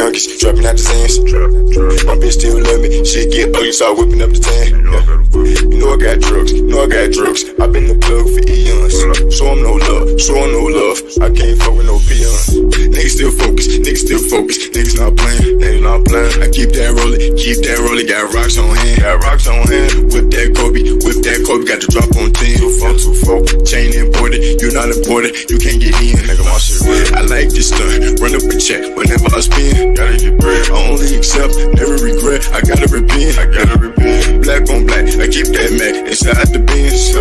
junkies, dropping out the sands. My bitch still love me, shit get ugly, so I whipping up the tan. You know I got drugs, I been the plug for eons. Show 'em no love, I can't fuck with no peons. Niggas still focused, niggas not playing. I keep that rolling, got rocks on hand. Whip that Kobe, got the drop on 10. 2-4, chain imported, you not imported, you can't get in. Nigga, my shit real. I like this stunt, run up a check whenever I spin. Gotta get bread, I only accept, never regret, I gotta repent. Black on black, I keep that Mac inside the Benz.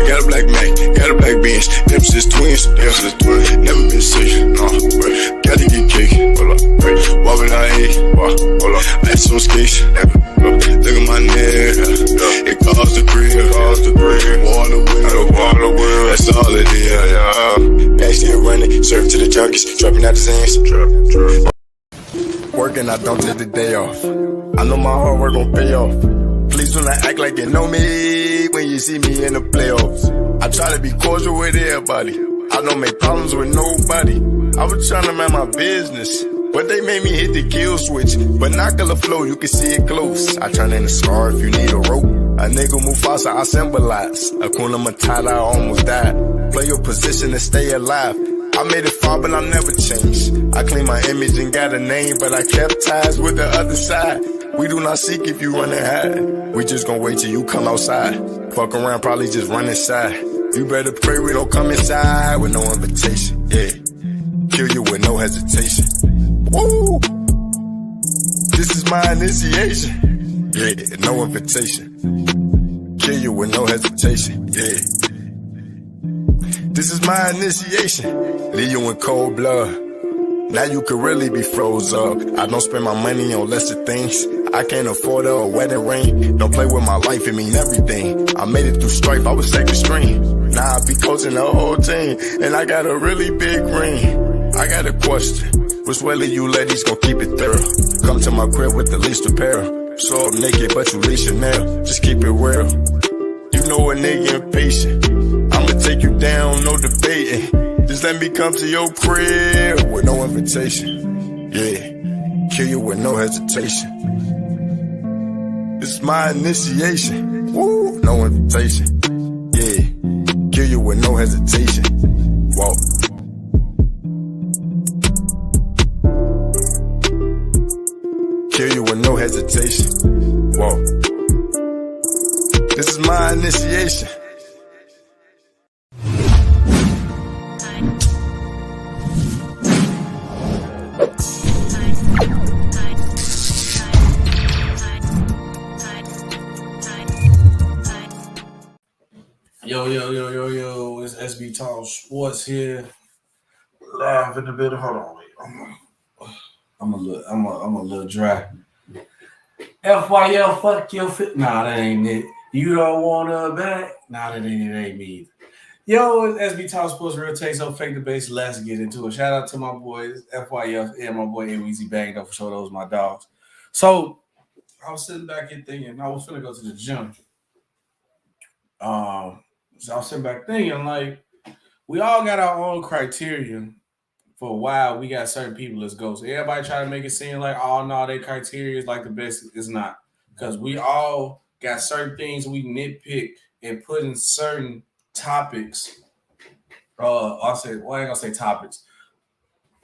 Got a black Mac, got a black Benz, them sis twins. Never been sick, gotta get kicked. Why would I hate? I had some skates. Look at my neck, it caused the grill. Water wheel, that's all it is. Back still running, serve to the junkies, dropping out the sands. Working, I don't take the day off. I know my hard work gon' pay off. Please do not act like you know me when you see me in the playoffs. I try to be cordial with everybody. I don't make problems with nobody. I was trying to mind my business, but they made me hit the kill switch. Binocular flow, you can see it close. I turn in a scar if you need a rope. A nigga Mufasa, I symbolize. Akuna Matata, I almost died. Play your position and stay alive. I made it far, but I never changed. I clean my image and got a name, but I kept ties with the other side. We do not seek if you run and hide. We just gon' wait till you come outside. Fuck around, probably just run inside. You better pray we don't come inside with no invitation. Yeah, kill you with no hesitation. Woo! This is my initiation. Yeah, no invitation. Kill you with no hesitation. Yeah. This is my initiation. Leave you in cold blood. Now you could really be froze up. I don't spend my money on lesser things. I can't afford a wedding ring. Don't play with my life, it mean everything. I made it through strife, I was second string. Now I be coaching the whole team, and I got a really big ring. I got a question. Which way you ladies gon' keep it thorough? Come to my crib with the least apparel. So I'm naked, but you leash Chanel. Just keep it real. You know a nigga impatient. I'ma take you down, no debating. Just let me come to your crib with no invitation. Yeah, kill you with no hesitation. This is my initiation. Woo, no invitation. Yeah, kill you with no hesitation. Whoa. Kill you with no hesitation. Whoa. This is my initiation. Yo, it's SBtalksports here. Live in the building. Hold on, wait. I'm a little dry. FYL, fuck your fit. Nah, that ain't it. You don't want to back? Nah, that ain't me. Yo, it's SBtalksports, real takes on fake debates. Let's get into it. Shout out to my boys, FYF, and my boy aweezybang. Don't for sure those my dogs. So I was sitting back here thinking I was finna go to the gym. So I was sitting back thinking, like, we all got our own criteria for why we got certain people as ghosts. Everybody try to make it seem like, oh, no, their criteria is like the best. It's not. Because we all got certain things we nitpick and put in certain topics. I ain't gonna say topics.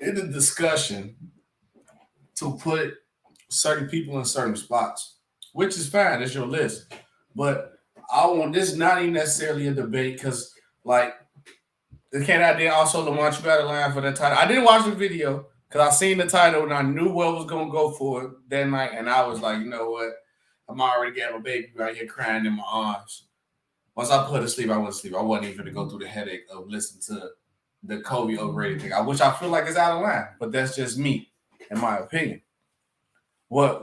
In the discussion to put certain people in certain spots, which is fine. It's your list. But I want this not even necessarily a debate because, like, the candidate idea also, Lamont, you got a line for that title. I didn't watch the video because I seen the title and I knew what was going to go for it that night. And I was like, you know what? I'm already getting my baby right here crying in my arms. Once I put her to sleep, I went to sleep. I wasn't even going to go through the headache of listening to the Kobe overrated thing, which I feel like is out of line. But that's just me, in my opinion. What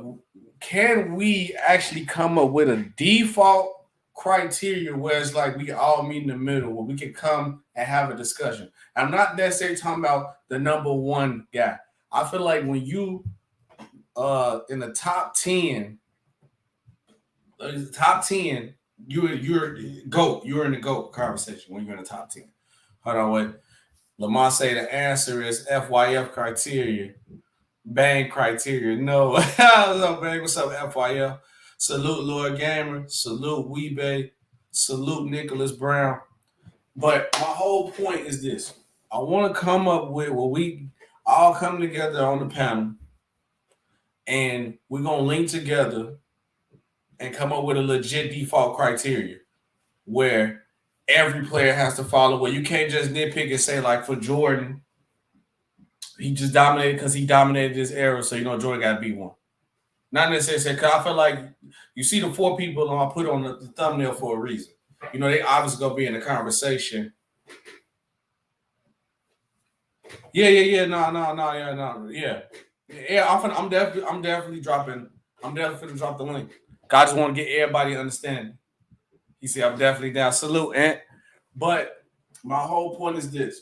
can we actually come up with a default criteria where it's like we all meet in the middle, where we can come and have a discussion? I'm not necessarily talking about the number one guy. I feel like when you in the top 10, you're GOAT. You're in the GOAT conversation when you're in the top 10. Hold on, wait. Lamont say the answer is FYF criteria. bang criteria. No. What's up, bang? What's up, FYL? Salute Lord Gamer. Salute Weebay. Salute Nicholas Brown. But my whole point is this. I want to come up with what we all come together on the panel, and we're going to link together and come up with a legit default criteria where every player has to follow, where you can't just nitpick and say, like, for Jordan, he just dominated because he dominated this era, so, Jordan got to be one. Not necessarily, because I feel like you see the 4 people I put on the thumbnail for a reason. They obviously going to be in the conversation. Yeah. I'm definitely dropping. I'm definitely gonna drop the link. I just want to get everybody understanding. He said, I'm definitely down. Salute, Ant. But my whole point is this.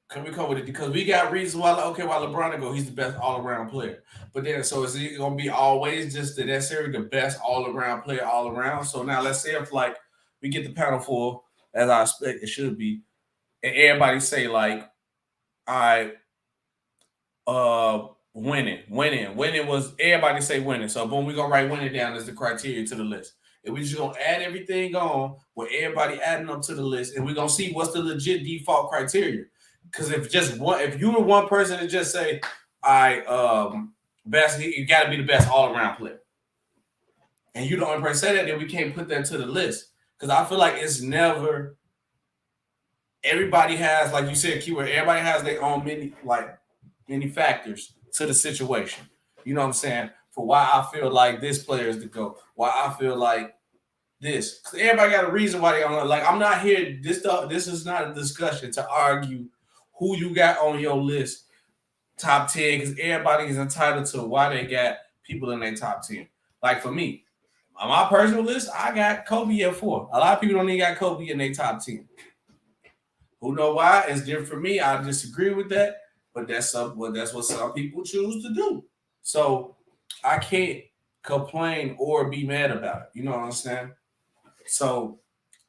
Can we come with it? Because we got reasons why LeBron go, he's the best all-around player. But then, so is he going to be always just necessarily the best all-around player all around? So now let's say if, like, we get the panel full, as I expect it should be, and everybody say, like, all right, winning was, everybody say winning. So boom, we're going to write winning down as the criteria to the list. And we're just going to add everything on with everybody adding up to the list, and we're going to see what's the legit default criteria. Because if you were one person to just say, best, you got to be the best all-around player, and you the only person say that, then we can't put that to the list. Because I feel like it's never, everybody has, like you said, keyword, everybody has their own many factors to the situation. You know what I'm saying? For why I feel like this player is the GOAT, why I feel like this. Because everybody got a reason why they don't like. I'm not here. This is not a discussion to argue who you got on your list, top 10, because everybody is entitled to why they got people in their top 10. Like for me, on my personal list, I got Kobe at 4. A lot of people don't even got Kobe in their top 10. Who know why? It's different for me. I disagree with that, but that's what some people choose to do. So I can't complain or be mad about it. You know what I'm saying? So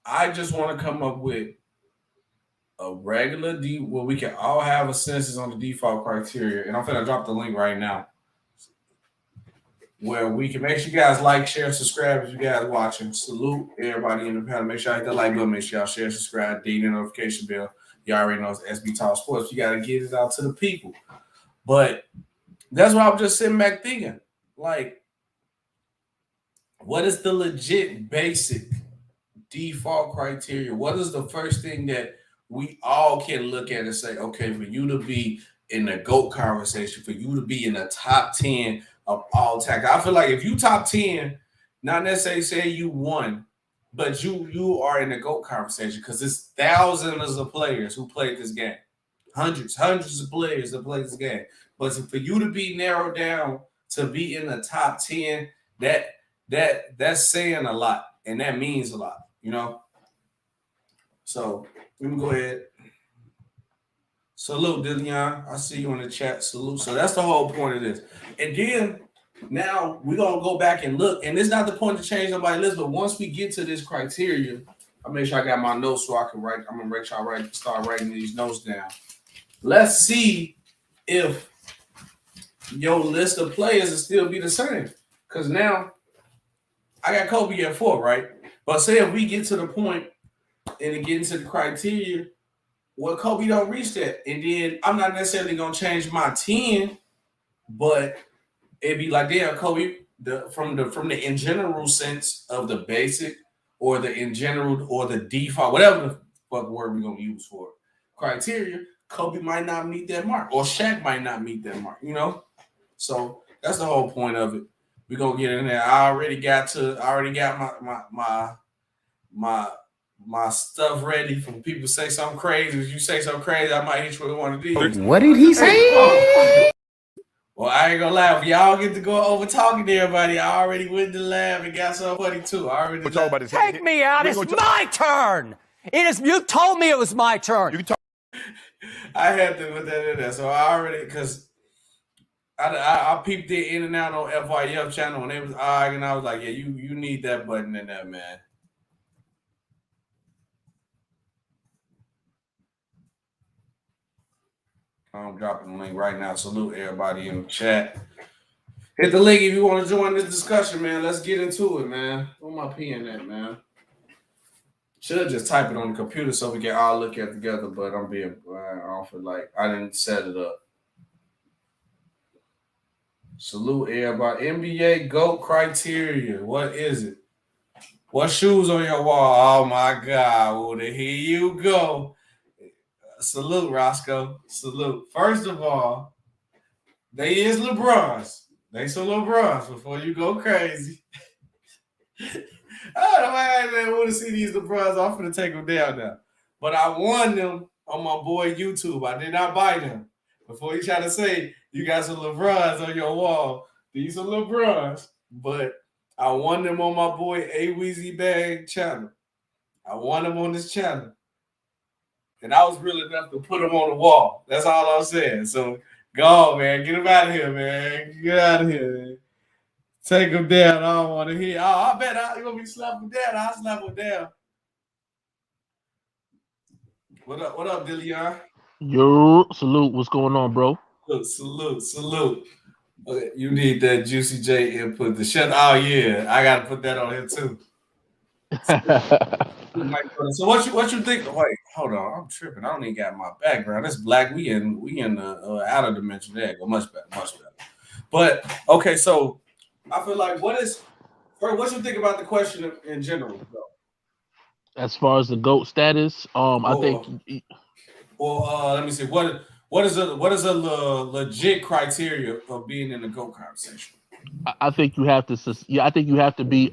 I just want to come up with a regular where we can all have a census on the default criteria. And I'm going to drop the link right now where we can make sure you guys like, share, subscribe if you guys watching. Salute everybody in the panel. Make sure I hit the like button. Make sure y'all share, subscribe, ding the notification bell. You already know it's SBtalksports. You got to get it out to the people. But that's what I'm just sitting back thinking. Like, what is the legit basic default criteria? What is the first thing that we all can look at and say, okay, for you to be in the GOAT conversation, for you to be in the top 10 of all time? I feel like if you top 10, not necessarily say you won, but you are in the GOAT conversation because it's thousands of players who played this game. Hundreds of players that played this game. But for you to be narrowed down to be in the top 10, that's saying a lot, and that means a lot, you know? So let me go ahead. Salute, Dillian. I see you in the chat. Salute. So that's the whole point of this. And then now we're going to go back and look. And it's not the point to change nobody's list, but once we get to this criteria, I'll make sure I got my notes so I can write. I'm going to make sure I start writing these notes down. Let's see if your list of players will still be the same. Because now I got Kobe at 4, right? But say if we get to the point and it gets into the criteria, well, Kobe don't reach that. And then I'm not necessarily going to change my 10, but it'd be like, damn, Kobe, from the in general sense of the basic or the in general or the default, whatever the fuck word we're going to use for criteria, Kobe might not meet that mark or Shaq might not meet that mark, you know? So that's the whole point of it. We're going to get in there. I already got my stuff ready for people to say something crazy. If you say something crazy, I might hit you with one of these. What did he say? Well, I ain't gonna lie. If y'all get to go over talking to everybody, I already went to the lab and got something funny too. I already talk about this. Take me out. It's my turn. You told me it was my turn. You can talk. I had to put that in there. So I already, because I peeped it in and out on FYF channel when they was arguing. I was like, yeah, you need that button in there, man. I'm dropping the link right now. Salute everybody in the chat. Hit the link if you want to join this discussion, man. Let's get into it, man. Where my pen at, man? Should just type it on the computer so we can all look at it together, but I'm being I don't feel like I didn't set it up. Salute everybody. NBA GOAT criteria. What is it? What shoes on your wall? Oh my God. Well, here you go. Salute, Roscoe. Salute. First of all, they is LeBron's. They some LeBron's before you go crazy. I don't want to see these LeBron's. I'm finna take them down now. But I won them on my boy YouTube. I did not buy them. Before you try to say you got some LeBron's on your wall, these are LeBron's. But I won them on my boy aweezybang channel. I won them on this channel. And I was real enough to put them on the wall. That's all I'm saying. So go on, man. Get them out of here, man. Get out of here, man. Take them down. I don't want to hear. Oh, I bet you're going to be slapping down. I'll slap them down. What up, Dillion? Yo, salute. What's going on, bro? Salute. Okay, you need that Juicy J input. Oh, yeah. I got to put that on here, too. So what you think? Wait, hold on. I'm tripping. I don't even got my background. It's black. We in the outer dimension. There you go. Much better. But, okay, so I feel like what you think about the question in general, though? As far as the GOAT status, I think. Well, let me see. What is a legit criteria of being in the GOAT conversation? I think you have to. I think you have to be.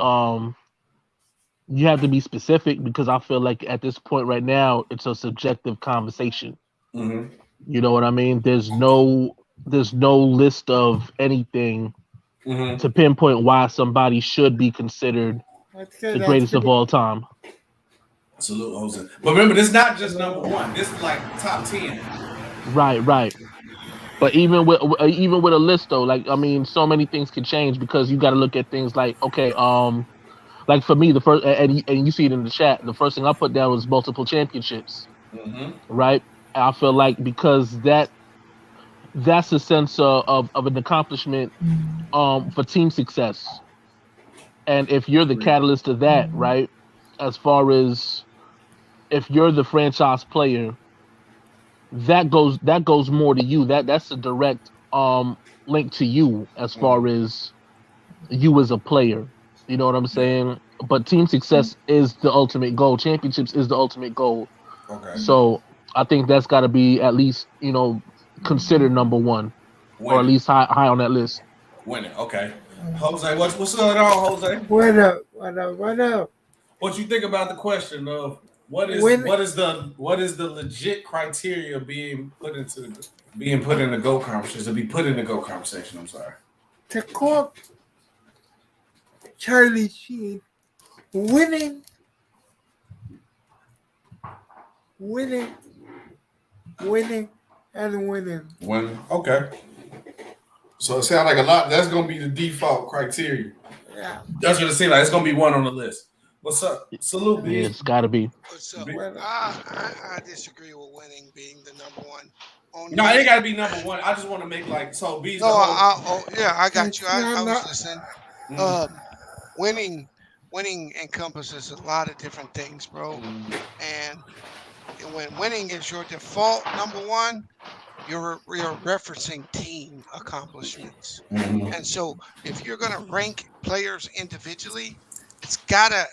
You have to be specific because I feel like at this point right now it's a subjective conversation. Mm-hmm. You know what I mean? There's no list of anything to pinpoint why somebody should be considered the greatest of all time. Salute, Jose. But remember, this is not just number one. This is like top 10. Right. But even with a list though, like I mean, so many things can change because you got to look at things like like for me, the first and you see it in the chat. The first thing I put down was multiple championships, right? And I feel like because that's a sense of an accomplishment for team success, and if you're the catalyst of that, right? As far as if you're the franchise player, that goes more to you. That's a direct link to you as far as you as a player. You know what I'm saying? But team success is the ultimate goal. Championships is the ultimate goal. Okay. So I think that's got to be at least, considered number one, or at least high on that list. Winning. Okay. Jose, what's going on, Jose? What up? What you think about the question of what is the legit criteria being put in the GOAT conversation? To be put in the GOAT conversation. I'm sorry. To quote Charlie Sheen, winning. Winning. Okay. So it sounds like a lot. That's going to be the default criteria. Yeah. That's what it seems like. It's going to be one on the list. What's up? Salute, B. Yeah, it's got to be. What's up? I disagree with winning being the number one. No, it ain't got to be number one. I just want to make so B's. No, I got you. I was listening. Winning encompasses a lot of different things, bro. And when winning is your default number one, you're referencing team accomplishments. And so if you're gonna rank players individually, it's gotta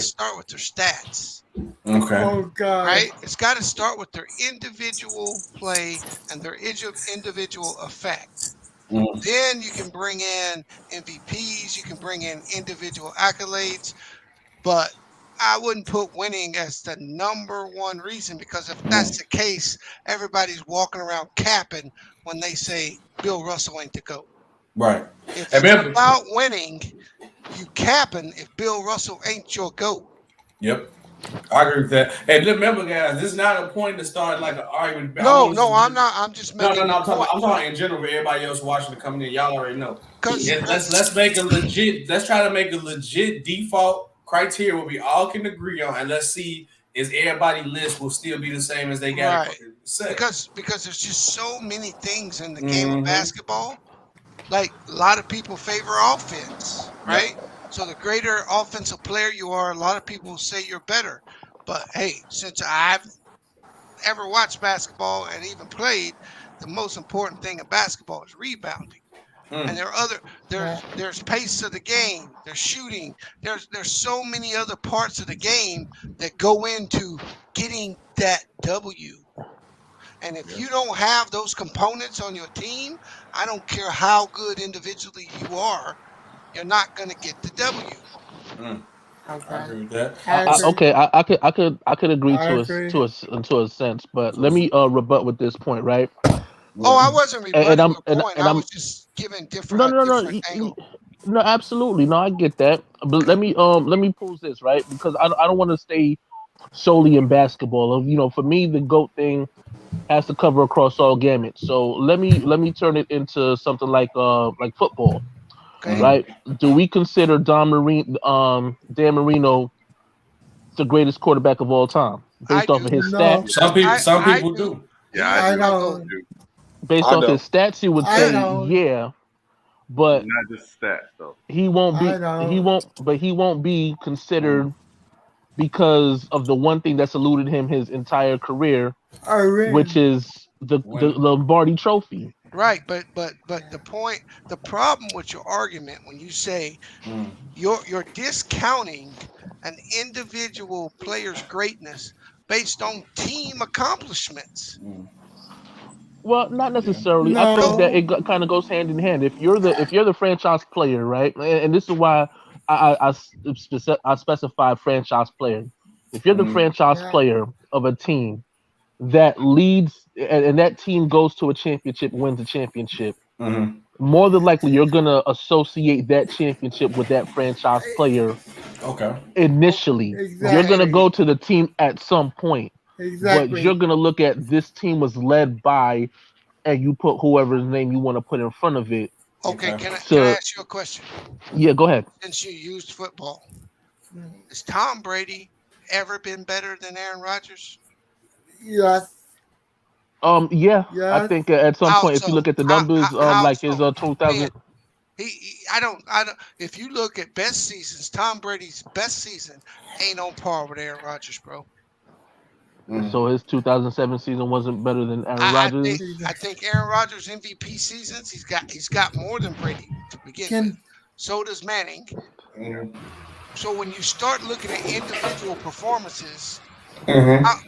start with their stats. Okay. Oh God. Right? It's gotta start with their individual play and their individual effect. Then you can bring in MVPs, you can bring in individual accolades, but I wouldn't put winning as the number one reason, because if that's the case, everybody's walking around capping when they say Bill Russell ain't the GOAT. Right. If it's about winning, you capping if Bill Russell ain't your GOAT. Yep. I agree with that. And remember, guys, this is not a point to start like an argument. No, I'm not. I'm just making. No. I'm talking in general for everybody else watching and coming in. Y'all already know. Let's make a legit. Let's try to make a legit default criteria where we all can agree on, and let's see is everybody list will still be the same as they got Right. it set. Because there's just so many things in the game of basketball. Like a lot of people favor offense, right? So the greater offensive player you are, a lot of people will say you're better. But hey, since I've ever watched basketball and even played, the most important thing in basketball is rebounding. And there are there's pace of the game, there's shooting, there's so many other parts of the game that go into getting that W. And if you don't have those components on your team, I don't care how good individually you are, you're not going to get the W. I agree with that. I could agree to a sense, but let me rebut with this point, right? Oh, I wasn't rebutting your point. I I'm was just giving different angle. No, absolutely, no, I get that. But let me pose this, right? Because I don't want to stay solely in basketball. You know, for me, the GOAT thing has to cover across all gamuts. So let me turn it into something like football, right? Do we consider Dan Marino the greatest quarterback of all time based off of his stats? Some people do. Yeah, I don't. Based off his stats, you would say yeah, but not just stats though. He won't be considered because of the one thing that's eluded him his entire career, which is the Lombardi Trophy. Right, but the problem with your argument when you say you're discounting an individual player's greatness based on team accomplishments. Well, not necessarily. No. I think that it kind of goes hand in hand. If you're the franchise player, right, and this is why I specify franchise player. If you're the franchise player of a team that leads and that team goes to a championship, wins a championship, more than likely you're gonna associate that championship with that franchise player. Okay. Initially, you're gonna go to the team at some point. But you're going to look at this team was led by, and you put whoever's name you want to put in front of it. Okay, can I ask you a question? Yeah, go ahead. Since you used football, has Tom Brady ever been better than Aaron Rodgers? Yes. Yeah. I think at some point, if you look at the numbers, like his 2000. I don't. If you look at best seasons, Tom Brady's best season ain't on par with Aaron Rodgers, bro. So his 2007 season wasn't better than Aaron Rodgers. I think Aaron Rodgers' MVP seasons he's got more than Brady to begin with. So does Manning. So when you start looking at individual performances,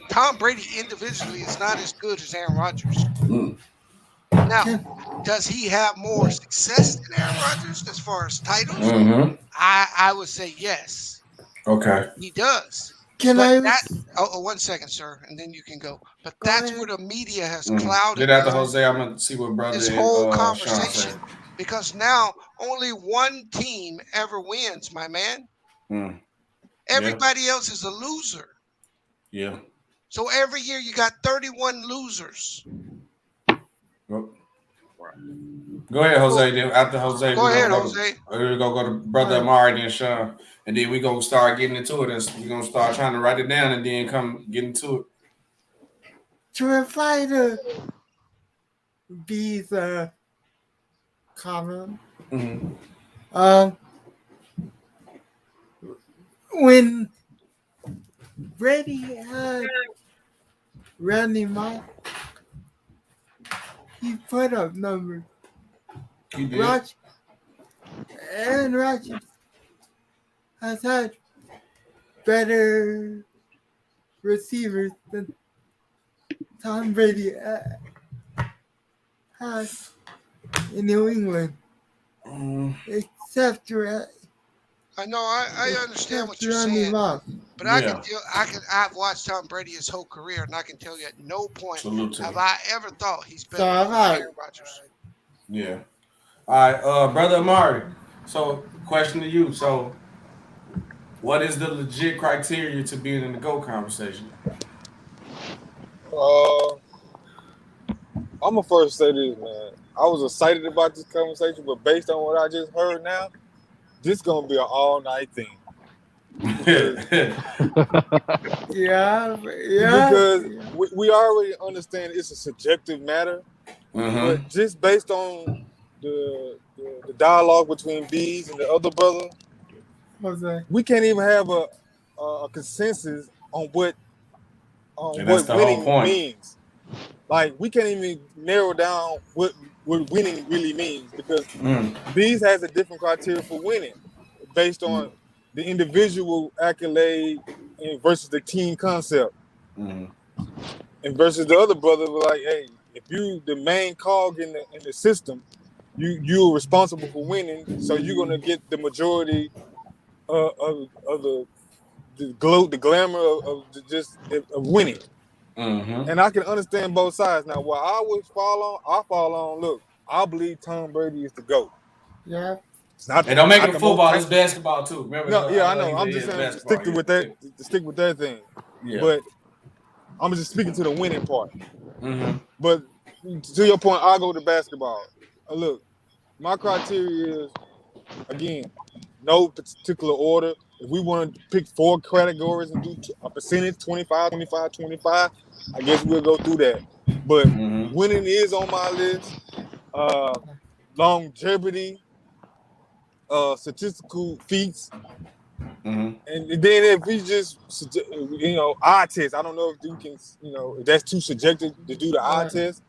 Tom Brady individually is not as good as Aaron Rodgers. Now, does he have more success than Aaron Rodgers as far as titles? I would say yes. Okay. He does. One second, sir, and then you can go. But that's where the media has clouded. Get out to Jose. I'm gonna see what brother. This whole conversation, because now only one team ever wins, my man. Everybody else is a loser. Yeah. So every year you got 31 losers. Go ahead, Jose. Then after Jose, go ahead, Jose. We're gonna go to brother Amari and Sean. And then we're going to start getting into it. And we're going to start trying to write it down and then come get into it. To reply to B's comment, when Brady had Randy Moss, he put up numbers. He did. Aaron Rodgers has had better receivers than Tom Brady has in New England. Except I know I understand what you're saying, but I've watched Tom Brady his whole career, and I can tell you at no point have I ever thought he's better than Aaron Rodgers. Yeah. All right, brother Amari. So, question to you. So, what is the legit criteria to being in the GOAT conversation? I'm gonna first say this, man. I was excited about this conversation, but based on what I just heard now, this gonna be an all-night thing. Yeah. Because we already understand it's a subjective matter, but just based on the dialogue between Bees and the other brother, we can't even have a consensus on what And that's the whole winning point. means. Like we can't even narrow down what winning really means because Bees has a different criteria for winning based on the individual accolade versus the team concept. And versus the other brother, was like, hey, if you the main cog in the system, you're responsible for winning, so you're gonna get the majority of the glamour of winning. And I can understand both sides. Now, what I would fall on. Look, I believe Tom Brady is the GOAT. Yeah. It's not. And don't make not it the football. most It's basketball too. Remember? No, yeah, I know. He I'm just is saying, basketball. stick with that. Stick with that thing. Yeah. But I'm just speaking to the winning part. But to your point, I'll go to basketball. Look, my criteria is, again, no particular order. If we want to pick 4 categories and do a percentage, 25, 25, 25, I guess we'll go through that. But winning is on my list. Longevity, statistical feats. And then if we just, eye test, I don't know if you can, if that's too subjective to do the eye test.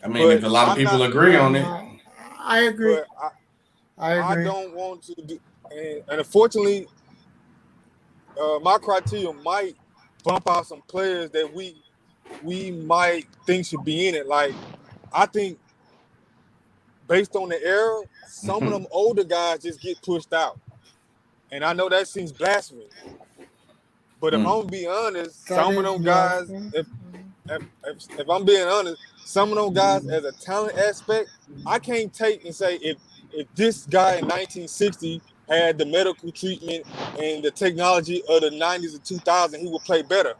I mean, if a lot of people agree on it. I agree. But I agree. I don't want to do, and unfortunately, my criteria might bump out some players that we might think should be in it. Like, I think based on the era, some of them older guys just get pushed out. And I know that seems blasphemous. But if I'm gonna be honest, some of them guys, if I'm being honest, some of them guys as a talent aspect, I can't take and say if this guy in 1960 had the medical treatment and the technology of the 90s and 2000s, he would play better.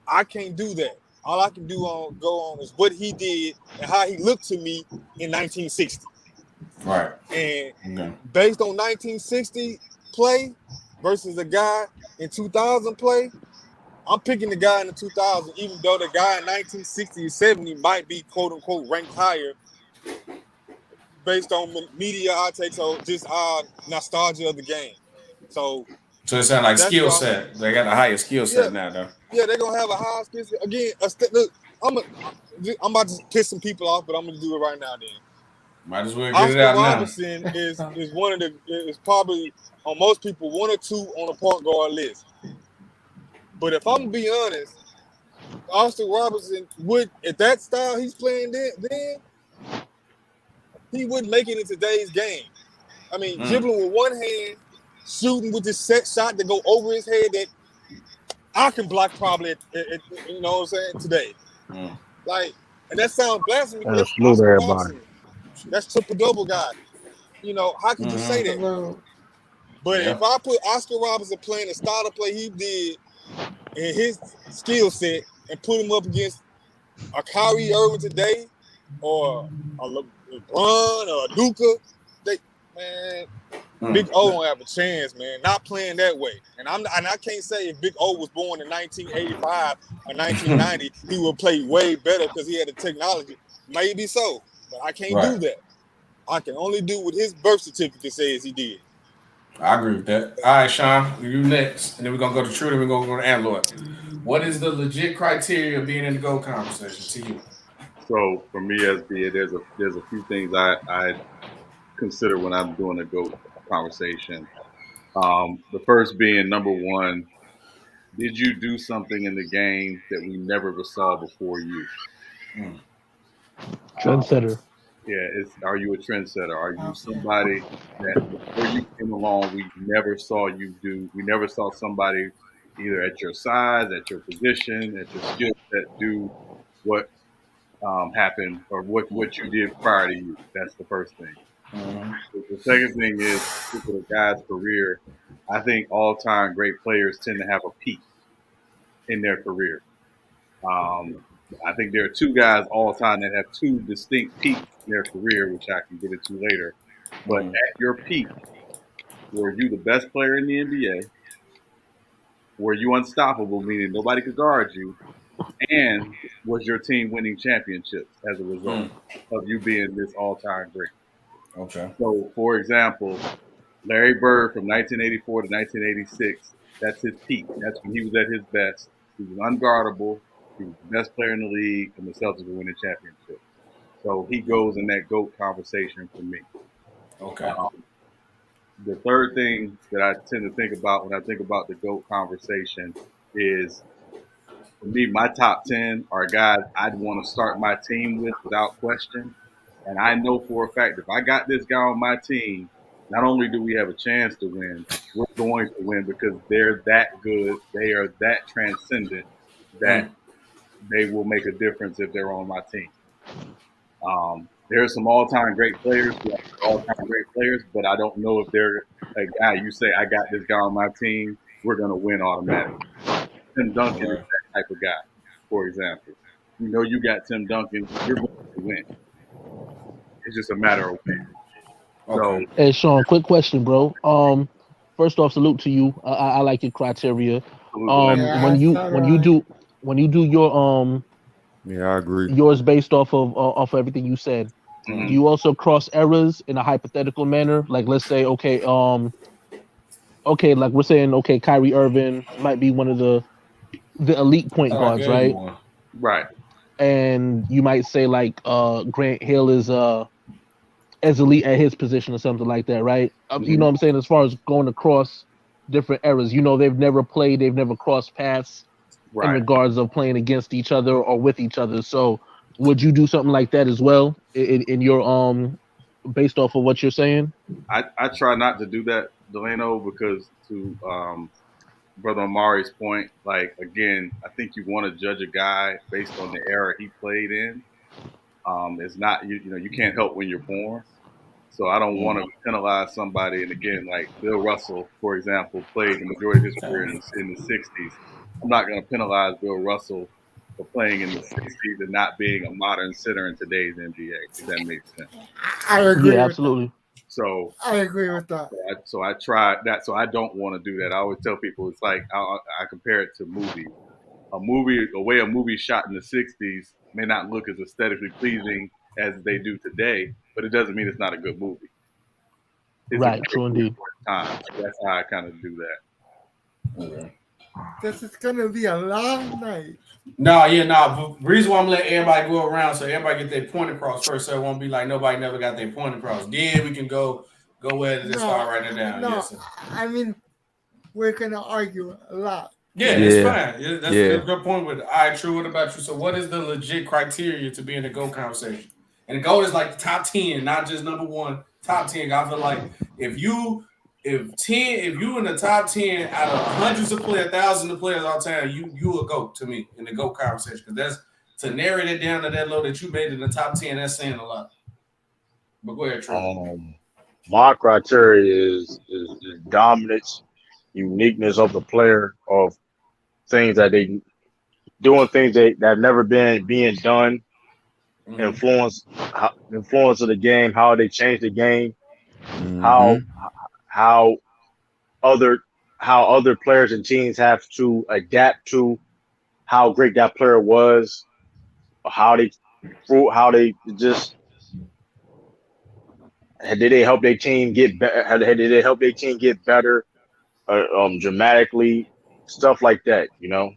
I can't do that. All I can go on is what he did and how he looked to me in 1960. Right. And based on 1960 play versus a guy in 2000 play, I'm picking the guy in the 2000s, even though the guy in 1960 and 70 might be quote unquote ranked higher based on media outtakes or just our nostalgia of the game. So it sounds like skill set. They got a higher skill set now, though. Yeah, they're gonna have a high skill set. Again, look, I'm about to piss some people off, but I'm gonna do it right now. Then might as well get Oscar it out Robertson is one of the is probably on most people 1 or 2 on the point guard list. But if I'm gonna be honest, Oscar Robertson would, at that style he's playing then he wouldn't make it in today's game. I mean, dribbling with one hand, shooting with this set shot to go over his head that I can block probably, you know what I'm saying, today. Like, and that sounds blasphemous. That's Oscar Robertson. That's triple-double guy. You know, how could you say that? But if I put Oscar Robertson playing the style of play he did in his skill set and put him up against a Kyrie Irving today or a LeBron or a Luka, Big O don't have a chance, man. Not playing that way. And I can't say if Big O was born in 1985 or 1990, he would play way better because he had the technology. Maybe so, but I can't do that. I can only do what his birth certificate says he did. I agree with that. All right, Sean, you next. And then we're going to go to Trude and we're going to go to Android. What is the legit criteria of being in the GOAT conversation to you? So for me, SB, there's a few things I consider when I'm doing a GOAT conversation. The first being, number one, did you do something in the game that we never saw before you? Trendsetter. Are you a trendsetter? Are you somebody that before you came along, we never saw you do? We never saw somebody either at your size, at your position, at your skill set do what happened or what you did prior to you. That's the first thing. The second thing is for the guy's career. I think all-time great players tend to have a peak in their career. I think there are 2 guys all time that have 2 distinct peaks in their career, which I can get into later. But at your peak, were you the best player in the NBA? were you unstoppable, meaning nobody could guard you, and was your team winning championships as a result of you being this all-time great? Okay. So, for example, Larry Bird from 1984 to 1986, that's his peak. That's when he was at his best. He was unguardable. He was the best player in the league, and the Celtics were winning championships. So he goes in that GOAT conversation for me. Okay. The third thing that I tend to think about when I think about the GOAT conversation is, for me, my top 10 are guys I'd want to start my team with without question. And I know for a fact if I got this guy on my team, not only do we have a chance to win, we're going to win because they're that good. They are that transcendent that they will make a difference if they're on my team. There's some all-time great players, but I don't know if they're a guy you say, I got this guy on my team, we're going to win automatically. Tim Duncan is that type of guy, for example. You know you got Tim Duncan, you're going to win. It's just a matter of when. Okay. So, Hey Sean, quick question, bro. First off, salute to you. I like your criteria. When you do your Yeah, I agree. yours based off of everything you said, do you also cross errors in a hypothetical manner? Like, let's say, okay, like we're saying, okay, Kyrie Irving might be one of the elite point guards, right? right. And you might say like Grant Hill is as elite at his position or something like that, right? You know what I'm saying? As far as going across different eras, you know, they've never crossed paths in regards of playing against each other or with each other. So would you do something like that as well in your based off of what you're saying? I try not to do that, Delano, because to Brother Amari's point, like, again, I think you want to judge a guy based on the era he played in. It's not, you know, you can't help when you're born. So I don't want to penalize somebody. And again, like Bill Russell, for example, played the majority of his career in the 60s. I'm not going to penalize Bill Russell for playing in the 60s and not being a modern center in today's NBA, if that makes sense. I agree. Yeah, absolutely. So I agree with that. So I tried that. So I don't want to do that. I always tell people it's like I compare it to movies. The way a movie shot in the 60s may not look as aesthetically pleasing as they do today, but it doesn't mean it's not a good movie. It's right, true indeed. Time. So that's how I kind of do that. Okay. This is gonna be a long night. The reason why I'm letting everybody go around so everybody get their point across first, so it won't be like nobody never got their point across. Then we can go ahead and start writing it down. No, yes, I mean we're gonna argue a lot. Yeah, it's fine. Yeah, that's a good point with it. All right, True. What about you? So what is the legit criteria to be in the GOAT conversation? And the GOAT is like the top 10, not just number one. Top 10. I feel like if you in the top 10 out of hundreds of players, thousands of players all the time, you a GOAT to me in the GOAT conversation. Because that's to narrow it down to that low that you made in the top 10, that's saying a lot. But go ahead, True. My criteria is dominance, uniqueness of the player, of things that they doing things that have never been being done, influence of the game, how they change the game, how other players and teams have to adapt to how great that player was, how they just did they help their team get better? Did they help their team get better dramatically? Stuff like that, you know.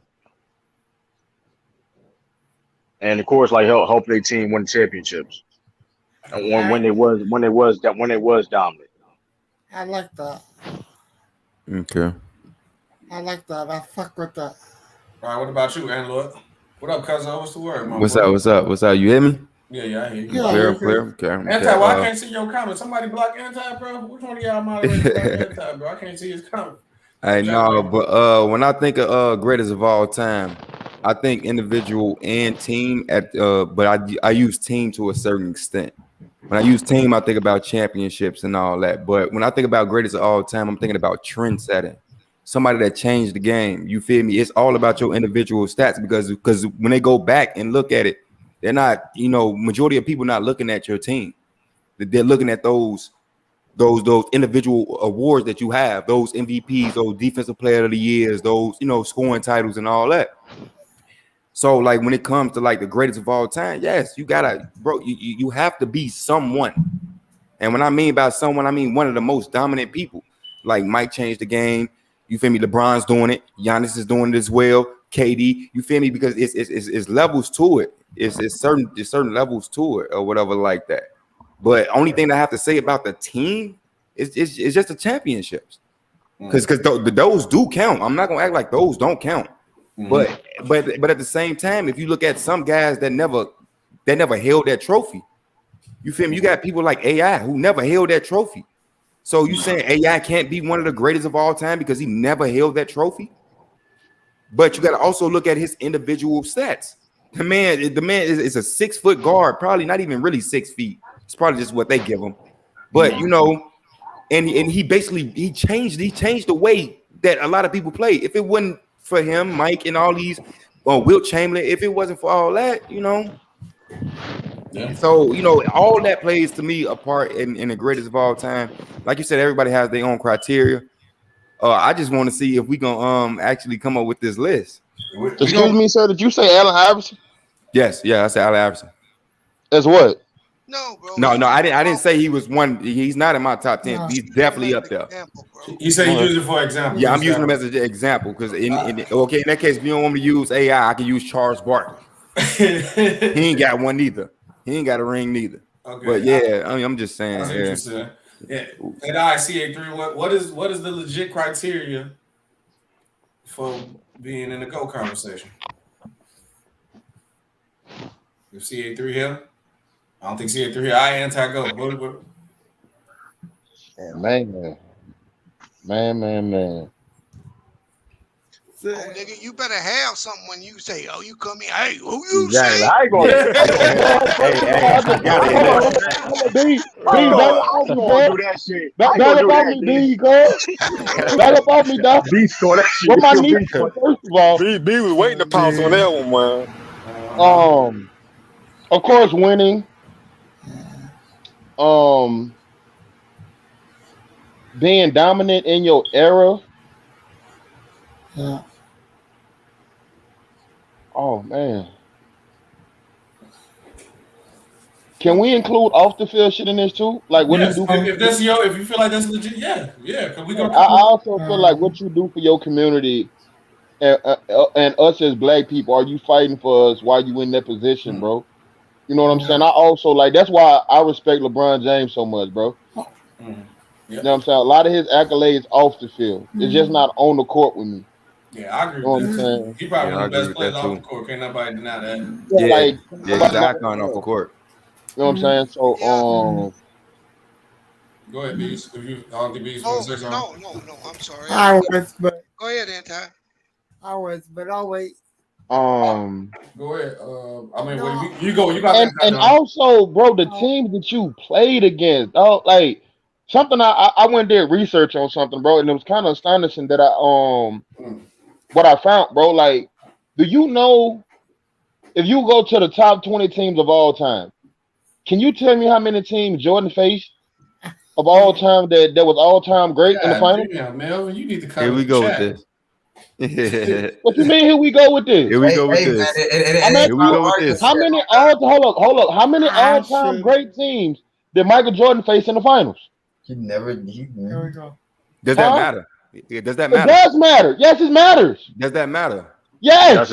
And of course, like help their team win championships. And when it was dominant. I like that. Okay. I like that. I fuck with that. All right, what about you, Lord? What up, cousin? What's the word, my What's boy? What's up? You hear me? Yeah, I hear you. Clear. Okay. Anti, why I can't see your comments? Somebody block Anti, bro. Which one of y'all moderators block Anti, bro? I can't see his comment. I know, but when I think of greatest of all time, I think individual and team but I use team to a certain extent. When I use team, I think about championships and all that. But when I think about greatest of all time, I'm thinking about trend setting. Somebody that changed the game. You feel me? It's all about your individual stats because when they go back and look at it, they're not, majority of people not looking at your team. They're looking at those those individual awards that you have, those MVPs, those defensive player of the years, those, you know, scoring titles and all that. So like when it comes to like the greatest of all time, yes, you gotta, bro, you have to be someone. And when I mean by someone, I mean one of the most dominant people. Like Mike changed the game. You feel me? LeBron's doing it. Giannis is doing it as well. KD, you feel me? Because it's levels to it. It's certain levels to it or whatever like that. But only thing I have to say about the team is just the championships. Because those do count. I'm not gonna act like those don't count. But at the same time, if you look at some guys that never held that trophy, you feel me? You got people like AI who never held that trophy. So you saying AI can't be one of the greatest of all time because he never held that trophy? But you got to also look at his individual stats. The man is a 6 foot guard, probably not even really 6 feet. It's probably just what they give him. But you know, and he basically he changed the way that a lot of people play. If it wasn't for him, Mike, and all these, Wilt Chamberlain, if it wasn't for all that, you know. Yeah. So, you know, all that plays to me a part in the greatest of all time. Like you said, everybody has their own criteria. I just want to see if we gonna actually come up with this list. Excuse me, sir. Did you say Allen Iverson? Yes, I said Allen Iverson. As what? No, bro. No, I didn't say he was one. He's not in my top 10. No. He's definitely up there. You say you use it for example. Yeah, I'm using him as an example because in that case, if you don't want me to use AI, I can use Charles Barkley. He ain't got one neither. He ain't got a ring neither. Okay. But yeah, I mean, I'm just saying. That's interesting. Yeah. And I CA3. What is the legit criteria for being in the GOAT conversation? If CA3 here, I don't think CA3 here. I anti-GOAT. Man. Oh, nigga, you better have something when you say, "Oh, you come here." Hey, who you say? I ain't gonna. Do that shit. That about me, B. That about me, dog. B score that shit. What my niece? First of all, B was waiting to pounce on that one, man. Of course, winning. Being dominant in your era. Yeah. Oh man. Can we include off the field shit in this too? Like what yes, you do? If you feel like that's legit, yeah. I also feel like what you do for your community and us as black people. Are you fighting for us while you in that position, bro? You know what I'm saying? I also like that's why I respect LeBron James so much, bro. You know what I'm saying? A lot of his accolades off the field. It's just not on the court with me. Yeah, I agree with that. He probably one of the best players off the court. Can't nobody deny that. He's an icon off the court. You know what I'm saying? So, go ahead, Bees. If you, I don't think Bees no, I'm sorry. Go ahead, Anti. But I'll wait. Go ahead. I mean, you go. You got and also, bro, the teams that you played against, like something I went there research on something, bro, and it was kind of astonishing that what I found, bro. Like, do you know if you go to the top 20 teams of all time, can you tell me how many teams Jordan faced of all time that was all time great in the final? Yeah, Melvin, you need to come. Here we go with this. What you mean? Here we go with this. Here we go with this. Here we go with this. How many hold up? How many all-time great teams did Michael Jordan face in the finals? Here we go. Does that matter? Does that matter? It does matter. Yes, it matters. Does that matter? Yes.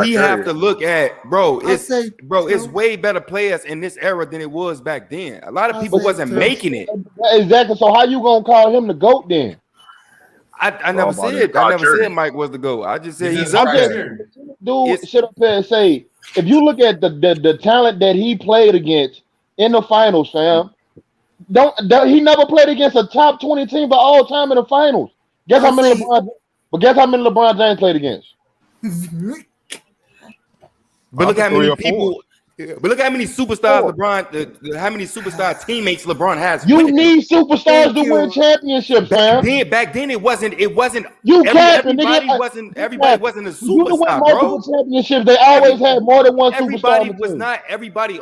We have to look at, it's way better players in this era than it was back then. A lot of people wasn't making it. Exactly. So how you gonna call him the GOAT then? I never said Mike was the GOAT. I just said he's up there. Dude, sit up there and say, if you look at the talent that he played against in the finals, fam, he never played against a top 20 team of all time in the finals. Guess how many LeBron James played against? But look how many people. Yeah, but look how many superstars LeBron, how many superstar teammates LeBron has. You need superstars to win championships, man. Back then it wasn't. You capping, Everybody nigga. Everybody wasn't a You can win superstar, multiple bro. championships. They always had more than one superstar. Everybody was not. Everybody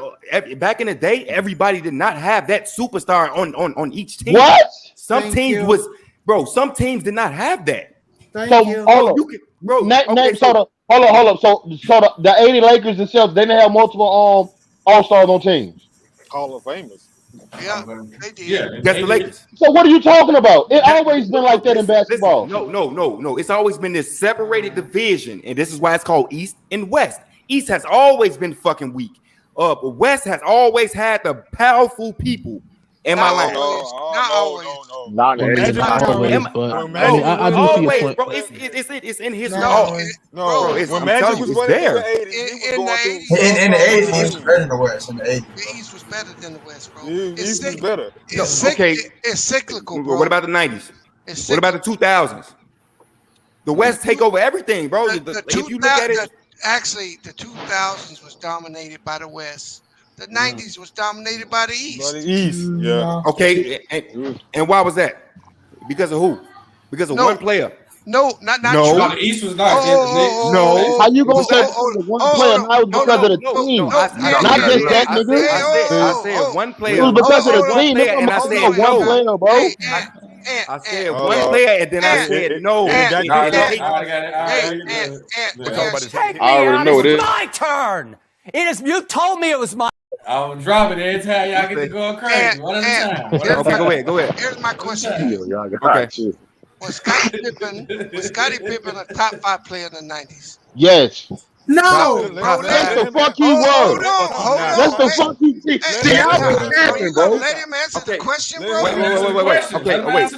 back in the day, everybody did not have that superstar on each team. What? Some teams was, bro. Some teams did not have that. Hold up. So the 80 Lakers themselves, they didn't have multiple all-stars on teams. Hall of Famers. Yeah, they did. Yeah, That's the Lakers. So what are you talking about? It always been like that in basketball. No. It's always been this separated division, and this is why it's called East and West. East has always been fucking weak. West has always had the powerful people. Am I lying? Not always. Not always, but I do see a point. Bro, it's in his No, when Magic was running there. In the 80s, he was better than the West. In the 80s, the East was better than the West, bro. East was better. It's cyclical, bro. What about the 90s? What about the 2000s? The West take over everything, bro. If you look at it, actually, the 2000s was dominated by the West. The 90s was dominated by the East. By the East, yeah. Okay, and why was that? Because of who? Because of one player. No, not no. true. No, the East was not. No. How you gonna say one player? Now it's because of the team, not just that, nigga. I said one player. It was because of the team, and I said one player, bro. I said one player, and then I said no. I already know it is my turn. It is. You told me it was my. I was dropping every time y'all get to going crazy. One at a time. Okay, go ahead. Here's my question. Okay. Was Scottie Pippen a top 5 player in the 90s? Yes. No. That's the fuck he was. That's the fuck he did. See, I was capping, bro. Let him answer the question, bro. Wait. Okay, wait.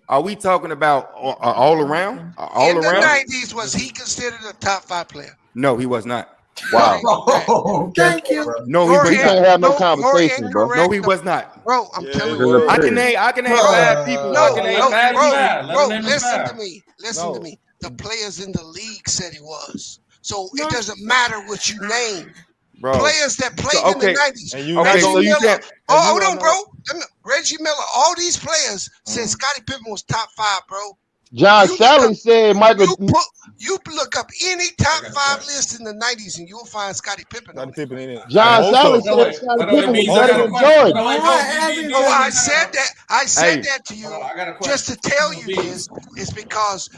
Are we talking about all around? In the 90s, was he considered a top 5 player? No, he was not. Wow. Thank you. No, he was not. Can't have no conversation, bro. No, he was not. Bro, I'm telling you. I can name 5 people. Bro, listen to me. Listen to me. The players in the league said he was. So it doesn't matter what you name. Bro. Players that played in the 90s. So you said, hold on, bro. Reggie Miller, all these players said Scottie Pippen was top 5, bro. John Sally said Michael. You look up any top 5 list in the 90s and you'll find Scottie Pippen on it. John Sally said Scottie Pippen was better than Jordan. I said that. I said that to you just to tell you this is because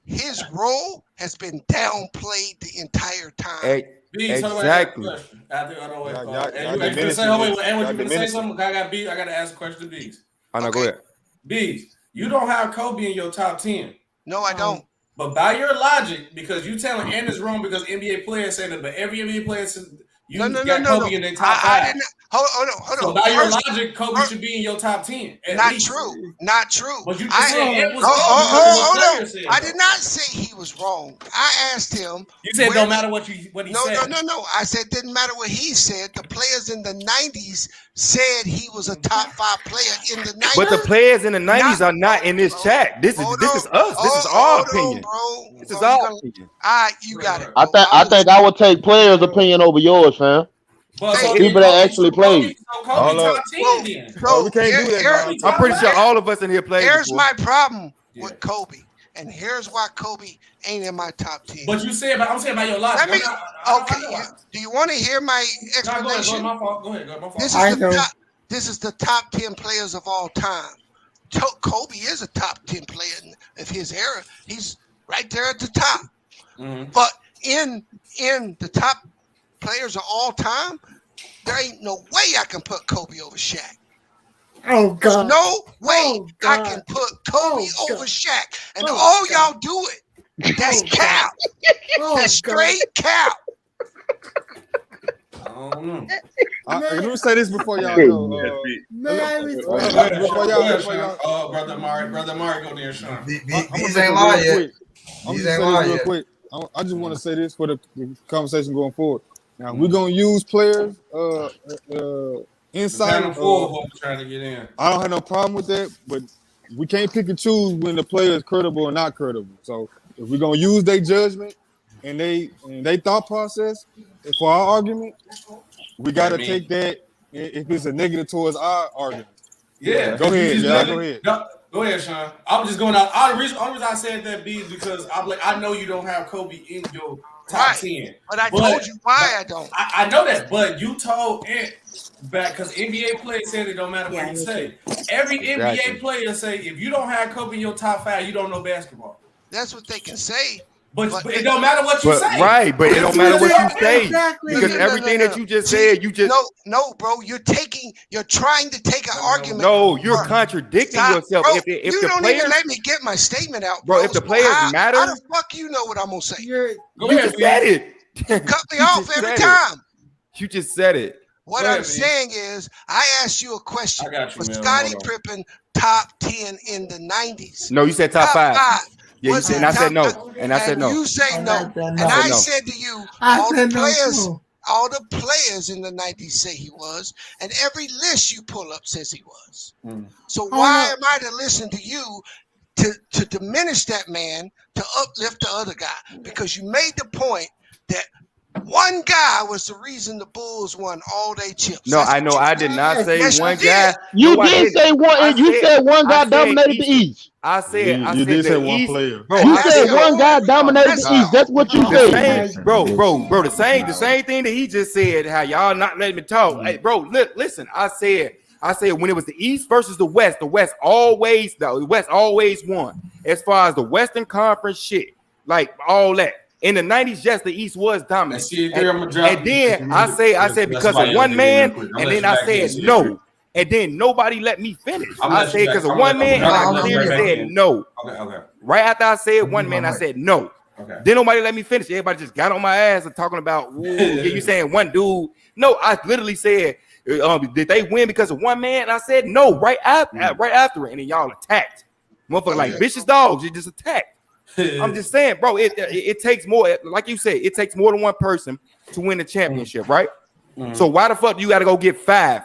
his role has been downplayed the entire time. Exactly. I gotta ask a question to Bees. No, go ahead. Bees, you don't have Kobe in your top 10. No, I don't. But by your logic, because you telling and it's wrong because NBA players say that, but every NBA player says you got Kobe in their top 5. Hold on. So by your logic, Kobe should be in your top 10. Not true. Not true. But you just said it was hold on. I did not say he was wrong. I asked him. You said no matter what he said. No. I said didn't matter what he said. The players in the 90s said he was a top 5 player in the 90s. But the players in the 90s are not in this chat. This is us. This is our opinion. This is our opinion. All right, you got it. I think I would take players' opinion over yours, fam. People that actually played. We can't do that. I'm pretty sure all of us in here played. Here's my problem with Kobe, and here's why Kobe ain't in my top 10. But you said, I'm saying about your logic. Do you want to hear my explanation? Go ahead. My fault. This is the top 10 players of all time. Kobe is a top 10 player of his era. He's right there at the top. Mm-hmm. But in the top players of all time, there ain't no way I can put Kobe over Shaq. Oh God! No way I can put Kobe over Shaq, and all y'all do it. That's cap. That's straight cap. I don't know. Let me say this before y'all go. Brother Mari, go there, Sean. These ain't lying yet. These ain't lying yet. I just want to say this for the conversation going forward. Now we're gonna use players inside of trying to get in. I don't have no problem with that, but we can't pick and choose when the player is credible or not credible. So if we're gonna use their judgment and they thought process for our argument, we got to take that if it's a negative towards our argument. Yeah. Go ahead. Yeah, go ahead. Go ahead, Sean. I'm just going out. Only reason I said that, B, is because I know you don't have Kobe in your top 10. But I told you why I don't. I know that, but you told Ant back because NBA players said it don't matter what you say. Every NBA player say if you don't have Kobe in your top 5, you don't know basketball. That's what they can say. But it don't matter what you say. Right, but it don't matter what you say. Exactly. Because everything that you just said, you just... No, bro. You're trying to take an argument. No, you're contradicting yourself. Bro, If you the don't players, even let me get my statement out, bro. If the players matter... How the fuck you know what I'm going to say? You just said it. Cut me off every time. You just said it. What I'm saying is, I asked you a question. Was Scottie Pippen top 10 in the 90s? No, you said top 5. Yeah, you said, and I said no. And I said no. You say no. And I said to you, all the players in the 90s say he was, and every list you pull up says he was. So why am I to listen to you to diminish that man, to uplift the other guy? Because you made the point that one guy was the reason the Bulls won all their chips. No, I know. I did not say one guy. You did say one. You said one guy dominated the East. I said you did say one player. Bro, you said one guy dominated the East. That's what you said. Bro. The same thing that he just said. How y'all not letting me talk? Hey, bro, listen. I said when it was the East versus the West always won. As far as the Western Conference shit, like all that. In the 90s, yes, the East was dominant. And then I said because of one man, and then I said no. And then nobody let me finish. I said because of one man, and I clearly said no. Okay. Right after I said one man, I said no. Okay. Then nobody let me finish. Everybody just got on my ass and talking about, you saying one dude. No, I literally said, did they win because of one man? And I said no, right after it. And then y'all attacked. Motherfucker like vicious dogs, you just attacked. I'm just saying, bro, it takes more, like you said, it takes more than one person to win the championship, right? So why the fuck do you got to go get 5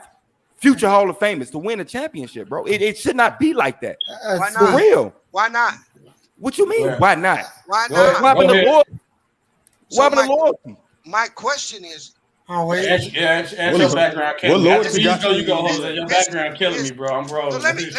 future Hall of Famers to win a championship, bro? It should not be like that. Why not? For real. Why not? What you mean? Why not? Why not? What happened to loyalty? What happened to loyalty? My question is, your background killing me. You go, Jose. Your background killing me, bro. I'm bro. So let me.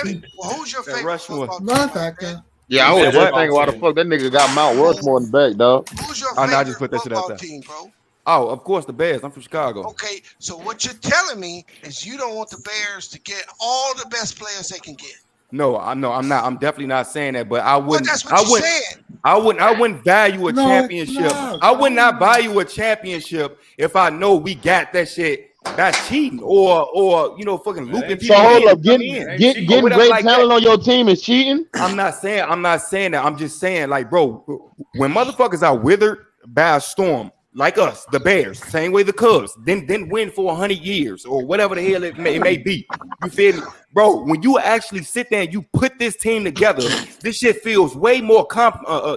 Who's your favorite football team? Yeah, I was just thinking why the fuck that nigga got Mount Rushmore in the back, dog. Who's your favorite football team, bro? Oh, of course, the Bears. I'm from Chicago. Okay, so what you're telling me is you don't want the Bears to get all the best players they can get. No, I'm not. I'm definitely not saying that. But I wouldn't. That's what you're saying. I wouldn't value a championship. I would not value a championship if I know we got that shit. That's cheating, or fucking looping people. So hold up, getting great like talent on your team is cheating. I'm not saying that. I'm just saying, like, bro, when motherfuckers are withered by a storm, like us, the Bears, same way the Cubs, then win for 100 years or whatever the hell it may be. You feel me, bro? When you actually sit there and you put this team together, this shit feels way more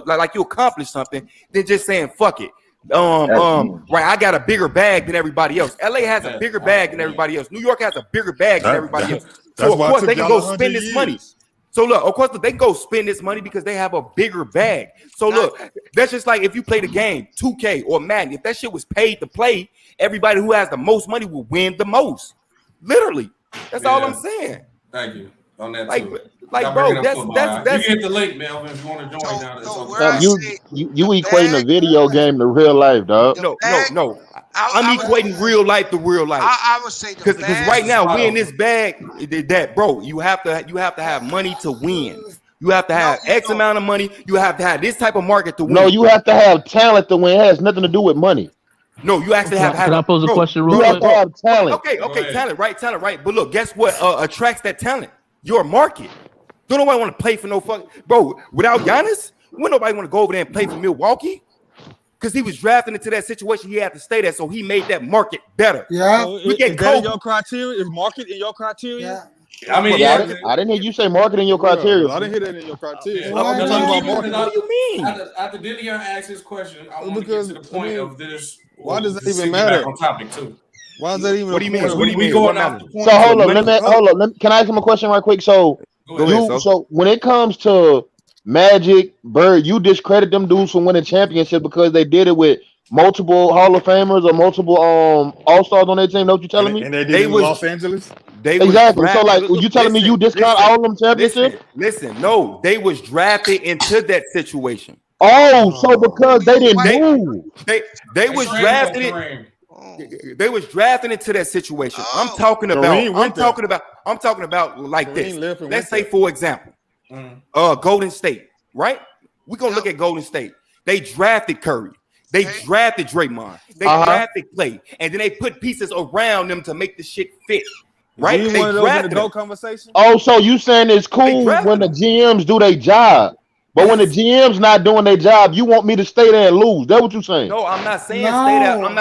like you accomplished something than just saying fuck it. Right, I got a bigger bag than everybody else. LA has a bigger bag than everybody else. New York has a bigger bag than everybody else. So of course they can go spend this money. So look, of course they can go spend this money because they have a bigger bag. So look, that's just like if you play the game 2K or Madden. If that shit was paid to play, everybody who has the most money will win the most. Literally, that's all I'm saying. Thank you on that. Like, bro, that's you get the link, Melvin, if you want to join now. You equating a video game to real life, dog. No. I'm equating real life to real life. I would say because right now we in this bag that, bro, you have to have money to win. You have to have X amount of money. You have to have this type of market to win. No, you have to have talent to win. It has nothing to do with money. No, you actually have. Can I pose a question real quick? You have to have talent. Okay, talent, right. But look, guess what attracts that talent? Your market. Don't nobody want to play for no fucking bro. Without Giannis, wouldn't nobody want to go over there and play for Milwaukee? Because he was drafted into that situation, he had to stay there, so he made that market better. Yeah, so is that in your criteria? Is market in your criteria? Yeah. I mean, I didn't hear you say market in your criteria. I didn't hear that in your criteria. What do you mean? After Dillion asked this question, I want to get to the point of this. Why does that even matter? On topic too. Why is that even? What do you mean? What do you mean? Going off the point. So hold on. Can I ask him a question right quick? So when it comes to Magic, Bird, you discredit them dudes from winning championship because they did it with multiple Hall of Famers or multiple All-Stars on their team? Know what you telling me? And they did in Los Angeles. Exactly. So like, you telling me you discount all of them championships? Listen, no, they was drafted into that situation. Oh, so because they didn't move. They was drafted it. They was drafting into that situation. I'm talking about like this. Let's say, for example, Golden State, right? We're gonna look at Golden State. They drafted Curry, they drafted Draymond, they drafted Clay, and then they put pieces around them to make the shit fit. Right? They drafted them. Conversation. Oh, so you saying it's cool when the GMs do their job, but when the GM's not doing their job, you want me to stay there and lose? That's what you saying? No, I'm not saying stay there. I'm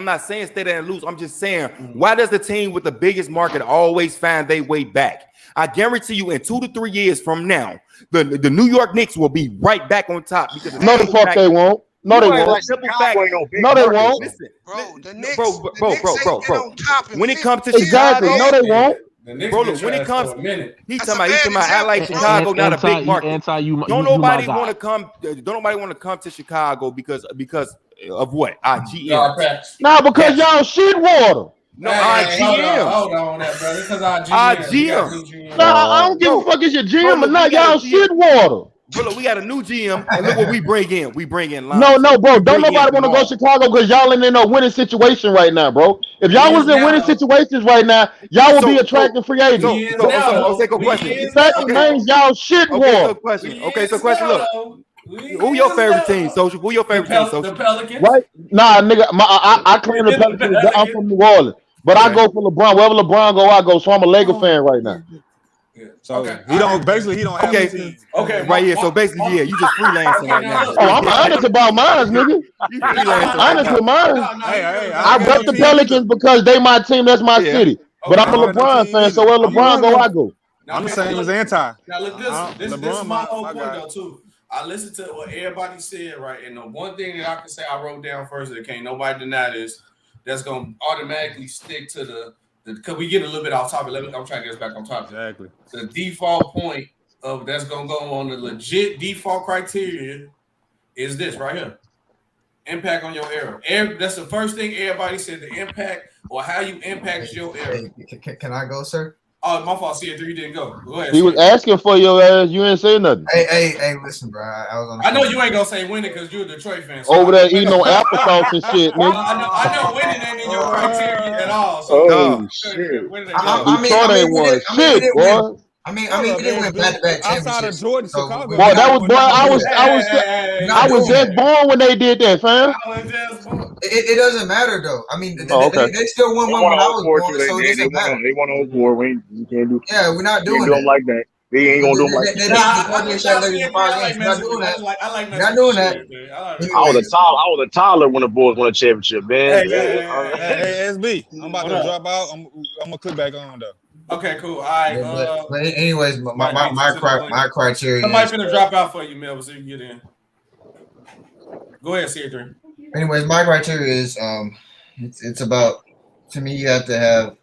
not saying stay there and lose. I'm just saying, why does the team with the biggest market always find their way back? I guarantee you, in 2 to 3 years from now, the New York Knicks will be right back on top because no, the fuck they won't. No, they won't. No, they won't. Listen, bro, the Knicks, bro. When it comes to exactly, Chicago, no, they won't. Bro, look, when it comes, he's talking about, I like Chicago, not a big market. Don't nobody want to come to Chicago because of what? Our GM. No, because y'all shit water. No, our GM. Hold on, that brother. Because our GM. No, I don't give a fuck if your GM or not. Y'all shit water. Bro, look, we got a new GM, and look what we bring in. We bring in lines. No, bro. Don't nobody want to go to Chicago because y'all in a winning situation right now, bro. If y'all was in winning situations right now, y'all would be attracting free agents. Okay, question. That means y'all shit water. Okay, so question. Look, who your favorite team, Social? Who your favorite team, Social? The Pelicans. Right? Nah, nigga. I claim the Pelicans. I'm from New Orleans, but I go for LeBron. Wherever LeBron go, I go. So I'm a Laker fan right now. So he don't have a team. Okay, right here. So basically, you just freelancing right now. Oh, I'm honest about mine, nigga. You freelancing. Honest with mine. I rep the Pelicans because they my team. That's my city. But I'm a LeBron fan, so where LeBron go, I go. I'm the same as anti. Now look, this is my whole point though too. I listened to what everybody said, right? And the one thing that I can say I wrote down first that can't nobody deny this, that's gonna automatically stick to because we get a little bit off topic. I'm trying to get us back on topic. Exactly. The default point of that's gonna go on the legit default criteria is this right here. Impact on your era. That's the first thing everybody said, the impact or how you impact your era. Can I go, sir? Oh, my fault. See, you didn't go. Go ahead. He was asking for your ass. You ain't say nothing. Hey, listen, bro. I was on. I know you ain't gonna say winning because you're a Detroit fan. So over there eating no applesauce and shit, nigga. I know winning ain't in your criteria at all. So shit. I mean, we didn't win back-to-back championships. Outside of Jordan, Chicago. Boy, that was I was just born when they did that, fam. It doesn't matter though. I mean, they still won one when I was born, so it doesn't matter. They won an award. We can't do. Yeah, we're not doing them like that. They ain't gonna do them like that. Not doing that. I was a toddler when the Bulls won a championship, man. Hey, SB, I'm about to drop out. I'm gonna click back on though. Okay, cool. All right. But anyways, my criteria. Somebody's gonna drop out for you, Mel, so you can get in. Go ahead, CA3. Anyways, my criteria is it's about, to me, you got to have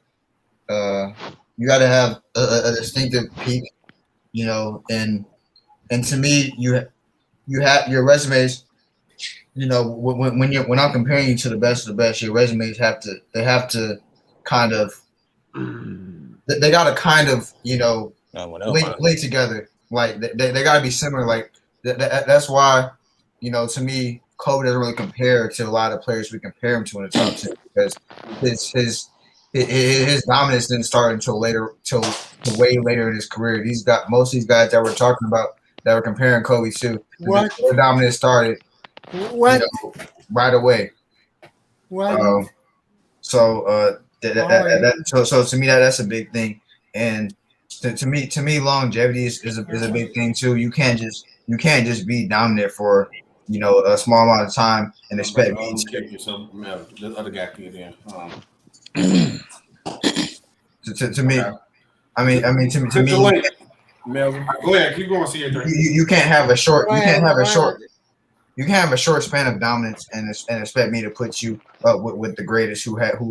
a distinctive peak, and to me you have your resumes, when I'm comparing you to the best of the best, your resumes have to kind of they gotta kind of link together, like they gotta be similar, like that's why to me Kobe doesn't really compare to a lot of players we compare him to in the top 10 because his dominance didn't start until way later in his career. Most of these guys that we're talking about that we're comparing Kobe to, their dominance started right away. So to me that's a big thing, and to me longevity is a big thing too. You can't just be dominant for a small amount of time and expect me to kick you. So the other guy can get in. To me, I mean to me. Melvin, go ahead. Keep going. See your you can't have a short. You can't have a short span of dominance and expect me to put you up with the greatest who had a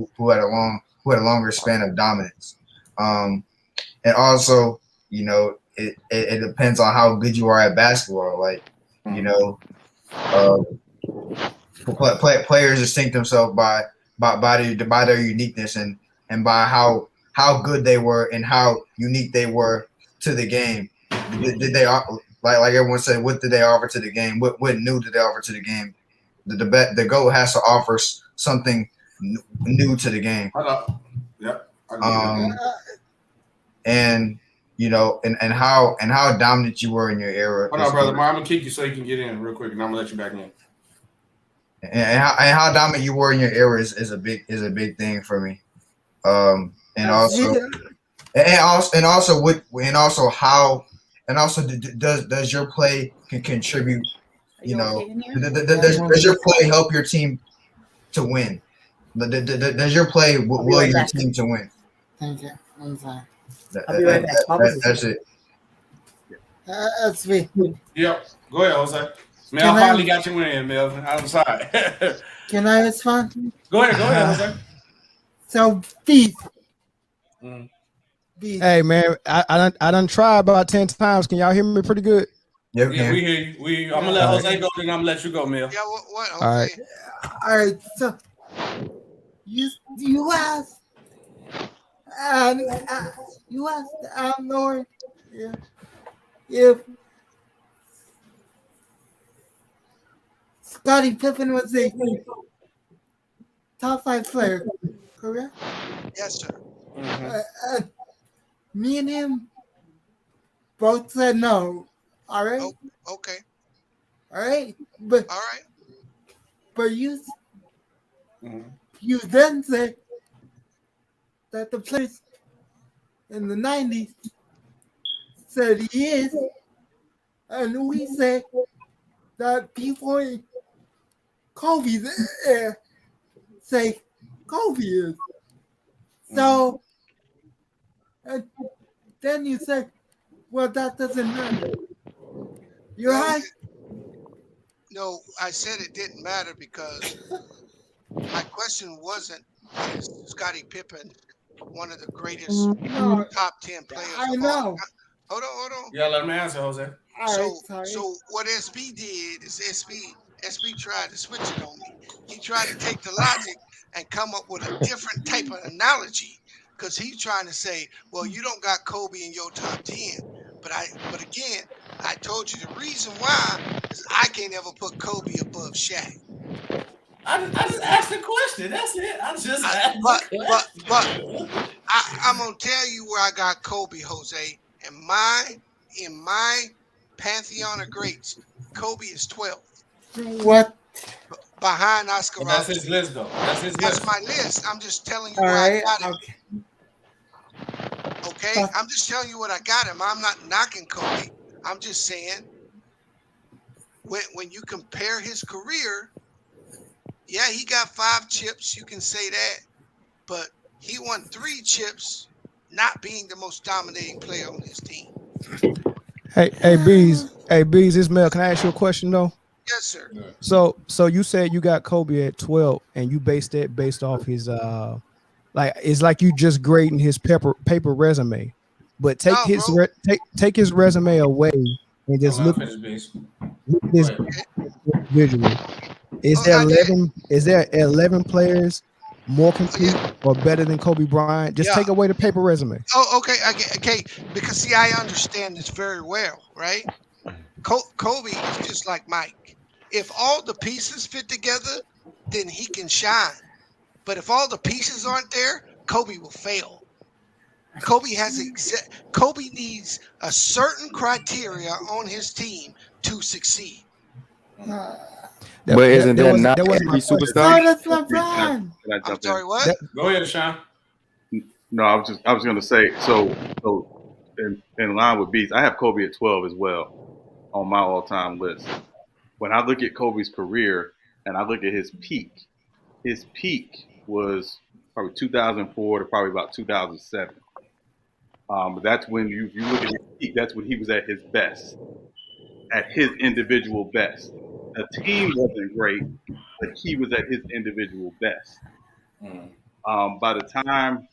longer span of dominance. And also, it depends on how good you are at basketball. Like, players distinct themselves by their uniqueness and by how good they were and how unique they were to the game. Did they like everyone said? What did they offer to the game? What new did they offer to the game? The GOAT has to offer something new to the game. Yep. And you know, and how dominant you were in your era. Hold on, brother. I'm gonna kick you so you can get in real quick, and I'm gonna let you back in. And how dominant you were in your era is a big thing for me. And also does your play can contribute? You know, does your play help your team to win? Does your play will your team to win? Thank you. I'm fine. I'll be right back. That's it. That's me. Yep. Go ahead, Jose. Man, I finally got you in, Melvin. I'm sorry. Can I respond? Go ahead, Jose. So, Beast. Hey, man, I done tried about 10 times. Can y'all hear me pretty good? Yeah, we hear you. I'm going to let Jose go, then I'm going to let you go, Mel. Yeah, what? All right. All right. So, you asked, Lord, if Scottie Pippen was a top 5 player, correct? Yes, sir. Me and him both said no. All right. Oh, okay. All right. But all right. But you then said that the players in the 90s said he is, and we said that people in Kobe's era say Kobe is. So, and then you say, well, that doesn't matter. You're right. No, I said it didn't matter because my question wasn't, is Scottie Pippen one of the greatest top 10 players of all time? Hold on. Yeah, let me answer, Jose. So what SB did is SB tried to switch it on me. He tried to take the logic and come up with a different type of analogy because he's trying to say, well, you don't got Kobe in your top 10. But again, I told you the reason why is I can't ever put Kobe above Shaq. I just asked the question. That's it. But I'm gonna tell you where I got Kobe, Jose. In my pantheon of greats, Kobe is 12th. What? Behind Oscar That's Robertson. his list, though. That's my list. I'm just telling you where I got him. Okay? I'm just telling you what I got him. I'm not knocking Kobe. I'm just saying when you compare his career, yeah, he got 5 chips. You can say that. But he won 3 chips not being the most dominating player on his team. Hey, Bees, Ismail, can I ask you a question, though? Yes, sir. So you said you got Kobe at 12 and you based off his like it's like you just grading his paper resume, but take take his resume away and just look at this individually. Is there 11 players more complete or better than Kobe Bryant? Just take away the paper resume. Oh, okay. Because see, I understand this very well, right? Kobe is just like Mike. If all the pieces fit together, then he can shine. But if all the pieces aren't there, Kobe will fail. Kobe needs a certain criteria on his team to succeed. But isn't that not every superstar? That's LeBron. I'm sorry, what? Go ahead, Sean. No, I was going to say, so in line with Beats, I have Kobe at 12 as well on my all-time list. When I look at Kobe's career and I look at his peak was probably 2004 to probably about 2007. But that's when you look at his peak, that's when he was at his best, at his individual best. The team wasn't great, but he was at his individual best. By the time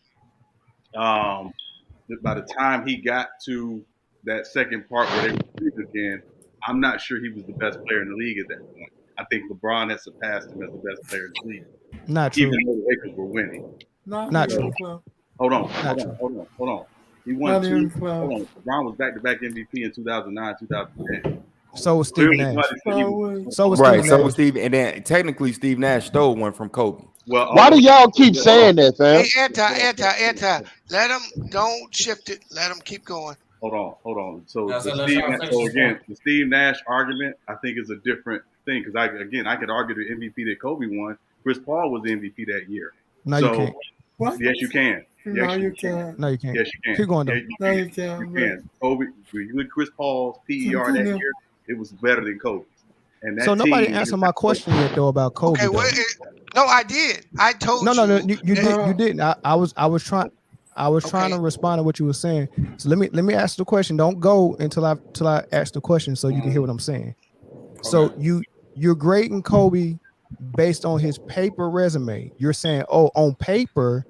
he got to that second part where they were again, I'm not sure he was the best player in the league at that point. I think LeBron has surpassed him as the best player in the league. Not true. Even though the Lakers were winning. Not true. Hold on. He won two. Hold on. LeBron was back-to-back MVP in 2009, 2010. So was Steve Nash. So was Steve, and then technically Steve Nash stole one from Kobe. Well, why do y'all keep saying that, fam? Hey, anti. Let them, don't shift it. Let them keep going. Hold on. So again, the Steve Nash argument, I think, is a different thing because I could argue the MVP that Kobe won. Chris Paul was the MVP that year. No, you can't. What? Yes, you can. No, you can't. No, you can't. Yes, you can. Keep going, though. No, you can't. You can. Kobe, with Chris Paul's PER that year, it was better than Kobe. And that so nobody answered my question yet, though, about Kobe. Okay, no, I did. I told you. No, you didn't. I was trying to respond to what you were saying. So let me ask the question. Don't go until I ask the question so you can hear what I'm saying. Okay. So you're grading Kobe based on his paper resume. You're saying, oh, on paper,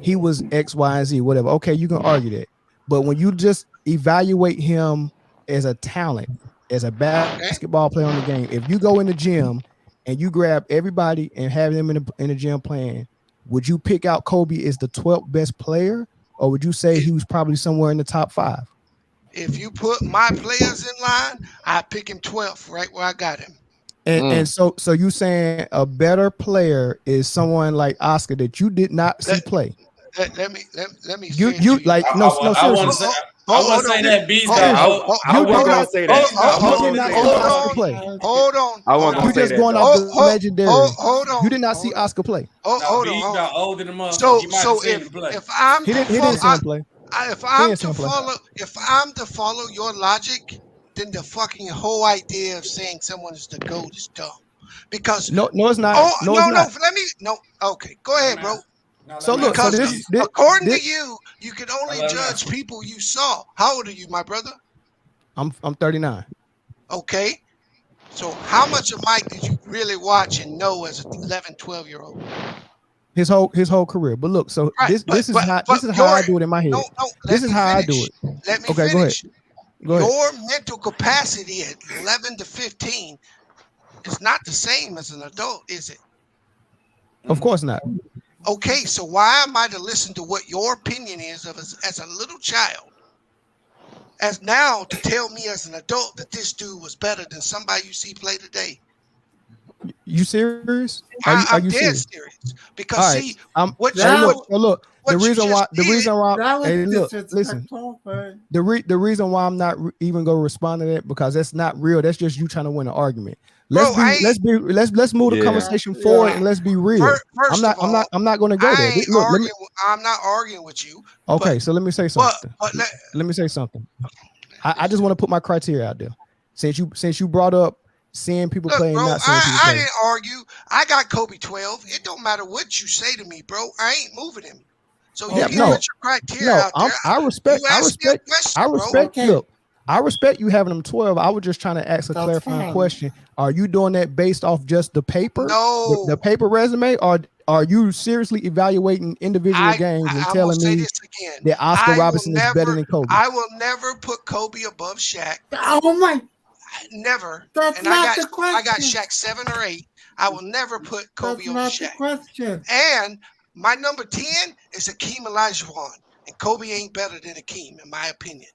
he was X, Y, and Z, whatever. Okay, you can argue that. But when you just evaluate him as a talent, as a basketball player on the game, if you go in the gym and you grab everybody and have them in the gym playing, would you pick out Kobe as the 12th best player, or would you say he was probably somewhere in the top 5? If you put my players in line, I pick him 12th, right where I got him. And so you saying a better player is someone like Oscar that you did not see play? Let me. You like no seriously. I want to say that B's I wasn't going to say that. Hold on. I wasn't going to say that. You just going off the legendary. Hold on. You did not see Oscar play. Hold on. Got older than motherfucker. So if I'm he didn't see him play. If I'm to follow your logic, then the fucking whole idea of saying someone is the GOAT is dumb. Because no, it's not. Okay, go ahead, bro. So look, according to you, you can only judge people you saw. How old are you, my brother? I'm 39. Okay. So how much of Mike did you really watch and know as an 11, 12-year-old? His whole career. But look, so this is how I do it in my head. This is how I do it. Let me okay, finish. Go ahead. Your mental capacity at 11 to 15 is not the same as an adult, is it? Of course not. Okay, so why am I to listen to what your opinion is of as a little child, as now to tell me as an adult that this dude was better than somebody you see play today? You serious? I'm dead serious. Because right. see, the reason why I'm not even gonna respond to that, because that's not real. That's just you trying to win an argument. Let's move the conversation forward and let's be real. I'm not going to go there. I'm not arguing with you. Okay, so let me say something. Let me say something. I just want to put my criteria out there. Since you brought up seeing people play and not seeing people play. I didn't argue. I got Kobe 12. It don't matter what you say to me, bro. I ain't moving him. So you can put your criteria out there. I respect. Look, I respect you having them 12. I was just trying to ask a clarifying question. Are you doing that based off just the paper? No. The paper resume? Or are you seriously evaluating individual games and telling me that Oscar Robertson is better than Kobe? I will never put Kobe above Shaq. Oh my. Never. That's not the question. I got Shaq 7 or 8. I will never put Kobe over Shaq. That's not the question. And my number 10 is Hakeem Olajuwon. And Kobe ain't better than Hakeem, in my opinion.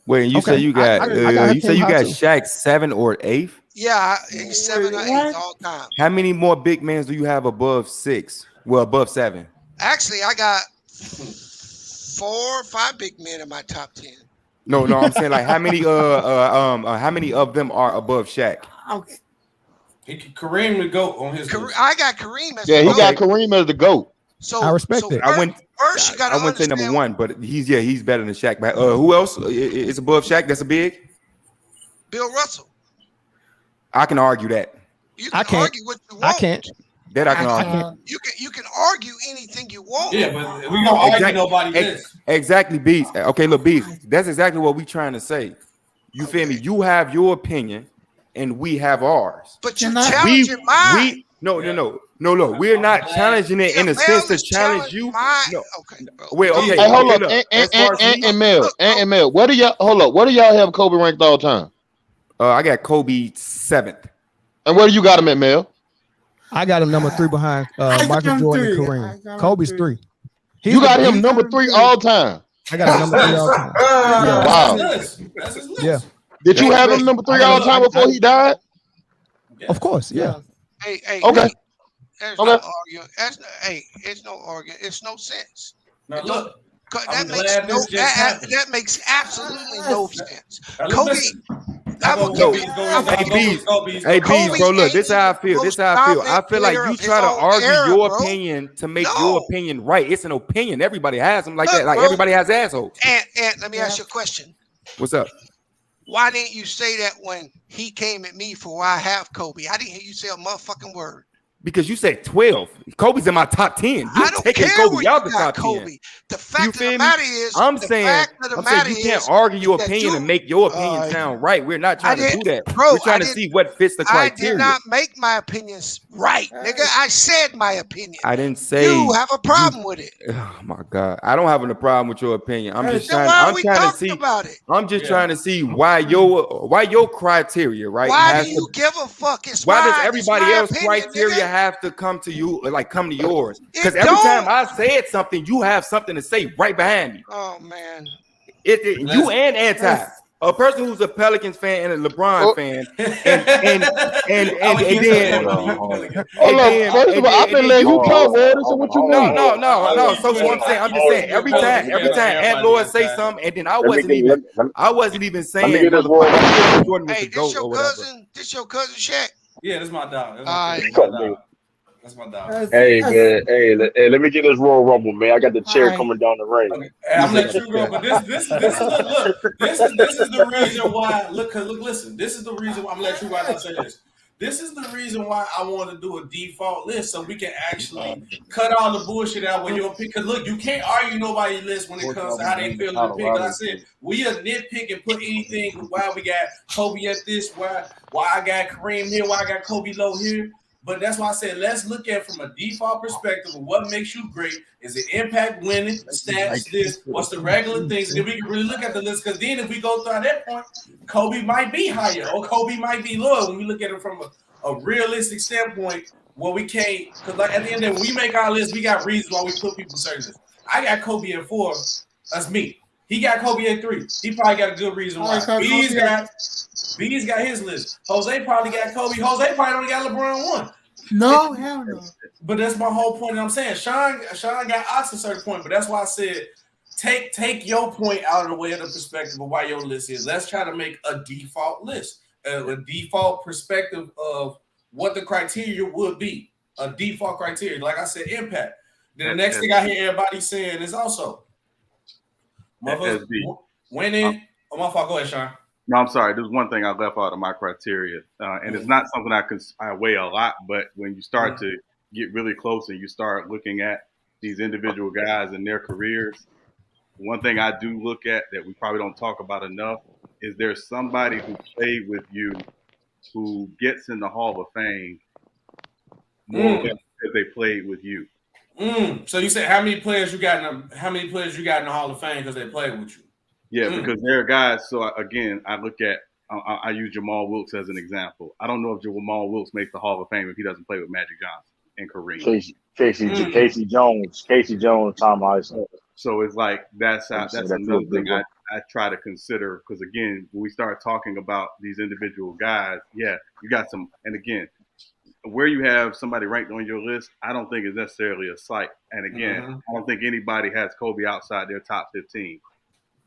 Wait, you say you got Shaq 7 or 8? Yeah, he's 7 or 8 all time. How many more big men do you have above 6? Well, above 7. Actually, I got 4 or 5 big men in my top 10. No, I'm saying like how many of them are above Shaq? Okay. Kareem the GOAT on his list. I got Kareem as he got Kareem as the GOAT. So I respect it. I wouldn't say number 1, but he's better than Shaq. But who else is above Shaq? That's a big? Bill Russell. I can argue that. You can argue what you want. I can't. That I can argue. You can argue anything you want. Yeah, but we don't argue nobody this. Exactly, Beast. Okay, look, Beast. That's exactly what we trying to say. You feel me? You have your opinion, and we have ours. But you're challenging mine. No. We're not challenging it in a sense to challenge you. No. Okay. Well, okay. Hey, hold up. And Mel, what do y'all have Kobe ranked all time? I got Kobe 7th. And where do you got him at, Mel? I got him number 3 behind Michael Jordan and Kareem. Kobe's 3. You got him number 3 all time. I got him number 3 all time. Yeah. Wow. That's his list. Yeah. Did you have him number 3 all time before he died? Of course, yeah. Hey, okay. There's no argument. It's no argument. It's no sense. Now look, that makes absolutely no sense. Kobe. Hey, Bees, bro, look, this is how I feel. I feel like you try to argue your opinion to make your opinion right. It's an opinion. Everybody has them like that. Like, everybody has assholes. And let me ask you a question. What's up? Why didn't you say that when he came at me for why I have Kobe? I didn't hear you say a motherfucking word. Because you said 12. Kobe's in my top 10. You I don't taking care Kobe where out you the got top Kobe. 10. The fact of the matter is, you can't argue your opinion and make your opinion sound right. We're not trying to do that. We're trying to see what fits the criteria. I did not make my opinions right, nigga. I said my opinion. I didn't say you have a problem with it. Oh my God. I don't have a problem with your opinion. I'm just trying to see about it. I'm just trying to see why your criteria, right? Why do you give a fuck? Why does everybody else's criteria have to come to you, like come to yours? Because every time I said something, you have something to say right behind me. Oh man, you and anti. A person who's a Pelicans fan and a LeBron fan, and then first of all, I've been letting you talk, man. So what you mean? No. So what I'm saying, I'm just saying every time Aunt Lord say something, and then I wasn't even saying Jordan was the GOAT or whatever. This your cousin Shaq? Yeah, that's my dog. That's my dog. Hey man, hey, let me get this Royal Rumble, man. I got the chair coming down the ring. Okay. Hey, I'm letting you go, but this is the reason why. Listen. This is the reason why I'm gonna let you right now say this. This is the reason why I want to do a default list so we can actually cut all the bullshit out when you're pick. Because look, you can't argue nobody's list when it comes to how they feel in the pick. Like I said, we a nitpick and put anything. Why we got Kobe at this? Why I got Kareem here? Why I got Kobe low here? But that's why I said let's look at it from a default perspective of what makes you great. Is it impact, winning, stats, this? What's the regular things? And then we can really look at the list, because then if we go through at that point, Kobe might be higher or Kobe might be lower when we look at it from a realistic standpoint. Well, we can't, because like at the end of the day, when we make our list, we got reasons why we put people certain lists. I got Kobe at 4. That's me. He got Kobe at 3. He probably got a good reason why. B's got his list. Jose probably got Kobe. Jose probably only got LeBron 1. No, hell no. But that's my whole point. I'm saying Sean got us a certain point, but that's why I said take your point out of the way of the perspective of why your list is. Let's try to make a default list, a default perspective of what the criteria would be. A default criteria, like I said, impact. Then the next thing I hear everybody saying is also winning. Oh, my fault. Go ahead, Sean. No, I'm sorry. There's one thing I left out of my criteria, and it's not something I weigh a lot. But when you start to get really close and you start looking at these individual guys and their careers, one thing I do look at that we probably don't talk about enough is there's somebody who played with you who gets in the Hall of Fame more because they played with you. So you said how many players you got in the Hall of Fame because they played with you? Yeah, because there are guys. So again, I look at I use Jamal Wilkes as an example. I don't know if Jamal Wilkes makes the Hall of Fame if he doesn't play with Magic Johnson and Kareem. Casey Jones, Tom Isom. So it's like that's another thing I try to consider, because again, when we start talking about these individual guys, yeah, you got some. And again, where you have somebody ranked on your list, I don't think is necessarily a slight. And again, I don't think anybody has Kobe outside their top 15.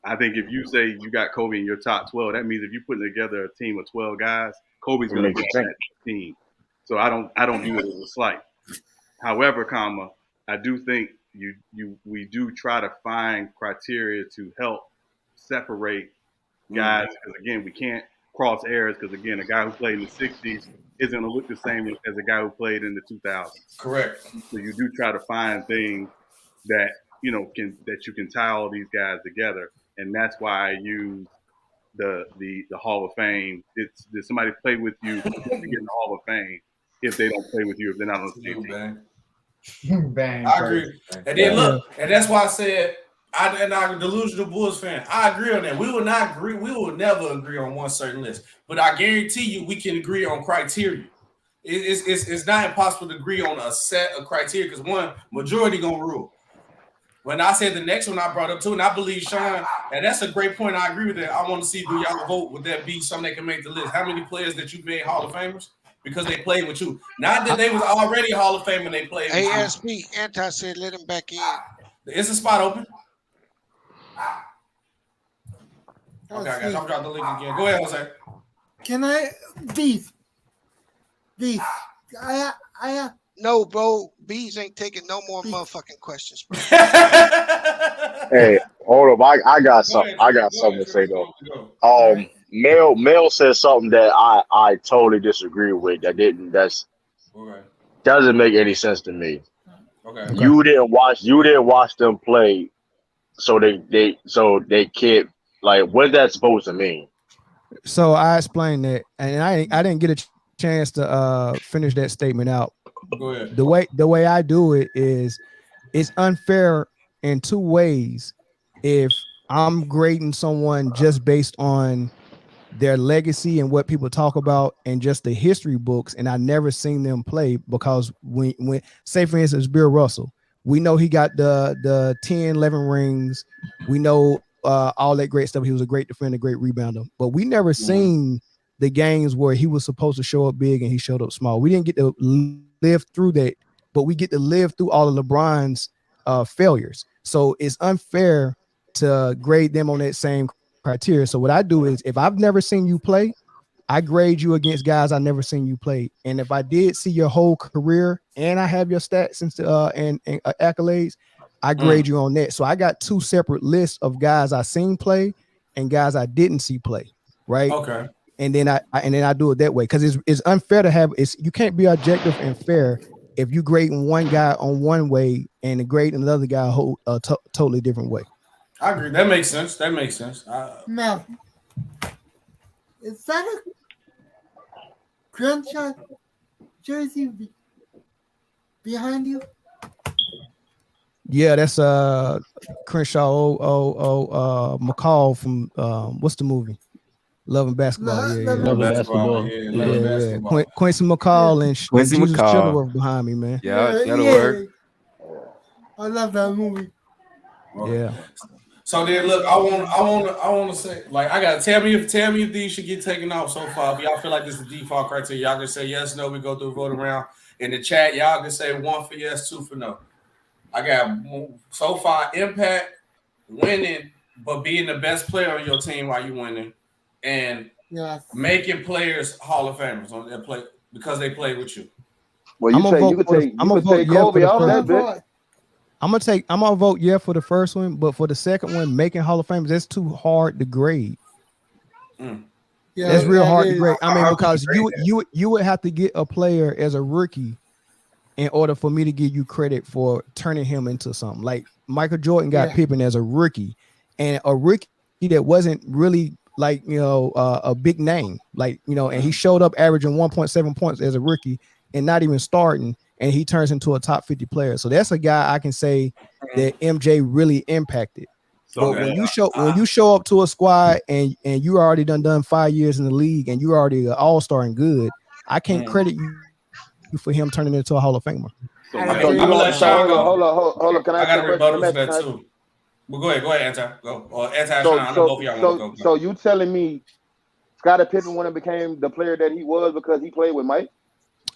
I think if you say you got Kobe in your top 12, that means if you're putting together a team of 12 guys, Kobe's going to be on that team. So I don't view it as a slight. However, I do think we do try to find criteria to help separate guys, because again, we can't cross errors, because again, a guy who played in the 60s isn't going to look the same as a guy who played in the 2000s. Correct. So you do try to find things that you can tie all these guys together. And that's why I use the Hall of Fame. Did somebody play with you to get in the Hall of Fame if they don't play with you, if they're not on the same team? Bang. I agree. And then look, and that's why I said I'm a delusional Bulls fan. I agree on that. We will not agree. We will never agree on one certain list. But I guarantee you we can agree on criteria. it's not impossible to agree on a set of criteria because one majority gonna rule. When I said the next one I brought up too, and I believe Sean, and that's a great point. I agree with that. I want to see, do y'all vote? Would that be something that can make the list? How many players that you made Hall of Famers because they played with you? Not that they was already Hall of Fame and they played with ASP, Anti said let him back in. It's a spot open. Okay, I got you. I'm dropping the link again. Go ahead, Jose. Can I these? I No, bro. Bees ain't taking no more motherfucking questions, bro. Hey, hold up. I got something. I got something to say though. Mel said something that I totally disagree with. Doesn't make any sense to me. Okay. You didn't watch them play, so they can't, like, what's that supposed to mean? So I explained that, and I didn't get a chance to finish that statement out. Go ahead. The way I do it is, it's unfair in two ways. If I'm grading someone just based on their legacy and what people talk about and just the history books, and I never seen them play, because when say for instance Bill Russell, we know he got the 10, 11 rings, we know all that great stuff. He was a great defender, great rebounder, but we never seen the games where he was supposed to show up big and he showed up small. We didn't get to live through that, but we get to live through all of LeBron's failures. So it's unfair to grade them on that same criteria. So what I do is, if I've never seen you play, I grade you against guys I never seen you play. And if I did see your whole career and I have your stats and accolades, I grade you on that. So I got two separate lists of guys I seen play and guys I didn't see play. Right. Okay. And then I do it that way, because it's unfair to have you can't be objective and fair if you grading one guy on one way and grading another guy a totally different way. I agree. That makes sense. Now, is that a Crenshaw jersey behind you? Yeah, that's Crenshaw McCall from what's the movie? Love and Basketball. Love and Basketball. Yeah. Quincy McCall and Quincy Jesus McCall. Chillerworth behind me, man. Yeah, that'll work. I love that movie. Yeah. So then, look, I want to say, like, I gotta tell me if these should get taken off so far. If y'all feel like this is the default criteria, y'all can say yes, no. We go through a vote around in the chat. Y'all can say 1 for yes, 2 for no. I got so far impact, winning, but being the best player on your team while you winning, and making players Hall of Famers on their play because they play with you. Well, you could take Kobe off that bit. I'm gonna vote yeah for the first one, but for the second one, making Hall of Famers, that's too hard to grade. Yeah, that's real hard to grade. I mean, because you would have to get a player as a rookie in order for me to give you credit for turning him into something. Like Micheal Jordan got Pippen as a rookie, and a rookie that wasn't really like, a big name, like, and he showed up averaging 1.7 points as a rookie and not even starting, and he turns into a top 50 player. So that's a guy I can say that MJ really impacted. So when you show up to a squad and you already done 5 years in the league and you already an all-star and good, I can't credit you for him turning into a Hall of Famer. So I'm gonna let Sean go. Hold on. Can I got a rebuttal to that question? too. Well, go ahead, Anti. Go. Or Anti, Sean. I know both of y'all want to go. So you telling me Scottie Pippen wouldn't became the player that he was because he played with Mike?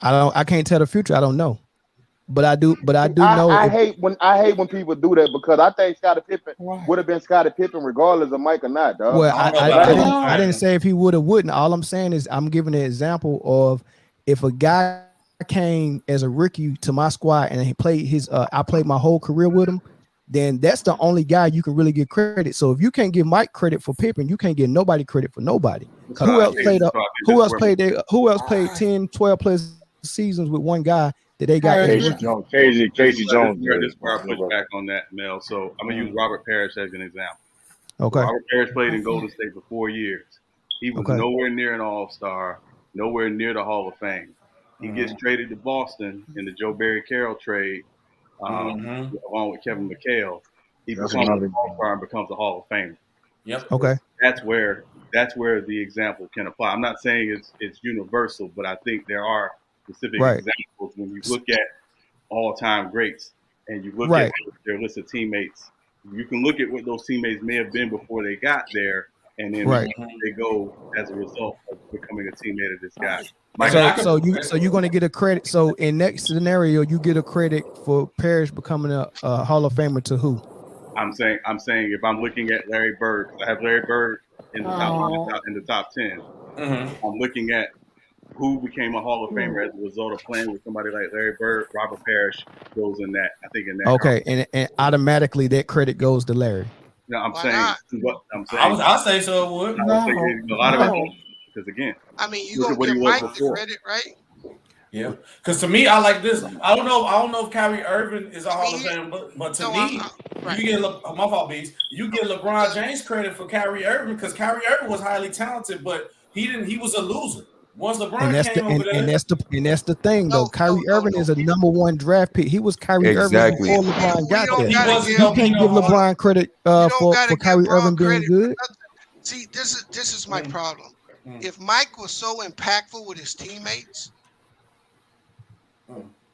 I can't tell the future. I don't know. But I do know. I hate when people do that, because I think Scottie Pippen would have been Scottie Pippen regardless of Mike or not, dog. Well, I didn't say if he would or wouldn't. All I'm saying is I'm giving an example of if a guy came as a rookie to my squad and he played I played my whole career with him, then that's the only guy you can really give credit. So if you can't give Mike credit for Pippen, you can't give nobody credit for nobody. Who else played 10, 12 plus seasons with one guy that they got? Casey Jones. This is where I push back on that, Mel. So I'm gonna use Robert Parrish as an example. Okay. So Robert Parrish played in Golden State for 4 years. He was nowhere near an All-Star, nowhere near the Hall of Fame. He gets traded to Boston in the Joe Barry Carroll trade, along with Kevin McHale. He becomes an All-Star and becomes a Hall of Famer. Yep. Okay. That's where the example can apply. I'm not saying it's universal, but I think there are specific examples. When you look at all-time greats and you look at their list of teammates, you can look at what those teammates may have been before they got there, and then they go as a result of becoming a teammate of this guy. So you're going to get a credit. So in next scenario, you get a credit for Parrish becoming a Hall of Famer to who? I'm saying if I'm looking at Larry Bird, I have Larry Bird in the top 10. I'm looking at who became a Hall of Famer as a result of playing with somebody like Larry Bird. Robert Parrish goes in that. I think in that. Okay, and automatically that credit goes to Larry. No, I'm saying what I'm saying. I say so. It would. A lot of it, because again, I mean, you gonna give Mike the credit, right? Yeah, because to me, I like this. I don't know if Kyrie Irving is a Hall of Famer, but to me, you get my fault, Beast. You get LeBron James credit for Kyrie Irving because Kyrie Irving was highly talented, but he was a loser. Once LeBron came over there, and that's the thing though. Kyrie Irving is a #1 draft pick. He was Kyrie Irving before LeBron got there. You can't give LeBron credit for Kyrie Irving being good. See, this is my problem. If Mike was so impactful with his teammates,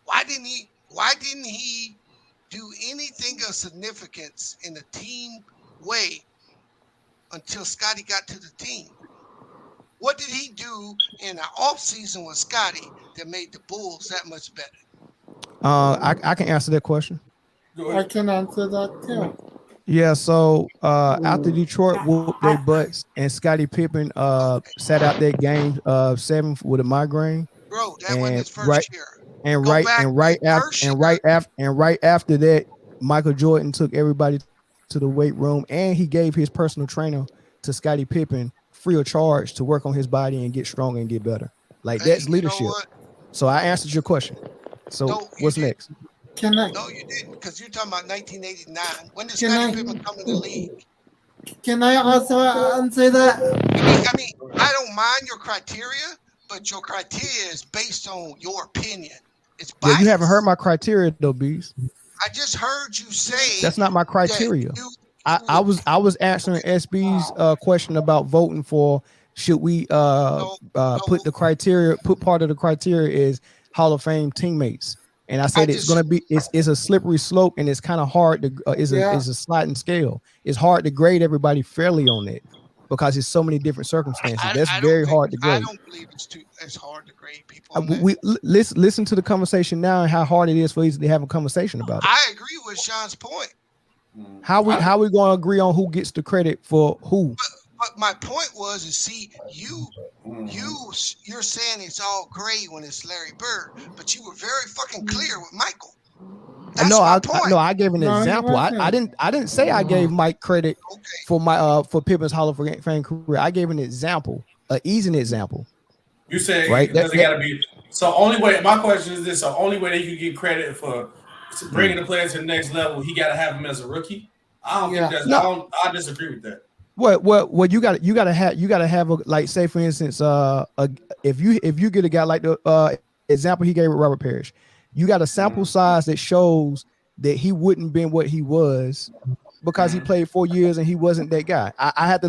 why didn't he do anything of significance in the team way until Scotty got to the team? What did he do in the offseason with Scotty that made the Bulls that much better? I can answer that question. I can answer that too. Yeah, so after Detroit whooped their butts and Scottie Pippen sat out that game 7 with a migraine. Bro, that was his first year. And right after that, Micheal Jordan took everybody to the weight room and he gave his personal trainer to Scottie Pippen free of charge to work on his body and get stronger and get better. Like that's leadership. So I answered your question. So what's next? No, you didn't, because you're talking about 1989. When did Scottie Pippen come in the league? Can I also answer that? I mean, I don't mind your criteria, but your criteria is based on your opinion. It's biased. Yeah, you haven't heard my criteria though, Bees. I just heard you say that's not my criteria. I was answering SB's question about voting for should we put part of the criteria is Hall of Fame teammates. And I said it's a slippery slope and it's kind of hard to is a sliding scale. It's hard to grade everybody fairly on it because it's so many different circumstances. That's very hard to grade. I don't believe it's hard to grade people. Listen to the conversation now and how hard it is for us to have a conversation about it. I agree with Sean's point. How we going to agree on who gets the credit for who? But my point was to see you're saying it's all great when it's Larry Bird, but you were very fucking clear with Michael. I gave an example. I didn't say I gave Mike credit for my for Pippen's Hall of Fame career. I gave an example, an easy example. You said right? Does it got to be so? Only way. My question is this: so only way that you get credit for bringing the player to the next level, he got to have him as a rookie. I don't think that's. I disagree with that. What you got to have a, like, say for instance, if you get a guy like the example he gave with Robert Parrish, you got a sample size that shows that he wouldn't been what he was because he played 4 years and he wasn't that guy. I had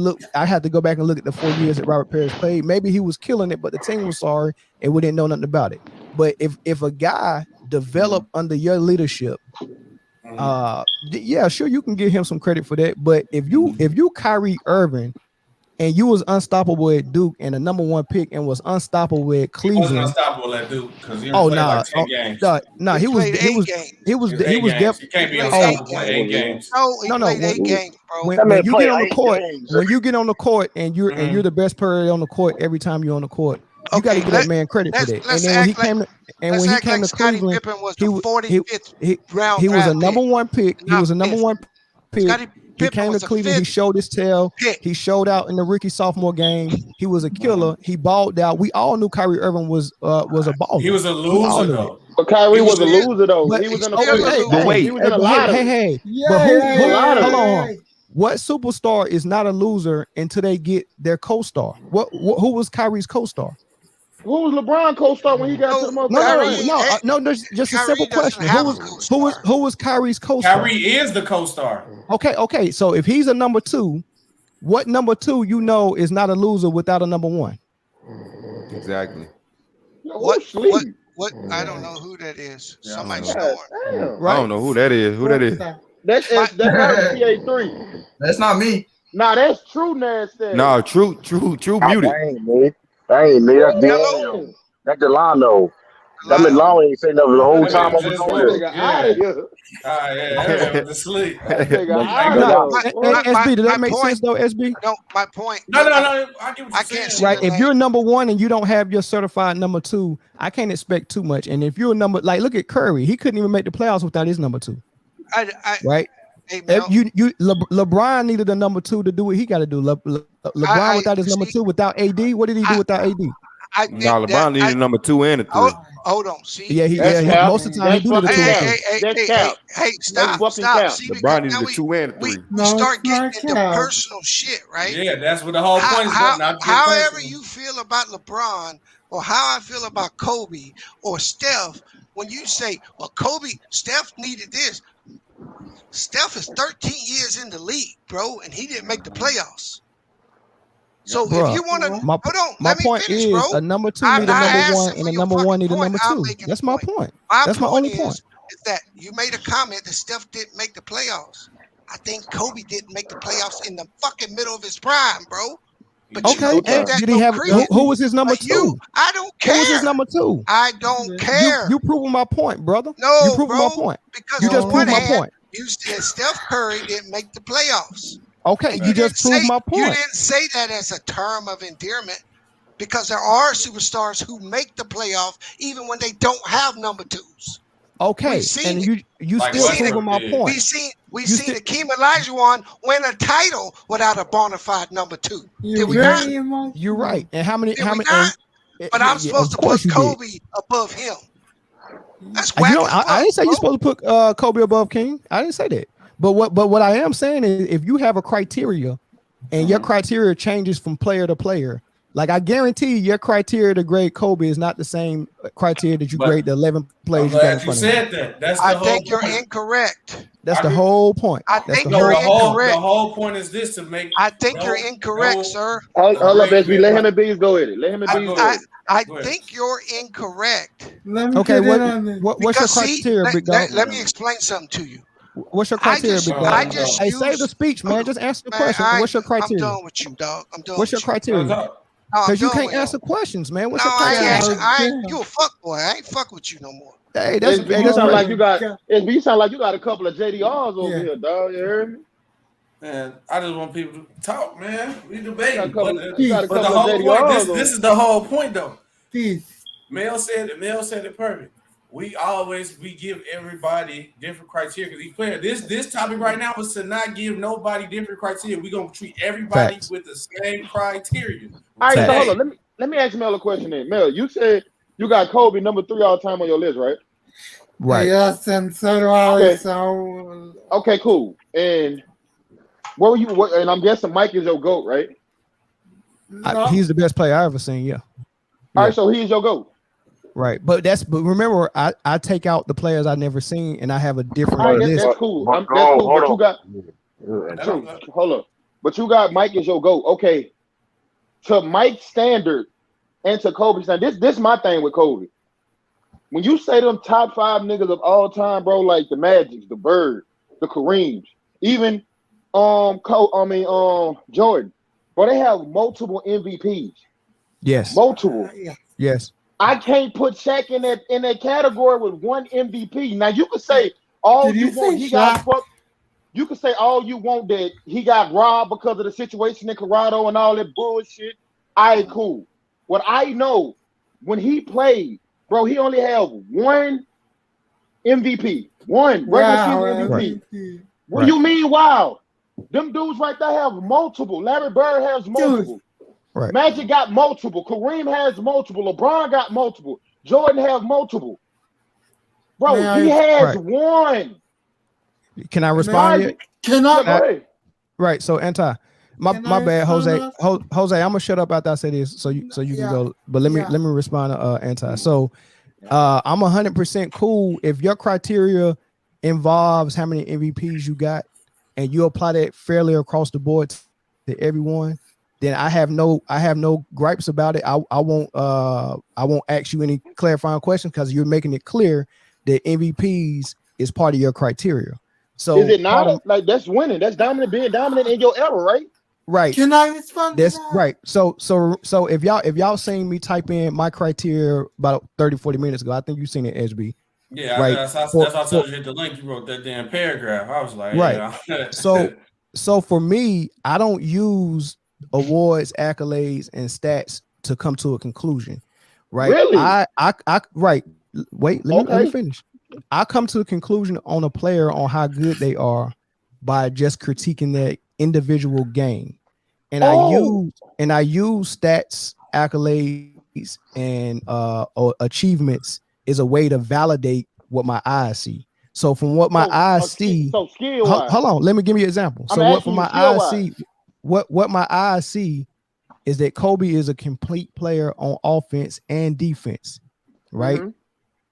to go back and look at the 4 years that Robert Parrish played. Maybe he was killing it, but the team was sorry and we didn't know nothing about it. But if a guy developed under your leadership, yeah, sure, you can give him some credit for that. But if you Kyrie Irving and you was unstoppable at Duke and a #1 pick and was unstoppable at Cleveland, he wasn't unstoppable at Duke because he played like 10 games. He was definitely can't be unstoppable playing 8 games. No, 8 games, bro. When you get on the court, and you're the best player on the court every time you're on the court. You got to give that man credit for that. And then when he came to Cleveland, he was a #1 pick. He was a #1 pick. He came to Cleveland. He showed his tail. He showed out in the rookie sophomore game. He was a killer. He balled out. We all knew Kyrie Irving was a baller. He was a loser though. But Kyrie was a loser though. He was in a lottery. Hold on. What superstar is not a loser until they get their co-star? Who was Kyrie's co-star? Who was LeBron co-star when he got to the most? No. Just a simple question. Who was Kyrie's co-star? Kyrie is the co-star. Okay. So if he's a #2, what #2 you know is not a loser without a #1? Exactly. What What? I don't know who that is. Yeah, Somebody I snoring. I don't know who that is. Who that is? That's PA3. That's not me. Nah, that's true nasty. Nah, true muted. That ain't me. That ain't me. That's Daniel. That's Delano. That Delano ain't saying nothing the whole time I was on Nigga this. out of here. That man was asleep. Nigga out SB, does that make sense though, SB? No, my point. No. I get what you're saying. Right. If you're number one and you don't have your certified number two, I can't expect too much. And if you're number, like, look at Curry, he couldn't even make the playoffs without his number two. Right. Hey, LeBron needed a number two to do what he got to do. LeBron without his number two, without AD, what did he do without AD? Nah, LeBron needed a number 2 and a 3. Hold on. See? Yeah, most of the time he do the 2 Hey, stop. See, LeBron needed a 2 and a 3. We start getting into personal shit, right? Yeah, that's what the whole point is. However you feel about LeBron or how I feel about Kobe or Steph, when you say, well, Steph needed this. Steph is 13 years in the league, bro, and he didn't make the playoffs. So if you want to, hold on, my let me point finish, is bro. a number two need a number one, and a number one need a number two. That's my point. That's my only point. Is that you made a comment that Steph didn't make the playoffs. I think Kobe didn't make the playoffs in the fucking middle of his prime, bro. But okay, did he have who was his number two? I don't care. Who was his number two? I don't care. You proving my point, brother. No, you proving my point. Because you just proved my point. You said Steph Curry didn't make the playoffs. Okay, you just proved my point. You didn't say that as a term of endearment because there are superstars who make the playoff even when they don't have number twos. Okay, and you still proving my point. We seen Hakeem Olajuwon win a title without a bona fide number two. Did we not? You're right. And how many? But I'm supposed to put Kobe above him. That's whack. I didn't say you're supposed to put Kobe above King. I didn't say that. But what I am saying is, if you have a criteria, and your criteria changes from player to player, like I guarantee your criteria to grade Kobe is not the same criteria that you grade the 11 players you got in front of you. said that. That's I think you're incorrect. That's the whole point. I think you're incorrect. The whole point is this to make. I think you're incorrect, sir. Hold up, SB. Let him and Bees go at it. Let him and Bees go at it. I think you're incorrect. Okay, what's your criteria, big dog? Let me explain something to you. What's your criteria, big dog? Hey, save the speech, man. Just answer the question. What's your criteria? I'm done with you, dog. I'm done. What's your criteria? Because you can't answer questions, man. What's your criteria? You a fuck boy. I ain't fuck with you no more. Hey, that's sound like you got. SB, you sound like you got a couple of JDRs over here, dog. You heard me? Man, I just want people to talk, man. We debating. But the whole point, this is the whole point, though. Mel said it perfect. We give everybody different criteria because each player. This topic right now is to not give nobody different criteria. We're gonna treat everybody with the same criteria. All right, so hold on. Let me ask Mel a question then. Mel, you said you got Kobe number 3 all time on your list, right? Right. Yes, and so do I. So okay, cool. And and I'm guessing Mike is your GOAT, right? He's the best player I ever seen. Yeah. All right, so he's your GOAT. Right, but remember, I take out the players I've never seen, and I have a different list. That's cool. That's cool. But hold up. But you got Mike as your GOAT. Okay. To Mike's standard and to Kobe's standard, this my thing with Kobe. When you say them top 5 niggas of all time, bro, like the Magics, the Bird, the Kareems, even Jordan, bro, they have multiple MVPs. Yes. Multiple. Yes. I can't put Shaq in that category with one MVP. Now you could say all you want. He got fucked. You could say all you want that he got robbed because of the situation in Colorado and all that bullshit. All right, cool. What I know, when he played, bro, he only had one MVP. One regular season MVP. What do you mean, wow? Them dudes right there have multiple. Larry Bird has multiple. Right. Magic got multiple. Kareem has multiple. LeBron got multiple. Jordan has multiple. Bro, he has one. Can I respond yet? Can I? Right. So, my bad, Jose. Jose, I'm gonna shut up after I say this, so you can go. But let me respond to Anti. So, I'm 100% cool if your criteria involves how many MVPs you got, and you apply that fairly across the board to everyone. then I have no gripes about it. I won't ask you any clarifying questions because you're making it clear that MVPs is part of your criteria. So is it not like that's winning? That's dominant, being dominant in your era, right? Right. Can I respond? That's right. So if y'all seen me type in my criteria about 30-40 minutes ago, I think you seen it, SB. Yeah, right. That's why I told you hit the link. You wrote that damn paragraph. I was like, right. Yeah. So for me, I don't use awards, accolades, and stats to come to a conclusion. Right. Really? I right. Wait, let me finish. I come to a conclusion on a player on how good they are by just critiquing their individual game. And I use stats, accolades, and achievements is a way to validate what my eyes see. So from what my eyes see, so skill hold on, let me give you an example. So what from my eyes see, what my eyes see is that Kobe is a complete player on offense and defense, right? Mm-hmm.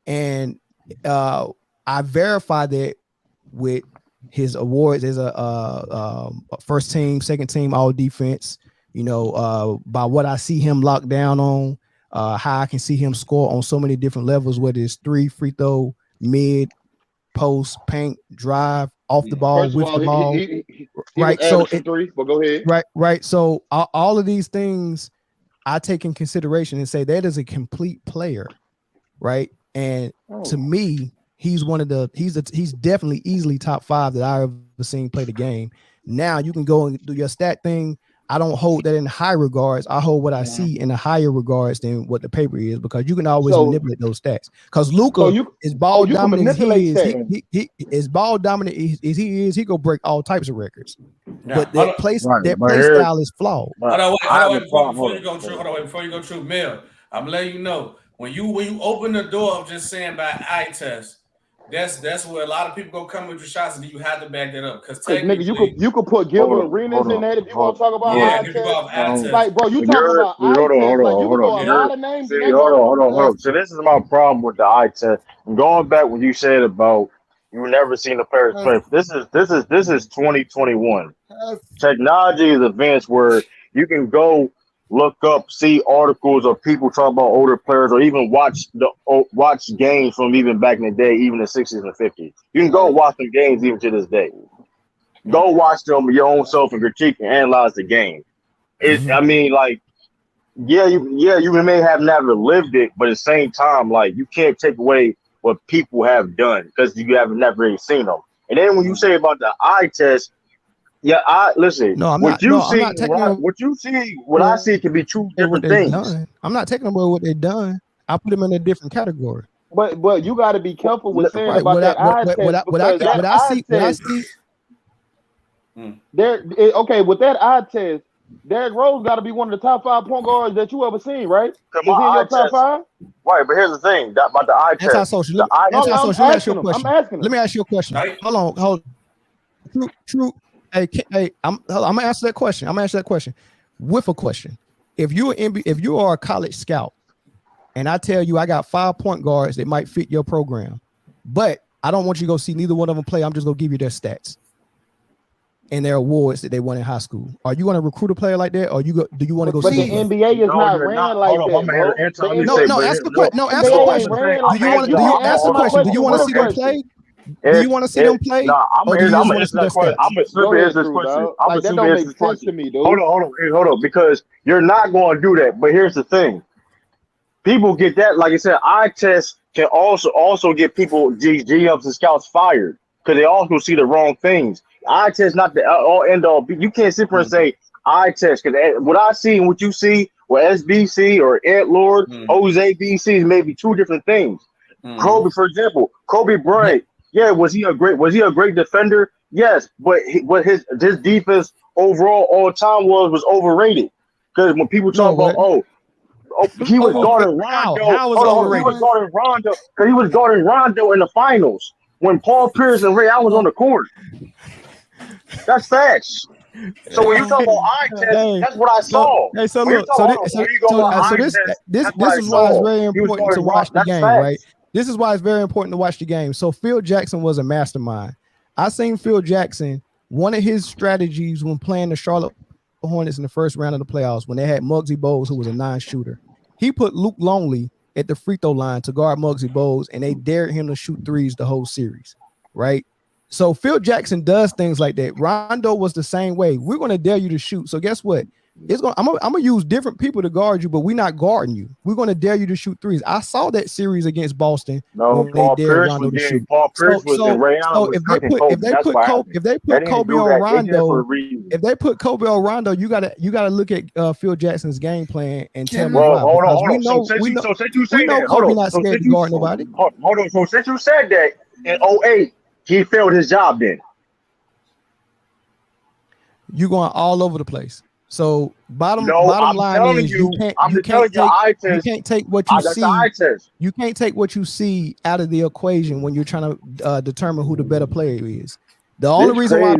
And I verify that with his awards as a first team, second team, all defense, by what I see him locked down on, how I can see him score on so many different levels, whether it's 3, free throw, mid, post, paint, drive, off the ball, First with of all, the ball. he right. So 3, but go ahead. Right. So all of these things I take in consideration and say that is a complete player, right? And to me, he's definitely easily top 5 that I ever seen play the game. Now you can go and do your stat thing. I don't hold that in high regards. I hold what I see in a higher regards than what the paper is, because you can always manipulate those stats. Because Luka is ball dominant as he is. He is ball dominant as he is. He go break all types of records. But that play style is flawed. Hold on, wait, before you go through, Mel, I'm letting you know when you open the door of just saying by eye test, that's where a lot of people go come with your shots, and you have to back that up. Because technically, you could put Gilbert Arenas in that if you want to talk about eye test. Like, bro, you talking about eye test? Like, you can throw a lot of names. Hold on. So this is my problem with the eye test. I'm going back when you said about you never seen the players play. This is 2021. Technology is advanced where you can go look up, see articles of people talk about older players, or even watch games from even back in the day, even the 60s and 50s. You can go watch them games even to this day. Go watch them your own self and critique and analyze the game. I mean, like, you may have never lived it, but at the same time, like, you can't take away what people have done because you have never really seen them. And then when you say about the eye test, listen. No, I'm what not. What I see can be two different things. I'm not taking away what they've done. I put them in a different category. But you got to be careful with saying about that eye test. What I see. With that eye test, Derrick Rose got to be one of the top 5 point guards that you ever seen, right? Is he in your top 5? Right, but here's the thing about the eye test. Antisocial. Let me ask you a question. Hold on. True. Hey, I'm gonna answer that question. With a question. If you are a college scout, and I tell you I got 5 point guards that might fit your program, but I don't want you to go see neither one of them play. I'm just gonna give you their stats and their awards that they won in high school. Are you gonna recruit a player like that, or do you want to go see? But the NBA is not ran like that. No, ask the question. No, ask the question. Do you ask the question? Do you want to see them play? Do you want to see them play? I'm going to answer that question. I'm going to answer this question. That don't make sense to me, dude. Hold on, because you're not going to do that. But here's the thing. People get that, like I said, eye test can also get people, GMs and scouts fired because they also see the wrong things. Eye test not the all end all. You can't sit there and say eye test because what I see and what you see, what SBC or Ant Lord, OZBC is maybe 2 different things. Kobe, for example, Kobe Bryant. Yeah, was he a great defender? Yes, but his defense overall all time was overrated. Because when people talk about he was guarding Rondo. How was overrated? He was guarding Rondo because he was guarding Rondo in the finals when Paul Pierce and Ray Allen was on the court. That's facts. So when you talk about eye test, that's what I saw. This is why it's very important to watch the game, right? This is why it's very important to watch the game. So Phil Jackson was a mastermind. I seen Phil Jackson, one of his strategies when playing the Charlotte Hornets in the first round of the playoffs when they had Muggsy Bogues, who was a non-shooter. He put Luke Longley at the free throw line to guard Muggsy Bogues, and they dared him to shoot threes the whole series, right? So Phil Jackson does things like that. Rondo was the same way. We're going to dare you to shoot. So guess what? I'm gonna use different people to guard you, but we're not guarding you. We're going to dare you to shoot threes. I saw that series against Boston. No, Paul Pierce was getting Paul Pierce was in Ray Allen was cooking Kobe. That's what happened. If they put Kobe on Rondo, you gotta look at Phil Jackson's game plan and tell me why. Hold on. So since you say that, Kobe not scared to guard nobody. Hold on. So since you said that in 2008, he failed his job then. You're going all over the place. So bottom line is you can't take what you see. You can't take what you see out of the equation when you're trying to determine who the better player is. The only reason why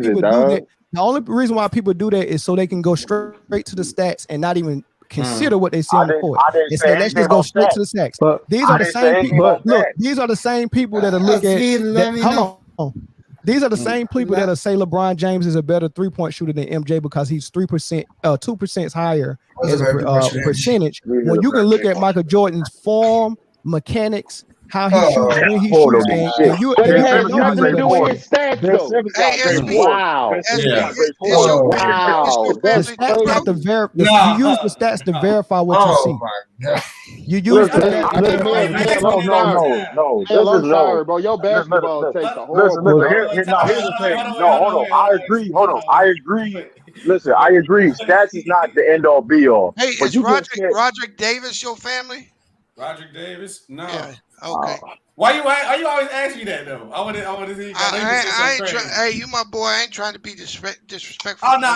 people do that is so they can go straight to the stats and not even consider what they see on the court. They say let's just go straight to the stats. These are the same people. Look, these are the same people that are looking at. Hold on. These are the same people that say LeBron James is a better 3-point shooter than MJ because he's 2% higher as a percentage. When you can look at Michael Jordan's form, mechanics, how he shoots, when he shoots, and you have nothing to do with his stats, though. Wow. The stats have to verify. You use the stats to verify what you see. You use the stats. No. I'm sorry, bro. Your basketball takes a horrible. Here's the thing. No, hold on. I agree. Listen, I agree. Stats is not the end all be all. Hey, is Roderick Davis your family? Roderick Davis? No. Yeah. Okay. Why you always ask me that though? I want to see. Hey, you my boy. I ain't trying to be disrespectful. Oh no.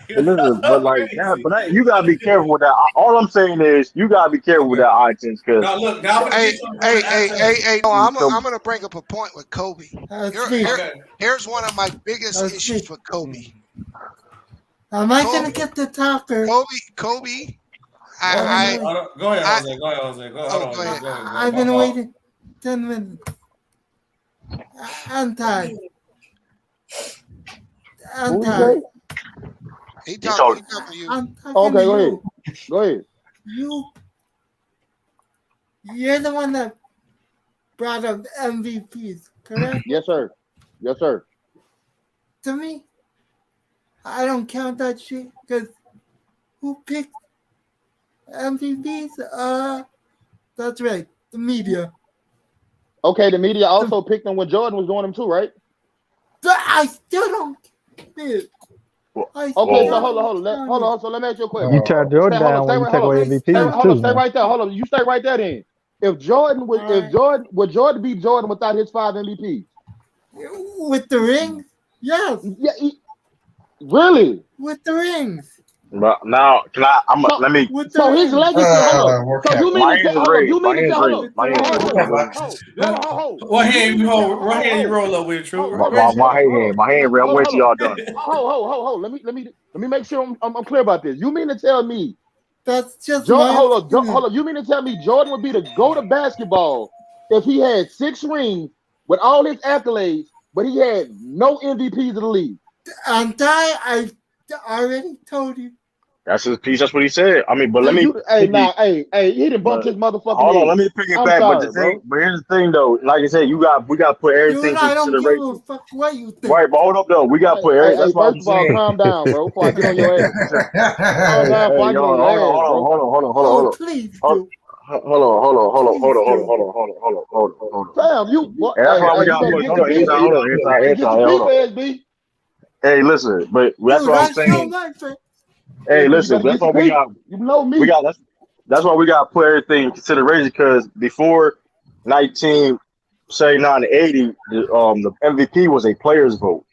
Listen, but you gotta be careful with that. All I'm saying is you gotta be careful with that iTunes because. No, look. Hey. No, I'm gonna bring up a point with Kobe. Here's one of my biggest issues with Kobe. Am I gonna get the talker? Kobe. Go ahead, Jose. Go ahead. I've been waiting 10 minutes. Anti. He talking to you. Okay, go ahead. You're the one that brought up MVPs, correct? Yes, sir. To me, I don't count that shit because who picked MVPs? That's right, the media. Okay, the media also picked them when Jordan was doing them too, right? But I still don't get it. Okay, so hold on. So let me ask you a question. You turn Jordan down when you take away MVPs too. Stay right there. Hold on. You stay right there then. Would Jordan beat Jordan without his 5 MVPs? With the rings? Yes. Yeah. Really? With the rings. But now, let me. So his legacy. So you mean to tell? What hand you roll up with, True? My hand. I'm waiting till y'all done. Hold. Let me make sure I'm clear about this. You mean to tell me? That's just hold on. You mean to tell me Jordan would be the GOAT of basketball if he had 6 rings with all his accolades, but he had no MVPs of the league? I already told you. That's his piece. That's what he said. I mean, but let me. He didn't bump his motherfucking. Hold on, let me pick it back. But here's the thing, though. Like I said, we got to put everything into consideration. Give a fuck what you think. Right, but hold up, though. We got to put everything. That's why I'm saying. Calm down, bro. Before I get on your ass. Hold on. Please. Hold on. Damn, you. That's why we got to put. Hold on. Hey, listen, but that's what I'm saying. Hey, listen, that's why we got. You know me. That's why we got to put everything in consideration because before 1979 to 80, the MVP was a player's vote.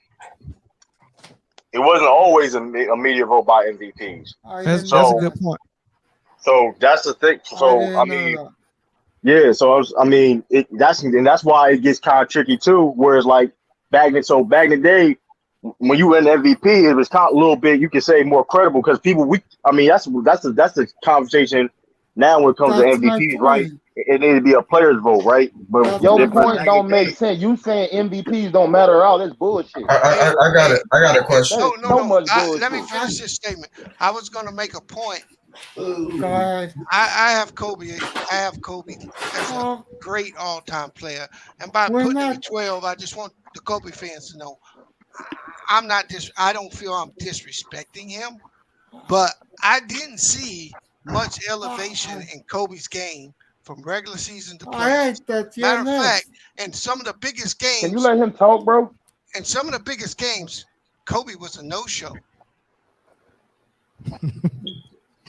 It wasn't always a media vote by MVPs. That's a good point. So that's the thing. So I mean, yeah. So that's why it gets kind of tricky too. Whereas like back in the day. When you win the MVP, it was kind of a little bit, you could say, more credible because people. That's the conversation now when it comes to MVPs, right? it needs to be a player's vote, right? But your point don't make sense. You saying MVPs don't matter at all? That's bullshit. I got it. I got a question. No. Let me finish this statement. I was going to make a point. I have Kobe. I have Kobe as a great all-time player, and by putting him at 12, I just want the Kobe fans to know I don't feel I'm disrespecting him, but I didn't see much elevation in Kobe's game from regular season to playoffs. Matter of fact, in some of the biggest games, can you let him talk, bro? In some of the biggest games, Kobe was a no-show.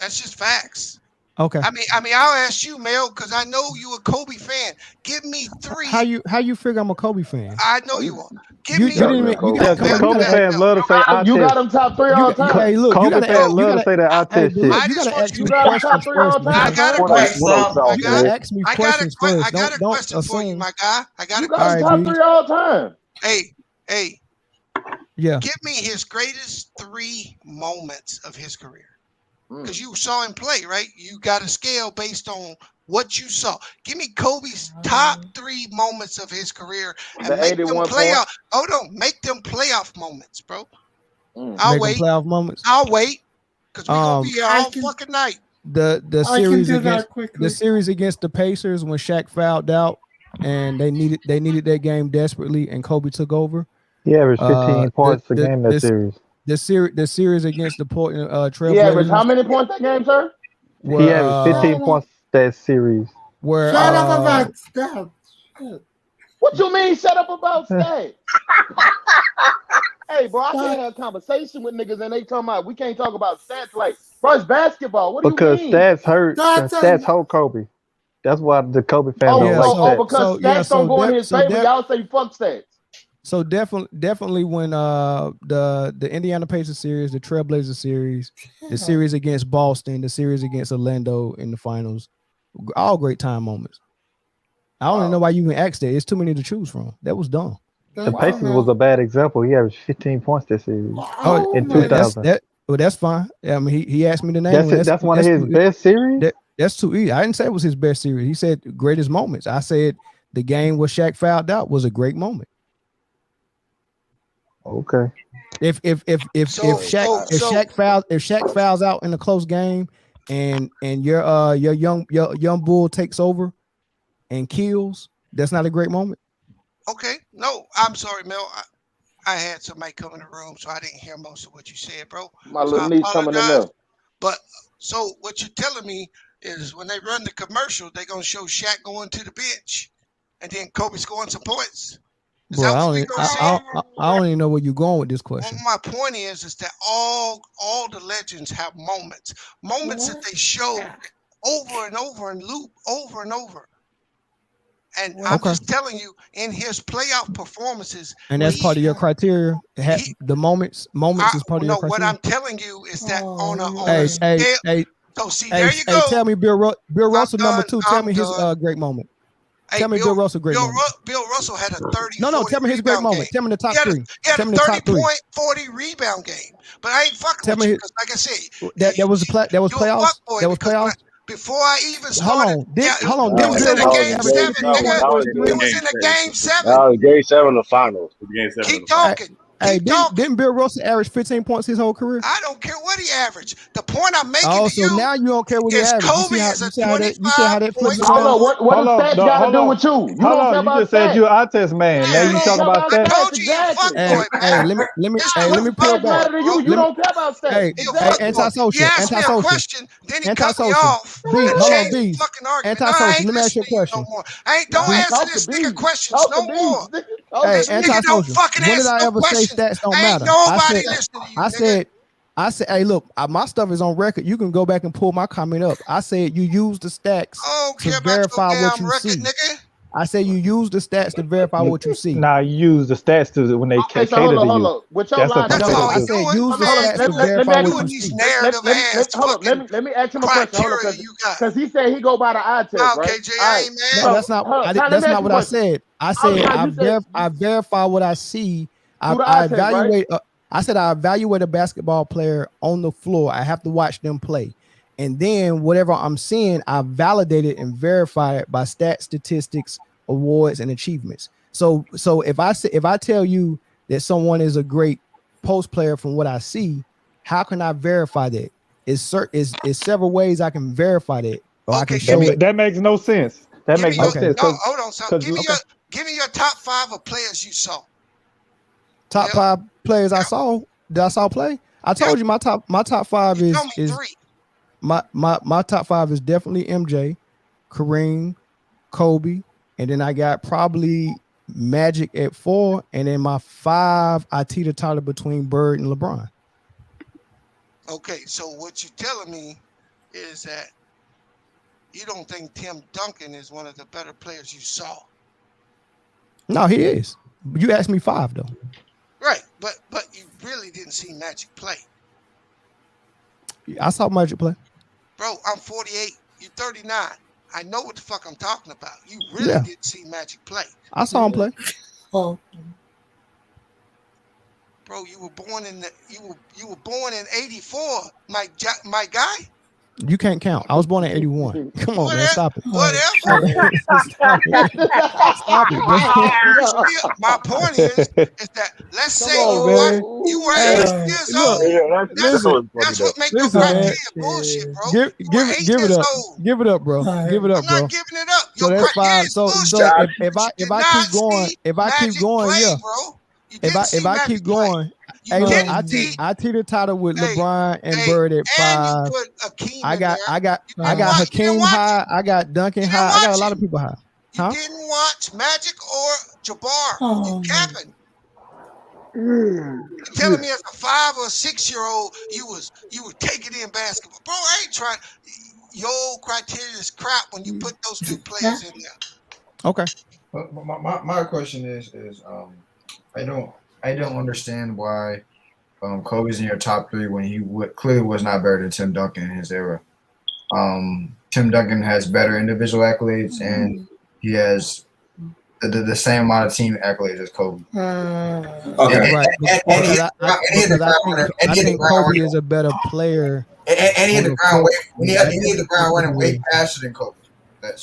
That's just facts. Okay. I mean, I'll ask you, Mel, because I know you a Kobe fan. Give me 3. How you figure I'm a Kobe fan? I know you are. Give You me. Kobe fans love to say I You got them top 3 all the time. Hey, look, Kobe fans love to say that I test shit. You gotta ask me questions first, man. I got a question. You gotta ask me questions first. I got a question for you, my guy. I got a question. You got top 3 all the time. Hey. Yeah. Give me his greatest 3 moments of his career. Because you saw him play, right? You got a scale based on what you saw. Give me Kobe's top 3 moments of his career and make them playoff. Hold on, make them playoff moments, bro. I'll wait. Playoff moments. I'll wait because we're gonna be here all fucking night. The series against the Pacers when Shaq fouled out and they needed that game desperately and Kobe took over. He averaged 15 points a game that series. The series against the Portland Trailblazers. He averaged how many points that game, sir? He averaged 15 points that series. Shut up about stats. What you mean? Shut up about stats? Hey, bro, I can't have a conversation with niggas and they talking about we can't talk about stats like, bro, it's basketball. What do you mean? Because stats hurt and stats hold Kobe. That's why the Kobe fans don't like stats. Because stats don't go in his favor. Y'all say fuck stats. So definitely when the Indiana Pacers series, the Trailblazers series, the series against Boston, the series against Orlando in the finals, all great time moments. I don't even know why you even asked that. It's too many to choose from. That was dumb. The Pacers was a bad example. He averaged 15 points this series in 2000. That's fine. I mean, he asked me the name. That's one of his best series? That's too easy. I didn't say it was his best series. He said greatest moments. I said the game where Shaq fouled out was a great moment. Okay. If Shaq fouls out in a close game and your young bull takes over and kills, that's not a great moment. Okay. No, I'm sorry, Mel. I had somebody come in the room, so I didn't hear most of what you said, bro. My little niece coming in there. But so what you're telling me is when they run the commercial, they're gonna show Shaq going to the bench and then Kobe scoring some points. Bro, I don't even know where you're going with this question. Well, my point is that all the legends have moments that they show over and over and loop over and over. And I'm just telling you, in his playoff performances, and that's part of your criteria. The moments is part of your criteria. What I'm telling you is that on a scale. So see, there you go. Tell me, Bill Russell number 2. Tell me his great moment. Tell me Bill Russell great moment. Bill Russell had a 30. No. Tell me his great moment. Tell me the top 3. Tell me the top 3. 40 rebound game. But I ain't fucking with you because, like I said, that was playoffs. That was playoffs. Before I even started, hold on. It was in a game 7, nigga. It was in a game 7. That was game 7 of the finals. Keep talking. Hey, didn't Bill Russell average 15 points his whole career? I don't care what he averaged. The point I'm making to you now you don't care what he averaged. Kobe is a 25 point. Hold on, what does stats got to do with you? You don't care about you just said you're an eye test man. Now you talking about stats? I told you Let me peel back. You don't care about stats. Hey, antisocial. You asked me a question, then he cut me off. Hold on, B. Antisocial. Let me ask you a question. Don't answer this nigga questions no more. Hey, antisocial. When did I ever say stats don't matter? I said, hey, look, my stuff is on record. You can go back and pull my comment up. I said you use the stats to verify what you see. Nigga. I said you use the stats to verify what you see. Nah, you use the stats to when they cater to you. I said use the stats to verify what you see. Let me ask him a question. Because he said he go by the eye test, right? Okay, Jay, I ain't mad. No, that's not what I said. I said I verify what I see. I evaluate. I said I evaluate a basketball player on the floor. I have to watch them play. And then whatever I'm seeing, I validate it and verify it by stats, statistics, awards, and achievements. So if I tell you that someone is a great post player from what I see, how can I verify that? Is several ways I can verify that, or I can show it. That makes no sense. That makes no sense. No, hold on, son. Give me your top 5 of players you saw. Top 5 players I saw play. I told you my top 5 is 3. My top 5 is definitely MJ, Kareem, Kobe, and then I got probably Magic at 4, and then my 5 I teeter-totter between Bird and LeBron. Okay, so what you're telling me is that you don't think Tim Duncan is one of the better players you saw. No, he is. You asked me 5 though. Right, but you really didn't see Magic play. I saw Magic play. Bro, I'm 48. You're 39. I know what the fuck I'm talking about. You really didn't see Magic play. I saw him play. Oh. Bro, you were born in in 84, my guy. You can't count. I was born in 81. Come on, man. Stop it. Whatever. Stop it, man. My point is that let's say you were 8 years old. That's what makes your criteria bullshit, bro. Give it up. Give it up, bro. Give it up, bro. I'm not giving it up. So that's fine. So if I keep going, yeah. If I keep going, hey, look, I teeter-totter with LeBron and Bird at 5. I got Hakeem high. I got Duncan high. I got a lot of people high. You didn't watch Magic or Jabbar. You capping. You're telling me as a 5 or 6-year-old you were taking in basketball. Bro, I ain't trying. Your criteria is crap when you put those 2 players in there. Okay. My question is I don't understand why Kobe's in your top 3 when he clearly was not better than Tim Duncan in his era. Tim Duncan has better individual accolades and he has the same amount of team accolades as Kobe. Right. I think Kobe is a better player. And he hit the ground running way faster than Kobe.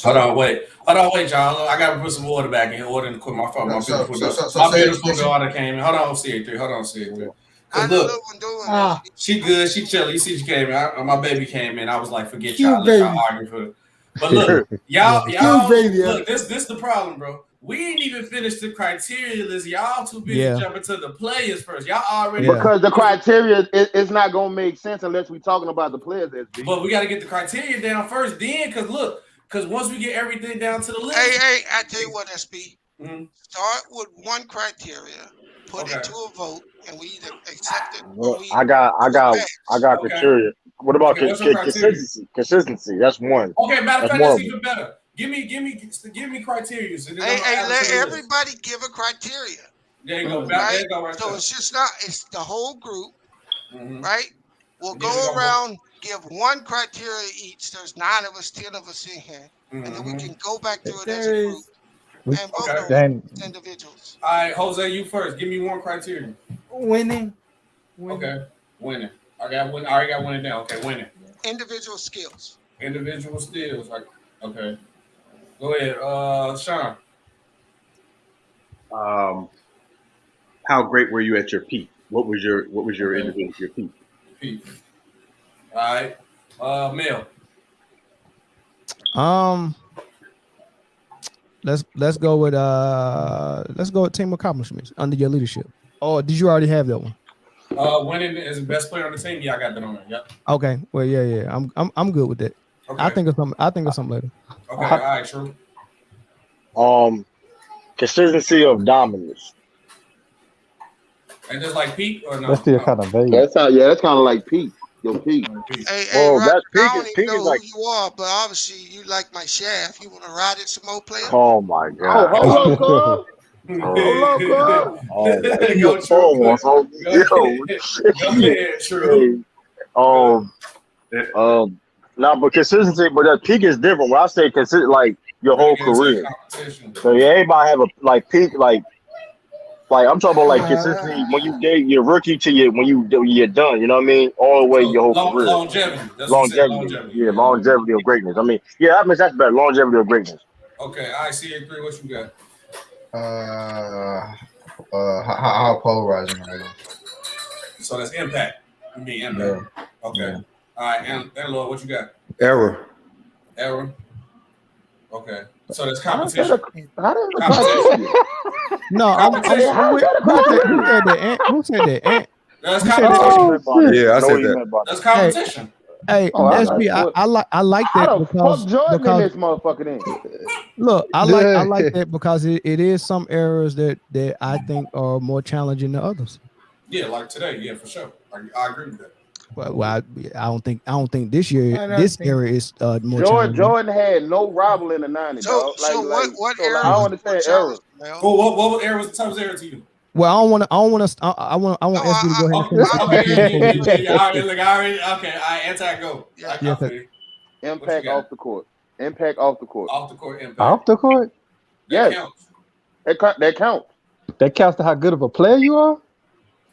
Hold on, wait, y'all. I gotta put some water back in order and quit my phone. My beautiful daughter came in. Hold on, CA3. Hold on, CA3. Look, she good. She chilling. You see, she came in. My baby came in. I was like, forget y'all. Let y'all argue for it. But look, y'all. Look, this the problem, bro. We ain't even finished the criteria list. Y'all too busy jumping to the players first. Y'all already because the criteria is not gonna make sense unless we're talking about the players. SB. But we got to get the criteria down first, then, because look. Because once we get everything down to the list. Hey, I tell you what, SB. Start with one criteria, put it to a vote, and we either accept it or we. I got criteria. What about consistency? Consistency. That's one. Okay, matter of fact, that's even better. Give me criteria. So hey, let everybody give a criteria. There you go. Right? So it's just not. It's the whole group, right? We'll go around. Give one criteria each. There's 9 of us, 10 of us in here, and then we can go back through it as a group and vote on individuals. All right, Jose, you first. Give me one criteria. Winning. Okay, winning. I already got winning down. Okay, winning. Individual skills. Okay. Go ahead, Sean. How great were you at your peak? What was your individual peak? All right, Mel. Let's go with team accomplishments under your leadership. Oh, did you already have that one? Winning as the best player on the team. Yeah, I got that on there. Yep. Okay. Well, yeah. I'm good with that. Okay. I think of something later. Okay. All right. True. Consistency of dominance. And just like peak or no? That's still kind of vague. That's kind of like peak. Your peak. Hey, that's peak. I don't even know who you are, but obviously you like my shaft. You want to ride it some more, player? Oh my God! Hold up, but consistency, but that peak is different. When I say consistent, like your whole career. So everybody have a peak, Like I'm talking about like consistency when you get your rookie to when you're done. You know what I mean? All the way your whole career. Longevity. That's what you said. Longevity. Yeah, longevity of greatness. I mean, yeah, I mean that's better. Longevity of greatness. Okay, I see it. What you got? How polarizing are they? So that's impact. You mean impact? Yeah. Okay. Yeah. All right, and Lord, what you got? Error. Okay. So that's competition. No, who said that? Who said that? That's competition. Yeah, I said that. That's competition. Hey, SB, I like that because this motherfucker then. Look, I like that because it is some errors that I think are more challenging than others. Yeah, like today. Yeah, for sure. I agree with that. Well, I don't think this year this era is more challenging. Jordan had no rival in the 90s. So what era? I don't understand errors. What era was the toughest era to you? Well, I want SB to go ahead and finish. I anti-go. Impact off the court. Impact off the court. Off the court impact. Off the court? Yes. That counts. That counts to how good of a player you are?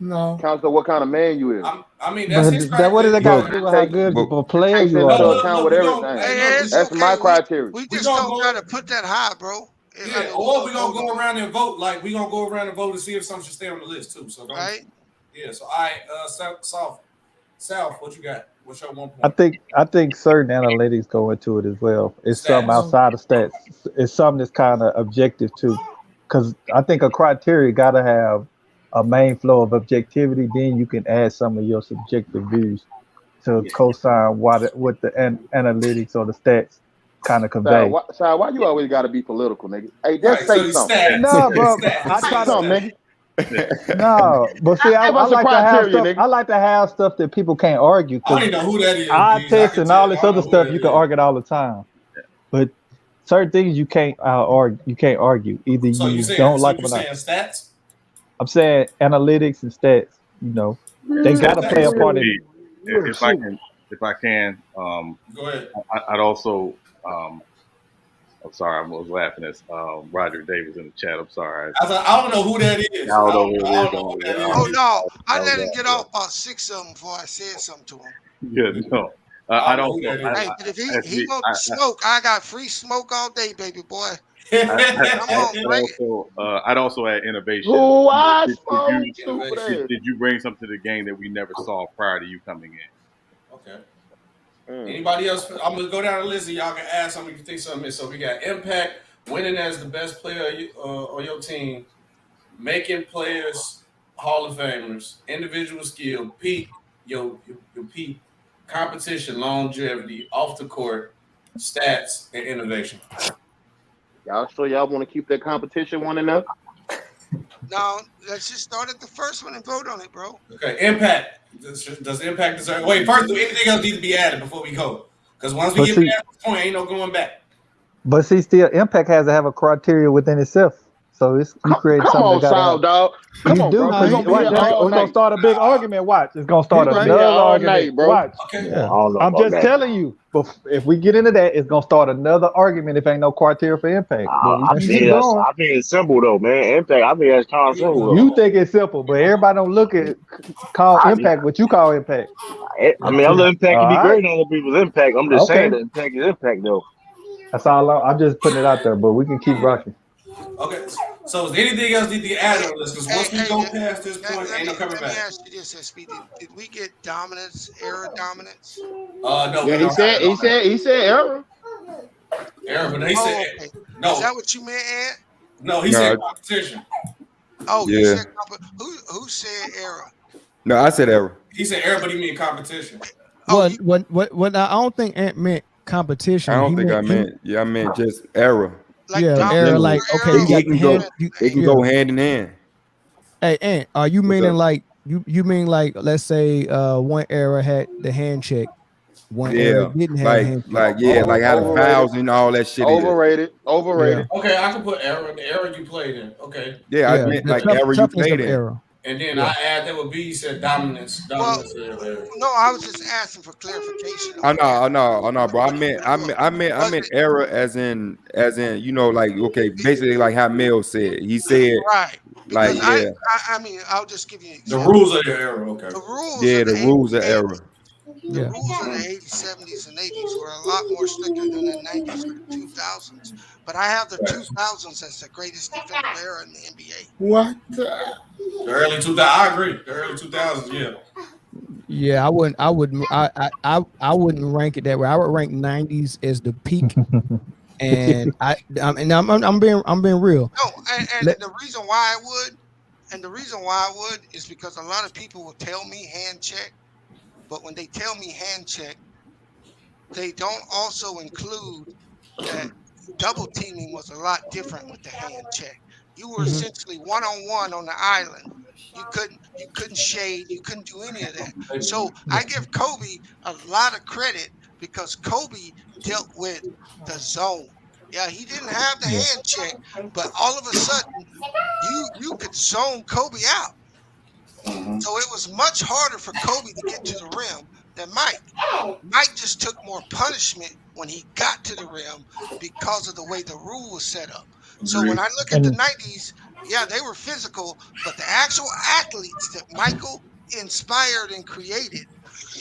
No. Counts to what kind of man you is. I mean, that's his criteria. What does that got to do with how good of a player you are? Account with everything. That's my criteria. We just don't got to put that high, bro. Yeah, or we're going to go around and vote. Like, we're going to go around and vote to see if something should stay on the list, too. So, right? Yeah, so, all right, South, what you got? What's your 1 point? I think certain analytics go into it as well. It's something outside of stats. It's something that's kind of objective, too. Because I think a criteria got to have a main flow of objectivity. Then you can add some of your subjective views to co-sign what the analytics or the stats kind of convey. Why you always got to be political, nigga? Hey, just say something. No, bro. I try to nigga. No, but see, I like to have stuff that people can't argue. I don't even know who that is. Eye tests and all this other stuff you can argue it all the time, but certain things you can't argue. You can't argue. Either you don't like them or not. Stats? I'm saying analytics and stats. You know, they got to play a part in it. If I can, go ahead. I'd also. I'm sorry, I was laughing at Roger Davis in the chat. I'm sorry. I don't know who that is. I don't know who that is. Oh no, I let him get off about 6 of them before I said something to him. Yeah, no. I don't know. Hey, but if he wants smoke, I got free smoke all day, baby boy. I'd also add innovation. Did you bring something to the game that we never saw prior to you coming in? Okay. Anybody else? I'm gonna go down the list and y'all can ask something if you think something is. So we got impact, winning as the best player on your team, making players Hall of Famers, individual skill, peak, your peak, competition, longevity, off the court, stats, and innovation. Y'all sure y'all want to keep that competition one enough? No, let's just start at the first one and vote on it, bro. Okay, impact. Does impact deserve? Wait, first, do anything else need to be added before we go? Because once we get past this point, ain't no going back. But see, still, impact has to have a criteria within itself. So it's you create something. Come on, Sal, dog. Come on, bro. We're gonna start a big argument. Watch, it's gonna start another argument, bro. Watch. Okay. Yeah. I'm just telling you. But if we get into that, it's gonna start another argument if ain't no criteria for impact. I mean, it's simple though, man. Impact. I mean, it's kind of simple. You think it's simple, but everybody don't look at impact what you call impact. I mean, other impact can be great on other people's impact. I'm just saying that impact is impact though. That's all. I'm just putting it out there, but we can keep rocking. Okay, so is there anything else need to be added on this? Because once we go past this point, ain't no coming back. Let me ask you this, SB. Did we get dominance, era dominance? No. Yeah, he said error. Error, but he said no. Is that what you meant, Ed? No, he said competition. Oh, yeah. You said who said error? No, I said error. He said error, but he meant competition. What I don't think Ant meant competition. I don't think I meant. Yeah, I meant just error. Like error, like okay, it can go hand in hand. Hey, Ant, are you meaning like you mean like let's say one era had the hand check, one era didn't have hand check. Like how the fouls and all that shit. Overrated. Yeah. Okay, I can put error, the era you played in. Okay. Yeah, I meant like error you played in. Era. And then I add that would be, you said dominance. No, I was just asking for clarification. Oh no, bro. I meant error as in, you know, like, okay, basically like how Mel said. He said, right. Because yeah. I mean, I'll just give you an The example. rules of the era, okay. The rules Yeah, of the the rules of 80s, error. the rules of the 80s, 70s, and 80s were a lot more stricter than the 90s or the 2000s. But I have the 2000s as the greatest defensive era in the NBA. What? The early 2000s, I agree. The early 2000s, yeah. Yeah, I wouldn't. I wouldn't rank it that way. I would rank 90s as the peak, and I'm being real. No, and the reason why I would, is because a lot of people will tell me hand check, but when they tell me hand check, they don't also include that double teaming was a lot different with the hand check. You were essentially one-on-one on the island. You couldn't shade, you couldn't do any of that. So I give Kobe a lot of credit because Kobe dealt with the zone. Yeah, he didn't have the hand check, but all of a sudden you could zone Kobe out. So it was much harder for Kobe to get to the rim than Mike. Mike just took more punishment when he got to the rim because of the way the rule was set up. So when I look at the 90s, yeah, they were physical, but the actual athletes that Michael inspired and created,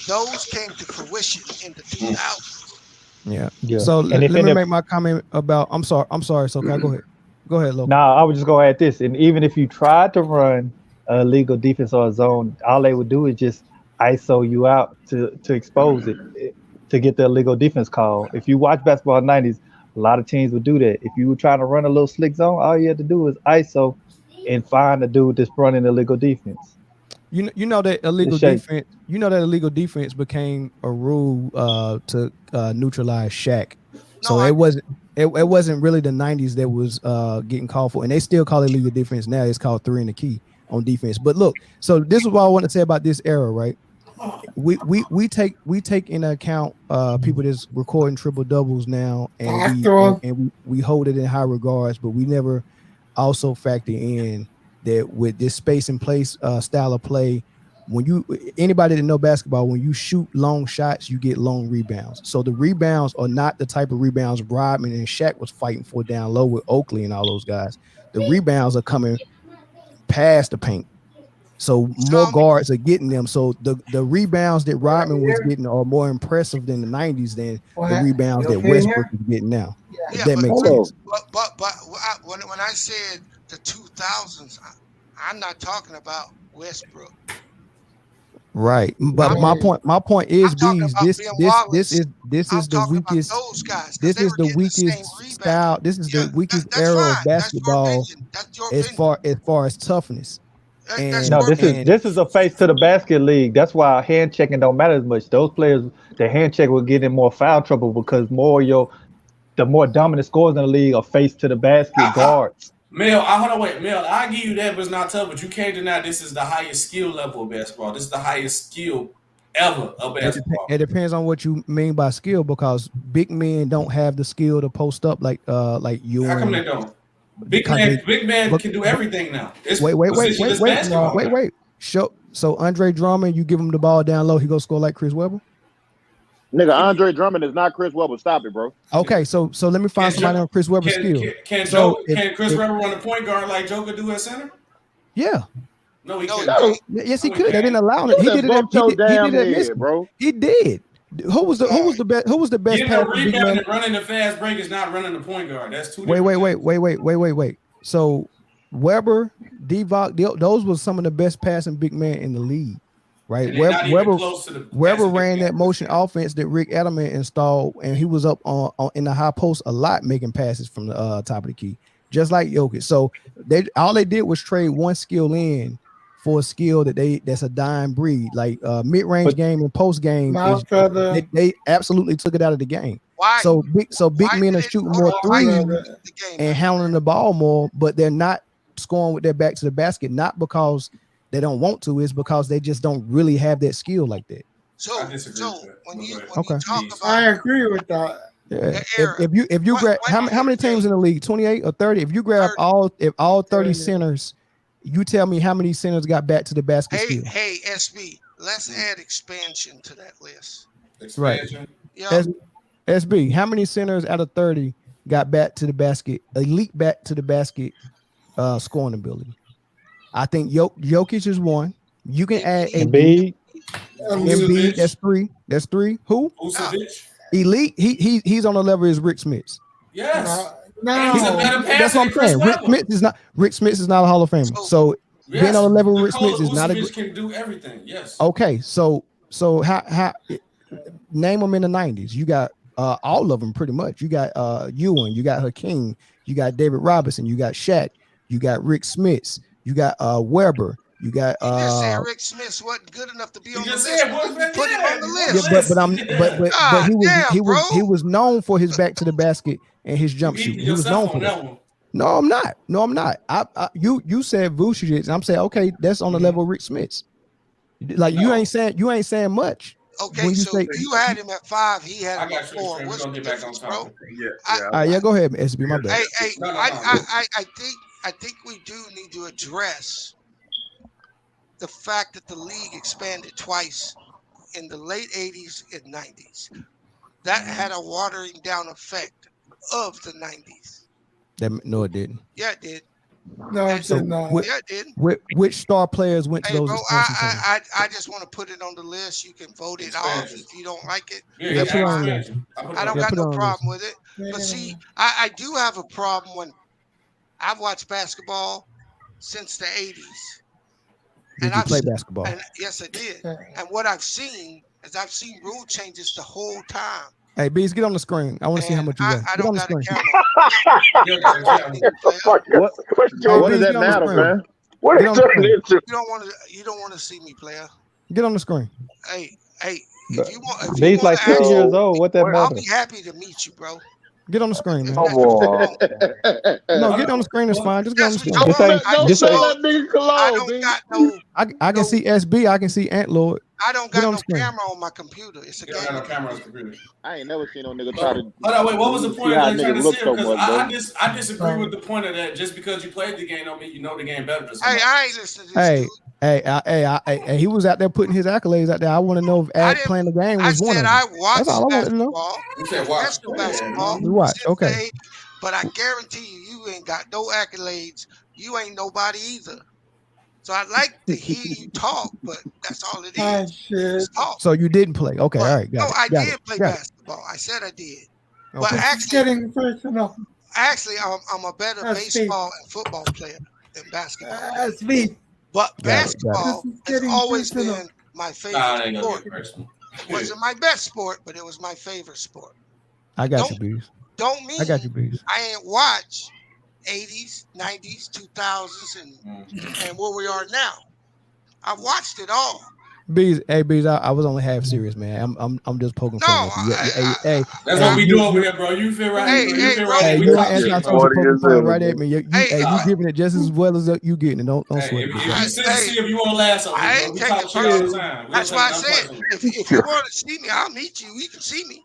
those came to fruition in the 2000s. Yeah. Yeah. So And let if me in make my comment about. I'm sorry. So okay, go ahead. Go ahead, Lo. Nah, I was just gonna add this, and even if you tried to run a legal defense or a zone, all they would do is just ISO you out to expose it to get the illegal defense call. If you watch basketball in the 90s, a lot of teams would do that. If you were trying to run a little slick zone, all you had to do was ISO and find the dude that's running illegal defense. You know that illegal defense. You know that illegal defense became a rule to neutralize Shaq. So it wasn't really the 90s that was getting called for, and they still call it illegal defense now. It's called 3 in the key on defense. But look, so this is what I want to say about this era, right? We take into account people that's recording triple doubles now, and we hold it in high regards, but we never also factor in that with this space and place style of play. When anybody that know basketball, when you shoot long shots, you get long rebounds. So the rebounds are not the type of rebounds Rodman and Shaq was fighting for down low with Oakley and all those guys. The rebounds are coming past the paint. So more guards are getting them. So the rebounds that Rodman was getting are more impressive than the 90s than the rebounds that Westbrook is getting now. Yeah, that makes sense. But when I said the 2000s, I'm not talking about Westbrook. Right, but my point is, Bees, this is the weakest. Those guys, this is the weakest style. This is the weakest era of basketball as far as toughness. No, this is a face to the basket league. That's why hand checking don't matter as much. Those players, the hand check will get in more foul trouble because the more dominant scorers in the league are face to the basket guards. Mel, hold on, wait. Mel, I give you that, but it's not tough. But you can't deny this is the highest skill level of basketball. This is the highest skill ever of basketball. It depends on what you mean by skill, because big men don't have the skill to post up like you. How come they don't? Big man can do everything now. It's wait. So Andre Drummond, you give him the ball down low, he go score like Chris Webber? Nigga, Andre Drummond is not Chris Webber. Stop it, bro. Okay, so let me find somebody on Chris Webber's skill. Can Chris Webber run the point guard like Joker do at center? Yeah. No, he couldn't. Yes, he could. They didn't allow it. He did it. Bro. He did. Who was the best? Who was the best? Getting a rebound and running the fast break is not running the point guard. That's two. Wait. So Webber, Divock, those were some of the best passing big men in the league, right? Webber ran that motion offense that Rick Edelman installed, and he was up on in the high post a lot, making passes from the top of the key, just like Jokic. So all they did was trade one skill in for a skill that's a dying breed, like mid-range game and post game. They absolutely took it out of the game. Why? So big men are shooting more threes and handling the ball more, but they're not scoring with their back to the basket, not because they don't want to, it's because they just don't really have that skill like that. So when you talk about, I agree with that. Yeah. If you grab how many teams in the league, 28 or 30? If you grab all 30 centers, you tell me how many centers got back to the basket skill. Hey, SB, let's add expansion to that list. Expansion. Yeah. SB, how many centers out of 30 got back to the basket, elite back to the basket scoring ability? I think Jokic is 1. You can add Embiid. Embiid, that's 3. That's 3. Who? Vucevic. Elite. He's on the level as Rick Smits. Yes. No. He's a better That's passer what than I'm Chris saying. Webber. Rick Smits is not a Hall of Famer. So Yes. being on the level of Rick Nikola Smits is not a Vucevic can do everything. Yes. Okay, so how name them in the 90s? You got all of them pretty much. You got Ewing, you got Hakeem, you got David Robinson, you got Shaq, you got Rick Smits, you got Weber, you got You just said Rick Smith wasn't good enough to be on the list. Said, Put him on the list. but he was known for his back to the basket and his jump shoot. He was known for that. No, I'm not. You said Vucevic, and I'm saying okay, that's on the level of Rick Smits. Like you ain't saying much. Okay, so you had him at 5. He had him at 4. What's the difference, bro? Yeah, go ahead, SB. My bad. Hey, I think we do need to address the fact that the league expanded twice in the late 80s and 90s. That had a watering down effect of the 90s. No, it didn't. Yeah, it did. No, it did not. Yeah, it did. Which star players went to those? Bro, I just want to put it on the list. You can vote it off if you don't like it. Yeah, put it on there. I don't got no problem with it. But see, I do have a problem when I've watched basketball since the 80s. Did you play basketball? Yes, I did. And what I've seen is I've seen rule changes the whole time. Hey, Bees, get on the screen. I want to see how much you got. I don't got a camera. What does that matter, man? What are you turning into? You don't want to see me, player. Get on the screen. Hey, if you want, Bees like 50 years old. What that matter? I'll be happy to meet you, bro. Get on the screen, man. Come on. No, get on the screen. It's fine. Just get on the screen. I can see SB. I can see Ant Lord. I don't got no camera on my computer. It's a game. No camera on the computer. I ain't never seen no nigga try to. Hold on, wait. What was the point of that trying to say? So Because I disagree with the point of that. Just because you played the game don't mean you know the game better than somebody. Hey, I ain't listening to this dude. Hey, he was out there putting his accolades out there. I want to know if playing the game was one of them. I watched That's all I wanted to know. basketball. You watch, okay. But I guarantee you ain't got no accolades. You ain't nobody either. So I like to hear you talk, but that's all it is. Talk. So you didn't play. Okay, all right. I did play basketball. I said I did. Okay. But actually, getting personal. Actually, I'm a better baseball and football player than basketball. That's me. But basketball has always been my favorite sport. It wasn't my best sport, but it was my favorite sport. I got you, Bees. Don't mean I got you, Bees. I ain't watched 80s, 90s, 2000s, and where we are now. I've watched it all. Bees, hey Bees, I was only half serious, man. I'm just poking fun at you. Hey, that's what we do over here, bro. You feel right? You feel right? You poking fun right at me. You giving it just as well as you getting it. Don't sweat it. See if you want to last. I ain't taking it. That's why I said if you want to see me, I'll meet you. You can see me.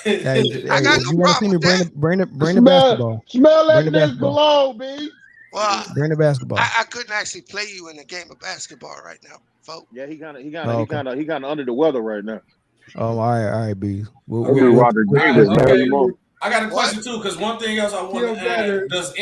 I got no problem with that. Bring the basketball. Smell that nigga below, B. Well, bring the basketball. I couldn't actually play you in a game of basketball right now, folks. Yeah, he kind of under the weather right now. Oh, all right, B. I got a question too, because one thing else I want to add: does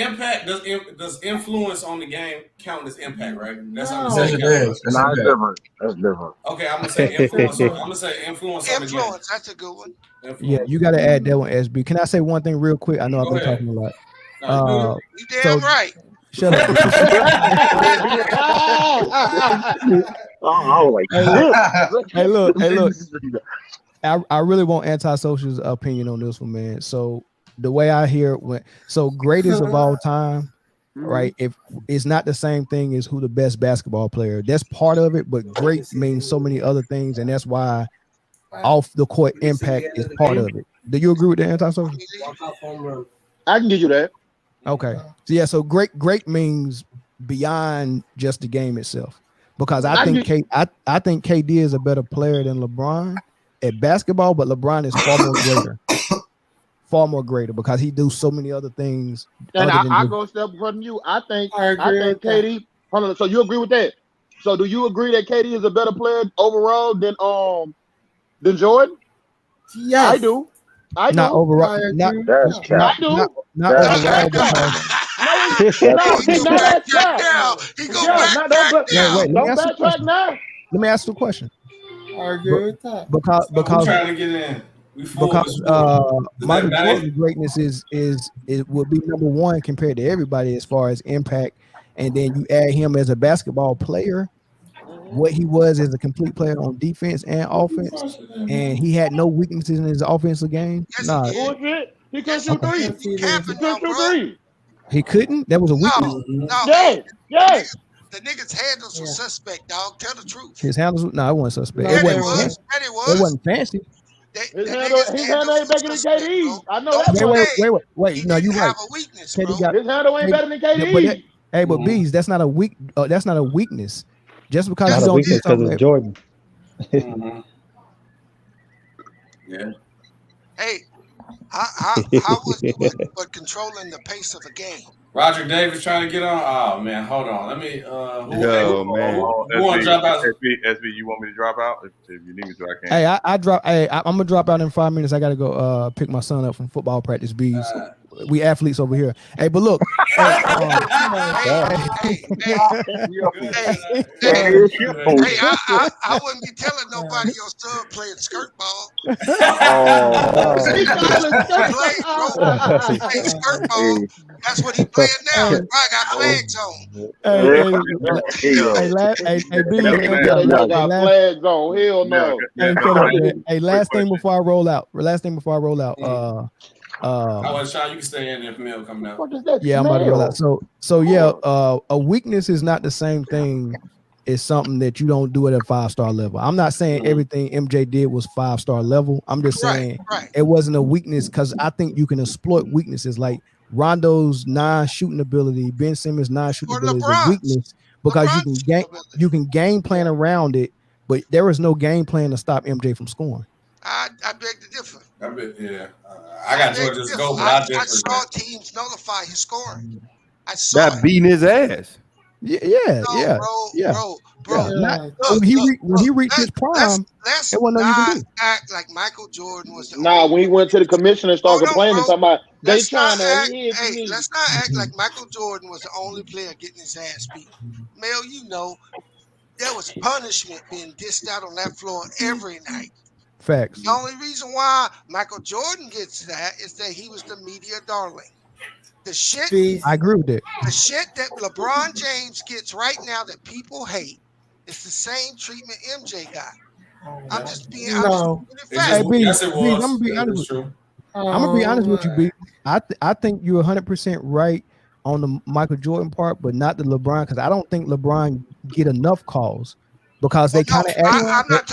influence on the game count as impact? Right? That's what I'm saying. That's different. That's different. Okay, I'm gonna say influence. I'm gonna say influence. Influence. That's a good one. Yeah, you got to add that one, SB. Can I say one thing real quick? I know I've been talking a lot. You damn right. Shut up. Hey, look. I really want Antisocial's opinion on this one, man. So the way I hear it greatest of all time, right? If it's not the same thing as who the best basketball player, that's part of it, but great means so many other things, and that's why off the court impact is part of it. Do you agree with the Antisocial? I can give you that. Okay. So great means beyond just the game itself. Because I think KD is a better player than LeBron at basketball, but LeBron is far more greater because he do so many other things. And I go a step further than you. I think KD. Hold on. So you agree with that? So do you agree that KD is a better player overall than Jordan? Yes. I do. Not overall. I do. Not overall. No, he's No, he not that track. He go back now. Don't backtrack now. Let me ask you a question. Argue with that. Because I'm trying to get in. Because Michael Jordan's greatness is it would be number one compared to everybody as far as impact, and then you add him as a basketball player, what he was as a complete player on defense and offense, and he had no weaknesses in his offensive game. Nah, he couldn't shoot three. He couldn't shoot three. He couldn't. That was a weakness. Yes. The nigga's handles were suspect, dog. Tell the truth. His handles. No, it wasn't suspect. Yeah, It wasn't fancy. It wasn't fancy. His handle ain't better than KD. I know that. Wait. No, you're right. Weakness, his handle ain't better than KD. But Bees, that's not a weak. That's not a weakness. Just because you don't do something. It's Jordan. Yeah. Hey, how was but controlling the pace of a game? Roger Davis trying to get on. Oh man, hold on. Let me. Yo, man. Who want to drop out? SB, you want me to drop out? If you need me to, I can. Hey, I drop. Hey, I'm gonna drop out in 5 minutes. I gotta go pick my son up from football practice. Bees. We athletes over here. Hey, but look. I wouldn't be telling nobody your son playing skirt ball. Playing skirt ball. That's what he playing now. I got flags on. Flags on. Hell no. Hey, last thing before I roll out. I was shy. You can stay in if Mill coming out. Yeah, I'm about to roll out. So yeah, a weakness is not the same thing as something that you don't do at a 5-star level. I'm not saying everything MJ did was 5-star level. I'm just saying it wasn't a weakness because I think you can exploit weaknesses like Rondo's non-shooting ability, Ben Simmons' non-shooting ability is a weakness because you can game plan around it, but there was no game plan to stop MJ from scoring. I beg to differ. I got Georgia's goal, but I differ. I saw teams nullify his scoring. I saw that beating his ass. Bro. When he reached his prime, let's not act like Michael Jordan was the when he went to the commissioner and started complaining, talking about they trying to. Let's not act like Michael Jordan was the only player getting his ass beat. Mel, you know, there was punishment being dished out on that floor every night. Facts. The only reason why Michael Jordan gets that is that he was the media darling. The shit. I agree with it. The shit that LeBron James gets right now that people hate is the same treatment MJ got. I'm just being honest. Hey, B, I'm gonna be honest with you. I'm gonna be honest with you, B. I think you're 100% right on the Michael Jordan part, but not the LeBron, because I don't think LeBron get enough calls. Because they kind of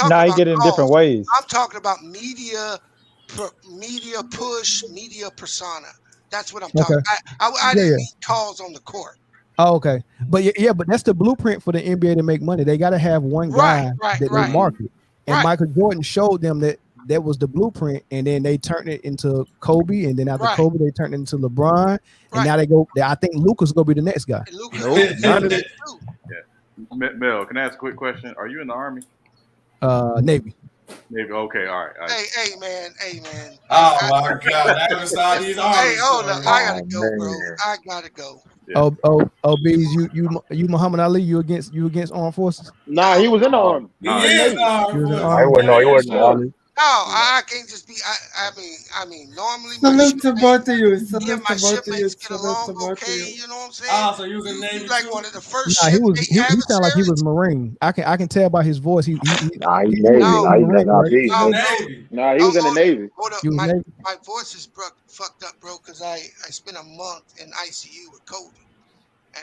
now you get it in different ways. I'm talking about media push, media persona. That's what I'm talking about. I didn't need calls on the court. Oh, okay. But but that's the blueprint for the NBA to make money. They got to have one guy that they market. And Michael Jordan showed them that was the blueprint, and then they turned it into Kobe, and then after Kobe, they turned it into LeBron, and now they go. I think Luka's gonna be the next guy. Mel, can I ask a quick question? Are you in the Army? Navy. Navy. Okay, all right. Hey, man. Oh my God! Hey, hold up. I gotta go, bro. I gotta go. Yeah. Oh, Bees, you Muhammad Ali? You against armed forces? Nah, he was in the Army. He wasn't in the Army. No, I can't just be. I mean, normally salute to both of you. My shipmates get along okay. You know what I'm saying? So you was in Navy like one of the first. Nah, he sounded like he was Marine. I can tell by his voice. He was in the Navy. Hold up, my voice is fucked up, bro, because I spent a month in ICU with COVID.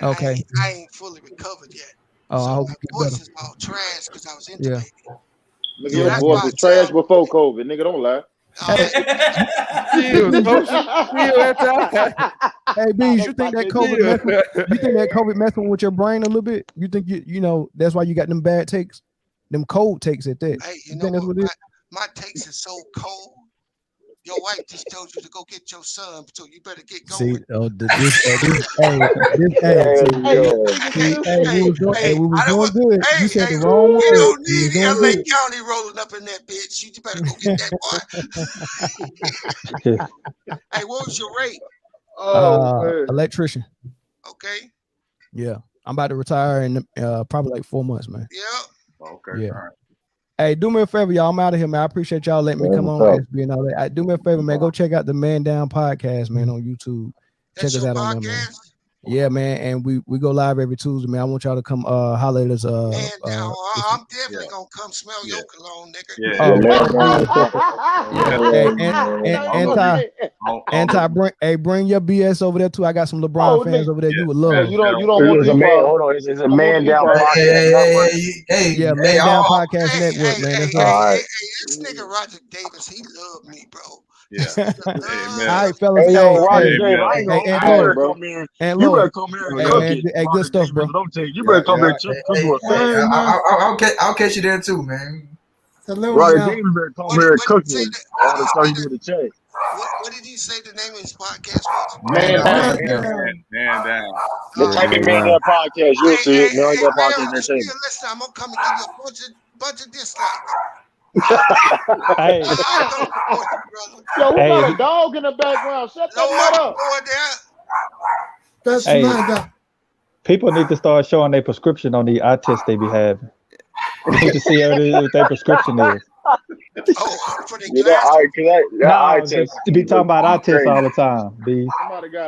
And I ain't fully recovered yet. Oh, I hope my voice is all trash because I was intubated. Look, your voice was trash before COVID, nigga. Don't lie. Hey, Bees, you think that COVID messing with your brain a little bit? You think you know that's why you got them bad takes, them cold takes at that? Hey, you know think that's what it is? My takes is so cold. Your wife just told you to go get your son, so you better get going. See, we was doing good. You said the wrong word. You don't need LA County rolling up in that bitch. You better go get that boy. Hey, what was your rate? Electrician. Okay. Yeah, I'm about to retire in probably like 4 months, man. Yep. Okay. Yeah. All right. Hey, do me a favor, y'all. I'm out of here, man. I appreciate y'all letting me come on SB and all that. Do me a favor, man. Go check out the Man Down podcast, man, on YouTube. Check us out on there, man. Yeah, man. And we go live every Tuesday, man. I want y'all to come holler at us. I'm definitely gonna come smell your cologne, nigga. Bring your BS over there too. I got some LeBron fans over there. You would love. You don't want a man. Hold on, it's a Man Down Podcast Network. Yeah, Man Down Podcast Network, man. That's right. Hey, this nigga Roger Davis, he loved me, bro. Yeah. All right, fellas. Hey, yo, Roger Davis, I ain't you better come here. You better come here and cook it. Hey, good stuff, bro. You better come here and cook you a steak. I'll catch you there too, man. Roger Davis better come here and cook it. All the time you do the check. What did he say the name of his podcast was? Man Down. Man Down. The type of Man Down podcast, you'll see it. Man Down podcast entertainment. Listen, I'm gonna come and give you a bunch of dislikes. Hey. Yo, we got a dog in the background. Shut that up. That's Hey. not that. People need to start showing their prescription on the eye test they be having. We need to see what their prescription is. Eye test. To be talking about eye tests all the time, B.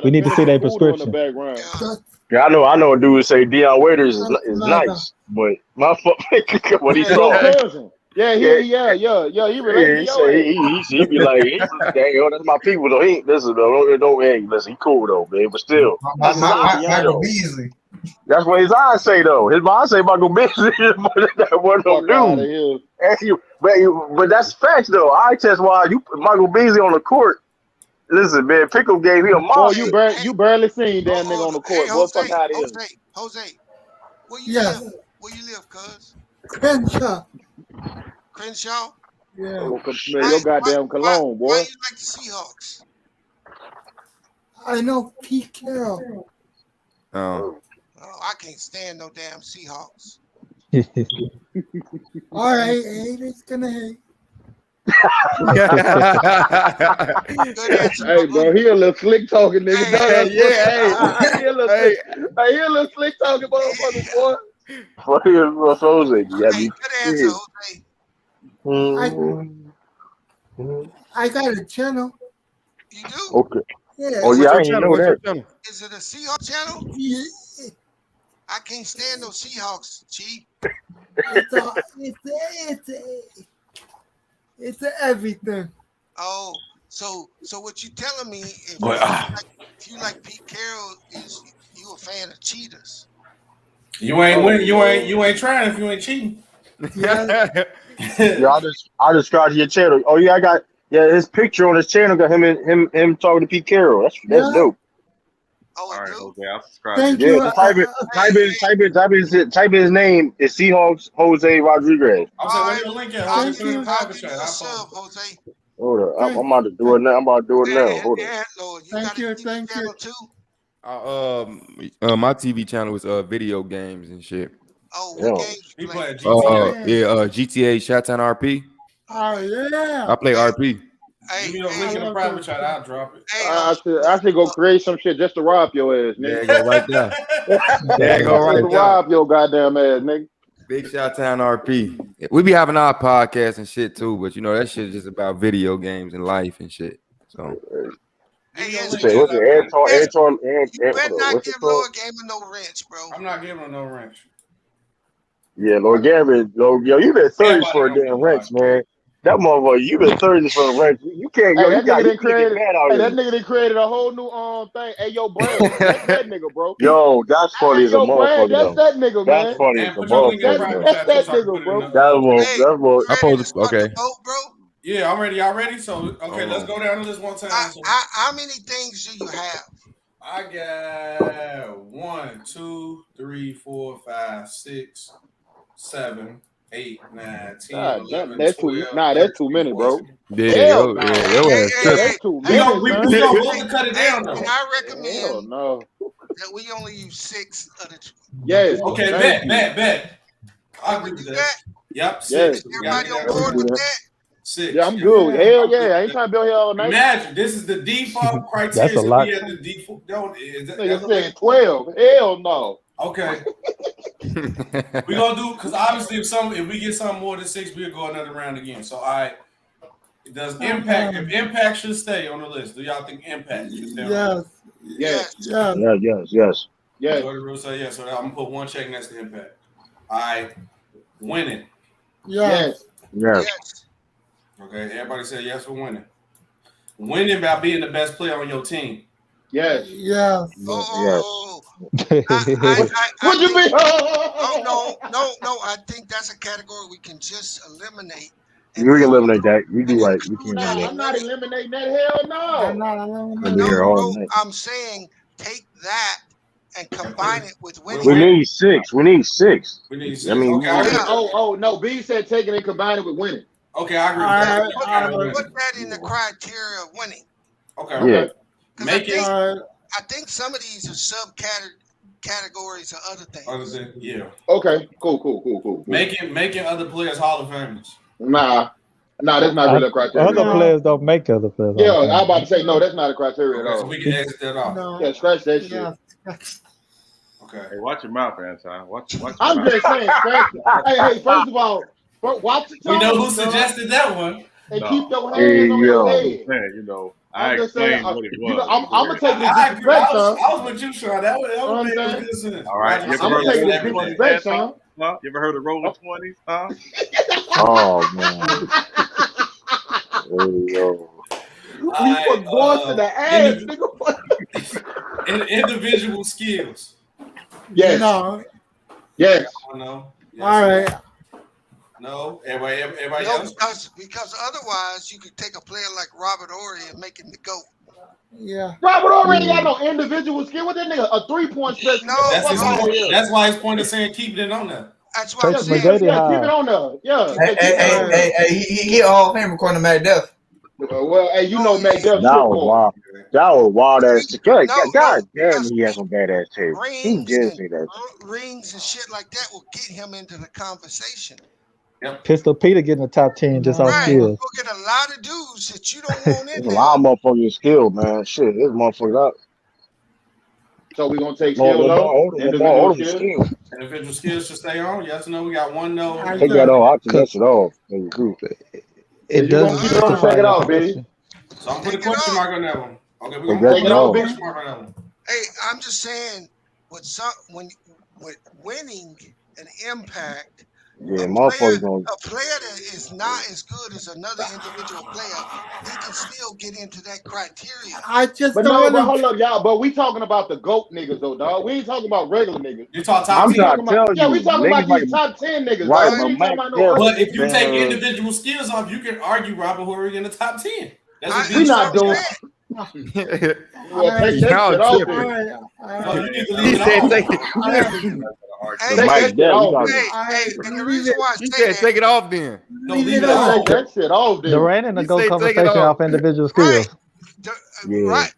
We need to see their prescription. Yeah, I know a dude would say Deion Waiters is nice, but my fuck, what he saw. Yeah, he related to he be like, dang, that's my people though. He listen though, listen, he cool though, man. But still, Michael Beasley. That's what his eyes say though. His eyes say Michael Beasley, that one no dude. But that's facts though. Eye test wise, Michael Beasley on the court. Listen, man, Pickle gave me a monster. Boy, you barely seen that nigga on the court. Boy, fuck how it is. Jose, where you live? Where you live, cuz? Crenshaw? Yeah. Come smell your goddamn cologne, boy. Why you like the Seahawks? I know Pete Carroll. Oh, I can't stand no damn Seahawks. All right, haters gonna hate. Hey, bro, he a little slick talking nigga. He a little slick talking motherfucker, boy. What is Jose? I got a channel. You do? Okay. Yeah. Oh yeah, I didn't know that. Is it a Seahawks channel? Yeah. I can't stand no Seahawks, Chief. It's everything. Oh, so what you telling me? If you like Pete Carroll, is you a fan of cheaters? You ain't winning. You ain't trying if you ain't cheating. Yeah. Yeah, I just scratched your channel. Oh yeah, I got his picture on his channel got him talking to Pete Carroll. That's dope. Oh, all right, okay, I'll subscribe. Thank you. Type in his name. It's Seahawks Jose Rodriguez. I'm saying, where's your link at? I'll give you a sub, Jose. Hold up, I'm about to do it now. Hold on. Lord, thank you. Too? My TV channel is video games and shit. Oh, what games you play? GTA Shottown RP. Oh yeah. I play RP. Hey, give me a link in the private chat. I'll drop it. Hey, I should go create some shit just to rob your ass, nigga. There you go right there. There you go right there. Rob your goddamn ass, nigga. Big Shottown RP. We be having our podcast and shit too, but you know that shit is just about video games and life and shit. So. Hey, what's it? Anton. You better not give Lord Gamer no wrench, bro. I'm not giving him no wrench. Yeah, Lord Gavin, yo, you been thirsty for a damn wrench, man. That motherfucker, you been thirsty for a wrench. You can't, yo, that nigga done created a whole new thing. Hey, yo, Brad, that's that nigga, bro. Yo, that's funny as a motherfucker. That's that nigga, man. That's funny as a motherfucker. That's that nigga, bro. That's what. I posted. Okay. Bro. Yeah, I'm ready. Y'all ready? So, okay, let's go down to this one time. How many things do you have? I got 1, 2, 3, 4, 5, 6, 7, 8, 9, 10, 11, that's 12. that's too many, bro. Yeah, that's too many. We gonna both cut it down though. I recommend that we only use 6 of the. Yes. Okay, bet. I agree with that. Yep. 6. Everybody on board with that? 6. Yeah, I'm good. Hell yeah, I ain't trying to be on here all night. Imagine this is the default criteria. That's a lot. We at the default. Nigga said 12. Hell no. Okay. We're gonna do because obviously if we get something more than 6, we'll go another round again. So does impact if impact should stay on the list? Do y'all think impact should stay on the list? Yes. Yes. Jordan Rule say yes. So I'm gonna put one check next to impact. All right. Winning. Yes. Okay, everybody said yes for winning. Winning by being the best player on your team. Yes. What you mean? No. I think that's a category we can just eliminate. You can eliminate that. You do right. You can eliminate. I'm not eliminating that. Hell no. No, I'm saying take that and combine it with winning. We need 6. We need 6. We need 6. I mean, Oh no. B said take it and combine it with winning. Okay, I agree with that. Put that in the criteria of winning. Okay. Yeah. Make it. I think some of these are subcategories of other things. Yeah. Okay. Cool. Making other players Hall of Famers. Nah, that's not really a criteria. Other players don't make other players. Yeah, I was about to say no. That's not a criteria at all. So we can exit that off. No. Yeah, scratch that shit. Okay. Hey, watch your mouth, Anton. Watch your I'm mouth. just saying, scratch it. Hey, first of all, watch the We know who tone, suggested that one. and keep your hands on your head. Man, I'm I just saying, explained what it was. I'm gonna take this I agree. disrespect, son. I was with you, Sean. That would make good sense. All right. I'm gonna take this disrespect, son. Huh? You ever heard of rolling 20s? Huh? Oh man. We put going to the ass, nigga. Individual skills. Yes. Yes. No. Yes. All right. No. Everybody No, else? because otherwise you could take a player like Robert Horry and make him the GOAT. Yeah. Robert already got no individual skill. What that nigga? A 3-point specialist. No. That's why his point of saying keep it on there. That's why I'm keep it on there. Yeah. Hey, he all fame according to Matt Duff. Well, hey, you know Matt Duff. That was wild. That was wild ass. God damn, he had some badass tape. He did say that. Rings and shit like that will get him into the conversation. Yep. Pistol Peter getting the top 10 just off skills. You'll get a lot of dudes that you don't want in There's there. a lot of motherfucking skill, man. Shit, this motherfucker up. So we're gonna take skill though. Individual skills should stay on. Yes or no? We got one no. Take that off. I take that shit off. It doesn't take it off, baby. So I'm putting a question mark on that one. Okay, we're Take gonna that put a off. question mark on that one. Hey, I'm just saying, with winning an impact, Yeah, motherfuckers gonna. a player that is not as good as another individual player, he can still get into that criteria. I just But don't no, want but hold up, y'all. But we talking about the GOAT niggas though, dog. We ain't talking about regular niggas. You talk top I'm 10. trying to tell you. Yeah, we talking about niggas these top 10 niggas. Right, dog. We ain't but talking about no yeah, other But if you niggas. take individual skills off, you can argue Robert Horry in the top 10. That's what We not doing. All Well, right. take that shit off. All then. right. No, you need to He leave it said off. take it. Hey, Take that shit off. and the reason why I He say said that, take it off then. No, leave it off. Take that shit off. Then. Durant and the You GOAT say take it conversation off. off individual skills. Yeah. right,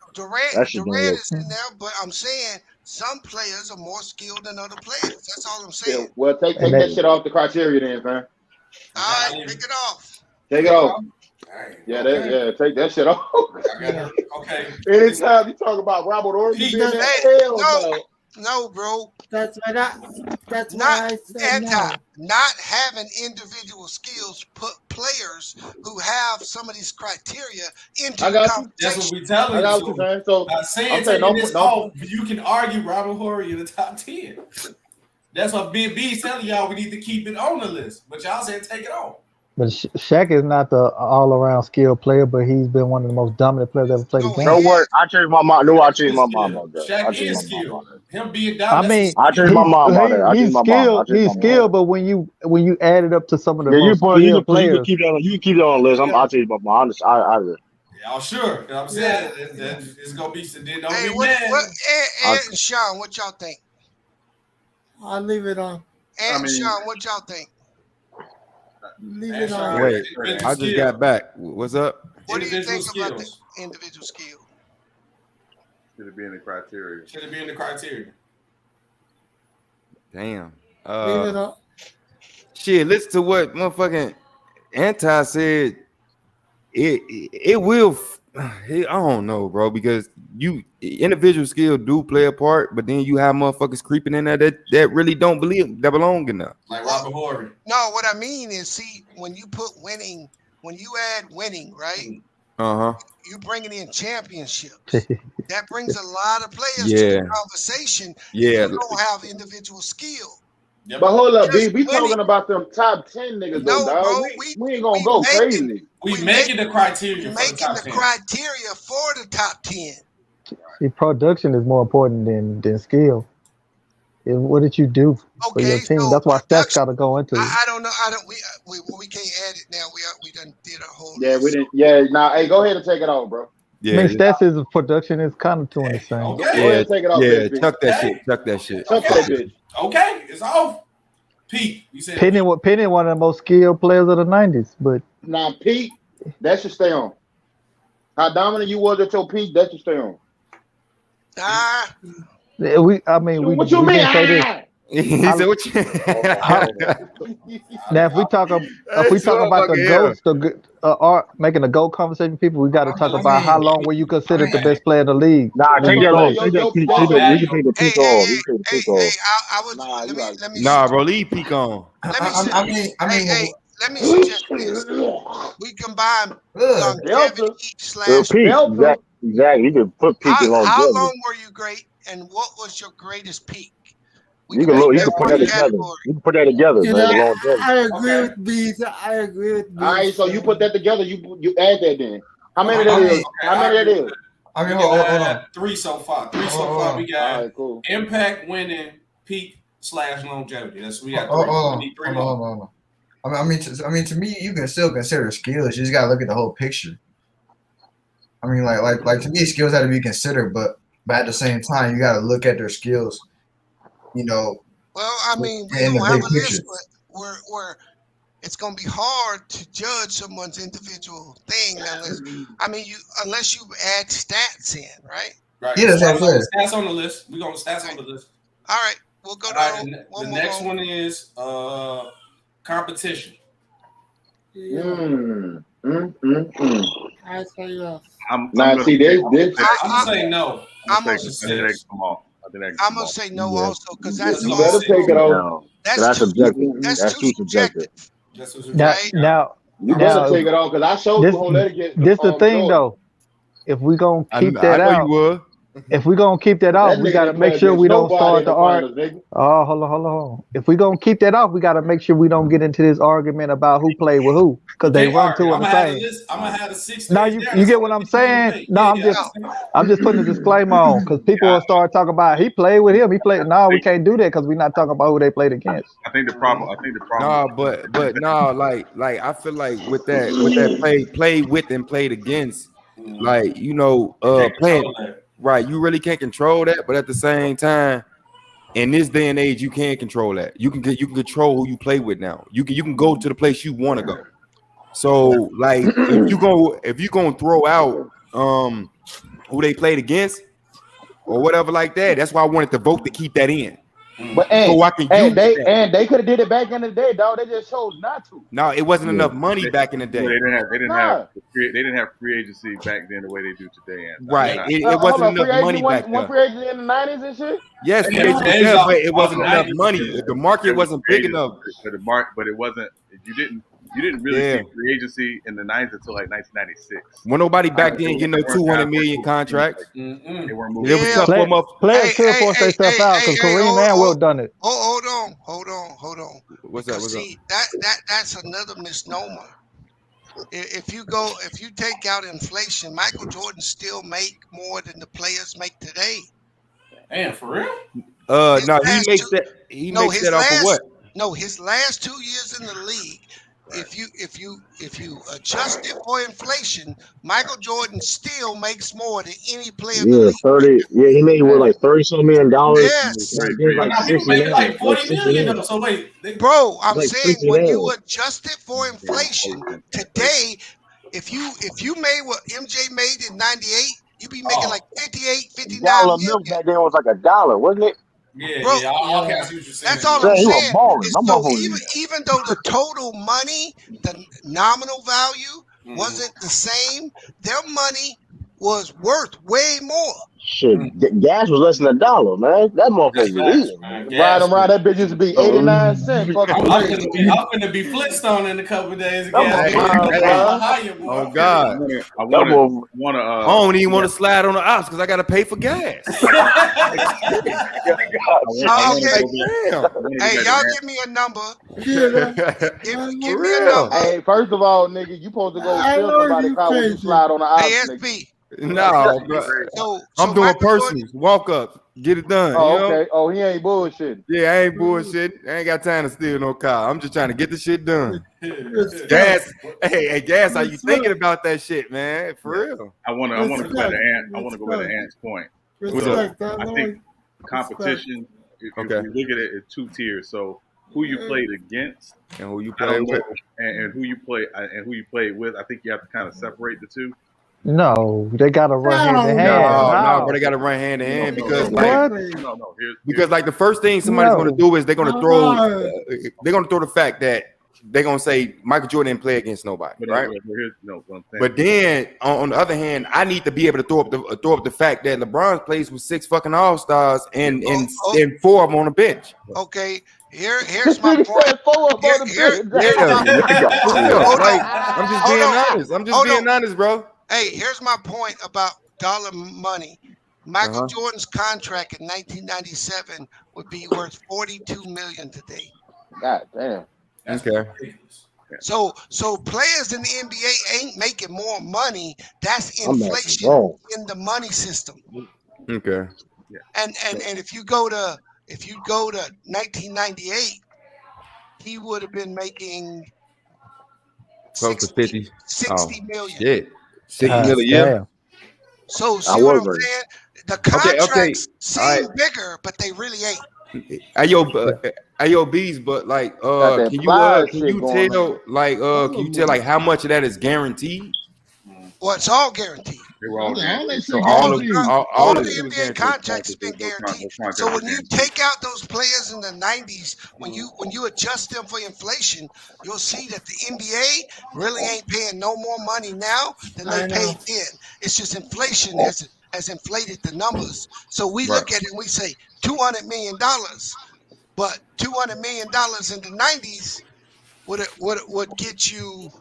That shit Durant don't is in there, but I'm saying some players are more skilled than other players. That's all I'm saying. Yeah, well, take And that shit off the criteria then, man. All right, take it off. Take it off. Right. Yeah, Okay. take that shit off. I got it. Okay. Anytime you talk about Robert Horry, He being does- that, hell no. No, bro. That's why that's why Not I said no. not having individual skills put players who have some of these criteria into I the got you. conversation. That's what we telling I got you. what you're saying. So I'm saying I'm saying taking this no. off, but you can argue Robert Horry in the top 10. That's what B's telling y'all we need to keep it on the list. But y'all said take it off. But Shaq is not the all-around skilled player, but he's been one of the most dominant players ever played the game. No word. I changed my mind. No, I changed my mind about that. I Shaq is changed my mind skilled. about Him being I dominant. mean, I changed my mind about that. I he's changed my mind. skilled. I changed He's my mind. skilled, but when you add it up to some of the Yeah, you most can skilled players, keep that on. You can keep that on the list. I changed my mind. I Y'all sure? You know what I'm saying it's gonna be some. Don't Hey, be what, mad. Ed and Sean, what y'all think? I'll leave it on. Ed and Sean, what y'all think? Leave it on. Wait, I just got back. What's up? What do you Individual think about the skills. individual skill? Should it be in the criteria? Should it be in the criteria? Damn. Leave it on. Shit, listen to what motherfucking Anti said. it will. I don't know, bro, because individual skill do play a part, but then you have motherfuckers creeping in there that really don't believe that belong in there. Like Robert Horry. No, what I mean is, see, when you add winning, right? You're bringing in championships. That brings a lot of players to the conversation. Yeah. You don't have individual skill. Yep. But hold up, B. We talking about them top 10 niggas, though, dog. Bro, we ain't gonna go crazy. We making the criteria. Making the criteria for the top 10. See, production is more important than skill. What did you do for your team? So that's why stats got to go into it. I don't know. We can't add it now. We done did a whole. Yeah, we didn't. Yeah, nah. Hey, go ahead and take it off, bro. Yeah, I mean, stats is production is kind of two in the same. Okay. Go ahead and take it off. Yeah, chuck that shit. Chuck that shit. Chuck that bitch. Okay, it's off. Pete, you said Penny one of the most skilled players of the 90s, but nah, Pete, that should stay on. How dominant you was at your peak, that should stay on. What you mean? Say this. He said, "What you?" Now, if we talk about the GOATs, making a GOAT conversation with people, we got to talk about how long were you considered the best player in the league? Nah, take that off. Take that peak. We can take the peak off. We can take the peak off. Let me Nah, bro, leave peak on. Let me suggest this. We combine longevity / peak. Exactly. You can put peak in longevity. How long were you great, and what was your greatest peak? You can put that together. You can put that together, man. I agree with B. I agree with B. All right, so you put that together. You add that then. How many that is? How many that is? I mean, hold on. 3 so far. We got impact, winning, peak / longevity. That's we got 3. Hold on. I mean, to me, you can still consider skills. You just gotta look at the whole picture. I mean, like to me, skills have to be considered, but at the same time, you gotta look at their skills. You know. Well, I mean, we don't have a list, but where it's gonna be hard to judge someone's individual thing unless you add stats in, right? Right. Yeah, that's what I'm saying. Stats on the list. We're gonna stats on the list. All right, we'll go down. The next one is competition. I say yes. I'm gonna say no. I'm gonna say no also because that's you better take it off. That's subjective. That's too subjective. Now you better take it off because I showed you whole letter get. This the thing though. If we gonna keep that out, if we gonna keep that off, we gotta make sure we don't start the argument. Oh, hold on. If we gonna keep that off, we gotta make sure we don't get into this argument about who played with who, because they run two of the same. I'm gonna have the 6. Now you get what I'm saying? No, I'm just putting a disclaimer on because people will start talking about he played with him. He played. No, we can't do that because we're not talking about who they played against. I think the problem. No, but no, like I feel like with that play with and played against, like playing. Right, you really can't control that, but at the same time, in this day and age, you can control that. You can control who you play with now. You can go to the place you want to go. So, like, if you gonna throw out who they played against or whatever like that, that's why I wanted to vote to keep that in. But they could have did it back in the day, dog. They just chose not to. No, it wasn't enough money back in the day. They didn't have free agency back then the way they do today. Right, it wasn't enough money back then. One free agency in the 90s and shit. Yes, but it wasn't enough money. The market wasn't big enough. But it wasn't. You didn't really see free agency in the 90s until like 1996. When nobody back then getting no $200 million contracts. They weren't moving. It was tough for them. Players could force themselves out because Kareem and Will done it. Hold on. What's up? See, that's another misnomer. If you take out inflation, Michael Jordan still make more than the players make today. Damn, for real? No, he makes that off of what? No, his last 2 years in the league. If you adjust it for inflation, Michael Jordan still makes more than any player. Yeah, 30. Yeah, he made like $30-some million. Yes, like 40 million. So wait, bro, I'm saying when you adjust it for inflation today, if you made what MJ made in '98, you be making like 58, 59 $1 million. milk back then was like $1, wasn't it? Yeah, bro, that's all I'm saying. So even though the total money, the nominal value wasn't the same. Their money was worth way more. Shit, gas was less than $1, man. That motherfucker was eating. Ride around that bitch used to be 89 cents. I'm gonna be Flintstone in a couple of days. Come on, bro. Oh God! I don't even want to slide on the ops because I got to pay for gas. Hey, y'all give me a number. Give me a number. Hey, first of all, nigga, you supposed to go steal somebody's car when you slide on the ops. Hey, SB. No, bro. I'm doing personals. Walk up, get it done. Oh, you know? okay. Oh, he ain't bullshitting. Yeah, I ain't bullshitting. I ain't got time to steal no car. I'm just trying to get the shit done. Gas, hey, Gas, are you thinking about that shit, man? For real. I want to go back to Ant. I want to go back to Ant's point. So I think competition. If you look at it in 2 tiers. So who you played against and who you played with, and who you played with. I think you have to kind of separate the two. No, they gotta run hand in hand. No, but they gotta run hand in hand because like the first thing somebody's gonna do is they're gonna throw the fact that they're gonna say Michael Jordan didn't play against nobody, right? But then on the other hand, I need to be able to throw up the fact that LeBron plays with 6 fucking All-Stars and 4 of them on the bench. Okay. Here's my point. I'm just being honest. I'm just being honest, bro. Hey, here's my point about dollar money. Michael Jordan's contract in 1997 would be worth $42 million today. God damn. Okay. So players in the NBA ain't making more money. That's inflation in the money system. Okay. And if you go to 1998, he would have been making close to 50, 60 million. Shit. 60 million a year. So see what I'm saying? The contracts seem bigger, but they really ain't. Ayo Bees, but like can you tell like how much of that is guaranteed? Well, it's all guaranteed. All the NBA contracts has been guaranteed. So when you take out those players in the 90s, when you adjust them for inflation, you'll see that the NBA really ain't paying no more money now than they paid then. It's just inflation has inflated the numbers. So we look at it and we say $200 million, but $200 million in the 90s would get you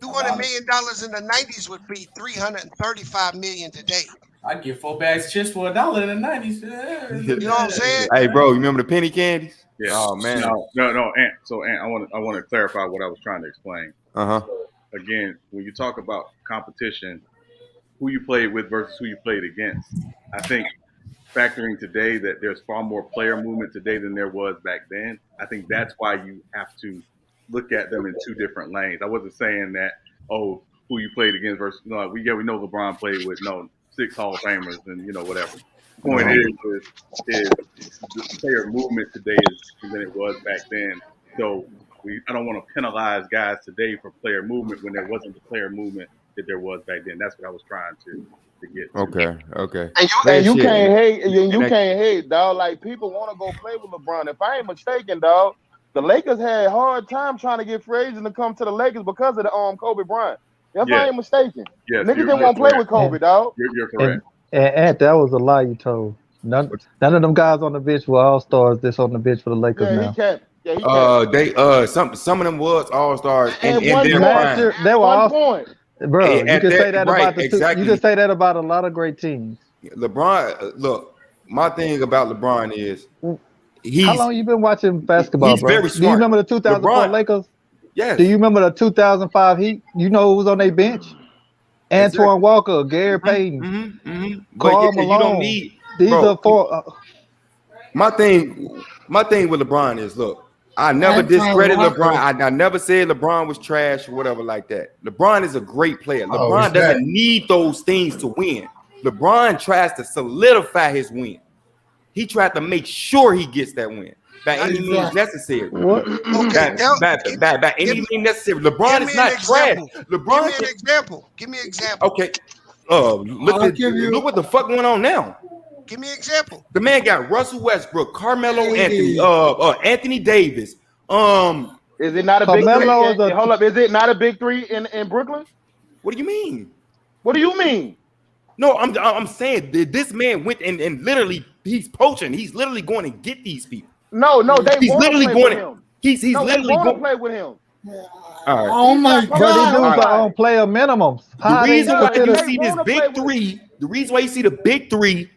$200 million in the 90s would be $335 million today. I get 4 bags of chips for $1 in the 90s. You know what I'm saying? Hey, bro, you remember the penny candies? Yeah. Oh man. No, Ant. So Ant, I want to clarify what I was trying to explain. So, again, when you talk about competition, who you played with versus who you played against, I think factoring today that there's far more player movement today than there was back then. I think that's why you have to look at them in 2 different lanes. I wasn't saying that, who you played against versus we know LeBron played with 6 Hall of Famers and whatever. The point is the player movement today is than it was back then. So I don't want to penalize guys today for player movement when there wasn't the player movement that there was back then. That's what I was trying to get to. Okay. And you can't hate. You can't hate, dog. Like people want to go play with LeBron. If I ain't mistaken, dog, the Lakers had a hard time trying to get free agents to come to the Lakers because of the Kobe Bryant. If I ain't mistaken, niggas didn't want to play with Kobe, dog. You're correct. And that was a lie you told. None of them guys on the bench were all-stars that's on the bench for the Lakers now. He can't. Some of them was all-stars and they were all bro. You can say that about you can say that about a lot of great teams. LeBron, look, my thing about LeBron is how long you been watching basketball, he's bro? very smart. Do you remember the 2004 Lakers? Yes. Do you remember the 2005 Heat? You know who was on their bench? Antoine Walker, Gary Payton, Karl Malone. You don't need these are 4. My thing with LeBron is, look, I never discredit LeBron. I never said LeBron was trash or whatever like that. LeBron is a great player. LeBron doesn't need those things to win. LeBron tries to solidify his win. He tried to make sure he gets that win by any means necessary. By any means necessary. LeBron is not trash. LeBron, give me an example. Okay. Look what the fuck going on now. Give me an example. The man got Russell Westbrook, Carmelo Anthony, Anthony Davis, Is it not a big three? Carmelo is Hold up. Is it not a big three in Brooklyn? What do you mean? What do you mean? No, I'm saying that this man went and literally he's poaching. He's literally going to get these people. No, they he's want to literally play going with him. He's literally going to going play with him. All right. Oh my But God! these dudes are on player minimums. The reason why you they see this wanna big play with- three, the reason why you see the big three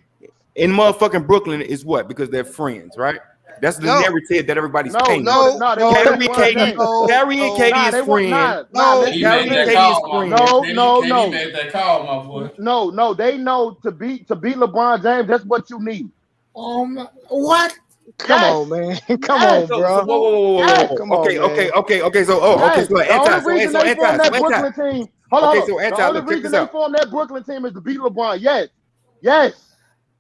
in motherfucking Brooklyn is what? Because they're friends, right? That's the narrative that everybody's painting. No. Carrie and Katie is friends. Carrie and Katie is friends. No. Made that call, my boy. No. They know to beat LeBron James. That's what you need. What? Come on, man. Come on, bro. Whoa. Come on, Okay. So, The only reason they formed that Brooklyn anti. team. Hold on. So The only reason they formed that Brooklyn team is to beat LeBron. Yes.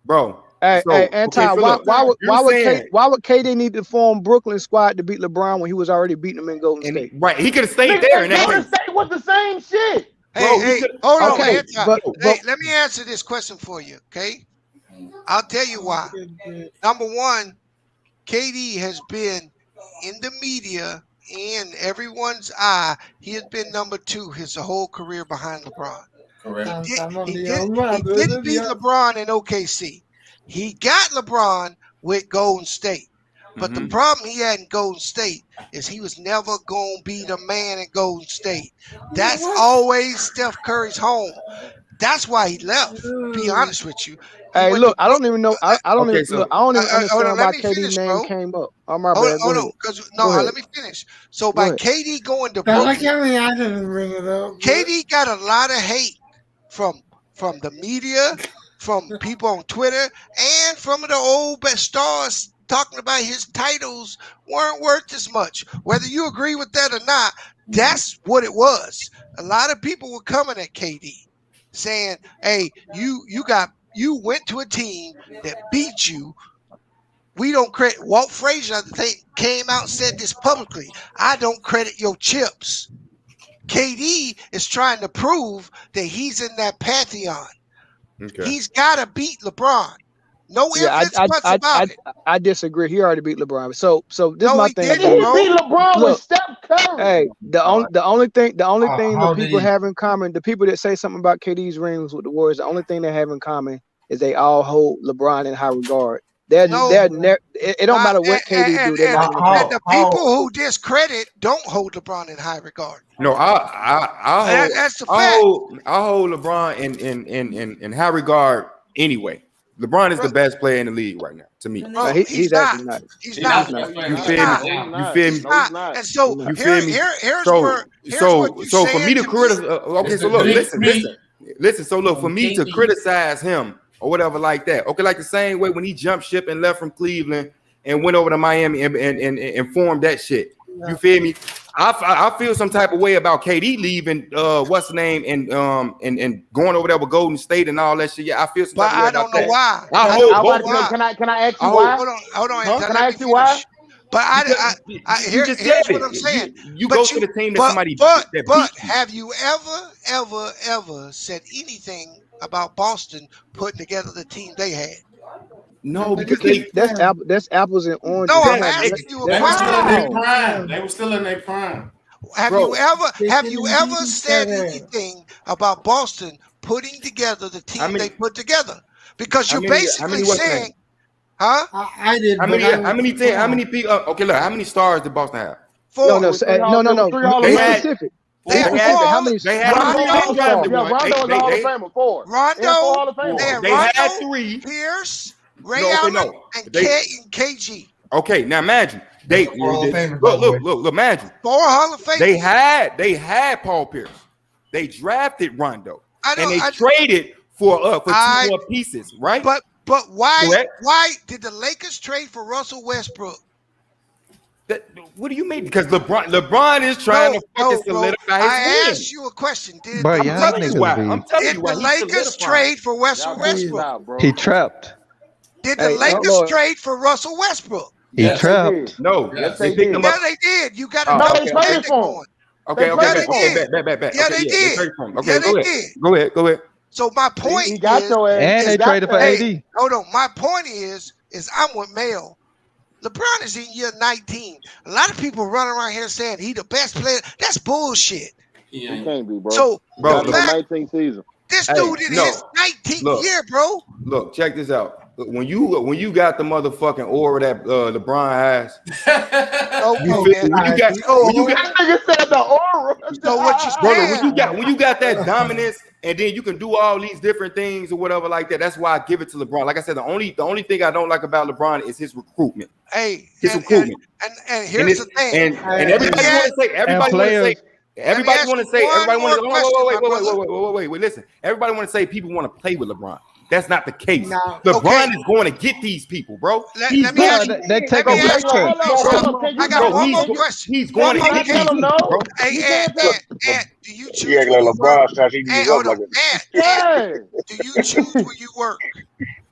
Bro. Hey, Anti, why would KD need to form Brooklyn squad to beat LeBron when he was already beating him in Golden State? Right, he could have stayed there. Golden State was the same shit. Hey, hold on, okay, Anti. Let me answer this question for you, okay? I'll tell you why. Number one, KD has been in the media and everyone's eye. He has been number 2 his whole career behind LeBron. Correct. He didn't beat LeBron in OKC. He got LeBron with Golden State. But the problem he had in Golden State is he was never going to be the man in Golden State. That's always Steph Curry's home. That's why he left, to be honest with you. Hey, look, I don't even know. I don't even understand why KD name came up. Hold on. Let me finish. So by KD going to Brooklyn, KD got a lot of hate from the media, from people on Twitter, and from the old best stars talking about his titles weren't worth as much. Whether you agree with that or not, that's what it was. A lot of people were coming at KD saying, hey, you went to a team that beat you. We don't credit. Walt Frazier, I think, came out and said this publicly. I don't credit your chips. KD is trying to prove that he's in that pantheon. Okay. He's got to beat LeBron. No ifs, buts about it. I disagree. He already beat LeBron. So this is my thing. He beat LeBron with Steph Curry. Hey, the only thing the people have in common, the people that say something about KD's rings with the Warriors, the only thing they have in common is they all hold LeBron in high regard. It don't matter what KD do. And the people who discredit don't hold LeBron in high regard. No, that's the fact. I hold LeBron in high regard anyway. LeBron is the best player in the league right now, to me. He's actually not. He's not. You feel me? And so here's what you so for me to criticize, okay, so look, listen. So look, for me to criticize him or whatever like that, okay, like the same way when he jumped ship and left from Cleveland and went over to Miami and formed that shit. You feel me? I feel some type of way about KD leaving what's the name and going over there with Golden State and all that shit. Yeah, I feel some type of way about that. But I don't know why. Can I ask you why? Hold on. Can I ask you why? But here's what I'm saying. You go to the team that somebody But have you ever said anything about Boston putting together the team they had? No, because that's apples and oranges. No, I'm asking you a question. They were still in their prime. Have you ever said anything about Boston putting together the team they put together? Because you're basically saying, huh? I did. How many people? Okay, look, how many stars did Boston have? 4. No. They had four. How many? They had Rondo was a Hall of Famer. 4. Rondo. They had 3. Pierce, Ray Allen, and KG. Okay, now imagine look, imagine 4 Hall of Fame. They had Paul Pierce. They drafted Rondo, and they traded for 2 more pieces, right? But why did the Lakers trade for Russell Westbrook? What do you mean? Because LeBron is trying to fucking solidify his win. I asked you a question. Did the Lakers trade for Russell Westbrook? He trapped. Did the Lakers trade for Russell Westbrook? He trapped. No. They picked him up. Yeah, they did. You got to they traded for him. Okay. Yeah, they did. Okay, go ahead. So my point and they traded for AD. Hold on. My point is I'm with Mel. LeBron is in year 19. A lot of people running around here saying he the best player. That's bullshit. He can't be, bro. So, bro, the 19th season. This dude in his 19th year, bro. Look, check this out. When you got the motherfucking aura that LeBron has, nigga said the aura. So what you brother, when you got that dominance, and then you can do all these different things or whatever like that. That's why I give it to LeBron. Like I said, the only thing I don't like about LeBron is his recruitment. His recruitment. And here's the thing. And everybody want to say. Wait. Listen, everybody want to say people want to play with LeBron. That's not the case. LeBron is going to get these people, bro. They take a risk. I got one more question. He's going to get these people, bro. And do you choose? He acting like LeBron trying to Hold on. And do you choose where you work?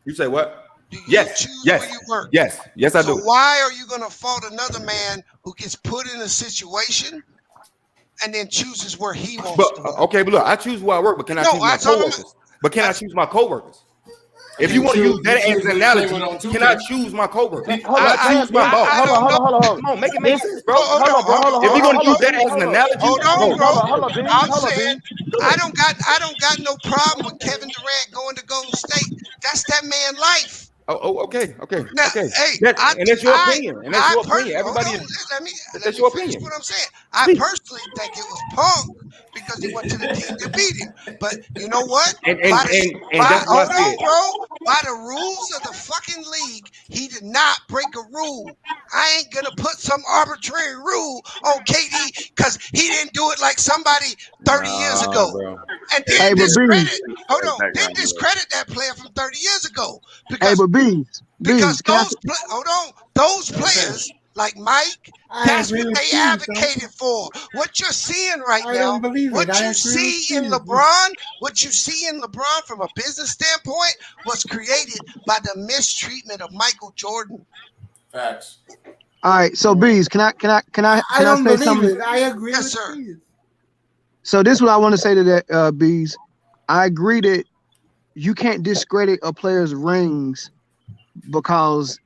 You say what? Do you choose where you work? Yes, I do. So why are you going to fault another man who gets put in a situation and then chooses where he wants to work? Okay, but look, I choose where I work, but can I choose my coworkers? But can I choose my coworkers? If you want to use that as an analogy, can I choose my coworker? I choose my boss. Hold on. Come on, make it make sense, bro. Hold on. If you're gonna use that as an analogy, hold on, bro. I'm saying I don't got no problem with Kevin Durant going to Golden State. That's that man's life. Oh, okay. Now, okay. Hey, that's your opinion. And that's your opinion. Everybody that's your opinion. What I'm saying. I personally think it was Punk because he went to the team that beat him. But you know what? And that's what I said. Bro. By the rules of the fucking league, he did not break a rule. I ain't gonna put some arbitrary rule on KD because he didn't do it like somebody 30 years ago. Bro. And then discredit that player from 30 years ago. Because those players like Mike, that's what they advocated for. What you're seeing right now, what you see in LeBron from a business standpoint was created by the mistreatment of Michael Jordan. Facts. All right, so Bees, can I say something? I agree. Yes, sir. So this is what I want to say to that, Bees. I agree that you can't discredit a player's rings because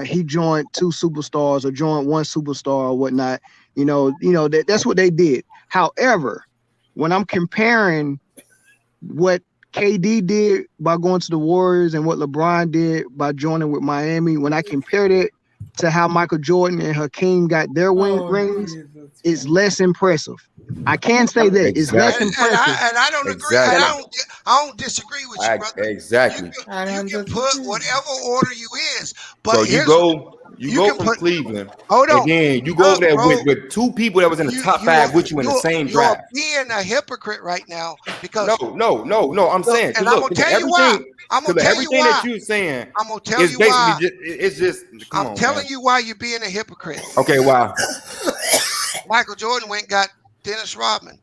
he joined two superstars or joined one superstar or whatnot. That's what they did. However, when I'm comparing what KD did by going to the Warriors and what LeBron did by joining with Miami, when I compared it to how Michael Jordan and Hakeem got their rings, it's less impressive. I can say that it's less impressive. And I don't agree. I don't disagree with you, brother. Exactly. You can put whatever order you is, but so you go from Cleveland. Hold on. And then you go over there with two people that was in the top five with you in the same draft. You're being a hypocrite right now because no. I'm saying, and I'm gonna tell you why. Everything that you're saying, I'm gonna tell you why. It's just. I'm telling you why you're being a hypocrite. Okay, why? Michael Jordan went and got Dennis Rodman.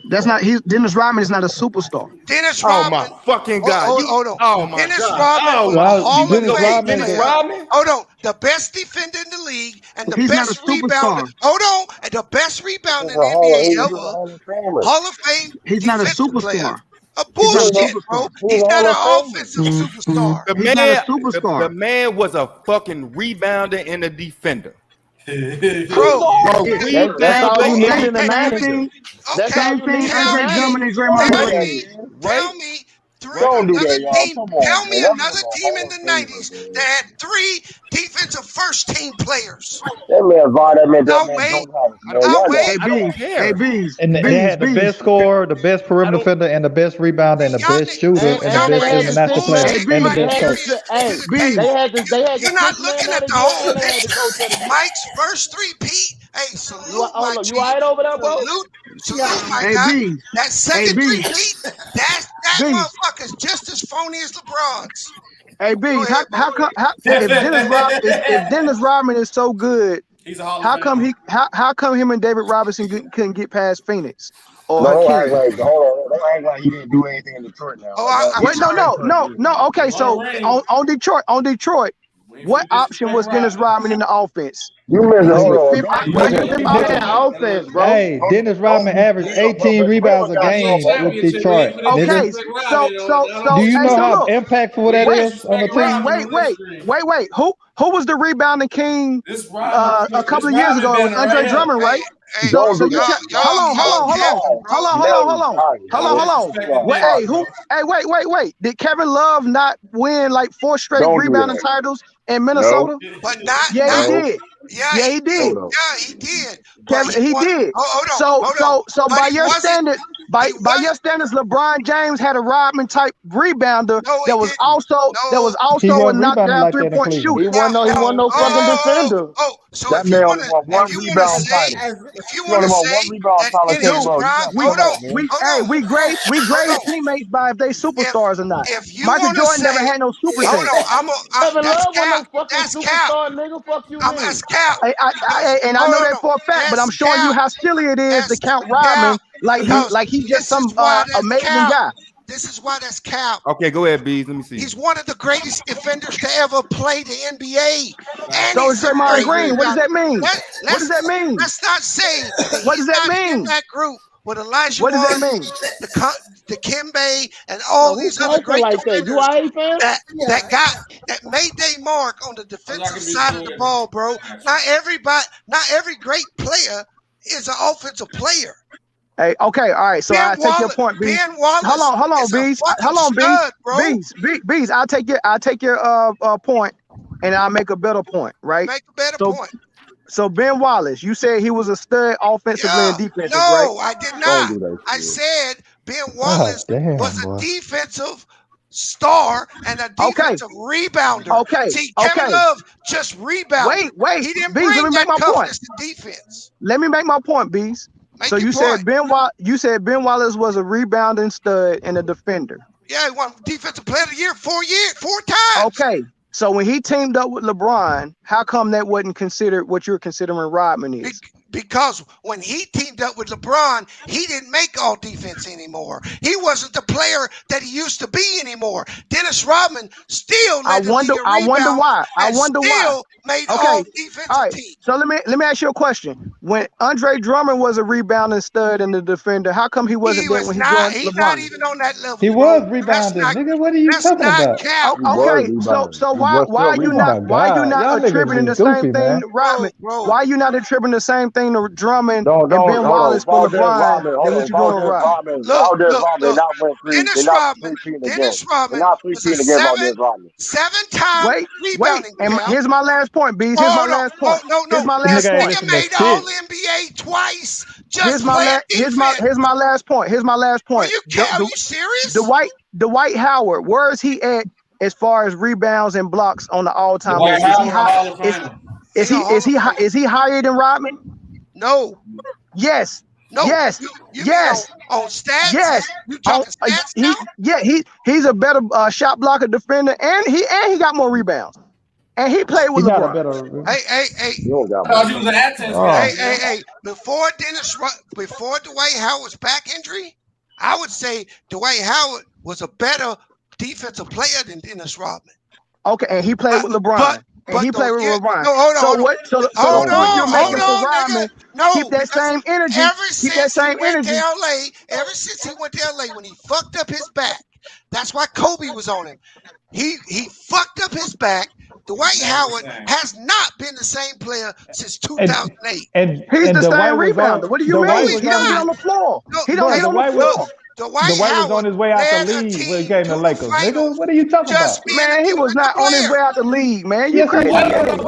That's not Dennis Rodman is not a superstar. Dennis Rodman. Oh my fucking God! Hold on. Oh my Dennis God! Rodman. Dennis Rodman. Hold on. The best defender in the league and the best rebounder. Hold on. And the best rebounder in the NBA ever. Hall of Fame. He's not a superstar. A bullshit, bro. He's not an offensive superstar. He's not a superstar. The man was a fucking rebounder and a defender. Bro, that's all you mentioned in the 19. That's same thing as Drummond and Draymond. Tell me Don't do that, y'all. Come on. Tell me another team in the 90s that had 3 defensive first team players. That man VAR, that man Hey, Bees. And they had the best scorer, the best perimeter defender, and the best rebounder, and the best shooter, and the best international player, and the best coach. You're not looking at the whole thing. Mike's first 3-peat. Hey, salute my G. You all right over there, bro? Salute my guy. That second 3-peat, that motherfucker's just as phony as LeBron's. Hey, B, how come if Dennis Rodman is so good, how come him and David Robinson couldn't get past Phoenix? Or don't act like he didn't do anything in Detroit now. No. Okay, so on Detroit, What option was Dennis Rodman in the offense? You mentioned, hold on. What's the fifth option? Offense, bro. Hey, Dennis Rodman averaged 18 rebounds a game with Detroit. Okay, so Do you hey, know so how look. impactful that is on the team? Wait. Who was the rebounding king a couple of years ago? It was Andre Drummond, right? So you hold on. Wait. Did Kevin Love not win like 4 straight rebounding titles in Minnesota? No. But not. Yeah, he did. Yeah, he did. Yeah, he did. Kevin, he did. So by your standards, by your standards, LeBron James had a Rodman type rebounder that was also a knockdown 3-point shooter. He wasn't no fucking defender. So that man only won one rebound title. If you want to say that we grade teammates by if they superstars or not. Michael Jordan never had no super team. Kevin Love wasn't no fucking superstar, nigga. Fuck you, that's cap. And I know that for a fact, but I'm showing you how silly it is to count Rodman like he's just some amazing guy. This is why that's cap. Okay, go ahead, Bees. Let me see. He's one of the greatest defenders to ever play the NBA. And so is Draymond Green. What does that mean? What does that mean? Let's not say. What does that mean? In that group with Elijah. What does that mean? The Kimbe and all these other great defenders that made their mark on the defensive side of the ball, bro. Not every great player is an offensive player. Hey, okay, all right. So I take your point, Bees. Hold on, Bees. Bees. I'll take your point, and I'll make a better point, right? Make a better point. So Ben Wallace, you said he was a stud offensively and defensively, no, right? I did not. I said Ben Wallace was a defensive star and a defensive rebounder. Okay. See, Kevin Love just rebounded. Wait. He didn't Bees, bring let me that make my point. to defense. Let me make my point, Bees. So you said Ben Wallace was a rebounding stud and a defender. Yeah, he won defensive player of the year 4 times. Okay. So when he teamed up with LeBron, how come that wasn't considered what you're considering Rodman is? Because when he teamed up with LeBron, he didn't make all defense anymore. He wasn't the player that he used to be anymore. Dennis Rodman still led the league in I wonder why. Made all defensive teams. So let me ask you a question. When Andre Drummond was a rebounding stud and the defender, how come he wasn't there when he joined LeBron? He's not even on that level. He was rebounding, nigga. What are you talking about? Okay, so why are you not attributing the same thing to Rodman? Why are you not attributing the same thing to Drummond and Ben Wallace for LeBron than what you doing with Rodman? Look, Dennis Rodman was a 7-time rebounding. And here's my last point, Bees. Here's my last point. Here's my last point. He made all NBA twice. Here's my last point. Are you serious? Dwight Howard, where is he at as far as rebounds and blocks on the all-time list? Is he higher than Rodman? No. Yes. No. Yes. On stats? Yes. You talking stats now? He's a better shot blocker defender, and he got more rebounds. And he played with LeBron. Hey. Hey. Before Dwight Howard's back injury, I would say Dwight Howard was a better defensive player than Dennis Rodman. Okay, and he played with LeBron. He played with LeBron. No, hold on. Keep that same energy. Ever since he went to LA, when he fucked up his back, that's why Kobe was on him. He fucked up his back. Dwight Howard has not been the same player since 2008. And he's the same rebounder. What do you mean? He don't get on the floor. He don't get on the floor. Dwight was on his way out the league when he came to Lakers. Nigga, what are you talking about? Man, he was not on his way out the league, man. You crazy. Dennis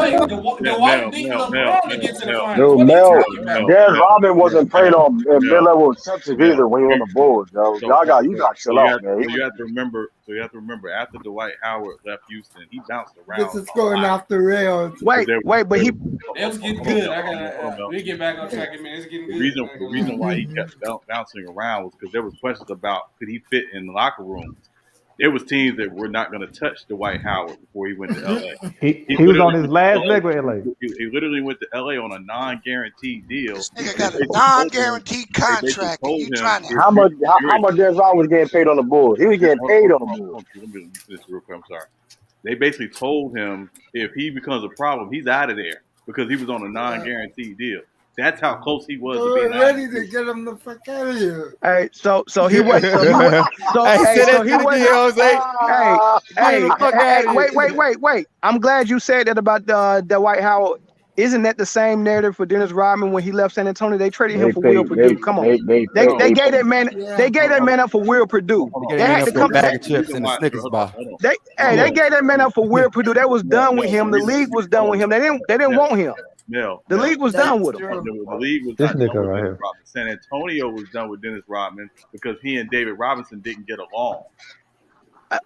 Rodman wasn't playing on mid-level Texas either when he was on the Bulls, yo. You got to chill out, man. So you have to remember, after Dwight Howard left Houston, he bounced around. This is going off the rails. Wait, but he. It was getting good. We get back on track, man. It's getting good. The reason why he kept bouncing around was because there was questions about could he fit in the locker room. There was teams that were not going to touch Dwight Howard before he went to LA. He was on his last leg with LA. He literally went to LA on a non-guaranteed deal. This nigga got a non-guaranteed contract. How much Dennis Rodman was getting paid on the Bulls? He was getting paid on the Bulls. Let me finish real quick. I'm sorry. They basically told him if he becomes a problem, he's out of there because he was on a non-guaranteed deal. That's how close he was to being ready to get him the fuck out of here. Hey, so he went. So he went. So he went. Hey, wait. I'm glad you said that about the Dwight Howard. Isn't that the same narrative for Dennis Rodman when he left San Antonio? They traded him for Will Purdue. Come on, they gave that man. They gave that man up for Will Purdue. They had to come bag of chips in the Snickers bar. They gave that man up for Will Purdue. That was done with him. The league was done with him. They didn't want him. The league was done with him. The league was done with Dennis Rodman. San Antonio was done with Dennis Rodman because he and David Robinson didn't get along.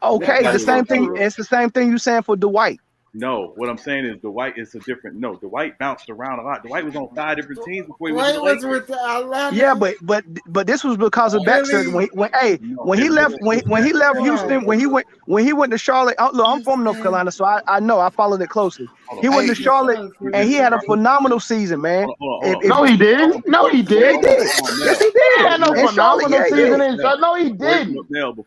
Okay, the same thing. It's the same thing you saying for Dwight. No, what I'm saying is Dwight is a different. No, Dwight bounced around a lot. Dwight was on 5 different teams before he Dwight went to the was with the Atlanta. Yeah, but this was because of backsurgery. When he left Houston, when he went to Charlotte. Look, I'm from North Carolina, so I know I followed it closely. He went to Charlotte and he had a phenomenal season, man. No, he didn't. No, he did. Yes, he did. He had no phenomenal season in Charlotte. No, he didn't.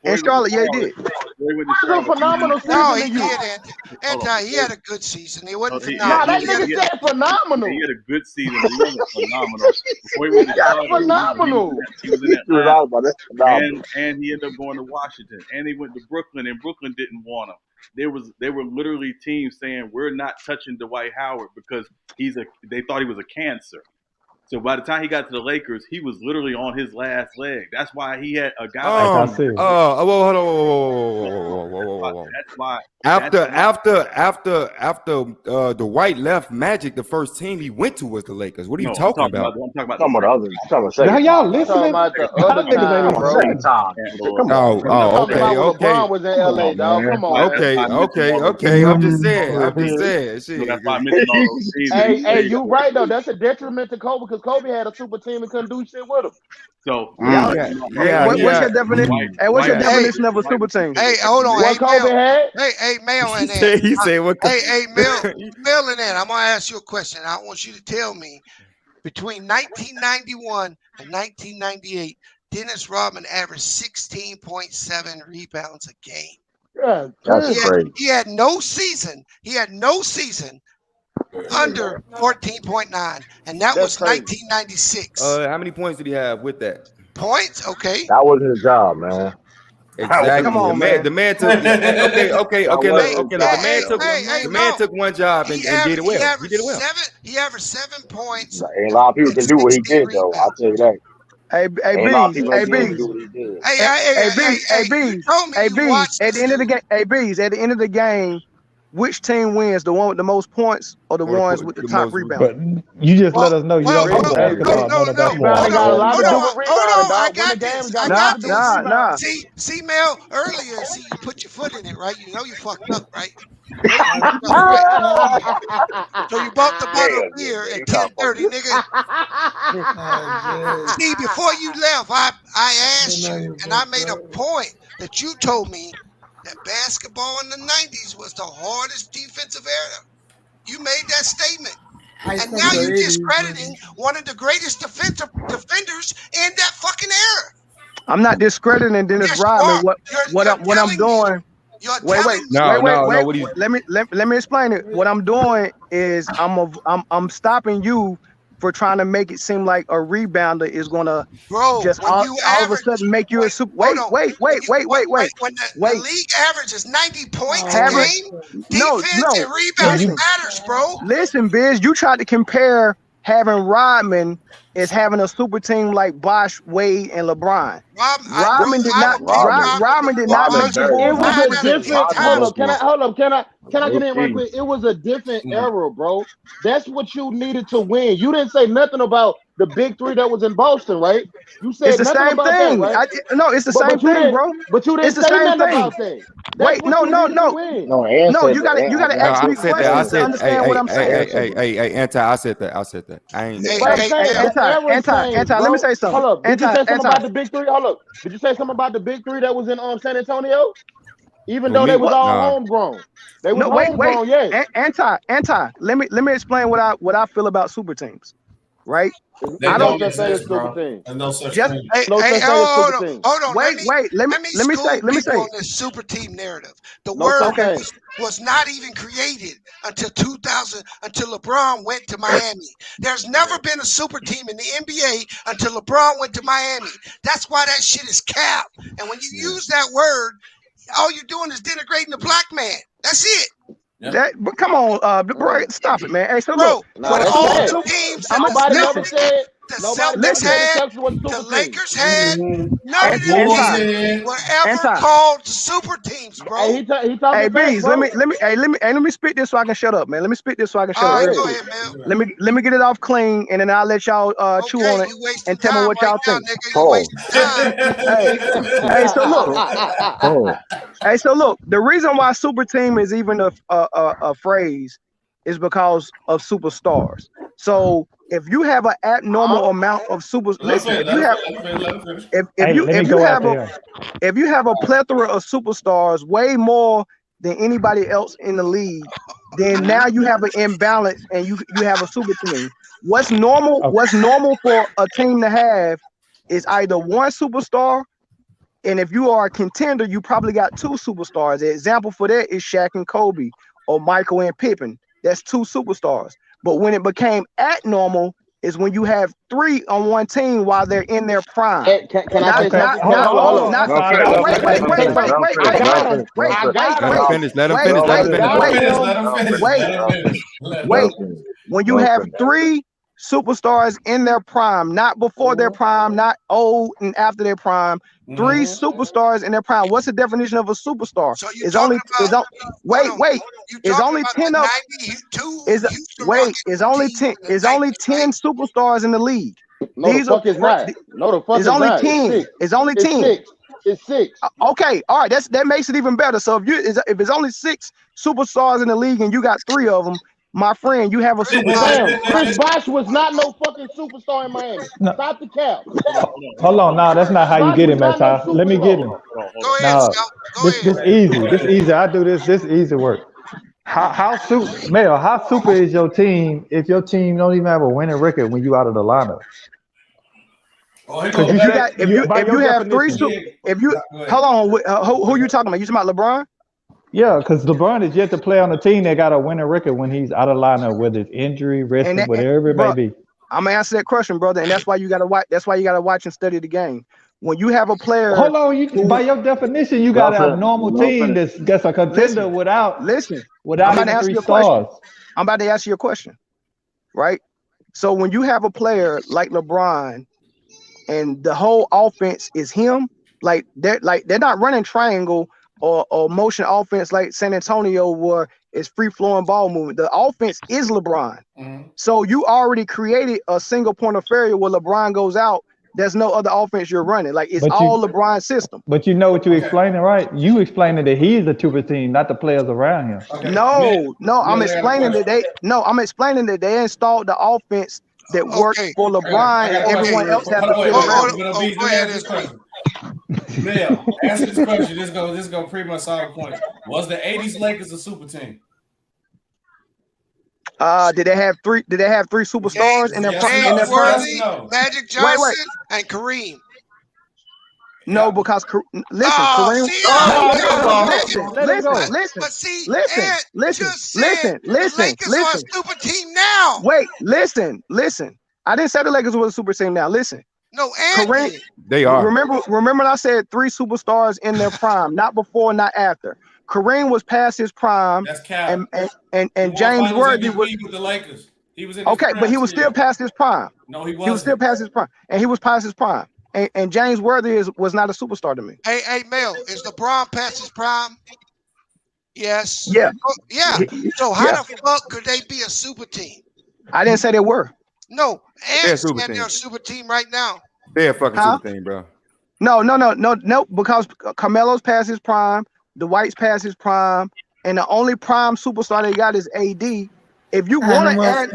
In Charlotte, yeah, he did. It was a phenomenal season. No, he didn't. He had a good season. He wasn't phenomenal. Nah, that nigga said phenomenal. He had a good season. He wasn't phenomenal. Before he went to Charlotte, phenomenal. He was in Atlanta, and he ended up going to Washington, and he went to Brooklyn, and Brooklyn didn't want him. They were literally teams saying we're not touching Dwight Howard because they thought he was a cancer. So by the time he got to the Lakers, he was literally on his last leg. That's why he had a guy like hold on. That's why. After Dwight left Magic, the first team he went to was the Lakers. What are you talking about? I'm talking about the other. Now y'all listening? About the other time, bro. Okay. LeBron was in LA, dog. Come on. Okay. I'm just saying. Shit. Hey, you right though. That's a detriment to Kobe because Kobe had a super team and couldn't do shit with him. So what's your definition? Hey, what's your definition of a super team? Hey, hold on. What Kobe had? Hey, Mel and then. He said what? Hey, Mel and then. I'm gonna ask you a question. I want you to tell me between 1991 and 1998, Dennis Rodman averaged 16.7 rebounds a game. Yeah, that's crazy. He had no season. Under 14.9, and that was crazy. 1996. How many points did he have with that? Points? Okay. That was his job, man. Exactly. Come on, man. The man took. Okay. The man took one job and did it well. He did it well. He averaged 7 points. Ain't a lot of people can do what he did, though. I'll tell you that. Hey, Bees. At the end of the game, which team wins? The one with the most points or the ones with the top rebound? But you just let us know you don't know basketball. Nah. See, Mel, earlier, you put your foot in it, right? You know you fucked up, right? So you bought the bottle of beer at 10:30, nigga. See, before you left, I asked you, and I made a point that you told me that basketball in the 90s was the hardest defensive era. You made that statement. And now you're discrediting one of the greatest defenders in that fucking era. I'm not discrediting Dennis Rodman. What I'm doing. Wait. Let me explain it. What I'm doing is I'm stopping you for trying to make it seem like a rebounder is gonna just all of a sudden make you a super. Wait. When the league average is 90 points a game, defense and rebounds matters, bro. Listen, Biz, you tried to compare having Rodman is having a super team like Bosh, Wade, and LeBron. Rodman did not make it. It was a different. Hold up. Can I get in right quick? It was a different era, bro. That's what you needed to win. You didn't say nothing about the big three that was in Boston, right? You said it's the same thing. That, right? No, it's the same thing, bro. But you didn't say nothing about that. Wait, no. You gotta ask me questions to understand what I'm saying. Hey, I said that. I ain't. Anti. Let me say something. Hold up. Did you say something about the big three? Hold up. Did you say something about the big three that was in San Antonio? Even though they was all homegrown. They was homegrown, yeah. Anti. Let me explain what I feel about super teams. right? That I don't don't make sense, bro. There's no such thing. Hold on. Wait. Let me say. on this super team narrative. The word was not even created until 2000, until LeBron went to Miami. There's never been a super team in the NBA until LeBron went to Miami. That's why that shit is cap. And when you use that word, all you're doing is denigrating the black man. That's it. That, but come on, bro, stop it, man. Hey, so look, but all the teams that nobody never said. the Celtics had, the Lakers had, none of them teams were ever called super teams, bro. Hey, Bees, let me spit this so I can shut up, man. Let me spit this so I can shut up. Go ahead, man. Let me get it off clean, and then I'll let y'all chew on it and tell me what y'all think. Hey, so look, the reason why super team is even a phrase is because of superstars. So if you have an abnormal amount of if you have a plethora of superstars, way more than anybody else in the league, then now you have an imbalance and you have a super team. What's normal for a team to have is either one superstar, and if you are a contender, you probably got two superstars. The example for that is Shaq and Kobe, or Michael and Pippen. That's two superstars. But when it became abnormal is when you have three on one team while they're in their prime. Can I say something? Hold on. Wait. When you have three superstars in their prime, not before their prime, not old and after their prime. Three superstars in their prime. What's the definition of a superstar? So it's only 10 of it's only 10 superstars in the league. No, the fuck is not. It's only 10. It's only 10. It's 6. Okay, all right. That makes it even better. So if it's only 6 superstars in the league and you got 3 of them, my friend, you have a superstar. Chris Bosh was not no fucking superstar in Miami. No. Stop the cap. Hold on, no, that's not how you get him, man. Let me get him. Go ahead, this easy. This easy. I do this. This easy work. How super is your team if your team don't even have a winning record when you out of the lineup? If you have 3 hold on, who you talking about? You talking about LeBron? Yeah, because LeBron is yet to play on a team that got a winning record when he's out of lineup, whether it's injury, resting, whatever it may be. I'm gonna answer that question, brother, and that's why you gotta watch. That's why you gotta watch and study the game. When you have a player, hold on, by your definition, you got a normal team that's a contender without I'm about to answer your question. I'm about to answer your question, right? So when you have a player like LeBron, and the whole offense is him, they're not running triangle or motion offense like San Antonio, where it's free-flowing ball movement. The offense is LeBron. So you already created a single point of failure where LeBron goes out. There's no other offense you're running. It's all LeBron's system. But you know what you're explaining, right? You explaining that he's a super team, not the players around him. I'm explaining that they installed the offense that works for LeBron and everyone else has to fit around. Mel, answer this question. This is gonna pretty much solve the point. Was the '80s Lakers a super team? Did they have three superstars in their prime? Magic Johnson and Kareem. No, because Kareem. Listen. Lakers are a super team now. Wait, listen. I didn't say the Lakers were a super team now. Listen. No, Kareem, they are. Remember when I said 3 superstars in their prime, not before, not after. Kareem was past his prime. That's Cal. And James Worthy was with the Lakers. He was in but he was still past his prime. No, he wasn't. He was still past his prime, and he was past his prime. And James Worthy was not a superstar to me. Hey, Mel, is LeBron past his prime? Yes. Yeah. So how the fuck could they be a super team? I didn't say they were. No, they're a super team right now. They're a fucking super team, bro. No, because Carmelo's past his prime, Dwight's past his prime, and the only prime superstar they got is AD. If you want to add,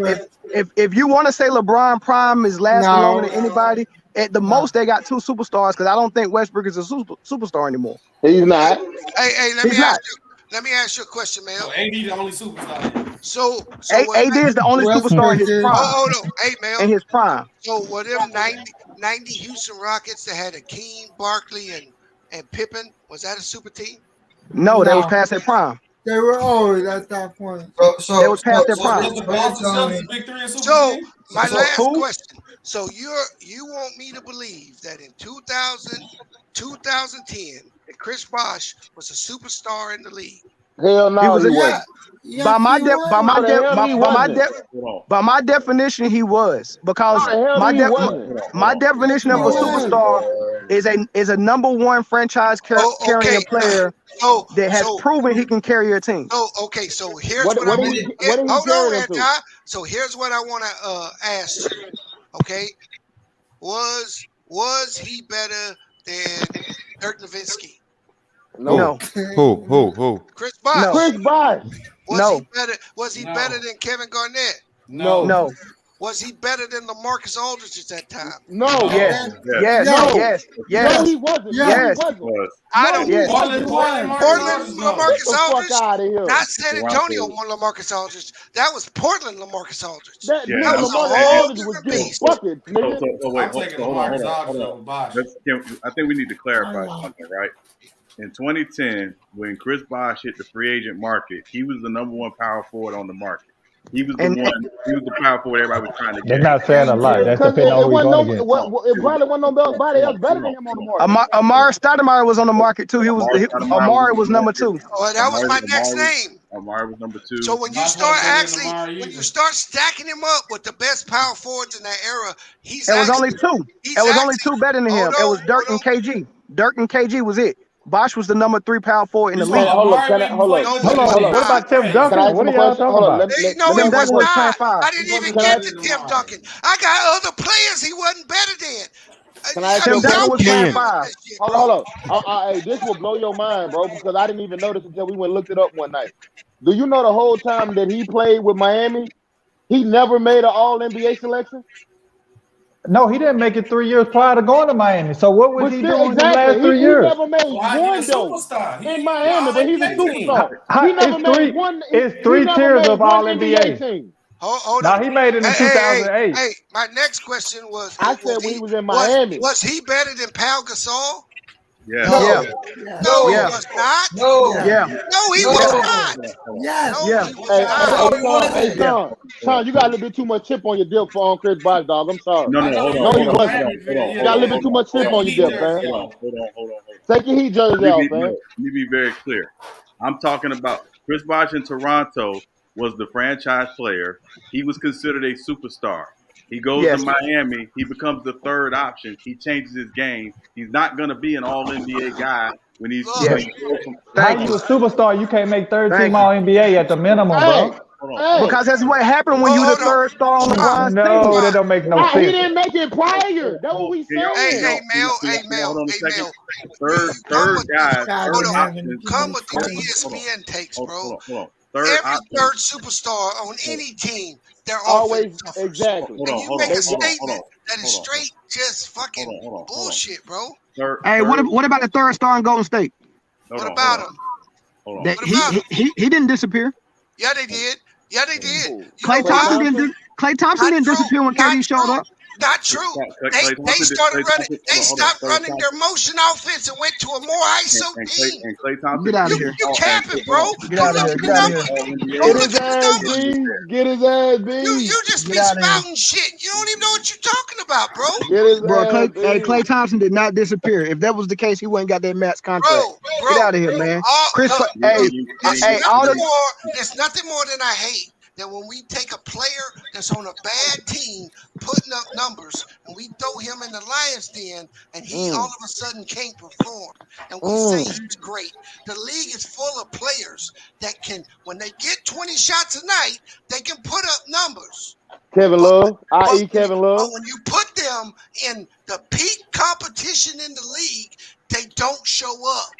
if you want to say LeBron prime is lasting longer than anybody, at the most they got 2 superstars, because I don't think Westbrook is a superstar anymore. He's not. Hey, let let me ask you a question, man. So AD the only superstar. So AD is the only superstar in his prime. Oh no, hey man. In his prime. So were them 90 Houston Rockets that had Akeem, Barkley, and Pippen? Was that a super team? No, they was past their prime. They were old at that point. They was past their prime. So my last question. So you want me to believe that in 2010, that Chris Bosh was a superstar in the league? Hell no, he was wasn't. By my definition, he was, because my definition of a superstar is a number one franchise carrying player that has proven he can carry a team. Oh, okay. So here's what I want. Hold on, Anti. So here's what I want to ask you. Okay, was he better than Dirk Nowitzki? No. Who? Chris Bosh. No. Chris Bosh. Was he better than Kevin Garnett? No. Was he better than LaMarcus Aldridge at that time? No. Yes. No, he wasn't. Yes. I don't. Yes. Portland, LaMarcus Aldridge. Out of here. Not San Antonio won LaMarcus Aldridge. That was Portland LaMarcus Aldridge. That was a LaMarcus whole Aldridge was different beast. bucket. I'm taking LaMarcus Aldridge over Bosh. I think we need to clarify something, right? In 2010, when Chris Bosh hit the free agent market, he was the number one power forward on the market. He was the power forward everybody was trying to get. They're not saying a lot. That's depending on who you're going against. It probably wasn't nobody else better than him on the market. Amari Stoudemire was on the market too. Amari was number 2. Oh, that was my next name. Amari was number 2. So when you start stacking him up with the best power forwards in that era, It was only 2. It was only 2 better than him. It was Dirk and KG. Dirk and KG was it. Bosh was the number 3 power forward in the league. Hold on. What about Tim Duncan? What are y'all talking about? No, it was not. I didn't even get to Tim Duncan. I got other players he wasn't better than. Tim Duncan was 5. Hold on. Hey, this will blow your mind, bro, because I didn't even notice until we went and looked it up one night. Do you know the whole time that he played with Miami, he never made an All-NBA selection? No, he didn't make it 3 years prior to going to Miami. So what was he doing in the last 3 years? He never made one though in Miami, but he's a superstar. He never made one. It's 3 tiers of All-NBA. Now he made it in 2008. Hey, my next question was: I said when he was in Miami, was he better than Pau Gasol? Yeah. No, he was not. No, he was not. Yes. Hey, Sean, you got a little bit too much chip on your dip for Chris Bosh, dog. I'm sorry. No, hold on. You got a little bit too much chip on your dip, man. Hold on. Take your heat jersey off, man. Let me be very clear. I'm talking about Chris Bosh in Toronto was the franchise player. He was considered a superstar. He goes to Miami. He becomes the third option. He changes his game. He's not going to be an All-NBA guy when he's How you a superstar? You can't make third team All-NBA at the minimum, bro. Because that's what happened when you the third star on the LeBron's team. No, that don't make no sense. He didn't make it prior. That's what we said. Hey, Mel. Third guy. Come with the ESPN takes, bro. Every third superstar on any team, they're always exactly. And you make a statement that is straight just fucking bullshit, bro. Hey, what about the third star in Golden State? What about him? He didn't disappear. Yeah, they did. Klay Thompson didn't disappear when KD showed up. Not true. They started running. They stopped running their motion offense and went to a more ISO team. And Klay Thompson. Get out of here. You capping, bro. Get out of here. Get his ass, B. You just be spouting shit. You don't even know what you're talking about, bro. Klay Thompson did not disappear. If that was the case, he wouldn't got that max contract. Bro, get out of here, man. There's nothing more than I hate that when we take a player that's on a bad team, putting up numbers, and we throw him in the lion's den, and he all of a sudden can't perform, and we say he's great. The league is full of players that can, when they get 20 shots a night, they can put up numbers. Kevin Love, i.e. Kevin Love. But when you put them in the peak competition in the league, they don't show up.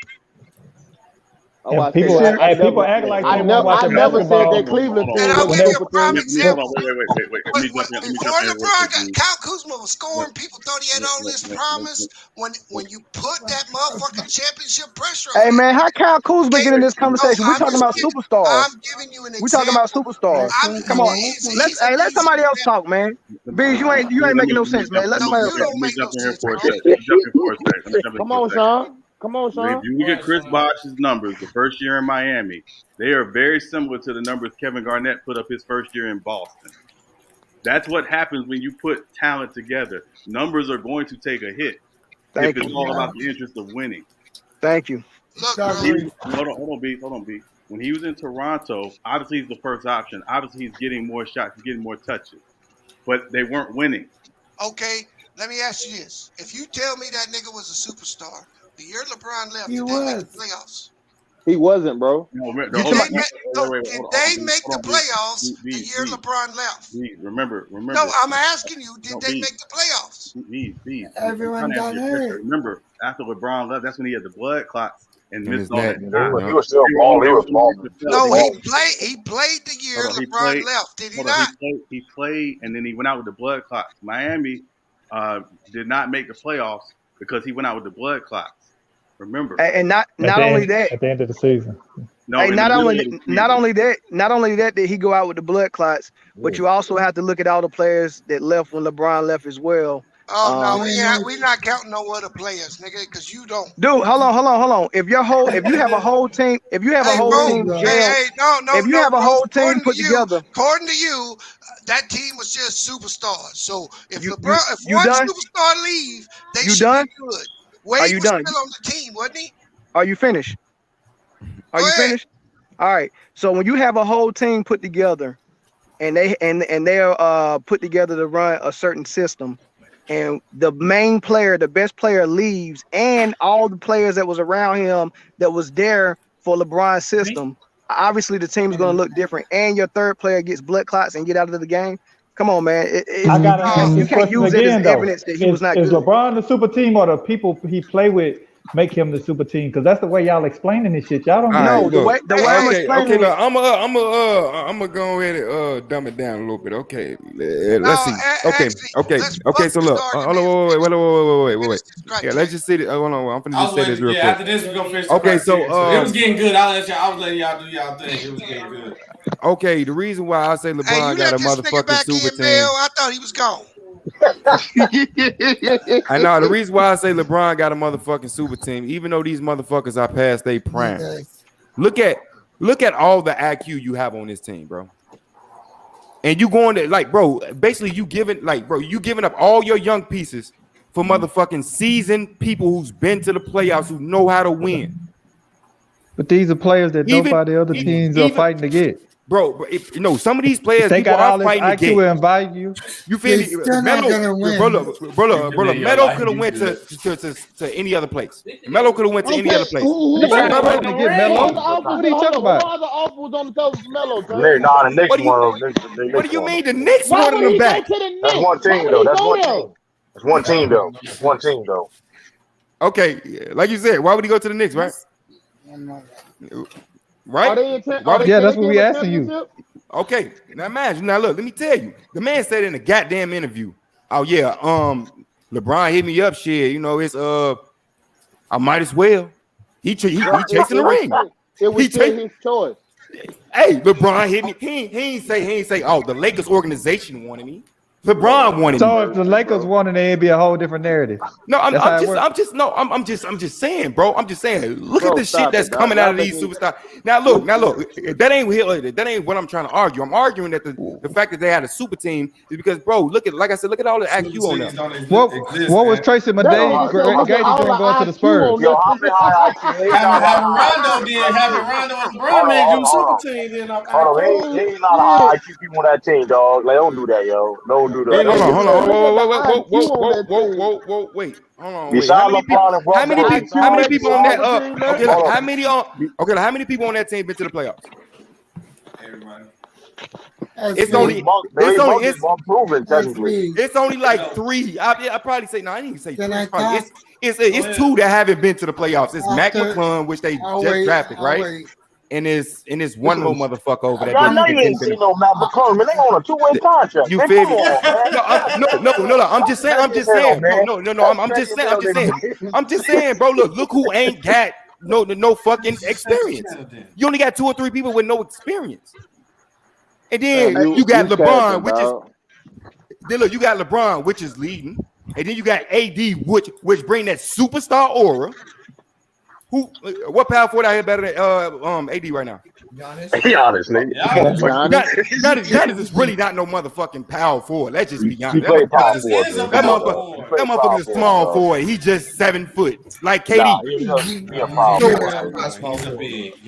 Oh, I people said people act like they won't watch I never said basketball. that Cleveland team And I'll was give a you a super prime team. example. Wait. Let me jump in. Before LeBron got Kyle Kuzma was scoring, people thought he had all this promise. When you put that motherfucking championship pressure Hey on him, man, how Kyle Kuzma get in this no, conversation? We're talking about superstars. I'm giving you an We're talking about example. superstars. Come on, let somebody else talk, man. Bees, you ain't making no sense, man. Let's clarify. Let me jump in here for a second. Come on, Sean. Come on, If Sean. you look at Chris Bosh's numbers, the first year in Miami, they are very similar to the numbers Kevin Garnett put up his first year in Boston. That's what happens when you put talent together. Numbers are going to take a hit if it's all about the interest of winning. Thank you. Look, hold on, B. When he was in Toronto, obviously he's the first option. Obviously he's getting more shots, he's getting more touches. But they weren't winning. Okay, let me ask you this. If you tell me that nigga was a superstar, the year LeBron left, He did they make was. the playoffs? He wasn't, bro. Did they make the playoffs the year LeBron left? Remember. No, I'm asking you, did they make the playoffs? Everyone got hurt. Remember, after LeBron left, that's when he had the blood clots and missed all that. He was still balling. He was balling. No, he played the year LeBron left. Did he not? He played, and then he went out with the blood clots. Miami did not make the playoffs because he went out with the blood clots. Remember, And not only that, at the end of the season. No, hey, not only that did he go out with the blood clots, but you also have to look at all the players that left when LeBron left as well. Oh no, we not counting no other players, nigga, because you don't. Dude, hold on. If you have a whole team, if you have a whole team, if you have a whole team put together, according to you, that team was just superstars. So if one done? superstar leave, they You should done? be good. Wade Are you was done? still on the team, wasn't he? Are you finished? Go ahead. Finished? All right. So when you have a whole team put together, and they're put together to run a certain system, and the main player, the best player leaves, and all the players that was around him that was there for LeBron's system, obviously the team's going to look different. And your third player gets blood clots and get out of the game. Come on, man. I gotta ask you this can't question use it again, as though. evidence that he was not Is good. LeBron the super team, or the people he play with make him the super team? Because that's the way y'all explaining this shit. Y'all don't know. The way I'm explaining it. Look, I'm gonna go ahead and dumb it down a little bit. Okay, let's see. Okay. So look, wait. Yeah, let's just see. Hold on, I'm gonna just say this real quick. After this, we're gonna finish. Okay, so it was getting good. I was letting y'all do y'all thing. It was getting good. Okay, the reason why I say LeBron got a motherfucking super team. I thought he was gone. I know the reason why I say LeBron got a motherfucking super team, even though these motherfuckers are past their prime. Look at all the IQ you have on this team, bro. And you going to bro, basically you giving up all your young pieces for motherfucking seasoned people who's been to the playoffs, who know how to win. But these are players that nobody other teams are fighting to get. Bro, some of these players they got all this fighting IQ to get. And value. You feel me? Melo could have went to any other place. Melo could have went to any other place. What are you talking about? The offer was on the table for Melo. The Knicks one. What do you mean the Knicks wanted him back? That's one team though. That's one team though. Okay, like you said, why would he go to the Knicks, right? Right? That's what we asking you. Okay, now imagine. Now look, let me tell you. The man said in a goddamn interview, "Oh yeah, LeBron hit me up. Shit, it's I might as well." He chasing the ring. It was still his choice. Hey, LeBron hit me. He ain't say. Oh, the Lakers organization wanted me. LeBron wanted me. So if the Lakers wanted, it'd be a whole different narrative. No, I'm just saying, bro. I'm just saying. Look at the shit that's coming out of these superstars. Now look. That ain't what I'm trying to argue. I'm arguing that the fact that they had a super team is because, bro, look at all the IQ on them. What was Tracy McGrady doing going to the Spurs? Having Rondo and LeBron made you super team. Then hold on, he ain't not a high IQ people on that team, dog. Like, don't do that, yo. Don't do that. Hold on. Wait. Hold on. How many people on that? How many people on that team been to the playoffs? Everybody. It's only proven technically. It's only like 3. I probably say no. I didn't even say 3. It's 2 that haven't been to the playoffs. It's Mac McClung, which they just drafted, right? And it's one more motherfucker over there. Y'all know you ain't seen no Matt McClung, man. They on a 2-way contract. You feel me? No. I'm just saying. I'm just saying, bro. Look who ain't got no fucking experience. You only got 2 or 3 people with no experience. And then you got LeBron, you got LeBron, which is leading, and then you got AD, which bring that superstar aura. What power forward out here better than AD right now? Giannis, nigga. Giannis is really not no motherfucking power forward. Let's just be honest. That motherfucker is small forward. He just 7 foot, like KD.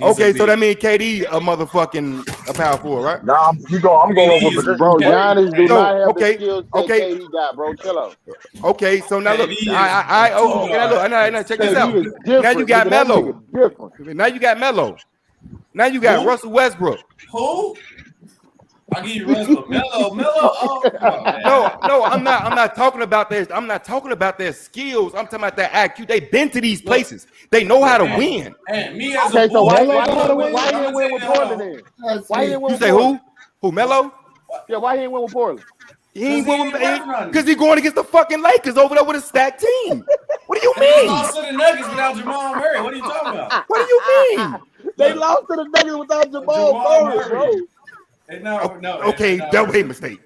Okay, so that means KD a motherfucking a power forward, right? Nah, I'm going over for bro. Giannis do not have the skills that KD got, bro. Chill out. Okay, so now look, I check this out. Now you got Melo. Now you got Melo. Now you got Russell Westbrook. Who? I'll give you Westbrook. Melo. Oh, no, I'm not talking about their. I'm not talking about their skills. I'm talking about their IQ. They've been to these places. They know how to win. And me as a why he didn't win with Portland then? Why he didn't win? You say who? Who? Melo? Yeah, why he didn't win with Portland? He ain't win because he's going against the fucking Lakers over there with a stacked team. What do you mean? They lost to the Nuggets without Jamal Murray. What are you talking about? What do you mean? They lost to the Nuggets without Jamal Murray, bro. No. Okay, that was a mistake.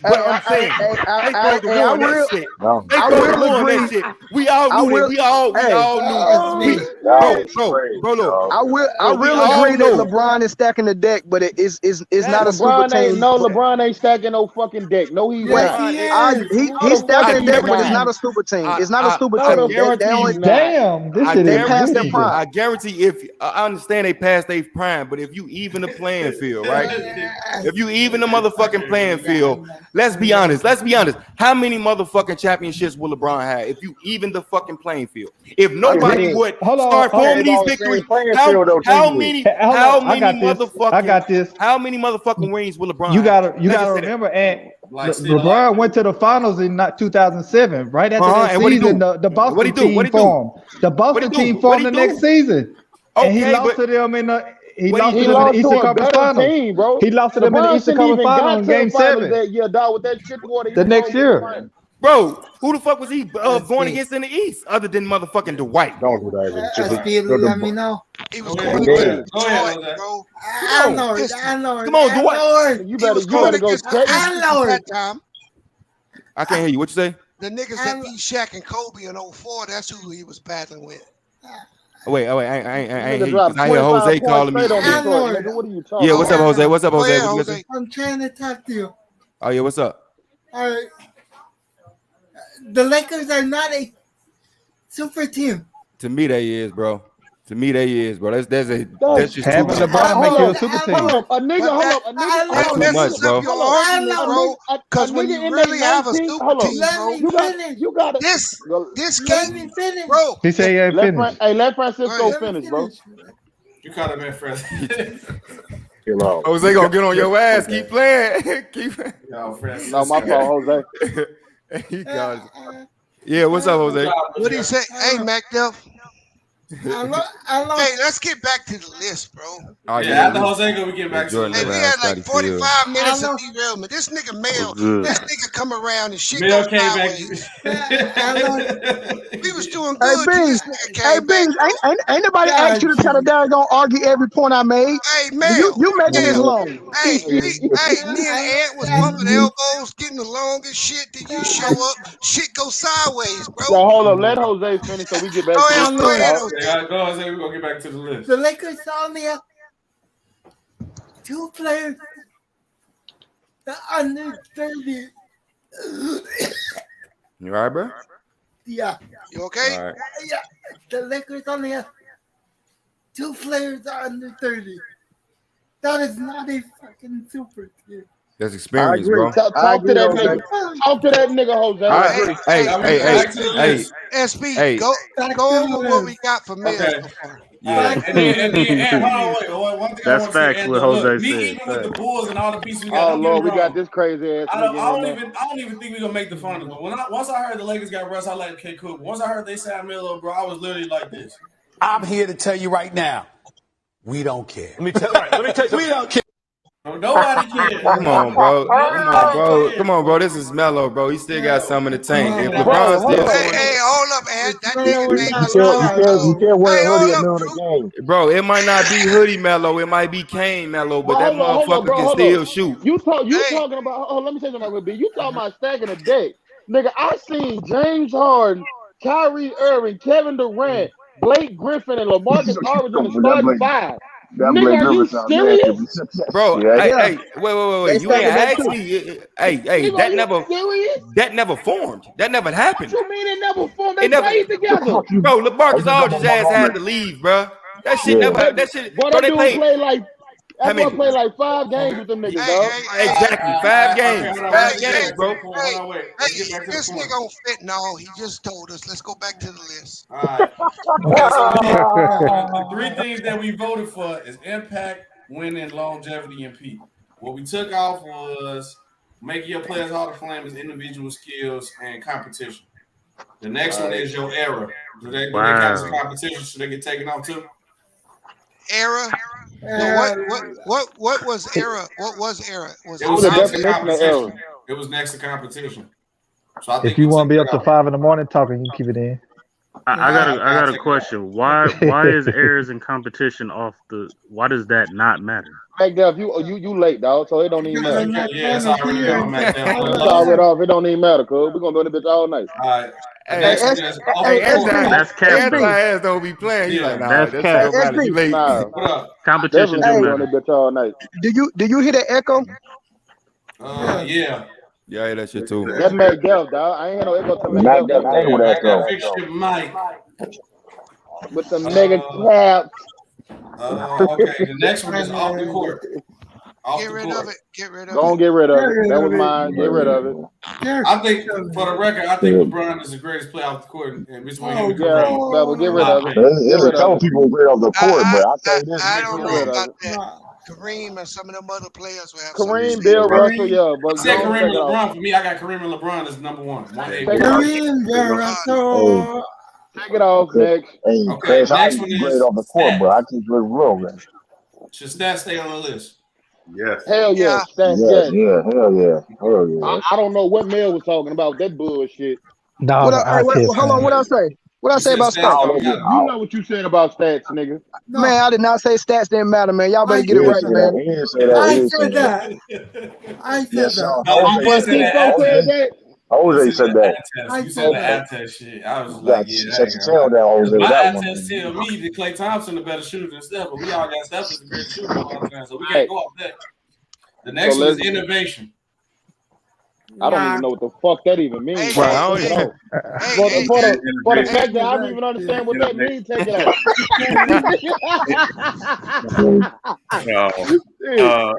But I'm saying they supposed to win that shit. They supposed to win that shit. We all knew it. We all knew. Bro, I will agree that LeBron is stacking the deck, but it's not a super team. LeBron ain't stacking no fucking deck. No, he's not. He's stacking the deck, but it's not a super team. It's not a super team. Damn, this shit is past their prime. I guarantee if I understand they passed their prime, but if you even the playing field, right? If you even the motherfucking playing field. Let's be honest. How many motherfucking championships will LeBron have if you even the fucking playing field? If nobody would start forming these victories, how many motherfucking I got this. How many motherfucking rings will LeBron? You gotta remember, and LeBron went to the finals in 2007, right after that season. The Boston team formed. The Boston team formed the next season, and he lost to them in the. He lost to them in the Eastern Conference Finals, bro. He lost to them in the Eastern Conference Finals in Game 7. The next year. Bro, who the fuck was he going against in the East other than motherfucking Dwight? Don't do that. Let me know. He was going against Detroit, bro. I know. Come on, Dwight. You better go check that time. I can't hear you. What you say? The niggas that beat Shaq and Kobe in 04, that's who he was battling with. Wait, I hear Jose calling me. What are you talking Yeah, what's up, Jose? What's up, Jose? I'm trying to talk to you. Oh, yeah, what's up? All right. The Lakers are not a super team. To me, they is, bro. That's just having LeBron make you a super team. A nigga, too much, bro. Because when you really have a super team, bro, you got this game, bro. He said he ain't finished. Hey, let Francisco finish, bro. You caught him at first. Jose gonna get on your ass. Keep playing. No, my fault, Jose. Yeah, what's up, Jose? What do you say? Hey, Mac Duff. Hey, let's get back to the list, bro. Oh, yeah, after Jose go, we get back to the list. Hey, we had like 45 minutes of derailment. This nigga Mel, this nigga come around and shit Mel goes came sideways. We was doing Hey, good. Beans, ain't nobody asked you to try to gonna argue every point I made. Hey, Mel. You making this long. Hey, me and Ant was bumping elbows, getting along and shit. Then you show up, shit go sideways, bro. So hold up, let Jose finish so we get back to Go ahead, Jose. Go, Jose. We're gonna get back to the list. The Lakers only have 2 players that are under 30. You all right, bro? Yeah. You okay? All right. Yeah. The Lakers only have 2 players that are under 30. That is not a fucking super team. That's experience, bro. Talk to that nigga, Jose. Hey, SB, go over what we got for Mel. Okay. Yeah. One thing That's facts. What Jose said. Even with the Bulls and all the pieces we got. Oh Lord, we got this crazy ass. I don't even think we're gonna make the finals. But once I heard the Lakers got Russ, I like okay, cool. Once I heard they signed Melo, bro, I was literally like this. I'm here to tell you right now, we don't care. Let me tell you, we don't care. Nobody cares. Come on, bro. Come on, bro. This is Melo, bro. He still got some in the tank. If LeBron still, hey, hold up, man. That nigga made you can't wear a hoodie at noon again. Bro, it might not be hoodie Melo, it might be Kane Melo, but that motherfucker can still shoot. You talking about? Oh, let me say something with B. You talking about stacking the deck, nigga? I seen James Harden, Kyrie Irving, Kevin Durant, Blake Griffin, and LaMarcus Aldridge in the starting five. Nigga, are you serious? Bro, hey, wait. You ain't asked me. Hey, that never formed. That never happened. What you mean it never formed? They played together. Bro, LaMarcus Aldridge's ass had to leave, bro. That shit never. That shit. Bro, they play like. That boy played like 5 games with them niggas, dog. Exactly, 5 games. 5 games, bro. This nigga don't fit. No, he just told us. Let's go back to the list. All right. The 3 things that we voted for is impact, winning, longevity, and peak. What we took off was making your players Hall of Fame as individual skills and competition. The next one is your era. Do they count as competition? Should they get taken off too? Era. What was era? What was era? It was next to competition. It was next to competition. So I think if you want to be up to 5 in the morning talking, you can keep it in. I got a question. Why is errors in competition off the? Why does that not matter? Mac Duff, you late, dog, so it don't even matter. Yeah, it's already on, Mac Duff. It's already off. It don't even matter, cuz we're gonna do this bitch all night. All right. That's cat. My ass don't be playing. He's like, nah, that's cat. Competition do matter. Bitch all night. Do you hear that echo? Yeah. Yeah, I hear that shit too. That's Mac Duff, dog. I ain't hear no echo to Mac Duff. Fix your mic. With the mega caps. Okay, the next one is off the court. Get rid of it. Get rid of it. Don't get rid of it. That was mine. Get rid of it. I think, for the record, I think LeBron is the greatest player off the court, and which one you but get rid of it. There's a couple people great off the court, but I'll tell you this. I don't know about that. Kareem and some of them other players will have Kareem, Bill Russell, yeah. But I said Kareem and LeBron. For me, I got Kareem and LeBron as number 1. Kareem, Bill Russell. Take it off, next. Okay, next one is great off the court, but I keep it real, man. Should stats stay on the list? Yes. Hell yeah. Hell yeah. I don't know what Mel was talking about. That bullshit. No, hold on. What I say? What I say about stats? You know what you said about stats, nigga. Man, I did not say stats didn't matter, man. Y'all better get it right, man. I said that. Jose said that. You said the eye test shit. I was like, shut your tail down, Jose. My eye test tell me that Klay Thompson the better shooter than Steph, but we all got Steph as the greatest shooter all the time, so we can't go off that. The next one is innovation. I don't even know what the fuck that even means. For the fact that I don't even understand what that means, take it out.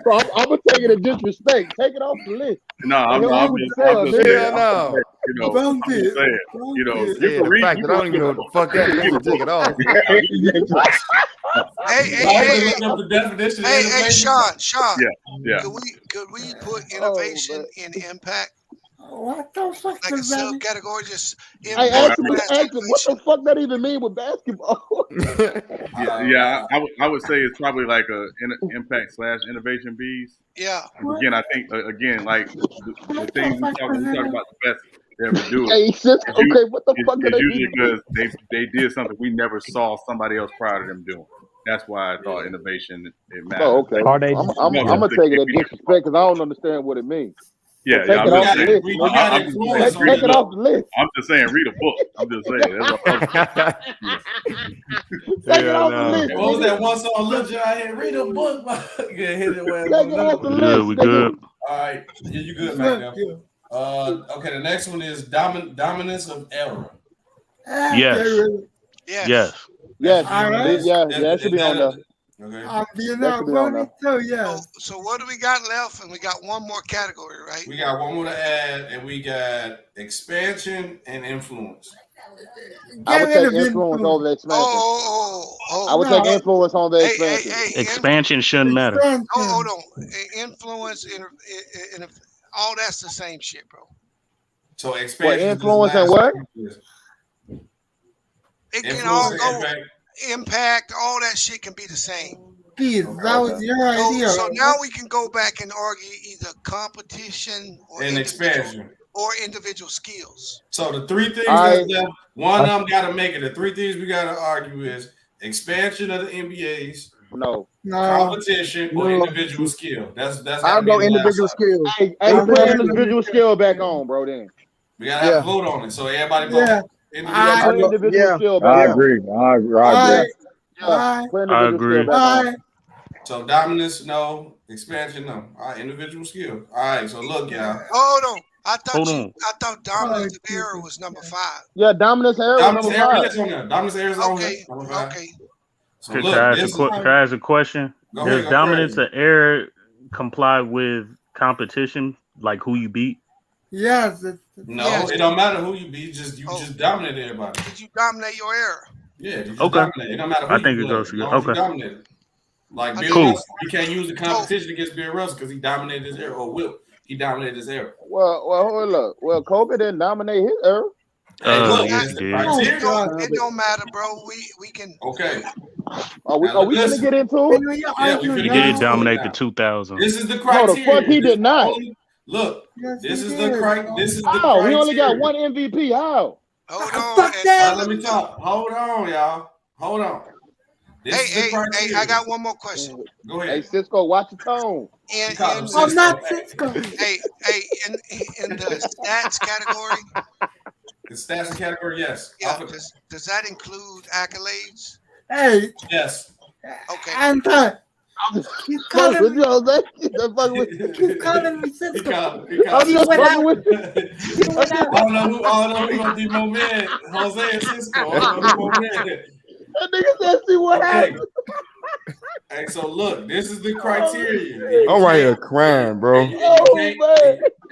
So I'm gonna take it in disrespect. Take it off the list. No, I'm just saying. You can read. I don't even know what the fuck that means. Take it off. Hey, Sean. Yeah. Could we put innovation in impact? What the fuck like does that mean? Category just I asked him, what the fuck that even mean with basketball? I would say it's probably like a impact/innovation bees. Yeah. Again, I think like the things we talk about the best they ever do. What the fuck are they usually because they did something we never saw somebody else prior to them doing. That's why I thought innovation it matters. Oh, okay. I'm gonna take it as disrespect because I don't understand what it means. Yeah, take it off the list. Take it off the list. I'm just saying, read a book. I'm just saying. Take it off the list. What was that one song? Lil Jon had read a book. Take it off the list. We good. All right, you good, man? Okay, the next one is dominance of error. Yes. That should be on there. Okay. I'm being out voting too, yeah. So what do we got left? And we got one more category, right? We got one more to add, and we got expansion and influence. I would take influence over the expansion. I would take influence on the expansion. Expansion shouldn't matter. Hold on. Influence and all that's the same shit, bro. So expansion. Influence and what? It can all go impact. All that shit can be the same. That was your idea. So now we can go back and argue either competition or expansion or individual skills. So the three things that's left, one of them got to make it. The three things we got to argue is expansion of the NBAs, competition, or individual skill. That's. I'll go individual skill. Hey, put individual skill back on, bro. Then we gotta have a vote on it. So everybody vote. Individual skill back I on. agree. I agree. So dominance, no. Expansion, no. All right, individual skill. All right, so look, y'all. Hold on. I thought dominance era was number 5. Yeah, dominance era was number 5. Dominance era is on there. Number 5. Okay. So Can look, I ask a question? Does dominance era comply with competition, like who you beat? Yes. No, it don't matter who you beat. Just dominate everybody. Did you dominate your era? Yeah, you just dominate. It don't matter who I think you it goes to okay. Dominated. Like Bill Russell, you can't use the competition against Bill Russell because he dominated his era, or Wilt. He dominated his era. Well, hold up. Well, Kobe didn't dominate his era. It don't matter, bro. We can. Okay. Are we going to get into it? Yeah, we He did dominate the 2000s. This is the criteria. No, the fuck he did not. Look, this is the criteria. How? We only got one MVP. How? Hold on. Let me talk. Hold on, y'all. Hold on. Hey, I got one more question. Go ahead. Hey, Cisco, watch your tone. I'm not Cisco. Hey, in the stats category. The stats category, yes. Yeah, does that include accolades? Hey. Yes. Okay. And he's calling me Cisco. I'm just fucking with you. I don't know who gonna be more man. Jose and Cisco. I don't know who more man. That nigga said, see what happened. Hey, so look, this is the criteria. I'm right here crying, bro.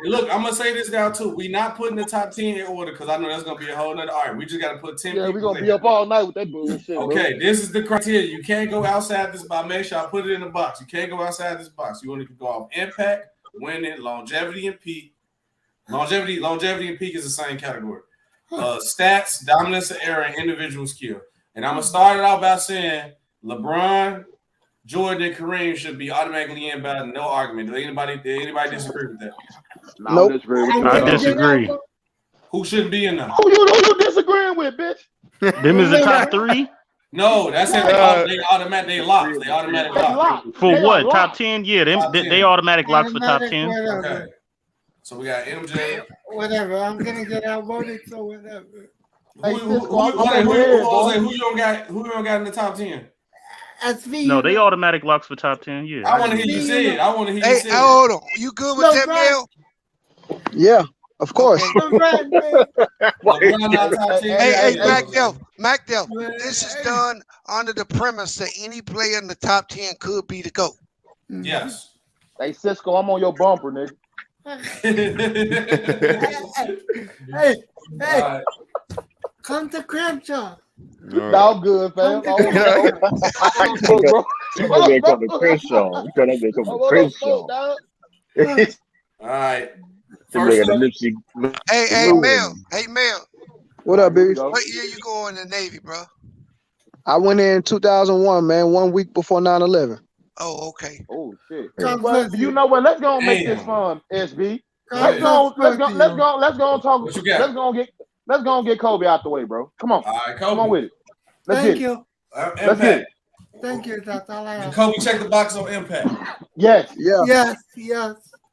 Look, I'm gonna say this now too. We not putting the top 10 in order because I know that's gonna be a whole nother. All right, we just gotta put 10. Yeah, we're gonna be up all night with that bullshit. Okay, this is the criteria. You can't go outside this box. Make sure I put it in the box. You can't go outside this box. You only can go off impact, winning, longevity, and peak. Longevity and peak is the same category. Stats, dominance, era, and individual skill. And I'm gonna start it out by saying LeBron, Jordan, and Kareem should be automatically in by no argument. Did anybody disagree with that? Nope. I disagree. Who shouldn't be in there? Who you disagreeing with, bitch? Them is the top 3? No, that's it. They automatic. They locked. They automatic locked. For what? Top 10? Yeah, they automatic locks for top 10. Okay. So we got MJ. Whatever. I'm gonna get outvoted, so whatever. Who you don't got in the top 10? SV. No, they automatic locks for top 10. Yeah. I want to hear you say it. Hey, hold on. You good with that, Mill? Yeah, of course. Hey, MacDell. This is done under the premise that any player in the top 10 could be the GOAT. Yes. Hey, Cisco, I'm on your bumper, nigga. Hey. Come to Crenshaw. All good, fam. You come to Crenshaw. All right. Hey, Mel. What up, baby? What year you go in the Navy, bro? I went in 2001, man. 1 week before 9/11. Oh, okay. Oh shit. Well, you know what? Let's go and make this fun, SB. Let's go talk. Let's go and get Kobe out the way, bro. Come on. All right, Kobe. Come on with it. Thank you. Let's get it. Thank you. That's all I have. Kobe check the box on impact. Yes. Yes.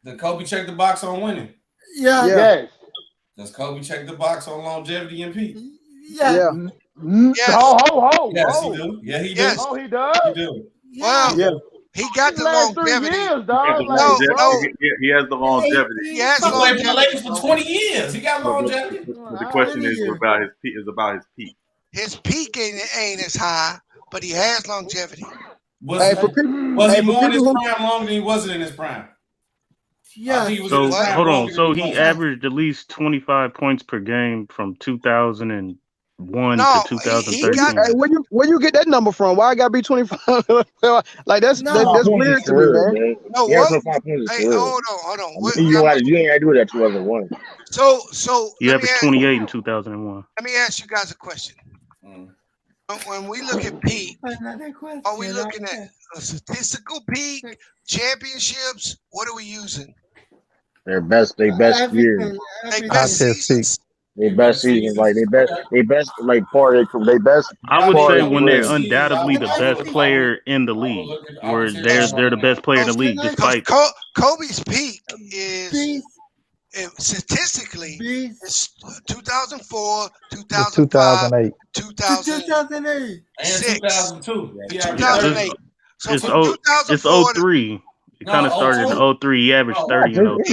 Did Kobe check the box on winning? Yes. Does Kobe check the box on longevity and peak? Yes. Yes. Yes, he do. Yeah, he does. Oh, he does? He do. Wow. Yeah. He got the longevity. Years, dog. He has the longevity. He has He played for the Lakers for 20 years. He got longevity. The question is about his peak. His peak ain't as high, but he has longevity. Was he more in his prime longer than he wasn't in his prime? Yeah. So hold on. So he averaged at least 25 points per game from 2000 and to 2013. Hey, where you get that number from? Why I gotta be 25? Like that's weird to me, man. No, Yeah, what? so 5 points is Hey, for real. hold on. What, You ain't got to do that 2001. So You averaged 28 in 2001. let me ask you guys a question. When we look at peak, are we looking at a statistical peak, championships? What are we using? Their best years. They best seasons. Their best seasons, like they best like part of their best. I would part say of when they're career. undauntably the best player in the league, where they're the best player in the league, despite Kobe's peak is statistically it's 2004, 2005, 2008, and 2002. 2008. So it's from 2004 03. It kind of started in 03. He averaged 30 in 03. He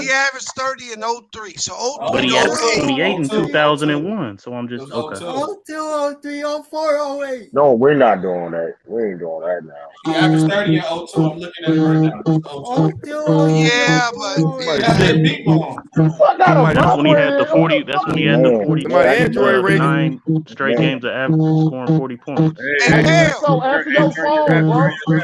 averaged 30 in 03. So 03, But he averaged 28 in 2001. So I'm just okay. 02, 03, 04, 08. No, we're not doing that. We ain't doing that now. He averaged 30 in 02. I'm looking at it right now. Yeah, but that's when he had the 40. That's when he had the 40. Android rating. 9 straight games of average scoring 40 points. Hey, so answer your phone,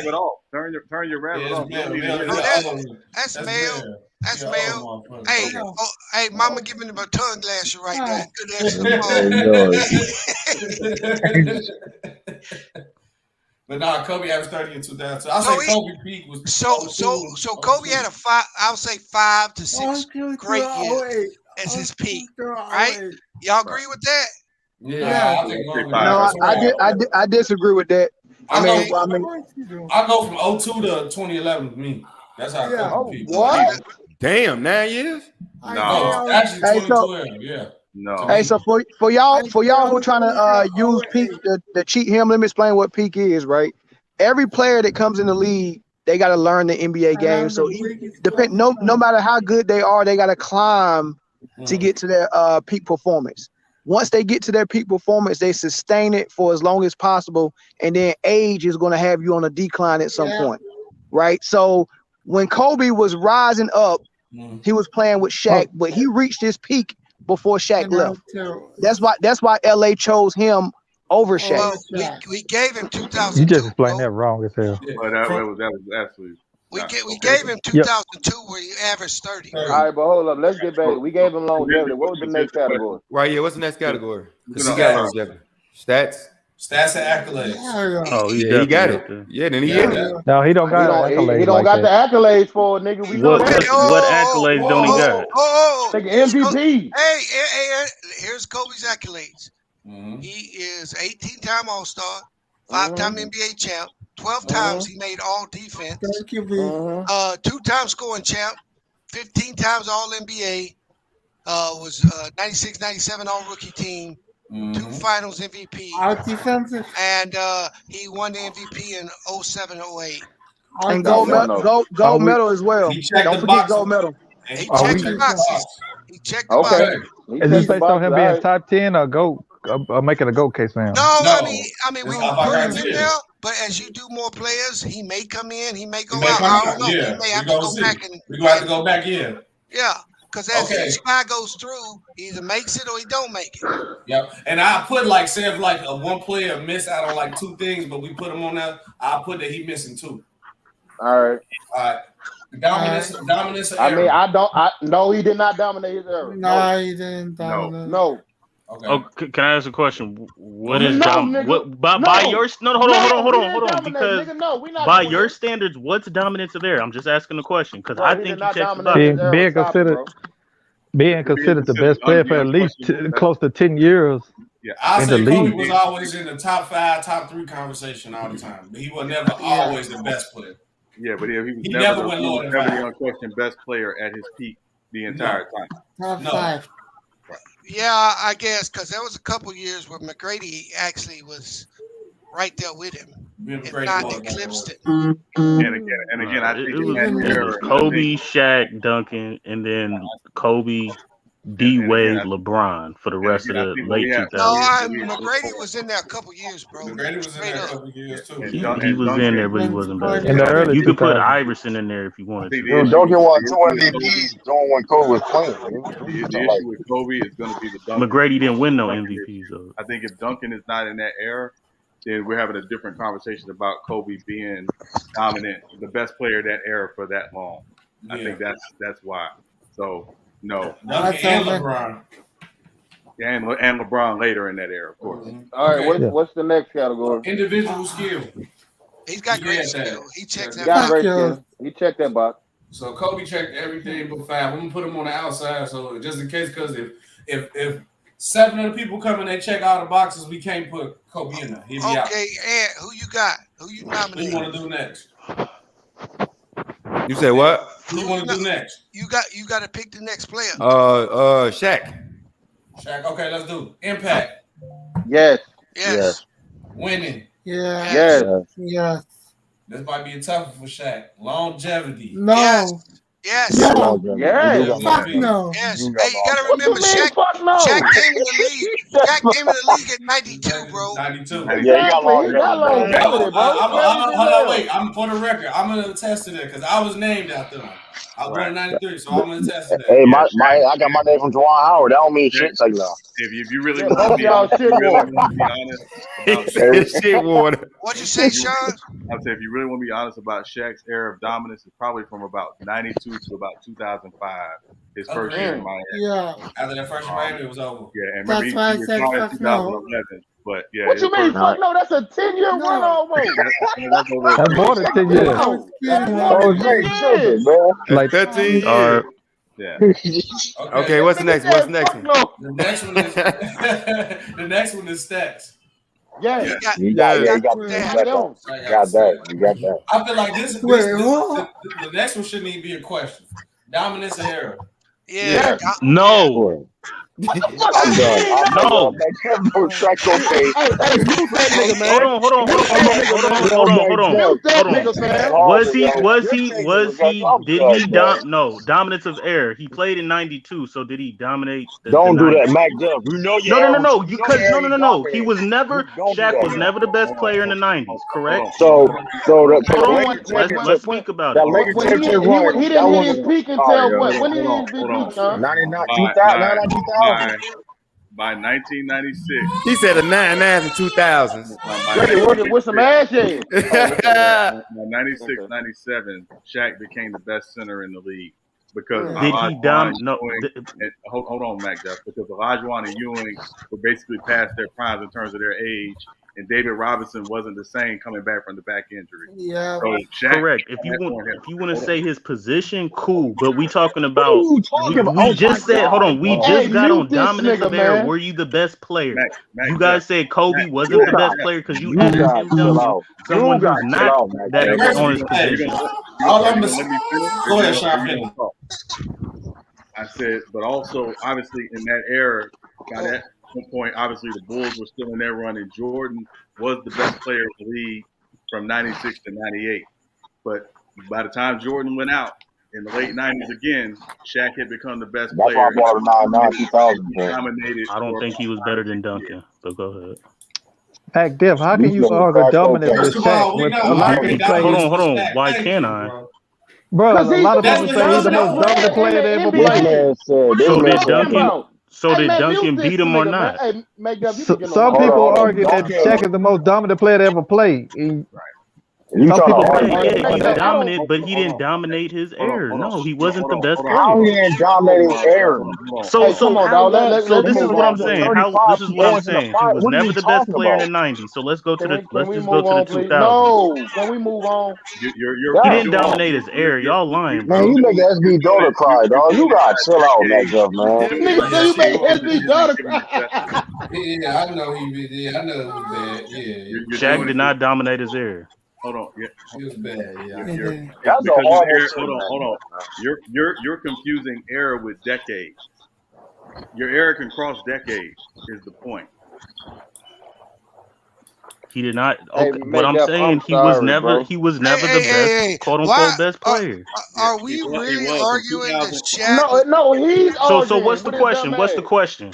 bro. Turn your rabbit off. That's male. That's male. Hey, mama giving him a tongue lasher right there. Good answer. But nah, Kobe averaged 30 in 2000. I'll say Kobe peak was so Kobe had I'll say 5 to 6 great years as his peak. Right? Y'all agree with that? Yeah. No, I disagree with that. I go from 02 to 2011 with me. That's how Kobe peaked. What? Damn, 9 years? No, actually 2012. Yeah. No. Hey, so for y'all who trying to use peak to cheat him, let me explain what peak is, right? Every player that comes in the league, they got to learn the NBA game. So no matter how good they are, they got to climb to get to their peak performance. Once they get to their peak performance, they sustain it for as long as possible, and then age is going to have you on a decline at some point, right? So when Kobe was rising up, he was playing with Shaq, but he reached his peak before Shaq left. That's why LA chose him over Shaq. Well, we gave him 2002. You just explained that wrong as hell. But that was absolutely. We gave him 2002 where he averaged 30. All right, but hold up. Let's get back. We gave him longevity. What was the next category? Right, yeah. What's the next category? Because he got longevity. Stats and accolades. Oh, he got it. Yeah, then he got it. No, he don't got accolades. He don't got the accolades for it, nigga. We know that. What accolades don't he got? Take MVP. Hey, here's Kobe's accolades. He is 18-time All-Star, 5-time NBA champ, 12 times he made all defense. Thank you, 2-time scoring champ, 15 times all NBA, was 96, 97 all rookie team, 2 finals MVP. Out defensive. And he won the MVP in 07, 08. And gold medal as well. Don't forget gold medal. He checked the boxes. He checked the boxes. Is this based on him being top 10 or GOAT? Or making a GOAT case for him? No, I mean, we can put him in there, but as you do more players, he may come in, he may go out. I don't know. Yeah. He may have to go back. We're going to have to go back in. Yeah, because as each guy goes through, he either makes it or he don't make it. Yep. And I put say if a one player miss out on 2 things, but we put him on that, I'll put that he missing 2. All right. Dominance. I mean, no, he did not dominate his era. No, he didn't dominate. No. Okay. Oh, can I ask a question? What is by your hold on because by your standards, what's dominance of there? I'm just asking the question because I think he checks the box. Being considered the best player for at least close to 10 years. Yeah, I say Kobe was always in the top 5, top 3 conversation all the time, but he was never always the best player. Yeah, but he was never went lower than 5. The unquestioned best player at his peak the entire time. Top 5. Yeah, I guess because there was a couple years where McGrady actually was right there with him, if not eclipsed it. And again, I think it was Kobe, Shaq, Duncan, and then Kobe, D-Wade, LeBron for the rest of the late 2000s. No, McGrady was in there a couple years, bro. McGrady was in there a couple years too. He was in there, but he wasn't bad. In the early You could put 2000s. Iverson in there if you wanted to. Dude, Duncan won 2 MVPs doing when Kobe was playing. The issue with Kobe is going to be the Duncan. McGrady didn't win no MVPs though. I think if Duncan is not in that era, then we're having a different conversation about Kobe being dominant, the best player of that era for that long. Yeah. I think that's why. So no. Duncan and LeBron. Yeah, and LeBron later in that era, of course. All right, what's the next category? Individual skill. He's got great skill. He checks that box. box. He checked that box. So Kobe checked everything but 5. I'm gonna put him on the outside, so just in case, because if 7 of the people come and they check all the boxes, we can't put Kobe in there. He'll be out. Okay, Ed, who you got? Who you nominating? Who you want to do next? You said what? Who you want to do next? You got to pick the next player. Shaq. Shaq. Okay, let's do Impact. Yes. Winning. Yes. This might be a tough one for Shaq. Longevity. No. Yes. Fuck no. Yes. Hey, you gotta remember, Shaq came in the league. Shaq came in the league at 92, bro. 92. Yeah, he got longevity, bro. Hold on, wait. I'm for the record. I'm gonna attest to that because I was named after him. I was born in 93, so I'm gonna attest to that. Hey, I got my name from Juwan Howard. That don't mean shit like that. If you really want to be honest, What'd you say, Sean? I'd say if you really want to be honest about Shaq's era of dominance, it's probably from about 92 to about 2005. His first year in Miami. Yeah. After that first Miami, it was over. Yeah, and That's why I said fuck no. 2011. But yeah, what you mean? Fuck no, that's a 10-year run almost. That's more than 10 years. Like 13 years. Yeah. Okay, what's the next? What's the next one? The next one is the next one is stats. Yeah. You got that. I feel like this the next one shouldn't even be a question. Dominance era. Yeah. No. I'm done. No. Hold on. No, dominance of air. He played in 92, so did he dominate? Don't do that, Mac Jeff. You know No. He was never. Shaq was never the best player in the 90s, correct? Let's speak about it. He didn't hit his peak until what? When did he hit his peak, Sean? 2000. By 1996. He said a 99 in 2000s. With some ass hands. 96, 97, Shaq became the best center in the league. Because did he dominate? No. Hold on, Mac Jeff. Because Olajuwon and Ewing were basically past their primes in terms of their age, and David Robinson wasn't the same coming back from the back injury. Yeah. So Shaq, correct. If you want to say his position, cool. But we talking about. We just said. Hold on. We just got on dominance of air. Were you the best player? You guys said Kobe wasn't the best player because you asked him someone who's not that on his position. Let me finish. Go ahead, Sean. I said, but also obviously in that era, at that point, obviously the Bulls were still in their run, and Jordan was the best player in the league from 96 to 98. But by the time Jordan went out in the late 90s again, Shaq had become the best player. That's why I brought him 2000. I don't think he was better than Duncan, but go ahead. Heck, Div, how can you argue dominance with Shaq when a lot of people say Hold on. Why can't I? Bro, a lot of people say he's the most dominant player they ever played. So did Duncan beat him or not? Some people argue that Shaq is the most dominant player they ever played. Some people he's dominant, but he didn't dominate his era. No, he wasn't the best player. How he ain't dominating air? So this is what I'm saying. This is what I'm saying. He was never the best player in the 90s. So let's just go to the 2000s. No, can we move on? He didn't dominate his era. Y'all lying, bro. Man, you make SB daughter cry, dog. You gotta chill out, that stuff, man. You make SB daughter cry. Yeah, I know he did. I know it was bad. Yeah. Shaq did not dominate his era. Hold on, He was bad. Hold on. You're confusing era with decades. Your era can cross decades. Is the point? He did not. Hey, Okay, what I'm Def, saying, he was sorry, never bro. the best, quote Why unquote, best player. are we really arguing that Shaq? No, he's So arguing. what's the with his question? dumb What's the ass. question?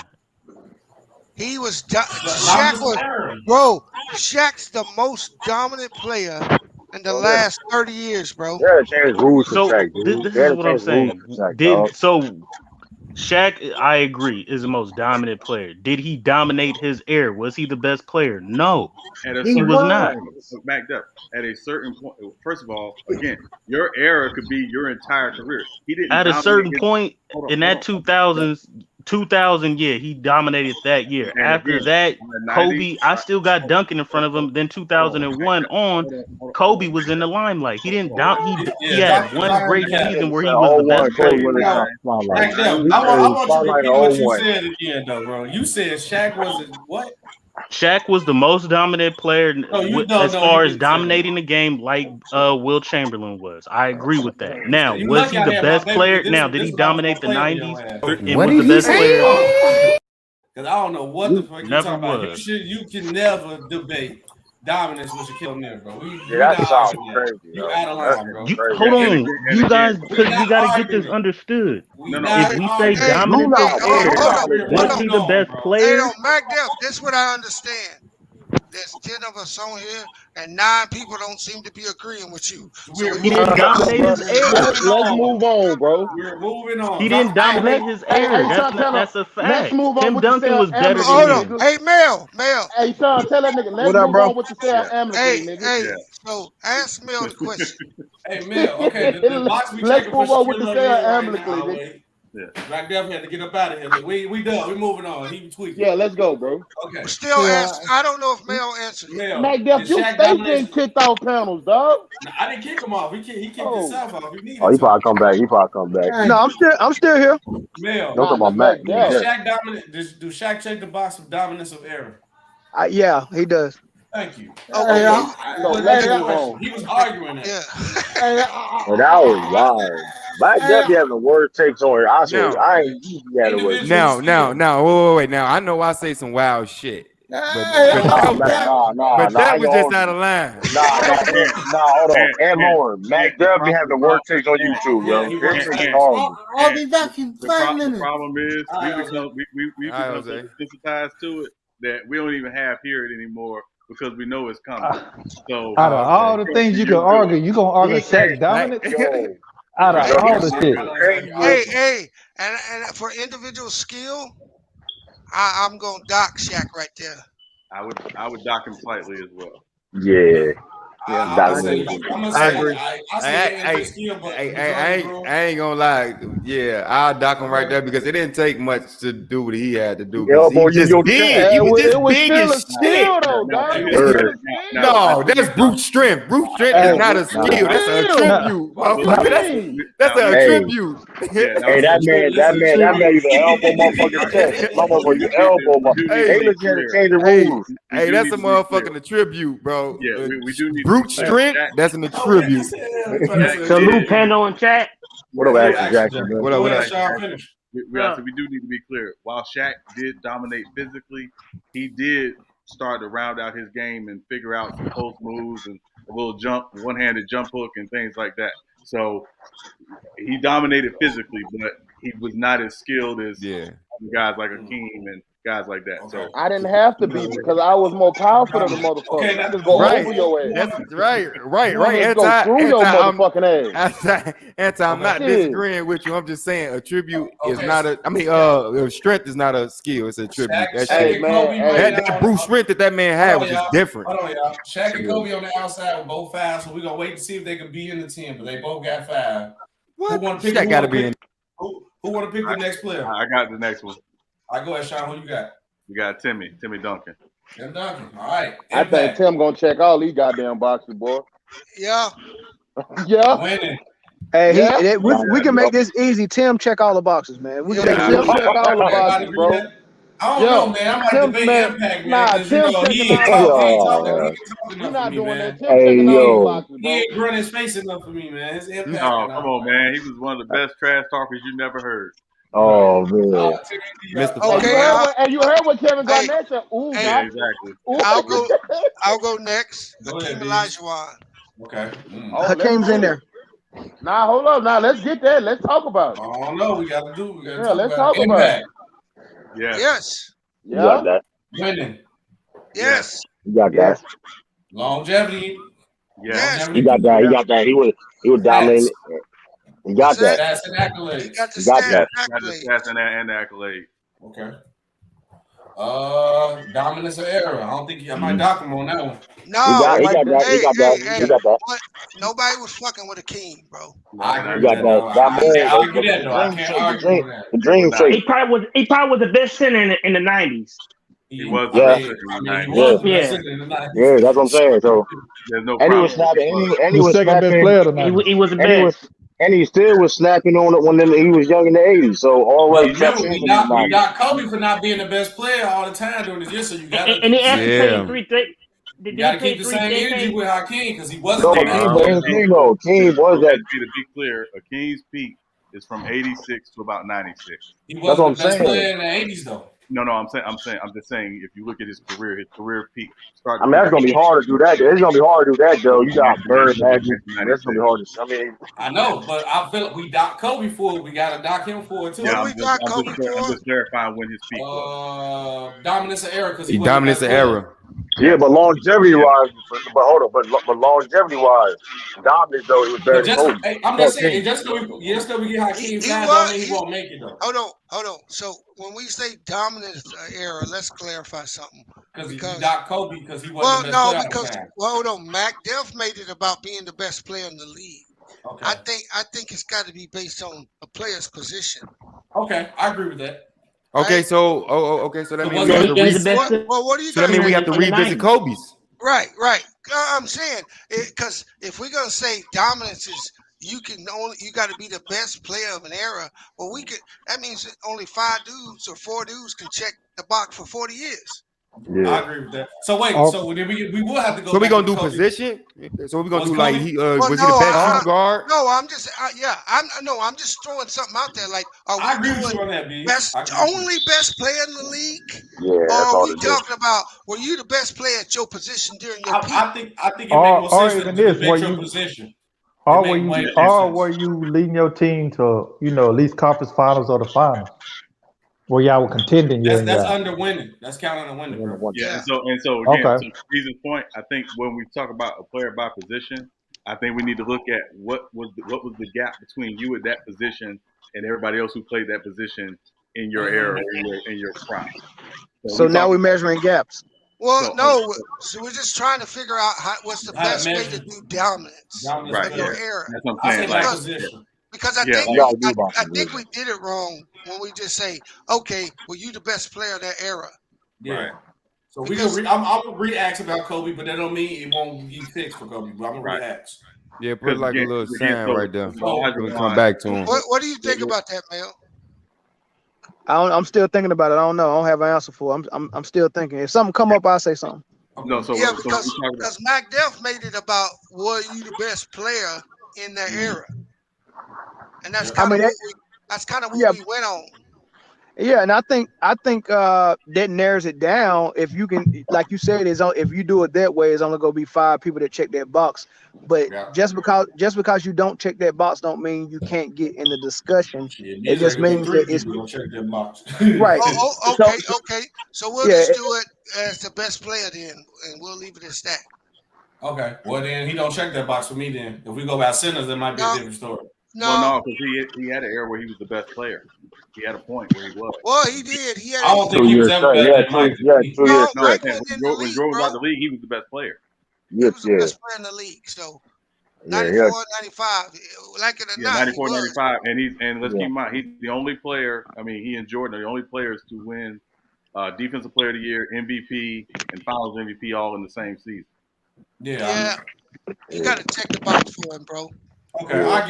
He was Shaq was bro. Shaq's the most dominant player in the last 30 years, bro. Yeah, change rules for So Shaq, dude. this They is had what to I'm change rules saying. for Shaq, dog. Shaq, I agree, is the most dominant player. Did he dominate his era? Was he the best player? No, At a he certain was not. point, backed up. At a certain point, first of all, again, your era could be your entire career. He didn't At a dominate certain his. point Hold on, in hold that on. 2000, yeah, he dominated that year. And After again, that, in the 90s, Kobe, I still got Duncan in front of him. Then 2001 on, Kobe was in the limelight. He didn't down. He had one great season where he was the best player. I want you to repeat what you said again, though, bro. You said Shaq wasn't what? Shaq was the most dominant player as far as dominating the game, like Will Chamberlain was. I agree with that. Now, You was lucky he I the had best my baby, player? 'cause Now, did this he what I was dominate the gonna play with 90s your ass. and was the best player? Because I don't know what the fuck you Never talking about. was. You can never debate dominance with Shaquille O'Neal, bro. We that not sounds arguing crazy. that. You out of line, bro. Hold on, you guys, because we got to get this understood. If we say dominance of air, was he the best player? Hey, Mac Def, this is what I understand. There's 10 of us on here, and 9 people don't seem to be agreeing with you. So He didn't dominate his air. Let's move on, bro. We're moving on. He didn't dominate his air. That's a fact. Let's move on Tim with Duncan the was better hold than on. him. Hey, Mel. Hey, son, tell that nigga. Let's move on with the sale amicably, nigga. Hey. So ask Mel the question. Hey, Mel. Okay, the box we Let's checking for move on with the Shaquille sale O'Neal right amicably, now. nigga. Wait. Black Devil had to get up out of here. Look, we done. We moving on. He tweaking. Yeah, let's go, bro. Okay. Still ask. I don't know if Mel answered it. Mel, Mac Def, you stay getting kicked off panels, dog. No, I didn't kick him off. He kicked himself off. He needed Oh, he to. probably come back. No, I'm still here. Mel, Don't talk about Mac. do Shaq dominate? Do Shaq check the box of dominance of error? Yeah, he does. Thank you. Okay. He was arguing that. And that was wild. Mac definitely having the worst takes on here. I swear, I ain't had the worst. Now, wait. Now I know I say some wild shit. But that was just out of line. Hold on. And Lauren, Mac definitely having the worst takes on YouTube, yo. I'll be back in 5 minutes. The problem is we become so desensitized to it that we don't even half hear it anymore because we know it's coming. So out of all the things you can argue, you gonna argue Shaq dominance? Out of all the shit. Hey, and for individual skill, I'm gonna dock Shaq right there. I would dock him slightly as well. Yeah. I agree. I ain't gonna lie. Yeah, I'll dock him right there because it didn't take much to do what he had to do. He was just big. He was just big as shit. No, that's brute strength. Brute strength is not a skill. That's an attribute. That's an attribute. Hey, that man, you elbow motherfucking chest. Motherfucker, you elbow motherfucker. Hey, look, you had to change the rules. Hey, that's a motherfucking attribute, bro. Yeah, we do need brute strength. That's an attribute. Salute Pando in chat. What up, Ashton Jackson? What up? We do need to be clear. While Shaq did dominate physically, he did start to round out his game and figure out some post moves and a little one-handed jump hook and things like that. So he dominated physically, but he was not as skilled as guys like Hakeem and guys like that. So I didn't have to be because I was more powerful than the motherfucker. I just go over your ass. That's right. Go through your motherfucking ass. I'm not disagreeing with you. I'm just saying a tribute is not a. I mean, strength is not a skill. It's a tribute. That brute strength that man had was just different. Hold on, y'all. Shaq and Kobe on the outside with both 5, so we're gonna wait to see if they can be in the 10, but they both got 5. Shaq got to be in. Who want to pick the next player? I got the next one. All right, go ahead, Sean. Who you got? We got Timmy Duncan. Tim Duncan. All right. I think Tim gonna check all these goddamn boxes, boy. Yeah. Winning. Hey, we can make this easy. Tim, check all the boxes, man. We can check all the boxes, bro. I don't know, man. I might debate Impact, man. You're not doing that. Tim Hey, checking all yo. the boxes, bro. He ain't running his face enough for me, man. His Impact. Oh, come on, man. He was one of the best trash talkers you never heard. Oh man. Mr. Okay, and you heard what Kevin Garnett said. Ooh, yeah, exactly. I'll go next. Go ahead, Hakeem B. Olajuwon. Okay. Hakeem's in there. Nah, hold up. Now let's get that. Let's talk about it. I don't know. We gotta talk let's about talk it. about Impact. it. Yes. You got that. Winning. Yes. You got that. Longevity. Yes. He got that. He got that. He was dominating. He got that. Stats and accolades. He got the got that. Got the stats and the accolade. Okay. Dominance of era. I don't think I might dock him on that one. No, he got that. He got that. He got that. But nobody was fucking with Hakeem, bro. I agree You with got that. That I can't move. argue that though. I can't argue with that. The dream He probably was the best center in the 90s. He was. Yeah. He was the best center in the 90s. Yeah, that's what I'm saying. So, there's no and he problem. was snapping. And he The was second best snapping. player tonight. He was the best. And he still was snapping on it when he was young in the 80s. So always kept Remember, him we in the 90s. got Kobe for not being the best player all the time during this year, so you got to. And he actually played 3 3. You got to keep the same energy with Hakeem because he wasn't. No, Hakeem was that. To be clear, Hakeem's peak is from 86 to about 96. He wasn't the best player in the 80s though. No, I'm just saying if you look at his career peak. I mean, that's gonna be hard to do that. It's gonna be hard to do that, Joe. You got Bird, Magic. That's gonna be hard to. I mean, I know, but I feel like we dock Kobe for it. We gotta dock him for it too. Yeah, I'm just clarifying when his peak was. Dominance of era because he dominance of era. Yeah, but longevity wise, but hold on, but longevity wise, dominant though, it was very close. I'm just saying, just so we get Hakeem signed, don't mean he won't make it though. Hold on. So when we say dominant era, let's clarify something. Because he docked Kobe because he wasn't the best player. Hold on. Mac Def made it about being the best player in the league. Okay. I think it's got to be based on a player's position. Okay, I agree with that. Okay, right? So that means we have to revisit. What do you? So that means we have to revisit Kobe's. Right. I'm saying because if we're gonna say dominance is you got to be the best player of an era. Well, that means only 5 dudes or 4 dudes can check the box for 40 years. Yeah. I agree with that. So wait, so we will have to go. So we're gonna do position. So we're gonna do like was he the best shooting guard? No, I'm just I'm just throwing something out there. Like, are we doing only best player in the league? Yeah, or are we talking about were you the best player at your position during your peak? I think it makes more sense to debate your position. Were you leading your team to at least conference finals or the finals? Where y'all were contending, that's under winning. That's counting on winning. Bro. Yeah, and so again, to Reason's point, I think when we talk about a player by position, I think we need to look at what was the gap between you at that position and everybody else who played that position in your era, in your prime. So now we're measuring gaps. Well, so we're just trying to figure out what's the best way to do dominance in your era. That's what I'm saying. Because I think we did it wrong when we just say, okay, well, you the best player of that era. Yeah. Right. So we gonna I'm gonna re-ask about Kobe, but that don't mean it won't be fixed for Kobe. But I'm gonna re-ask. Yeah, put like a little sign right there. We'll come back to him. What do you think about that, Mel? I'm still thinking about it. I don't know. I don't have an answer for it. I'm still thinking. If something come up, I'll say something. No, because Mac Def made it about were you the best player in that era. And that's kind of what we went on. Yeah, and I think that narrows it down. If you can, like you said, if you do it that way, it's only gonna be 5 people that check that box. But just because you don't check that box, don't mean you can't get in the discussion. It just means that it's check that box. Right. Okay. So we'll just do it as the best player then, and we'll leave it as that. Okay. Well, then he don't check that box for me. Then if we go by centers, it might be a different story. No, because he had an era where he was the best player. He had a point where he was. Well, he did. He had. I don't think he was ever better than Mike. When Jordan was out the league, he was the best player. He was the best player in the league. So 94, 95, like it or not. 94, 95, and let's keep in mind, he's the only player. I mean, he and Jordan are the only players to win Defensive Player of the Year, MVP, and Finals MVP all in the same season. Yeah. You got to check the box for him, bro. Okay, I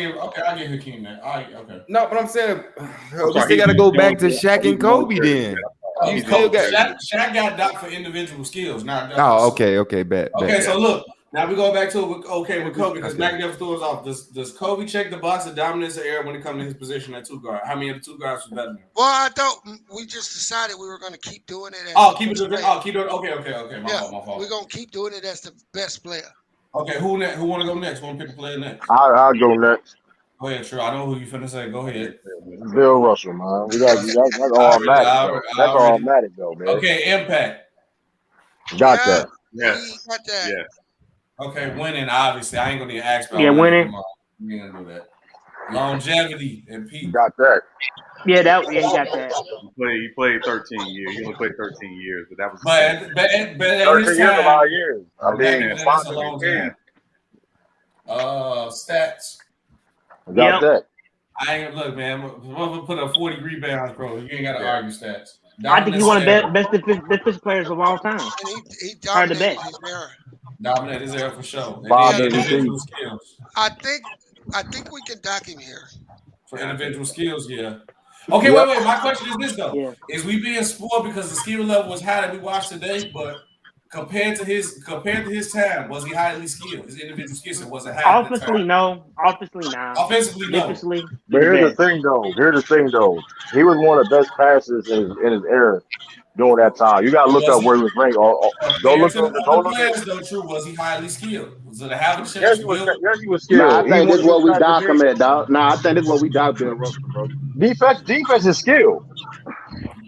give Hakeem that. Okay. No, but I'm saying we still got to go back to Shaq and Kobe then. Shaq got docked for individual skills. Okay, bet. Okay, so look, Now we go back to with Kobe because Mac never threw us off. Does Kobe check the box of dominance or error when it comes to his position at 2 guard? How many of the 2 guards was better than him? Well, I don't. We just decided we were going to keep doing it. Keep it. Keep it. Okay. My fault. We're going to keep doing it as the best player. Okay, who want to go next? Want to pick a player next? I'll go next. Go ahead, True. I know who you finna say. Go ahead. Bill Russell, man. That's automatic. That's automatic, though, man. Okay, impact. Got that. Yes. Got that. Yeah. Okay, winning, obviously. I ain't going to ask about winning. You ain't going to do that. Longevity and peak. Got that. Yeah, he got that. He played 13 years. He only played 13 years, but that was. But at 13 this years, a time, lot of years. I mean, that's a long time. Stats. Got that. I ain't look, man. We'll put up 40 rebounds, bro. You ain't got to argue stats. I think he's one of the best defensive players of all time. He dominated his era. Dominate his era for sure. Individual skills. I think we can dock him here. For individual skills, yeah. Okay, wait. My question is this though: is we being spoiled because the skill level was high that we watched today, but compared to his time, was he highly skilled? His individual skill set was it high? Offensively, no. Offensively, no. Offensively, no. But here's the thing, though. He was one of the best passers in his era during that time. You got to look up where he was ranked. Don't look at. True. Was he highly skilled? Was it a having chance? Yes, he was skilled. Nah, I think this is what we dock him at, dog. Nah, I think this is what we dock Bill Russell, bro. Defense is skill.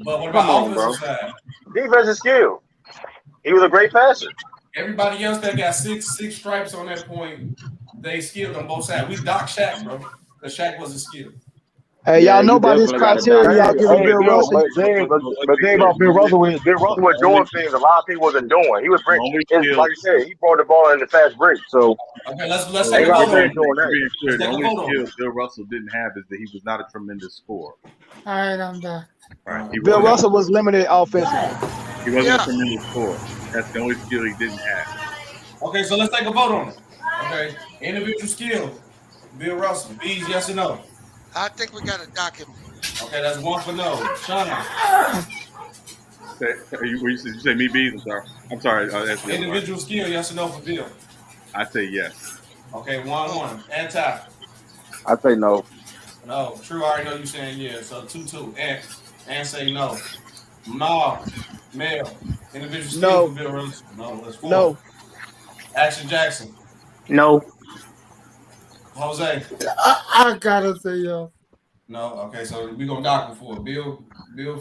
But what about offensive side? Defense is skill. He was a great passer. Everybody else that got six stripes on that point, they skilled on both sides. We dock Shaq, bro, because Shaq wasn't skilled. Hey, y'all know about his criteria. Y'all giving Bill Russell. But the thing about Bill Russell was doing things a lot of people wasn't doing. He was bringing, like you said, he brought the ball in the fast break. So okay, let's take a vote on it. The only skill Bill Russell didn't have is that he was not a tremendous scorer. All right, I'm done. Right. Bill Russell was limited offensively. He wasn't a tremendous scorer. That's the only skill he didn't have. Okay, so let's take a vote on it. Okay, individual skill, Bill Russell. Bees, yes or no? I think we got to dock him. Okay, that's 1 for no. Sean. You say me, Bees? I'm sorry. Individual skill, yes or no for Bill? I say yes. Okay, 1-1. Anti. I say no. No. True, I already know you saying yeah. So 2-2. And say no. Mel. Individual skill for Bill Russell. No, that's 4. No. Action Jackson. No. Jose. I gotta say yo. No. Okay, so we're gonna dock him for Bill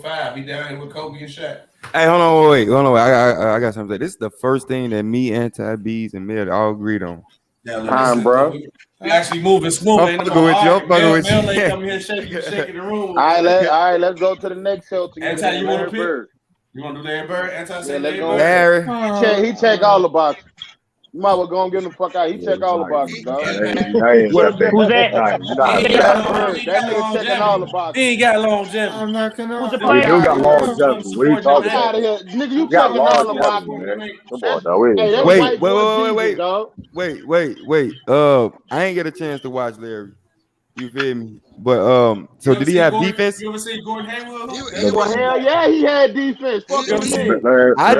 5. He down here with Kobe and Shaq. Hey, hold on, wait. I got something to say. This is the first thing that me, Anti-Bees, and Mel all agreed on. Time, bro. We actually moving smooth. I'm fucking with you. I'm fucking with you. Mel ain't coming here shaking the room. All right, let's go to the next show. Anti, you want to pick? You want to do Larry Bird? Anti, say let's go. Larry. He check all the boxes. You might well go and get him the fuck out. He check all the boxes, dog. Who's that? That nigga checking all the boxes. He ain't got longevity. I'm not gonna. You got longevity. What are you talking about? Nigga, you checking all the boxes. Wait. I ain't get a chance to watch Larry. You feel me? But so did he have defense? You ever see Gordon Hayward? Hell yeah, he had defense. Fuck him. I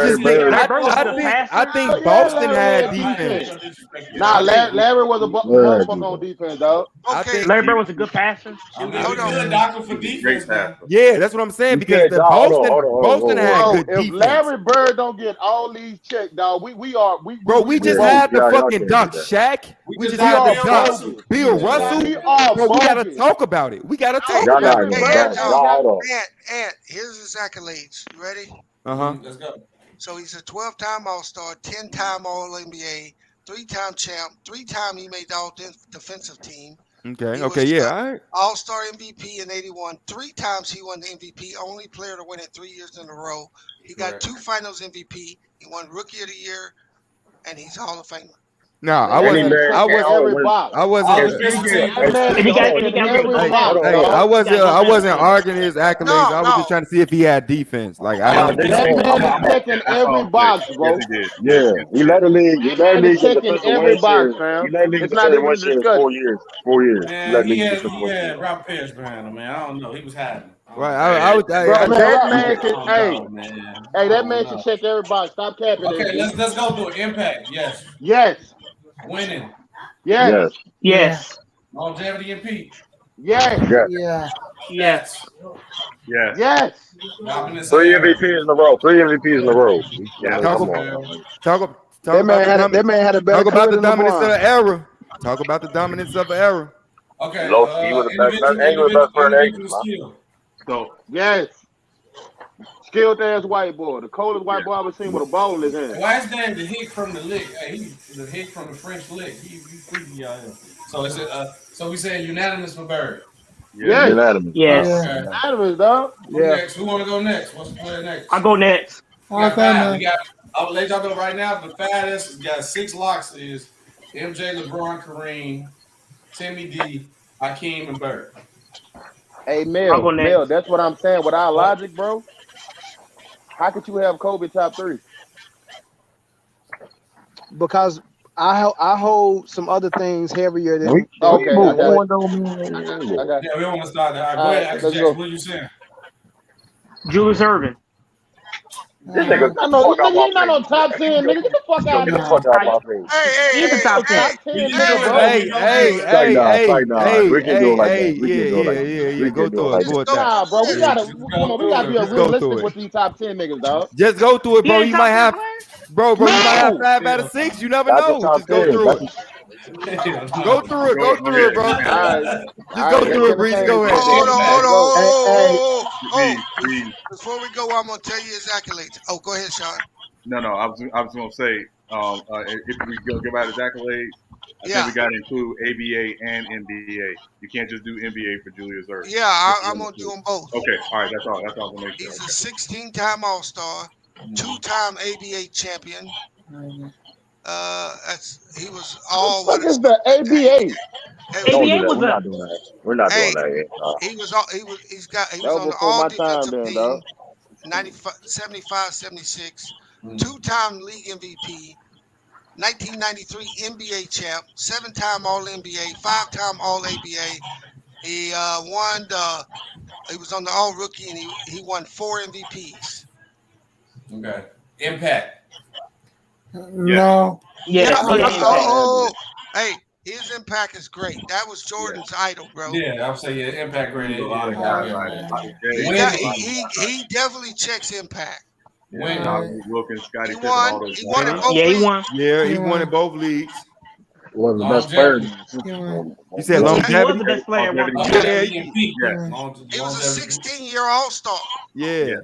think Boston had defense. Nah, Larry was a motherfucker on defense, dog. Okay. Larry Bird was a good passer. Hold on. Doctor for defense. Yeah, that's what I'm saying because the Boston had good defense. If Larry Bird don't get all these checks, dog, we just had the fucking duck Shaq. We just had the duck Bill Russell. We gotta talk about it. We gotta talk about it. Ant, here's his accolades. You ready? Let's go. So he's a 12-time All-Star, 10-time All-NBA, 3-time champ, 3-time he made the All-Defensive Team. Okay, yeah, all right. All-Star MVP in 81. 3 times he won the MVP. Only player to win it 3 years in a row. He got 2 Finals MVP. He won Rookie of the Year, and he's Hall of Famer. No, I wasn't. I wasn't arguing his accolades. I was just trying to see if he had defense. Like checking every box, bro. Yeah, he led the league. He led the league checking every box, fam. It's not even discussed. 4 years. 4 years. Man, he had Rob Pierce, man. I don't know. He was hiding. Right, that man should check every box. Stop capping. Okay, let's go through it. Impact, yes. Winning. Yes. Yes. Longevity and peak. Yes. Yeah. Yes. Yes. Yes. Dominance. 3 MVPs in a row. 3 MVPs in a row. Yeah. Talk about That man had a better talk about career the than dominance of LeBron. the era. Talk about the dominance of the era. Okay. Low key, he was the best player in Individual England, man. skill. So Yes. Skilled ass white boy. The coldest white boy I ever seen with a ball in his hand. Why is that the hick from the lick? Hey, he's the hick from the French lick. He freaky out here. So is it? So we saying unanimous for Bird. Yes. Unanimous. Yes. Okay. Unanimous, dog. Who next? Who want to go next? What's the player next? I'll go next. We got, I'll let y'all know right now. The fattest got 6 locks is MJ, LeBron, Kareem, Timmy D, Hakeem, and Bird. Hey, Mel, that's what I'm saying. With our logic, bro, how could you have Kobe top 3? Because I hold some other things heavier than. Okay, I got Yeah, we don't want to start that. All right, go ahead, Jackson, what are you saying? Julius Erving. This nigga, he's not on top 10, nigga. Get the fuck out of here. He's a top 10. We can do it like that. We can do it like that. Yeah. Go through it. Nah, bro, we gotta be realistic with these top 10 niggas, dog. Just go through it, bro. You might have, bro. You might have 5 out of 6. You never know. Just go through it. Go through it, bro. Just go through it, Breeze. Go ahead. Hold on. Before we go, I'm gonna tell you his accolades. Oh, go ahead, Sean. No. I was gonna say, if we go give out his accolades, I think we got to include ABA and NBA. You can't just do NBA for Julius Erving. Yeah, I'm gonna do them both. Okay, all right, that's all. That's all. Make sure. He's a 16-time All-Star, 2-time ABA champion. He was all. What is the ABA? We're not doing that. We're not doing that yet. He was on the all defensive team. 75, 76, 2-time league MVP, 1993 NBA champ, 7-time All NBA, 5-time All ABA. He won he was on the All Rookie and he won 4 MVPs. Okay. Impact. No. Hey, his impact is great. That was Jordan's idol, bro. Yeah, I would say impact great. A lot of guys, He definitely checks impact. Wilkins, Scotty, he won in both leagues. He won. Yeah, he won in both leagues. Was the best player. You said longevity. He was the best player. He was a 16-year All-Star. Yeah.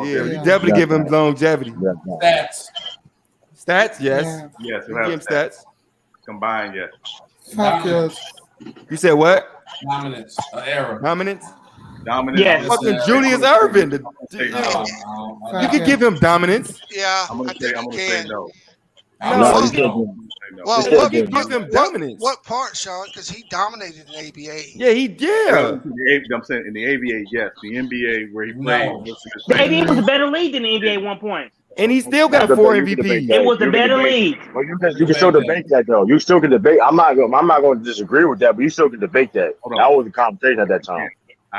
You definitely give him longevity. Stats, yes. Yes, we give him stats. Combined, yes. Fuck yes. You said what? Dominance. Era. Dominance? Yes. Fucking Julius Erving. You can give him dominance. Yeah. I'm gonna say no. Well, give him dominance. What part, Sean? Because he dominated in ABA. Yeah. I'm saying in the ABA, yes. The NBA where he played. The ABA was a better league than the NBA at one point. And he still got 4 MVPs. It was a better league. Well, you can still debate that though. You still can debate. I'm not going to disagree with that, but you still can debate that. That was the conversation at that time.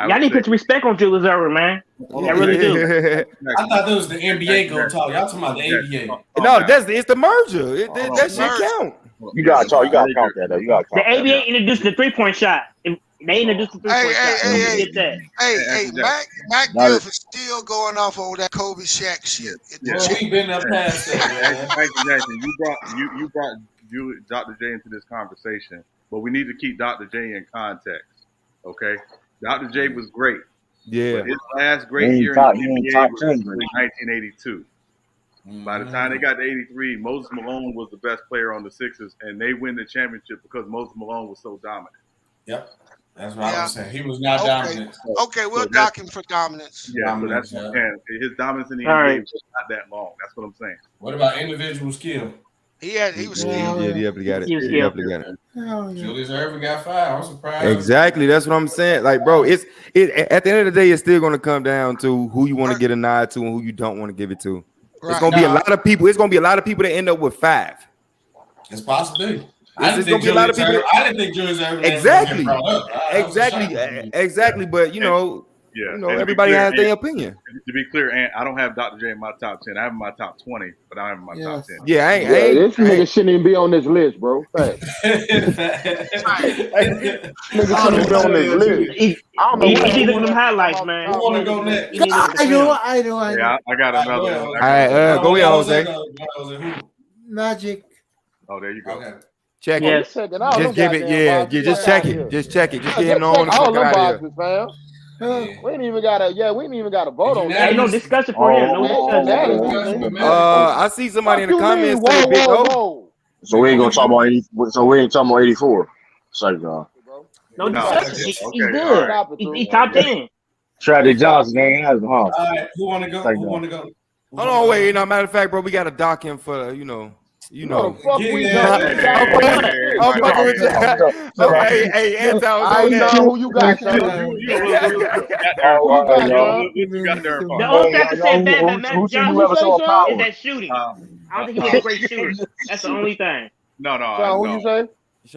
Y'all need to put some respect on Julius Erving, man. I really do. I thought that was the NBA Go talk. Y'all talking about the ABA? No, it's the merger. That shit count. You gotta count that though. You gotta count the ABA introduced the 3-point shot. They introduced the 3-point shot. Hey, Mac Giff is still going off on that Kobe Shaq shit. We've been up past that. Thank you, Jackson. You brought Dr. J into this conversation, but we need to keep Dr. J in context. Okay, Dr. J was great. Yeah, but his last great year in the NBA was in 1982. By the time they got to 83, Moses Malone was the best player on the Sixers, and they win the championship because Moses Malone was so dominant. Yep. That's what I was saying. He was not dominant. Okay, we'll dock him for dominance. Yeah, so that's what I'm saying. His dominance in the NBA was not that long. That's what I'm saying. What about individual skill? He was skilled. Yeah, he definitely got it. He definitely got it. Julius Erving got 5. I'm surprised. Exactly. That's what I'm saying. Like, bro, at the end of the day, it's still going to come down to who you want to get a nod to and who you don't want to give it to. Right. It's going to be a lot of people. It's going to be a lot of people that end up with 5. It's possible. I didn't think Julius Erving. Exactly. Exactly. But you know, Yeah. You know, everybody has their opinion. To be clear, and I don't have Dr. J in my top 10. I have him in my top 20, but I have him in my top 10. Yeah, I ain't. This nigga shouldn't even be on this list, bro. Fact. Nigga shouldn't be on this list. I don't know He what need to look at them highlights, man. Who want to go next? I know. Yeah, I got another one. All right, go ahead, Jose. Magic. Oh, there you go. Okay. Check Yes. it. Just give it. Yeah, just check it. Just check it. Just get him on the fuck out of here. fam. We ain't even got a vote on that. Ain't no discussion for him. No discussion. I see somebody in the comments say Big O. So we ain't gonna talk about 80. So we ain't talking about 84. Sorry, God. No discussion. He's good. He's top 10. Travis Johnson ain't has him, huh? All right, who want to go? Who want to go? Hold on, wait. Matter of fact, bro, we got to dock him for you know. Hey, Hey, Anton, I know who you got, son. The only thing I can say bad about Magic Johnson is that shooting. I don't think he was a great shooter. That's the only thing. No. Who you say?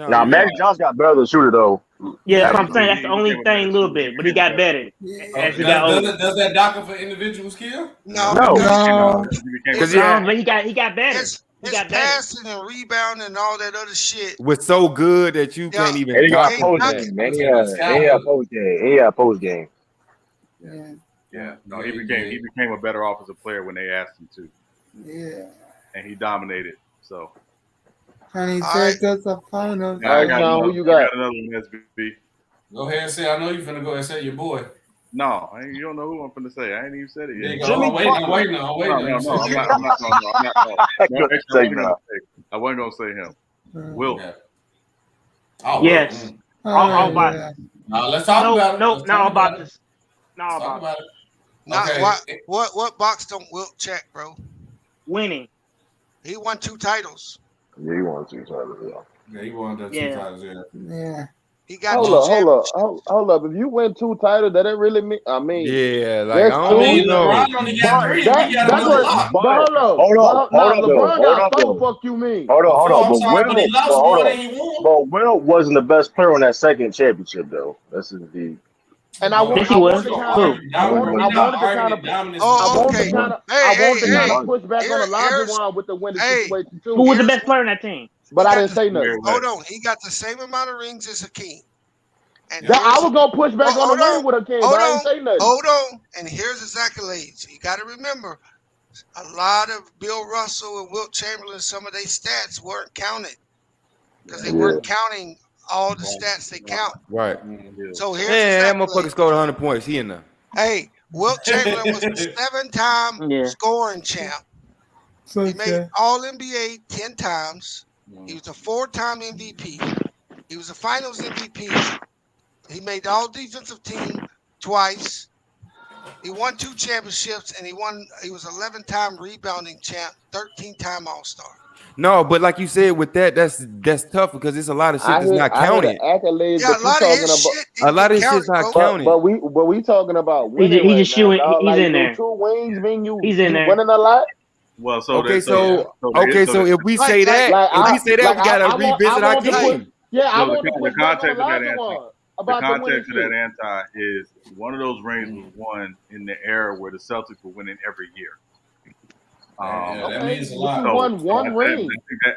Now, Magic Johnson got better than shooter, though. Yeah, that's what I'm saying. That's the only thing, a little bit, but he got better as he got older. Does that doctor for individuals kill? No. Because he got better. His passing and rebounding and all that other shit was so good that you can't even. And he got post game, man. He had post game. He had post game. Yeah. No, he became a better offensive player when they asked him to. Yeah. And he dominated. So. And he said that's a final. All right, Sean, who you got? Another one, SB. Go ahead and say. I know you're finna go ahead and say your boy. No, you don't know who I'm finna say. I ain't even said it yet. I'm waiting. No, I'm not. I wasn't gonna say him. Will. Oh, yes. All about it. Let's talk about it. No, not about this. Not about it. What box don't Wilt check, bro? Winning. He won 2 titles. Yeah, he won 2 titles. Yeah, he won 2 titles. Yeah. He got hold up. If you win 2 titles, that ain't really mean. I mean, yeah, like I don't know. LeBron only got 3. Hold up. LeBron fuck you mean? Hold on. But Will wasn't the best player on that second championship, though. That's indeed. And I want to kind of push back on Olajuwon with the winning situation too. Who was the best player on that team? But I didn't say nothing. Hold on, he got the same amount of rings as Hakeem. And I was gonna push back on the ring with Hakeem, but I didn't say nothing. Hold on, and here's his accolades. You got to remember, a lot of Bill Russell and Wilt Chamberlain, some of their stats weren't counted because they weren't counting all the stats they count. Right. So here's that motherfucker scored 100 points. He in there. Hey, Wilt Chamberlain was a 7-time scoring champ. He made All NBA 10 times. He was a 4-time MVP. He was a Finals MVP. He made the All Defensive Team twice. He won 2 championships, and he was 11-time rebounding champ, 13-time All-Star. No, but like you said, with that's tough because there's a lot of shit that's not counted. Accolades, a lot of his shit's not counted. But we talking about winning. He's just shooting. He's in there. 2 wins mean you. He's in there. Winning a lot. Well, so if we say that, we gotta revisit our game. Yeah, I want the context of that answer. The context of that anti is one of those rings was won in the era where the Celtics were winning every year. That means a lot. You won 1 ring.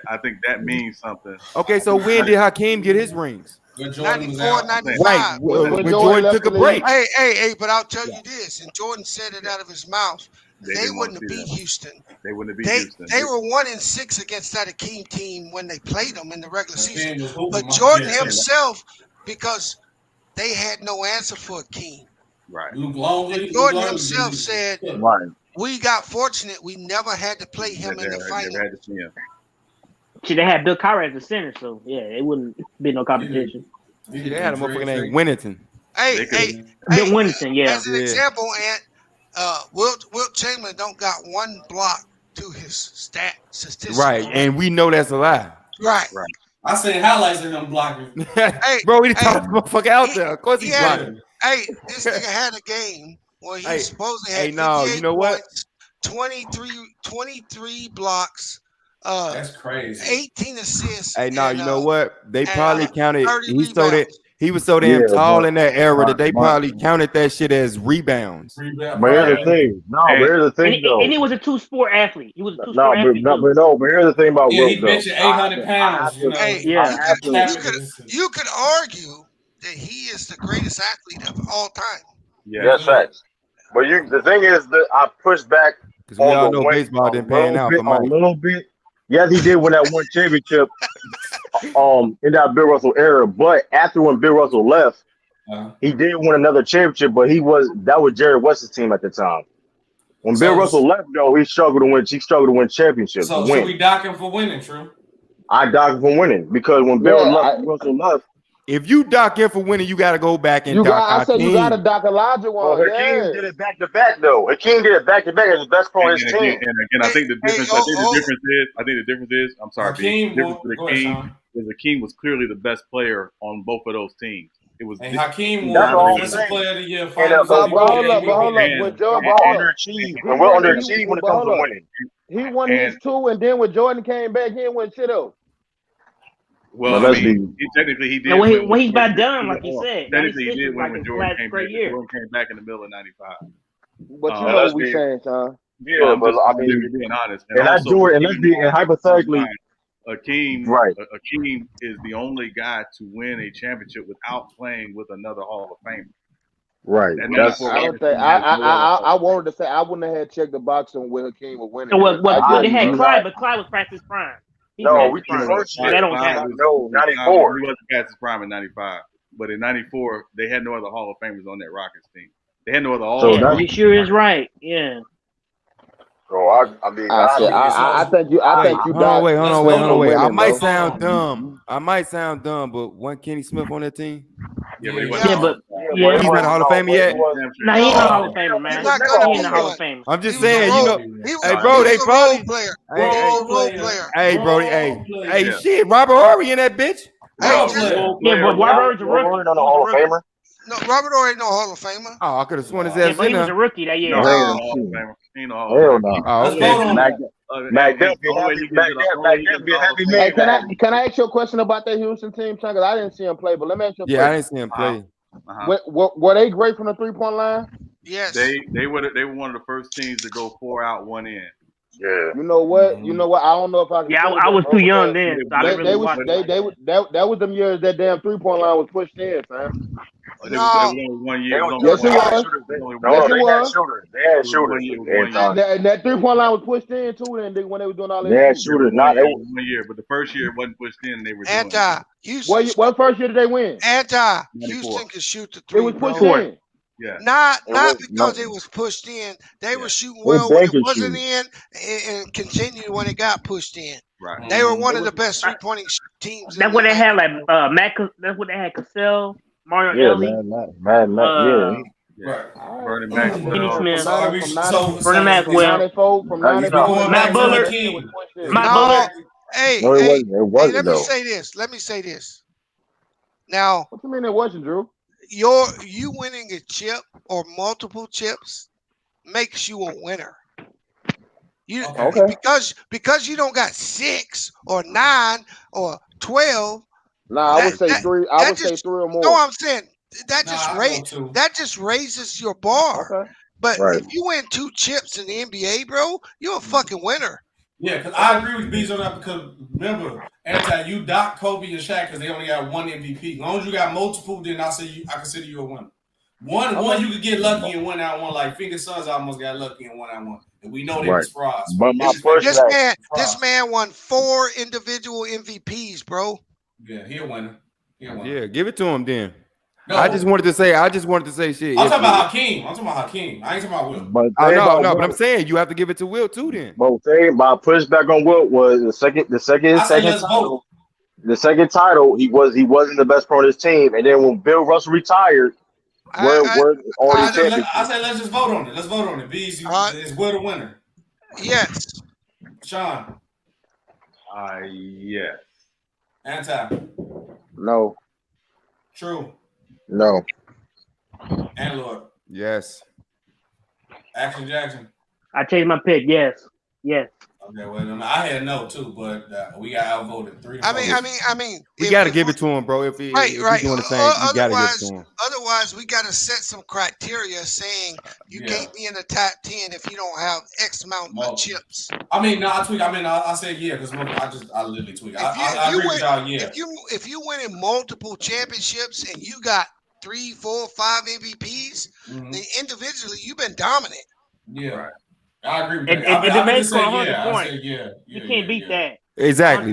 I think that means something. Okay, so when did Hakeem get his rings? 94, 95. Right, when Jordan took a break. Hey, but I'll tell you this, and Jordan said it out of his mouth. They wouldn't have beat Houston. They wouldn't have beat Houston. They were 1-6 against that Hakeem team when they played them in the regular season. But Jordan himself, because they had no answer for Hakeem. Right. And Jordan himself said, we got fortunate. We never had to play him in the final. See, they had Bill Cowher as the center, so yeah, it wouldn't be no competition. They had a motherfucker named Winnington. Hey, Bill Winnington, yeah. As an example, Wilt Chamberlain don't got 1 block to his statistics. Right, and we know that's a lie. Right. I seen highlights of them blockers. Bro, we talked the motherfucker out there. Of course he's blocking. Hey, this nigga had a game where he supposedly had 58 points, 23 blocks. That's crazy. 18 assists. Hey, you know what? They probably counted. He was so damn tall in that era that they probably counted that shit as rebounds. But here's the thing. But here's the thing, though. And he was a two-sport athlete. He was a two-sport athlete. But here's the thing about Wilt, he though. mentioned 800 pounds. You could argue that he is the greatest athlete of all time. Yeah, that's facts. But the thing is that I pushed back because we all know baseball didn't pan out for Mike. A little bit. Yes, he did win that one championship in that Bill Russell era. But after when Bill Russell left, he did win another championship. But that was Jerry West's team at the time. When Bill Russell left, though, he struggled to win. He struggled to win championships. So we dock him for winning, true? I docked him for winning because when Russell left. If you dock him for winning, you got to go back and dock. I said you got to dock Elijah one. Well, Hakeem did it back to back though. Hakeem did it back to back as the best player on his team. And again, I think the difference. I think the difference is. I'm sorry, Hakeem, Hakeem was clearly the best player on both of those teams. It was. And Hakeem won Defensive Player of the Year. Hold up. When Jordan underachieved when it comes to winning. He won his two, and then when Jordan came back, he didn't win shit else. Well, technically he did. And when he's about done, like you said, technically he did win when Jordan came back. Jordan came back in the middle of '95. But you know what we saying, son. Yeah, but I mean, being honest. And that's Jordan. And hypothetically, Hakeem is the only guy to win a championship without playing with another Hall of Famer. Right. I wanted to say I wouldn't have had checked the box on when Hakeem was winning. Well, they had Clyde, but Clyde was past his prime. We first year. That don't count. No, 94. He wasn't past his prime in 95. But in 94, they had no other Hall of Famers on that Rockets team. They had no other All. You sure is right. Yeah. So I think you. Hold on, wait. I might sound dumb, but wasn't Kenny Smith on that team? Yeah, he's not a Hall of Famer yet. No, he ain't a Hall of Famer, man. He ain't a Hall of Famer. I'm just saying, hey, bro, they probably. Hey, bro, hey, shit, Robert Horry in that bitch. Yeah, but Robert's a rookie. Not a Hall of Famer. No, Robert Horry ain't no Hall of Famer. Oh, I could have sworn his ass but he was a rookie that year. Ain't no Hall of Famer. Oh, okay. Can I ask you a question about that Houston team, Because I didn't see him play, but let me ask you a question. I didn't see him play. Were they great from the 3-point line? Yes. They were one of the first teams to go 4 out, 1 in. Yeah. You know what? I don't know if I can. Yeah, I was too young then. So that was them years that damn 3-point line was pushed in, man. It was only 1 year. Yes, it was. They had shooters. And that 3-point line was pushed in too. Then when they were doing all that. They had shooters. Not 1 year, but the first year it wasn't pushed in. They were Houston. What first year did they win? Houston could shoot the 3. It was pushed in. Yeah. Not because it was pushed in. They were shooting well when it wasn't in, and continued when it got pushed in. Right. They were one of the best 3-pointing teams. That's what they had, like Mac. That's what they had. Cassell, Mario Ellie. Bernie Maxwell. Kenny Smith. Bernie Maxwell. Matt Bullard. Hey, let me say this. Now, what you mean it wasn't, Drew? You winning a chip or multiple chips makes you a winner. Because you don't got 6 or 9 or 12. I would say 3. I would say 3 or more. No, I'm saying that just raises your bar. Okay. But if you win 2 chips in the NBA, bro, you're a fucking winner. Yeah, because I agree with Bees on that because remember, you dock Kobe and Shaq because they only got 1 MVP. As long as you got multiple, then I consider you a winner. One you could get lucky and win out one. Like Phoenix Suns almost got lucky and won out one, and we know they was frauds. But this man won 4 individual MVPs, bro. Yeah, he a winner. Yeah, give it to him then. No. I just wanted to say shit. I'm talking about Hakeem. I ain't talking about Will. But I'm saying you have to give it to Will too then. But my pushback on Wilt was the second title. He wasn't the best part of his team, and then when Bill Russell retired, I say let's just vote on it. Let's vote on it. Bees is Will the winner? Yes. Sean. Yes. Anti. No. True. No. And Lord. Yes. Action Jackson. I changed my pick. Yes. Okay, well, I had no too, but we got outvoted 3-4. I mean, we got to give it to him, bro. If he's doing the thing, you got to give it to him. Otherwise, we got to set some criteria saying you can't be in the top 10 if you don't have X amount of chips. I mean, no, I tweak. I mean, I said because I literally tweak. I agree with y'all. Yeah. If you win in multiple championships and you got 3, 4, 5 MVPs, then individually you've been dominant. Yeah, right. I agree with that. If the man score 100 points, you can't beat that. Exactly.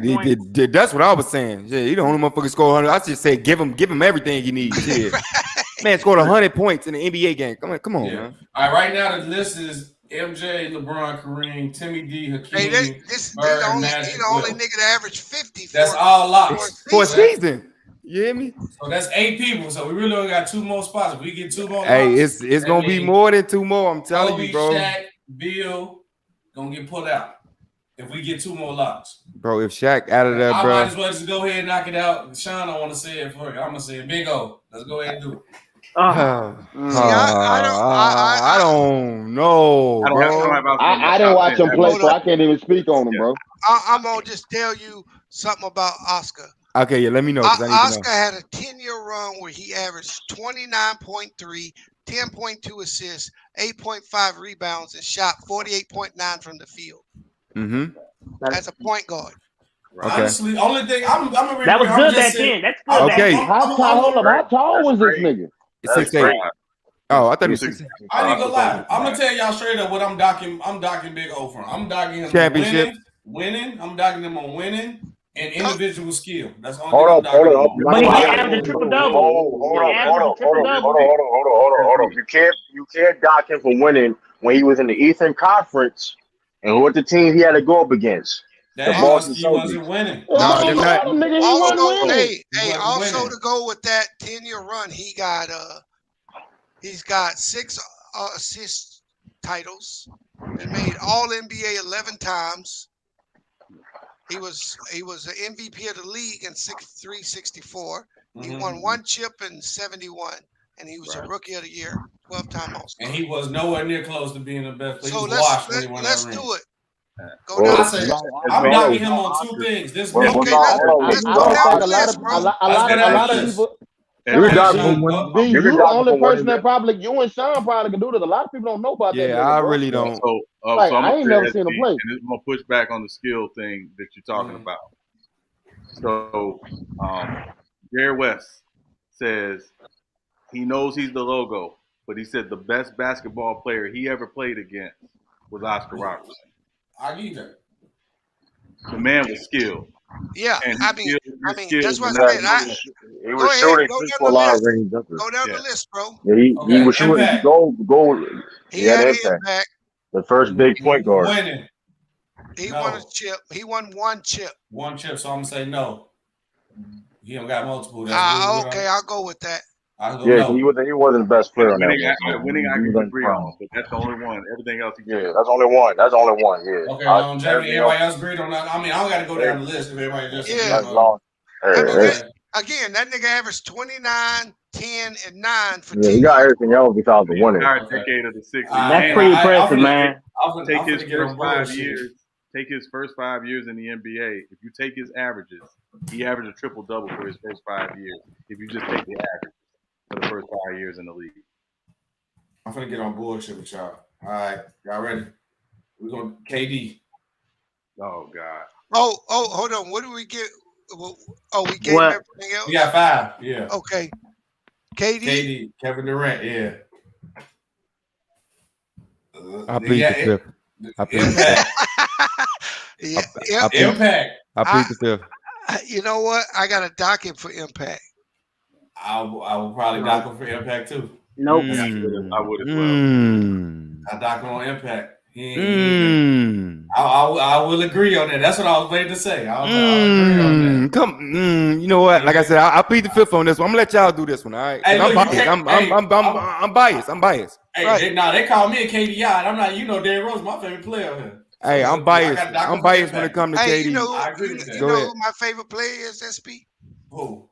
That's what I was saying. Yeah, you the only motherfucker score 100. I just say give him everything he needs. Yeah. Man scored 100 points in the NBA game. Come on, man. All right, right now the list is MJ, LeBron, Kareem, Timmy D, Hakeem. Hey, this the only nigga that averaged 50. That's all locks for a season. You hear me? So that's 8 people. So we really only got 2 more spots. If we get 2 more, hey, it's gonna be more than 2 more. I'm telling you, bro. Shaq, Bill, gonna get put out if we get 2 more locks. Bro, if Shaq out of that, bro, I might as well just go ahead and knock it out. Sean, I want to say it for you. I'm gonna say it. Big O. Let's go ahead and do it. I don't know, bro. I didn't watch him play, so I can't even speak on him, bro. I'm gonna just tell you something about Oscar. Okay, yeah, let me know. Oscar had a 10-year run where he averaged 29.3, 10.2 assists, 8.5 rebounds, and shot 48.9 from the field. Mm-hmm. As a point guard. Okay. Honestly, only thing I'm gonna that was good that 10. That's good. Okay. How tall was this nigga? 6'8". Oh, I thought he was 6'8". I ain't gonna lie. I'm gonna tell y'all straight up what I'm docking Big O from. I'm docking him championship. Winning. I'm docking him on winning and individual skill. That's all. Hold on. But he averaged a triple double. Hold on. You can't dock him for winning when he was in the Eastern Conference and what the team he had to go up against. That he wasn't winning. Also to go with that 10-year run, he's got 6 assist titles. He made All NBA 11 times. He was an MVP of the league in 63, 64. He won 1 chip in 71, and he was a Rookie of the Year, 12-time All-Star. And he was nowhere near close to being the best. So let's do it. Go down. I'm knocking him on 2 things. This a lot of people. You're the only person that you and Sean probably can do this. A lot of people don't know about that. Yeah, I really don't. So I ain't never seen him play. And I'm gonna push back on the skill thing that you're talking about. So, Jerry West says he knows he's the logo, but he said the best basketball player he ever played against was Oscar Robertson. I need that. The man was skilled. Yeah, I mean, that's what I said. He was shooting for a lot of range. Go down the list, bro. Yeah, he was shooting. Go. He had impact. The first big point guard. Winning. He won a chip. He won 1 chip. 1 chip. So I'm gonna say no. He don't got multiple. Okay, I'll go with that. Yeah, he wasn't the best player on that. Winning, I can agree on, but that's the only one. Everything else, that's only one. Yeah. Okay, everybody else agreed on that. I mean, I don't got to go down the list if everybody just Again, that nigga averaged 29, 10, and 9 for 10. Yeah, he got everything else besides the winning. Decade of the 60s. That's pretty impressive, man. Take his first 5 years. Take his first 5 years in the NBA. If you take his averages, he averaged a triple double for his first 5 years. If you just take the average for the first 5 years in the league. I'm gonna get on bullshit with y'all. All right, y'all ready? We're gonna KD. Oh God. Oh, hold on. What do we get? We gave everything else. We got 5. Yeah. Okay. KD, Kevin Durant. Yeah. I plead the 5th. Impact. I plead the 5th. You know what? I got a docket for Impact. I will probably dock him for Impact too. Nope. I would as well. I dock him on Impact. I will agree on that. That's what I was waiting to say. I'll agree on that. You know what? Like I said, I plead the 5th on this one. I'm gonna let y'all do this one. All right? Hey, I'm biased. I'm biased. Hey, they call me a KD. I'm not. Derrick Rose, my favorite player here. Hey, I'm biased. I'm biased when it comes to KD. You know who my favorite player is, SP? Who?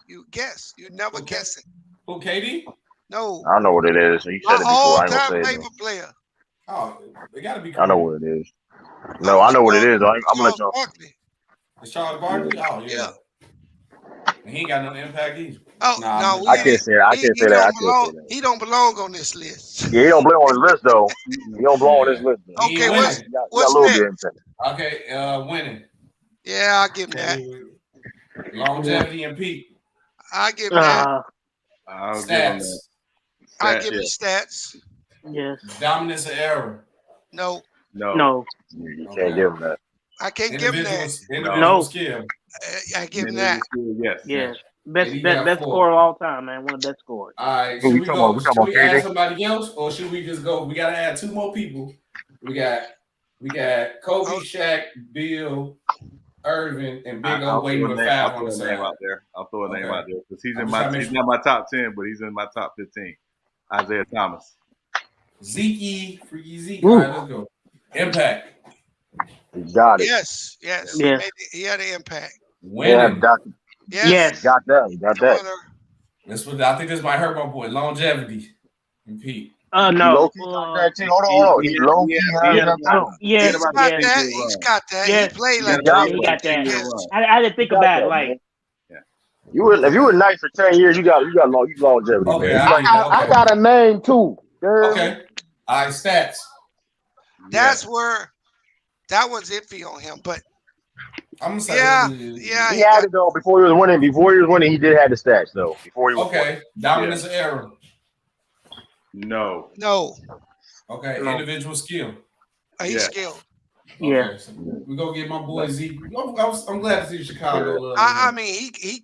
You guess. You never guess it. Who, KD? No. I know what it is. You said it before. All-time favorite player. Oh, they gotta be. I know what it is. No, I know what it is. I'm gonna let y'all. Barkley. It's Charles Barkley? Oh, yeah. And he ain't got no impact either. Oh, nah, no, I can't say that. I can't say that. He don't belong on this list. Yeah, he don't belong on this list though. He don't belong on this list. Though. Okay, what's next? Okay, winning. Yeah, I'll give him that. Longevity and peak. I'll give him that. Stats. I'll give him stats. Yes. Dominance of error. No. You can't give him that. I can't give him that. Individual skill. I give him that. Yes. Best scorer of all time, man. One of the best scorers. All right. Should we add somebody else, or should we just go? We gotta add 2 more people. We got Kobe, Shaq, Bill, Irvin, and Big O waiting with 5 on the side. I'll throw a name out there because he's not my top 10, but he's in my top 15. Isaiah Thomas. Zeke, Freaky Zeke. All right, let's go. Impact. He got it. Yes. He had an impact. Winning. Yes. Got that. That's what I think. This might hurt my boy. Longevity and Pete. No. Hold on. He low key He's got that. Yes. He played like that. He got that. Yes. I didn't think about it. Like, if you were nice for 10 years, you got longevity. Okay, man. I got a name too. Okay. All right, stats. That's where that was iffy on him, but I'm gonna say he had it though before he was winning. Before he was winning, he did have the stats though. Before he was winning. Dominance of error. No. Okay, individual skill. He's skilled. Okay, so we go get my boy Zeke. I'm glad to see Chicago. I mean, he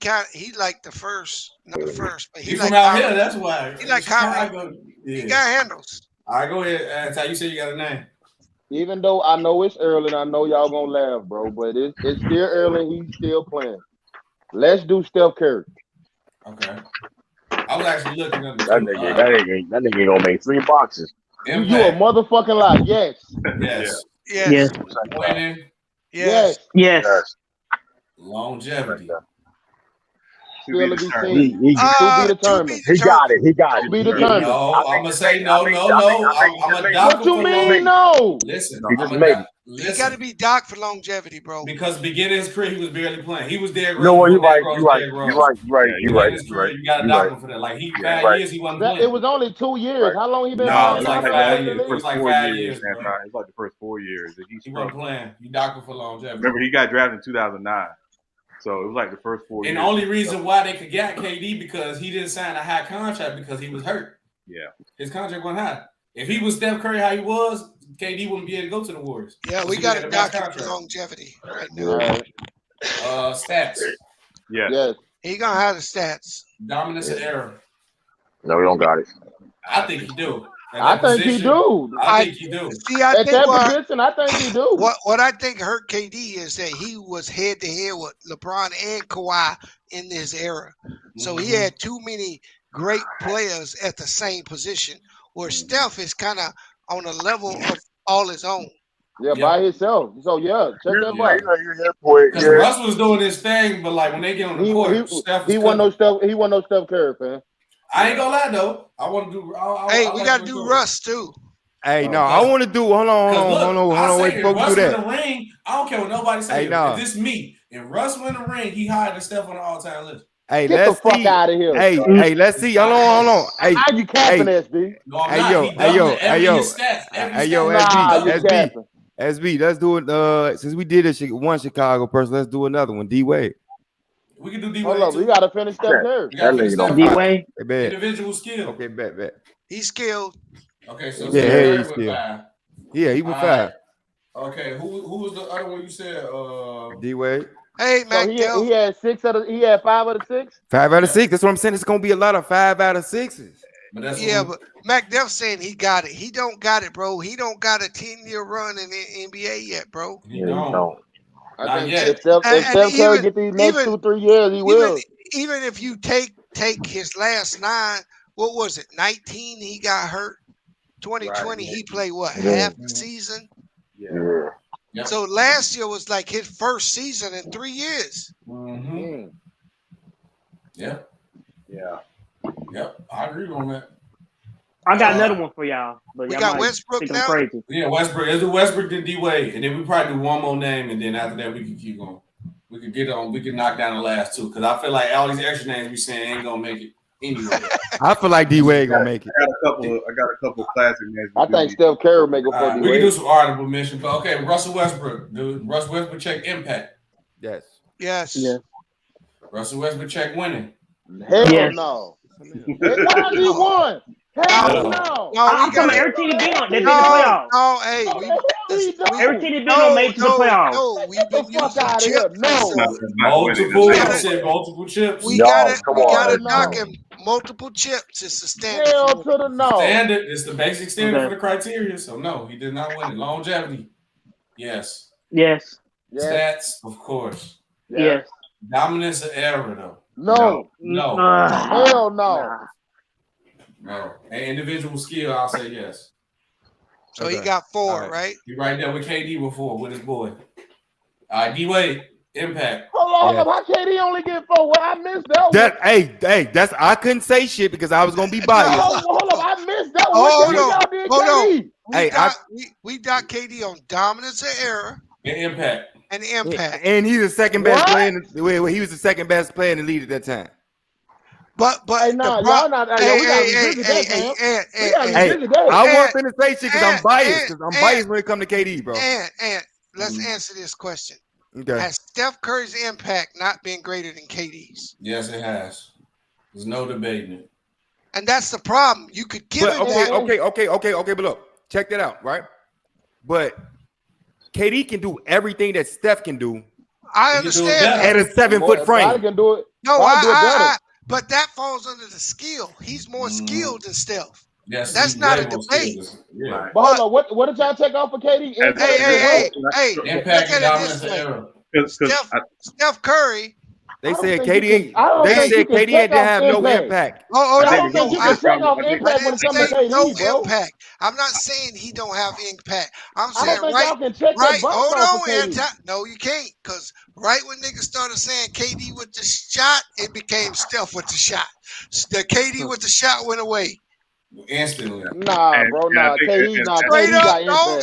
like the first, not the first, but He's like from out here. That's why. He like Kyrie. He got handles. All right, go ahead. Ty, you said you got a name. Even though I know it's early and I know y'all gonna laugh, bro, but it's still early and he's still playing. Let's do Steph Curry. Okay. I was actually looking at that nigga gonna make 3 boxes. You a motherfucking lie. Yes. Winning. Yes. Longevity. Still to be seen. To be determined. He got it. To be determined. No, I'm gonna say no. I'm a doc. What you mean no? Listen, He got to be doc for longevity, bro. Because beginning his career, he was barely playing. He was there. No, you're right. You got a doc for that. Like 5 years, he wasn't playing. It was only 2 years. How long he been? No, it was like 5 years. It was like 5 years. It was like the first 4 years. He wasn't playing. You doctor for longevity. Remember, he got drafted in 2009. So it was like the first 4 years. And the only reason why they could get KD because he didn't sign a high contract because he was hurt. Yeah. His contract wasn't high. If he was Steph Curry how he was, KD wouldn't be able to go to the Warriors. Yeah, we got a doctor for longevity right now. Stats. Yes. He gonna have the stats. Dominance of error. No, we don't got it. I think he do. I think he do. I think he do. See, I think I think he do. What I think hurt KD is that he was head to head with LeBron and Kawhi in this era. So he had too many great players at the same position, where Steph is kind of on a level of all his own. Yeah, by himself. So check that out. Because Russ was doing his thing, but like when they get on the court, Steph he wasn't no Steph Curry fan. I ain't gonna lie though. I want to do. We gotta do Russ too. Hey, no, I want to do. Hold on. Wait, before we do that. In the ring, I don't care what nobody says. Hey, no. If this me and Russ win the ring, he higher than Steph on the all-time list. Hey, get let's the fuck see. out of here. Hey, let's see. Hold on. Hey, how you capping, SB? No, I'm not. SB. Let's do it. Since we did one Chicago person, let's do another one. D-Wade. We can do D-Wade. Hold on, we gotta finish Steph Curry. D-Wade. Individual skill. Okay, bet. He's skilled. Okay, so he's skilled. 5. Yeah, he was 5. Okay, who was the other one you said? D-Wade. Hey, Mac. So he had 5 out of 6. 5 out of 6. That's what I'm saying. It's gonna be a lot of 5 out of 6s. But Mac Def saying he got it. He don't got it, bro. He don't got a 10-year run in the NBA yet, bro. He don't. I think if Steph Curry get these next 2-3 years, he will. Even if you take his last 9, what was it? 19, he got hurt. 2020, he played half the season. Yeah. Yep. So last year was like his first season in 3 years. Mm-hmm. Yeah. Yeah. Yep. I agree on that. I got another one for y'all, but we y'all got might Westbrook think now. I'm crazy. Yeah, Westbrook. It's Westbrook to D-Wade, and then we probably do one more name, and then after that we can keep going. We could get on. We can knock down the last two because I feel like all these extra names we saying ain't gonna make it anyway. I feel like D-Wade gonna make it. I got a couple of classic names. I think Steph Curry will make it for We can do some honorable mention, but okay, Russell Westbrook. Dude, Russell Westbrook check impact. Yes. Yes. Yeah. Russell Westbrook check winning. Hell Yes. no. Why he won? Hell no. I'm talking every team to be on. They been in the playoffs. No, hey, Every team to be on made it to the playoffs. No, we've been using out of here. chips. Multiple. I said multiple chips. We gotta knock him. Multiple chips. It's the standard. Hell to the no. Standard. It's the basic standard for the criteria. So no, he did not win it. Longevity. Yes. Yes. Stats, of course. Yes. Dominance of era, though. No. Hell no. No. And individual skill, I'll say yes. So he got 4, right? He right there with KD before with his boy. All right, D-Wade, impact. Hold on. How KD only get 4? Well, I missed that one. Hey, that's I couldn't say shit because I was gonna be biased. Hold on. I missed that one. Hold on. Hey, we got KD on dominance of era and impact. And he's the second best player. He was the second best player in the league at that time. But hey, nah, y'all not. Hey, I want to say shit because I'm biased. Because I'm biased when it comes to KD, bro. And let's answer this question. Okay. Has Steph Curry's impact not been greater than KD's? Yes, it has. There's no debating it. And that's the problem. You could give it that. Okay. But look, check that out, right? But KD can do everything that Steph can do. I understand that. At a 7-foot frame. I can do it. No, but that falls under the skill. He's more skilled than Steph. Yes, that's not a debate. Yeah. But hold on, what did y'all take off for KD? Hey! Impact Look at it this way. Steph Curry. They said KD didn't have no impact. I don't think you can take off impact when it comes to KD, bro. Impact. I'm not saying he don't have impact. I'm saying I don't think y'all can check that box hold off on, no, you can't, because right when niggas started saying KD with the shot, it became Steph with the shot. The KD with the shot went away. Instantly. Nah, bro. KD got impact, bro.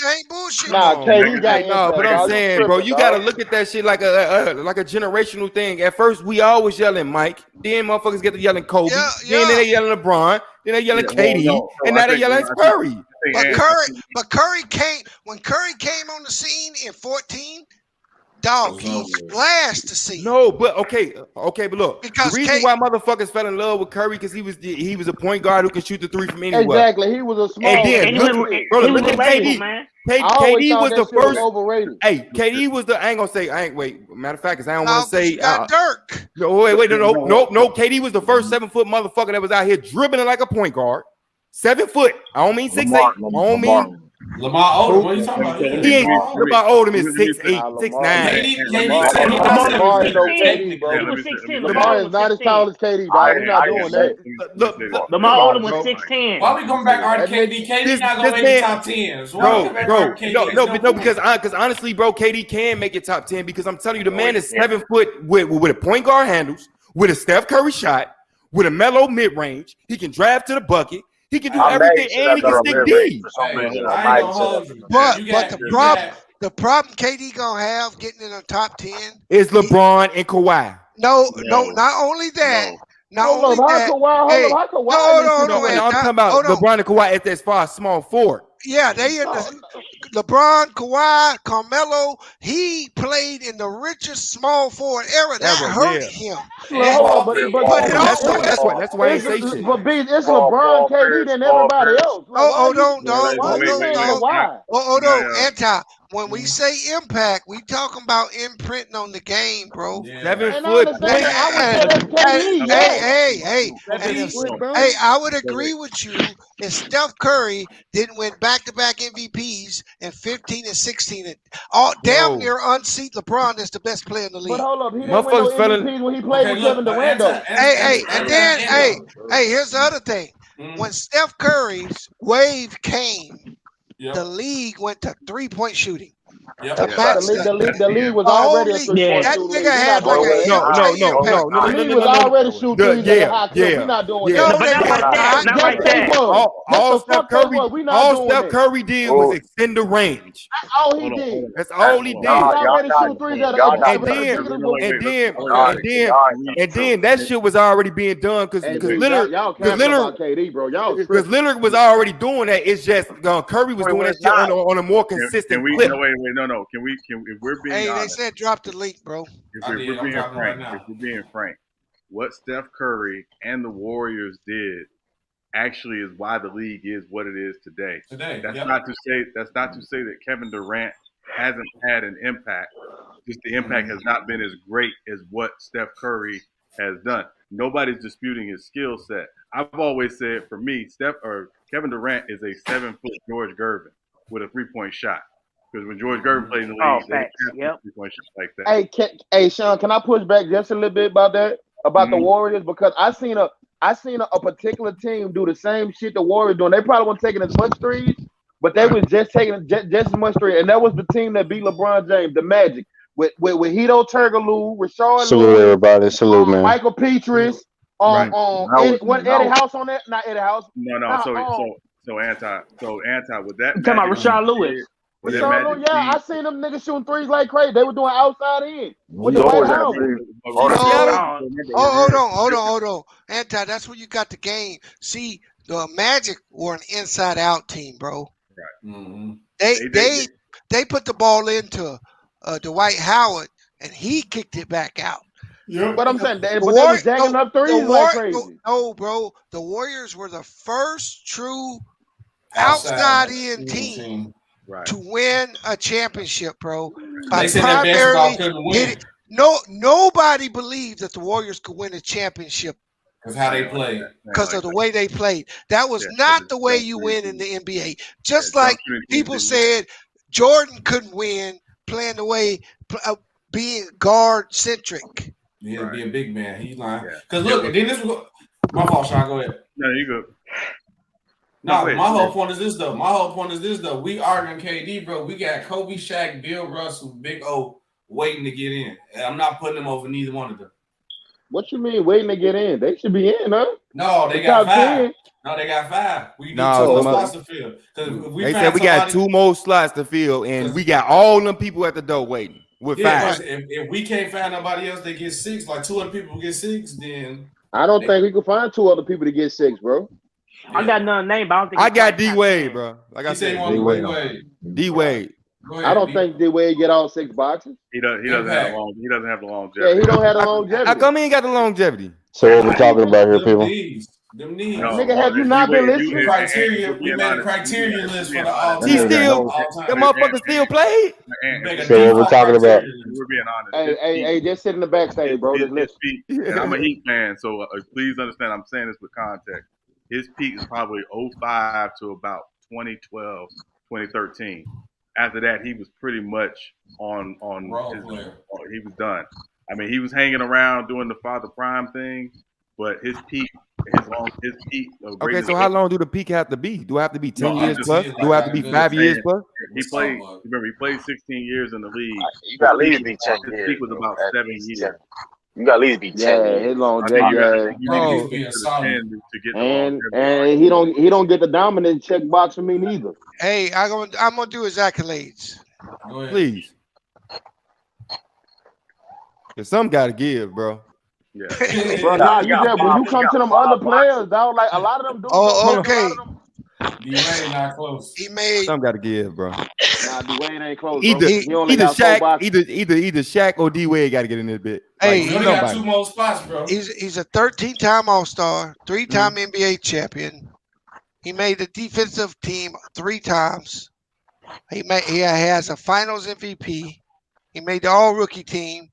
Ain't bullshit. KD got impact. No, but I'm saying, bro, you gotta look at that shit like a generational thing. At first, we always yelling Mike. Then motherfuckers get to yelling Kobe. Then they yelling LeBron. Then they yelling KD. And now they yelling Curry. But Curry came when Curry came on the scene in 14. Dog, he flashed the scene. No, but okay, but look, because the reason why motherfuckers fell in love with Curry because he was a point guard who could shoot the three from anywhere. Exactly, he was a small. And then look at KD. KD was the first. Overrated. Hey, KD was the. I ain't gonna say. Matter of fact, because I don't want to say. Dirk. No, wait, no. KD was the first 7-foot motherfucker that was out here dribbling like a point guard. 7 foot. I don't mean 6'8". I don't mean. Lamar Odom, what are you talking about? He ain't Lamar Odom is 6'8", 6'9". Lamar is not as tall as KD, dog. We're not doing that. Look, Lamar Odom was 6'10". Why we coming back to KD? KD not gonna make the top 10. Bro, because honestly, bro, KD can make it top 10 because I'm telling you, the man is 7 foot with a point guard handles, with a Steph Curry shot, with a mellow mid range. He can drive to the bucket. He can do everything, and he can stick D. But the problem KD gonna have getting in the top 10 is LeBron and Kawhi. No, not only that. Not only that. Hold on. I'm talking about LeBron and Kawhi as far as small forward. Yeah, they in the LeBron, Kawhi, Carmelo. He played in the richest small forward era. That hurt him. That's why I say shit. But it's LeBron, KD, than everybody else. Hold on, Anti. When we say impact, we talking about imprinting on the game, bro. 7 foot. Hey, I would agree with you if Steph Curry didn't win back-to-back MVPs in 15 and 16. Damn near unseat LeBron as the best player in the league. But hold up, he didn't win no MVPs when he played with Kevin Durant, though. Hey, here's the other thing. When Steph Curry's wave came, the league went to 3-point shooting. The league was already a 3.2 league. That nigga had like an No. The league was already shooting threes at a high clip. We're not doing that. No, but not like that. Not like that. All Steph Curry did was extend the range. That's all he did. That's all he did. Already shooting threes at and then that shit was already being done because Lillard, because Lillard was already doing that. It's just Curry was doing that shit on a more consistent clip. No. Can we? If we're being honest, they said drop the link, bro. If we're being frank, what Steph Curry and the Warriors did actually is why the league is what it is today. That's not to say that Kevin Durant hasn't had an impact. Just the impact has not been as great as what Steph Curry has done. Nobody's disputing his skill set. I've always said, for me, Kevin Durant is a 7-foot George Gervin with a 3-point shot. Because when George Gervin played in the league, they had 3-point shots like that. Hey, Sean, can I push back just a little bit about that? About the Warriors? Because I seen a particular team do the same shit the Warriors doing. They probably weren't taking as much threes, but they was just taking just as much threes. And that was the team that beat LeBron James, the Magic. With Hito Turkoglu, Rashard Salute Lewis, everybody. Salute, man. Michael Petris, Eddie House on that? Not Eddie House. No. So anti. With that, you talking about Rashard Lewis? I seen them niggas shooting threes like crazy. They were doing outside in. With the White House. Hold on. Anti, that's where you got the game. See, the Magic were an inside out team, bro. Right. Mm-hmm. They put the ball into Dwight Howard, and he kicked it back out. Yeah, but I'm saying they was jacking up threes like crazy. No, bro. The Warriors were the first true outside in team to win a championship, bro. They said that basketball couldn't win. Nobody believed that the Warriors could win a championship. Because how they played. Because of the way they played. That was not the way you win in the NBA. Just like people said Jordan couldn't win playing the way, being guard-centric. Yeah, being a big man. He's lying. Because look, then this was my fault, Sean. Go ahead. No, you go. No, my whole point is this though. We arguing KD, bro. We got Kobe, Shaq, Bill Russell, Big O waiting to get in. And I'm not putting them over neither one of them. What you mean waiting to get in? They should be in, huh? No, they got 5. No, they got 5. We need 2 more slots to fill. They said we got 2 more slots to fill, and we got all them people at the door waiting with 5. If we can't find nobody else that gets 6, like 2 other people get 6, then I don't think we could find 2 other people to get 6, bro. I got none name, but I don't think I got D-Wade, bro. Like I said, D-Wade. I don't think D-Wade get all 6 boxes. He doesn't have the longevity. Yeah, he don't have the longevity. How come he ain't got the longevity? So what we talking about here, people? Them needs. Nigga, have you not been listening? We made a criteria list for the all. He still, the motherfucker still played. So what we talking about? We're being honest. Hey, just sit in the backstage, bro. Just listen. And I'm a Heat fan, so please understand. I'm saying this with context. His peak is probably 05 to about 2012, 2013. After that, he was pretty much on he was done. I mean, he was hanging around doing the Father Prime thing, but his peak. Okay, so how long do the peak have to be? Do I have to be 10 years plus? Do I have to be 5 years plus? He played 16 years in the league. You got at least be 10 his years. peak was about 7 years. You got at least be 10 years. His longevity. And he don't get the dominant check box from me neither. Hey, I'm gonna do his accolades. Please. Cause some gotta give, bro. Yeah. Bro, when you come to them other players, dog, like a lot of them do. Oh, okay. D-Wade not close. He made. Some gotta give, bro. Nah, D-Wade ain't close. Either Shaq or D-Wade gotta get in this bit. Hey, he got 2 more spots, bro. He's a 13-time All-Star, 3-time NBA champion. He made the defensive team 3 times. He has a Finals MVP. He made the All-Rookie team.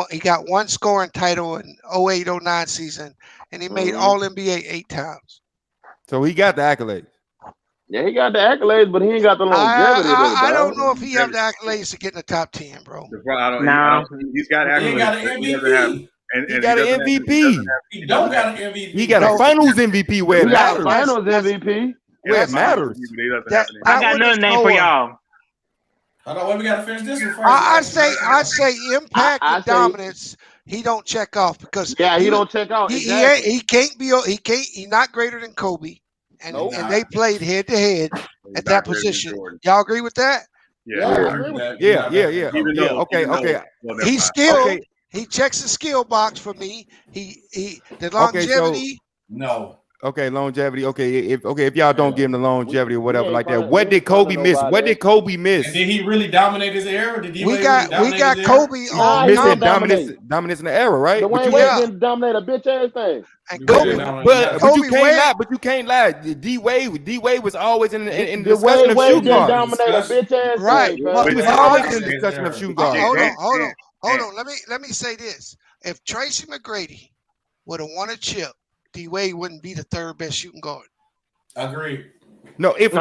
He got 1 scoring title in 08-09 season, and he made All-NBA 8 times. So he got the accolades. Yeah, he got the accolades, but he ain't got the longevity. I don't know if he have the accolades to get in the top 10, bro. He's got accolades. He got an MVP. He got an MVP. He don't got an MVP. He got a Finals MVP where it matters. Finals MVP where it matters. I got another name for y'all. Hold on, we gotta finish this one first. I say impact and dominance. He don't check off because he don't check out. Exactly. He can't be. He's not greater than Kobe, and they played head to head at that position. Y'all agree with that? Yeah. Okay. He's skilled. He checks the skill box for me. The longevity. No. Okay, longevity. Okay, if y'all don't give him the longevity or whatever like that, what did Kobe miss? What did Kobe miss? And did he really dominate his era? Did we got Kobe on missing dominance in the era, right? Dwayne Wade didn't dominate a bitch ass thing. And Kobe, but you can't lie. D Wade was always in the discussion of shooting guard. Dominate a bitch ass right? Thing, he was always in the discussion of shooting guard. Hold on. Let me say this: if Tracy McGrady would have won a chip, D Wade wouldn't be the third best shooting guard. Agreed. Look, if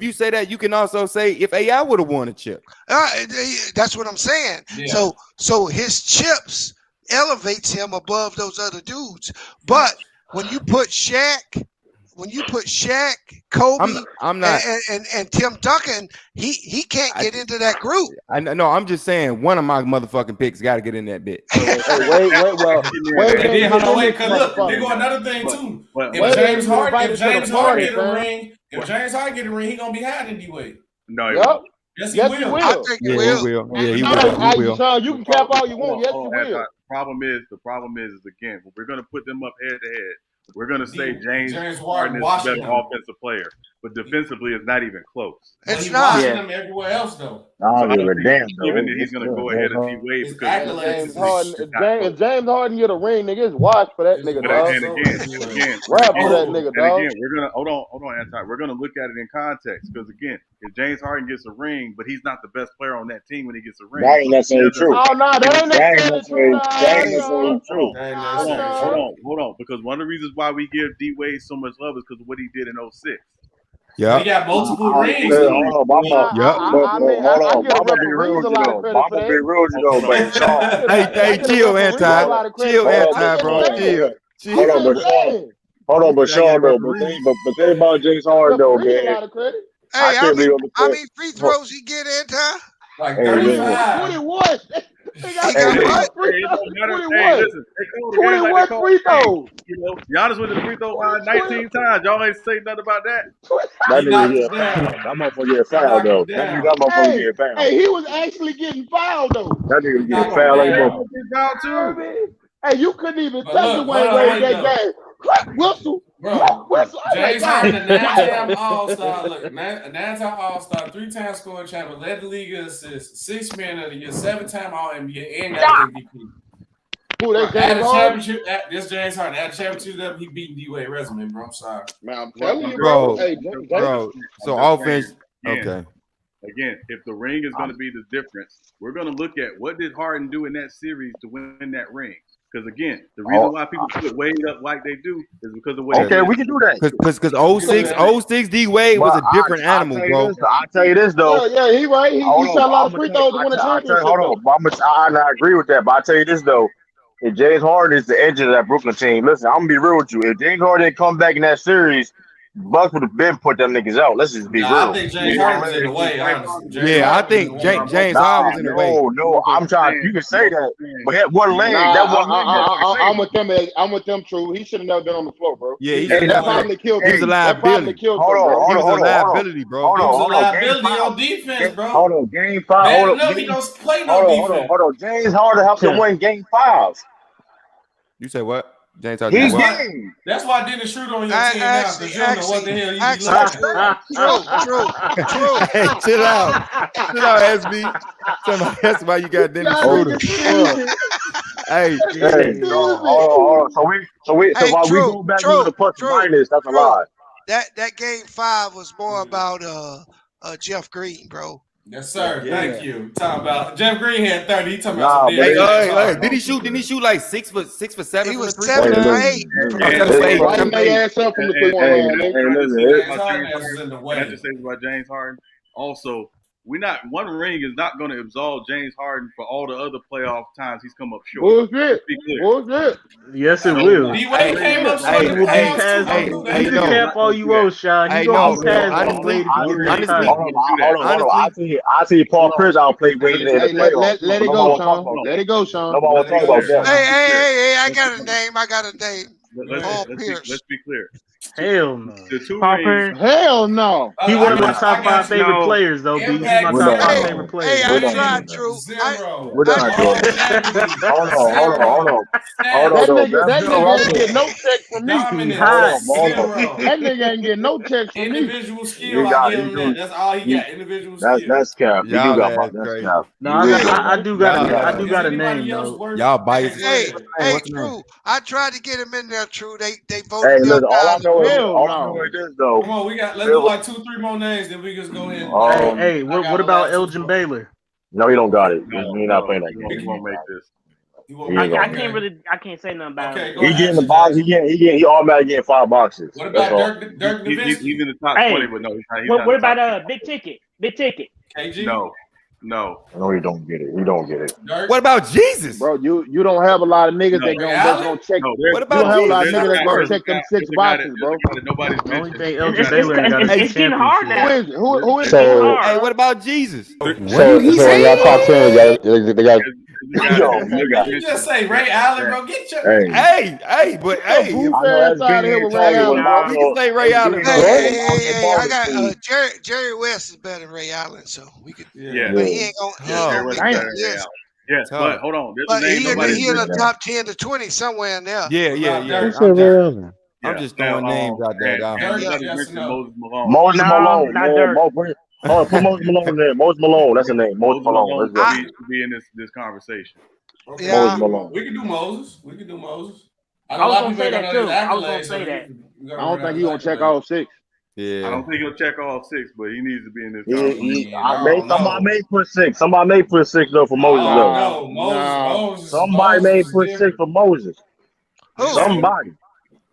you say that, you can also say if AI would have won a chip. That's what I'm saying. Yeah. So his chips elevates him above those other dudes. But when you put Shaq, Kobe, and Tim Duncan, he can't get into that group. I'm just saying one of my motherfucking picks got to get in that bit. Wait, cause look, there go another thing too. If James Harden get a ring, he gonna be higher than D Wade. No, yes, he will. I think he will. Yeah, he will. Sean, you can cap all you want. Yes, you will. The problem is again, we're gonna put them up head to head. We're going to say James Harden is a better offensive player, but defensively it's not even close. It's not. He's watching him everywhere else, though. Even he's going to go ahead of D Wade because James Harden get a ring, nigga, it's washed for that nigga, dog. And again, rap for that nigga, dog. Again, we're going to hold on, Anti. We're going to look at it in context because again, if James Harden gets a ring, but he's not the best player on that team when he gets a ring. That ain't necessarily true. Oh no, that ain't necessarily true. Hold on, because one of the reasons why we give D Wade so much love is because of what he did in 06. Yeah, he got multiple rings. I'm gonna be real with you though, baby. Hey, chill, Anti, bro. Chill. Hold on, but Sean though, but think about James Harden though, man. Hey, how many free throws he get, Anti? Like 35. 21. Hey, listen, 21 free throws. You know, Giannis went to the free throw line 19 times. Y'all ain't say nothing about that. That motherfucker get fouled though. That motherfucker get fouled. Hey, he was actually getting fouled though. That nigga get fouled. Hey, you couldn't even touch the Dwayne Wade that game. Whistle. Bro, James Harden, a 9-time All-Star, a 9-time All-Star, 3-time scoring champion, led the league in assists, 6th man of the year, 7-time All-NBA, and got MVP. Who, that's James Harden? This James Harden. At the championship, he beat D-Wade resume, bro. I'm sorry. Man, I'm telling you, bro. Hey, bro. So offense, okay. Again, if the ring is going to be the difference, we're going to look at what did Harden do in that series to win that ring. Because again, the reason why people put Wade up like they do is because of what. Okay, we can do that. Because 06 D Wade was a different animal, bro. I'll tell you this though. Yeah, he right. He shot a lot of free throws to win a championship. Hold on, I agree with that, but I'll tell you this though. If James Harden is the engine of that Brooklyn team, listen, I'm gonna be real with you. If James Harden didn't come back in that series, Bucks would have been put them niggas out. Let's just be real. I think James Harden was in the way, honestly. I think James Harden was in the way. No, I'm trying. You can say that, but that one leg, I'm with them. True, he should have never been on the floor, bro. Yeah, that probably killed him. He was a liability. Hold on. He was a liability, bro. He was a liability on defense, bro. Hold on, game 5. Hold on, he don't play no defense. Hold on. James Harden helped them win game 5. You say what? James Harden. That's why I didn't shoot on your team now, because you don't know what the hell you be looking. True. Hey, chill out, SB. That's why you got Dennis Schroeder. Hey, hold on. So while we go back to the plus minus, that's a lie. That game 5 was more about Jeff Green, bro. Yes, sir. Thank you. Talking about Jeff Green had 30. He talking about some dead. Did he shoot? Didn't he shoot like 6 for 7? He was 7 for 8. Can I just say about James Harden? Also, one ring is not going to absolve James Harden for all the other playoff times he's come up short. Bullshit. Bullshit. Yes, it will. D-Wade came up short in the playoffs too. Don't do that. You can cap all you want, Sean. He gonna be past D-Wade if he gets that title. Hold on. I see Paul Pierce outplayed Wade in the playoffs. Let it go, Sean. Let it go, Sean. Nobody want to talk about that. Hey, I got a name. Let's be clear. Hell no. The two rings. Hell no. He one of my top 5 favorite players, though. B. He's my top 5 favorite players. Hey, I tried, Drew. We're done, Hold on. That nigga ain't get no check from me. That nigga ain't get no check from me. Individual skill, I give him that. That's all he got. Individual skill. That's cap. You do got that's cap. No, I do got a name though. Y'all biased. Hey, Drew. I tried to get him in there, Drew. They voted. Hey, listen, all I know is this though. Come on, let's do like 2-3 more names, then we just go in. Hey, what about Elgin Baylor? No, he don't got it. He's not playing that game. He won't make this. I can't say nothing about it. He getting the box. He automatically getting 5 boxes. What about Dirk He's in the top 20, but no, he's not. What about Big Ticket? KG? No, he don't get it. He don't get it. What about Jesus? Bro, you don't have a lot of niggas that's gonna check. What about you don't have a lot of niggas that's gonna check them 6 boxes, bro. Nobody's it's getting hard now. Who is it? Hey, what about Jesus? What did he say? Y'all cartoon, they got. You just say Ray Allen, bro. Get your hey. I know out here with Ray Allen, bro. We can say Ray Allen. Hey, I got Jerry West is better than Ray Allen, so we could. Yeah. But he ain't gonna. Yes, but hold on. But he in the top 10 to 20 somewhere in there. Yeah. I'm just throwing names out there. Moses Malone. Not Dirk. Oh, put Moses Malone there. Moses Malone, that's the name. Moses Malone. Let's be in this conversation. Yeah. Moses Malone. We can do Moses. I was gonna say that too. I was gonna say that. I don't think he's gonna check all 6. Yeah. I don't think he'll check all 6, but he needs to be in this conversation. Somebody may put 6. Somebody may put 6 though for Moses though. Moses. Somebody may put 6 for Moses. Somebody.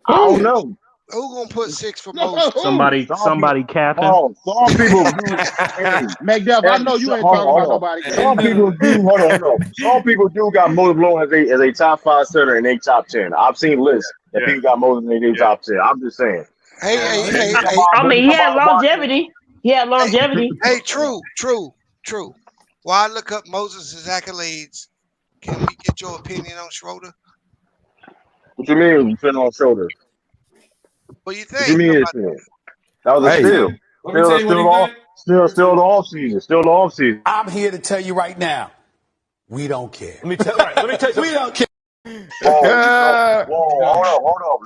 I don't know. Who gonna put 6 for Moses? Somebody capping. Oh, some people do. McDuff, I know you ain't talking about nobody. Some people do. Hold on. Some people do got Moses Malone as a top 5 center in their top 10. I've seen lists that people got Moses in their top 10. I'm just saying. Hey. I mean, he had longevity. Hey, true. While I look up Moses' accolades, can we get your opinion on Schroeder? What you mean? You fit on Schroeder? What you think? What you mean? That was a steal. Still the off season. I'm here to tell you right now, we don't care. Let me tell you, we don't care. Whoa, hold up.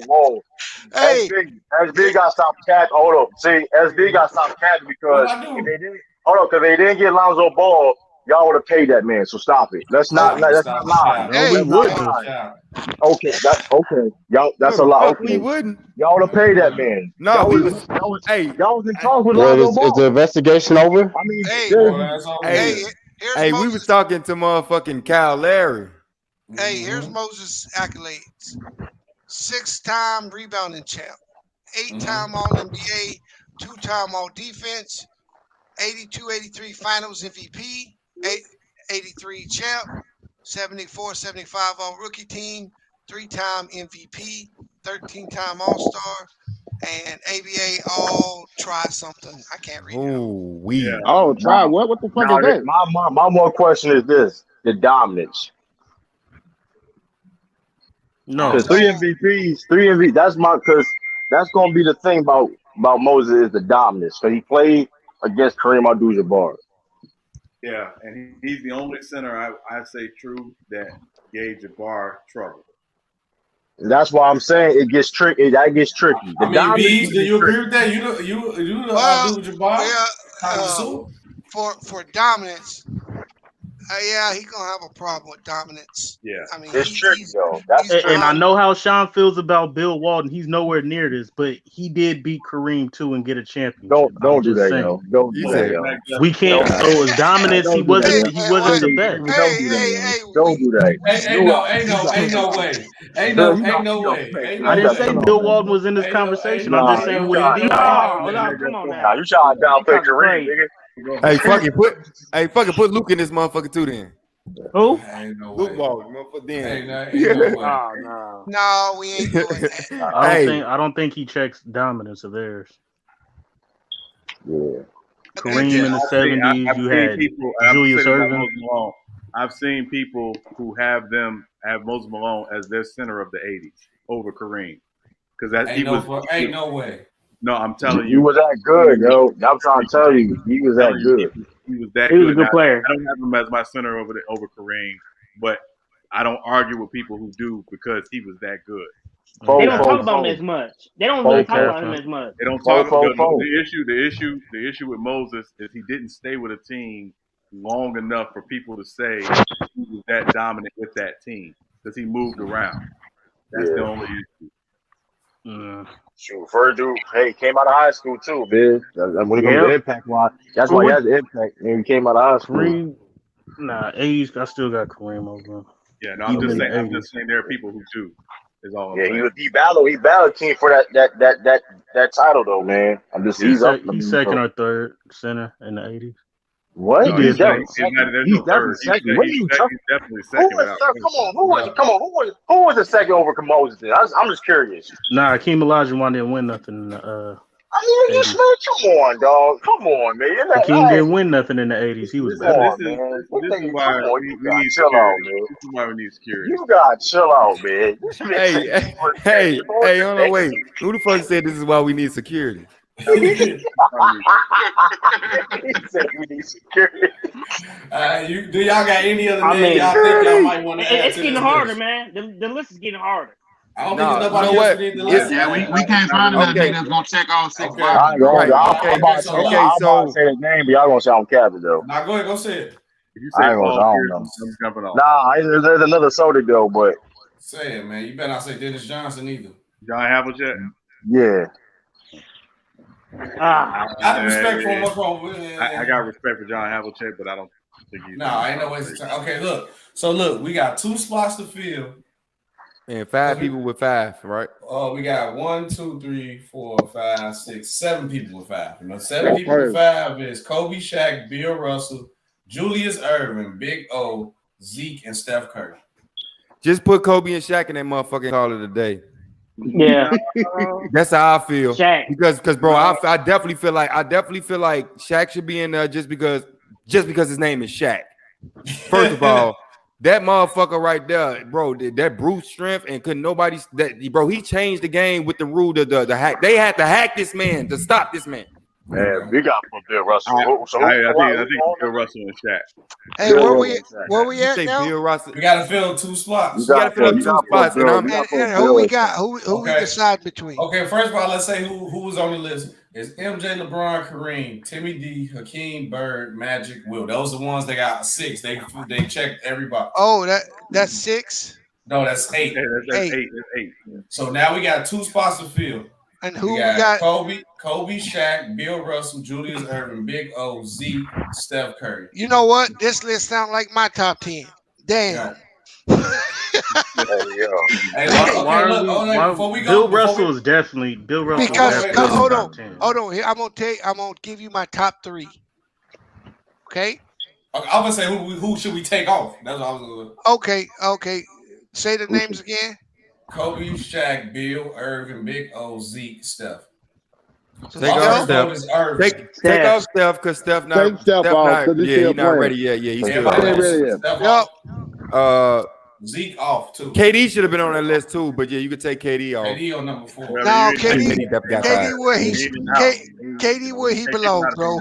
Whoa. Hey, SB got to stop cat. Hold up. See, SB got to stop cat because if they didn't get Lonzo Ball, y'all would have paid that man. So stop it. That's not lie. Hey, we wouldn't. Okay, y'all. That's a lie. Okay, we wouldn't. Y'all would have paid that man. No, y'all was in talks with Lonzo Ball. Is the investigation over? I mean, hey, we was talking to motherfucking Kyle Larry. Hey, here's Moses' accolades: 6-time rebounding champ, 8-time All-NBA, 2-time All-Defense, 82-83 Finals MVP, 83 champ, 74-75 All-Rookie team, 3-time MVP, 13-time All-Star, and ABA all try something. I can't read it. Oh, try what? What the fuck is that? My more question is this: the dominance. No, because 3 MVP. That's gonna be the thing about Moses is the dominance. So he played against Kareem Abdul-Jabbar. Yeah, and he's the only center I say true that gave Jabbar trouble. That's why I'm saying it gets tricky. That gets tricky. Do you agree with that? You Jabbar? For dominance, Yeah, he's gonna have a problem with dominance. Yeah, I mean, it's tricky though. That's tricky. And I know how Sean feels about Bill Walton. He's nowhere near this, but he did beat Kareem too and get a championship. Don't do that, yo. Don't do that, yo. We can't. So his dominance, he wasn't the best. Don't do that. Don't do that. Ain't no way. Ain't no way. I didn't say Bill Walton was in this conversation. I'm just saying what he did. No, come on now. You trying to downplay Kareem, nigga? Hey, fucking put Luke in this motherfucker too then. Who? Ain't no Luke way. Ball, motherfucker then. Ain't no way. Oh, no. No, we ain't doing that. I don't think he checks dominance of theirs. Yeah. Kareem in the 70s, you had Julius Erving. I've seen people who have Moses Malone as their center of the 80s over Kareem. Because ain't no way. No, I'm telling He you. was that good, yo. I'm trying to tell you. He was that good. He was that He good. was a good player. I don't have him as my center over Kareem, but I don't argue with people who do because he was that good. They don't talk about him as much. They don't really talk about him as much. They don't talk about the issue with Moses is he didn't stay with a team long enough for people to say he was that dominant with that team because he moved around. That's the only issue. Shoot, Virgil, hey, came out of high school too, man. When it comes to impact wise, that's why he has the impact. And he came out of high school. Kareem, 80s, I still got Kareem over him. Yeah, no, I'm just saying there are people who do. Is all. Yeah, he battled King for that title though, man. He's second or third center in the 80s. What? No, he's definitely second. What are you talking? He's definitely second. Who was the second over Moses? I'm just curious. Nah, Akeem Olajuwon didn't win nothing. I mean, come on, dog. Come on, man. Akeem didn't win nothing in the 80s. He was bad. This is why we need chill out, man. This is why we need security. You gotta chill out, man. Hey, hold on, wait. Who the fuck said this is why we need security? He said we need security. Do y'all got any other names y'all think y'all might want to add? It's getting harder, man. The list is getting harder. I don't think nobody else did the list. Yeah, we can't find another nigga that's gonna check all 6 boxes. I'm about to say his name, but y'all gonna sound capping though. Now go ahead, go say it. If you say I don't know. I'm jumping off. Nah, there's another soda though, but say it, man. You better not say Dennis Johnson either. John Havlicek. Yeah. I have respect for him. What's wrong with it? I got respect for John Havlicek, but I don't think he's. No, ain't no waste of time. Okay, look. So look, we got 2 spots to fill. And 5 people with 5, right? Oh, we got 1, 2, 3, 4, 5, 6, 7 people with 5. You know, 7 people with 5 is Kobe, Shaq, Bill Russell, Julius Erving, Big O, Zeke, and Steph Curry. Just put Kobe and Shaq in that motherfucking call it a day. Yeah, that's how I feel. Shaq. Because bro, I definitely feel like Shaq should be in there just because his name is Shaq. First of all, that motherfucker right there, bro, that brute strength and couldn't nobody bro, he changed the game with the rule the hack. They had to hack this man to stop this man. Man, we got to put Bill Russell. I think Bill Russell and Shaq. Hey, where we at now? Bill Russell. We gotta fill 2 spots. You gotta fill 2 spots. And who we got? Who we decide between? Okay, first of all, let's say who was on the list. It's MJ, LeBron, Kareem, Timmy D, Hakeem, Bird, Magic, Will. Those are the ones that got 6. They checked everybody. Oh, that's 6? No, that's 8. That's 8. So now we got 2 spots to fill. And who we got? Kobe, Shaq, Bill Russell, Julius Erving, Big O, Zeke, Steph Curry. You know what? This list sounds like my top 10. Damn. Bill Russell is definitely because hold on. Here, I'm gonna give you my top 3. Okay. I'm gonna say who should we take off? That's what I was gonna. Okay. Say the names again. Kobe, Shaq, Bill, Erving, Big O, Zeke, Steph. Take off Steph. Take off Steph because Steph not. Take Steph off because he's not ready. Yeah, he's still ready. Zeke off too. KD should have been on that list too, but yeah, you could take KD off. KD on number 4. No, KD where he belongs, bro.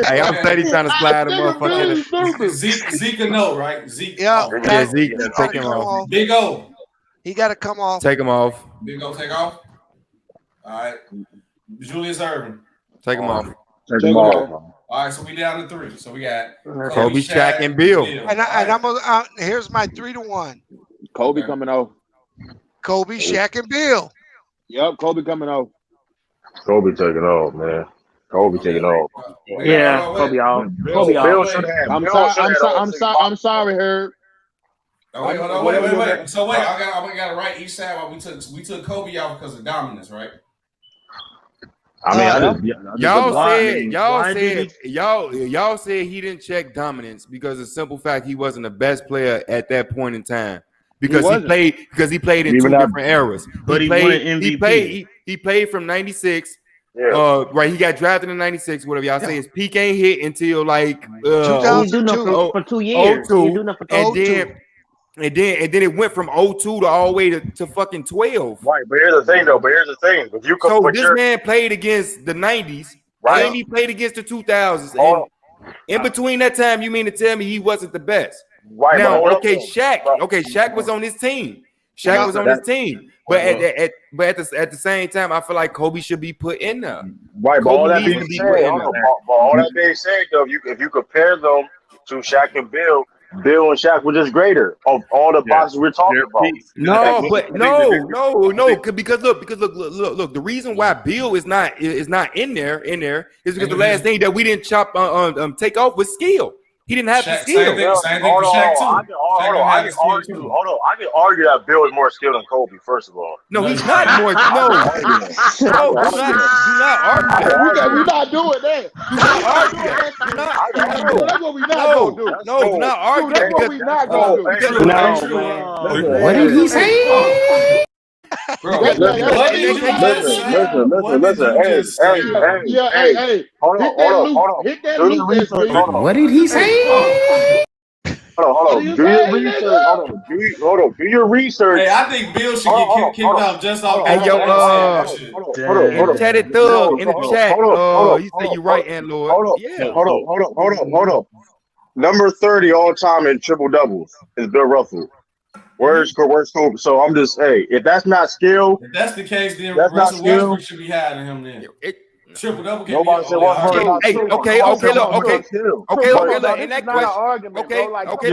Hey, I'm steady trying to slide him up. Zeke a no, right? Zeke. Yeah, Zeke. Take him off. Big O. He got to come off. Take him off. Big O take off. All right. Julius Erving. Take him off. Take him off. All right, so we down to 3. So we got Kobe, Shaq, and Bill. And I'm here's my 3-1. Kobe coming off. Kobe, Shaq, and Bill. Yep, Kobe coming off. Kobe taking off, man. Kobe taking off. Yeah, Kobe off. Kobe Bill off. should have. I'm sorry, Herb. Oh, wait, hold on, wait. So wait, I got to write each side while we took Kobe out because of dominance, right? I mean, y'all said he didn't check dominance because of the simple fact he wasn't the best player at that point in time. Because he played in two different eras. But he won an MVP. He played from 96. Yeah. Right, he got drafted in 96, whatever y'all say. His peak ain't hit until like 2002 for 2 years. 02, and then it went from 02 to all the way to fucking 12. Right, but here's the thing, though. If you could so this man played against the 90s, right? And he played against the 2000s. And in between that time, you mean to tell me he wasn't the best? Right. Now, Shaq was on his team. Shaq was on his team. But at the same time, I feel like Kobe should be put in there. Right, but all that being said, though, if you compare them to Shaq and Bill and Shaq were just greater of all the boxes we're talking about. No, because look. The reason why Bill is not in there is because the last thing that we didn't take off was skill. He didn't have the skill. Same thing for Shaq too. I can argue that Bill is more skilled than Kobe. First of all, no, he's not more. No, do not argue that. We're not doing that. That's what we not gonna do. No, do not argue that. That's what we not gonna do. What did he say? Bro, listen. Hey, hold on. Hit that loop. What did he say? Hold on. Do your research. Hold on. Do your research. Hey, I think Bill should get kicked out just off. Hey, yo, chat it thug in the chat. You say you right, and Lord. Hold on. Number 30 all time in triple doubles is Bill Russell. Where's Kobe? So I'm just, if that's not skill. If that's the case, then Russell Westbrook should be higher than him then. Triple double. Nobody said 100. Hey, okay. Look, in that question,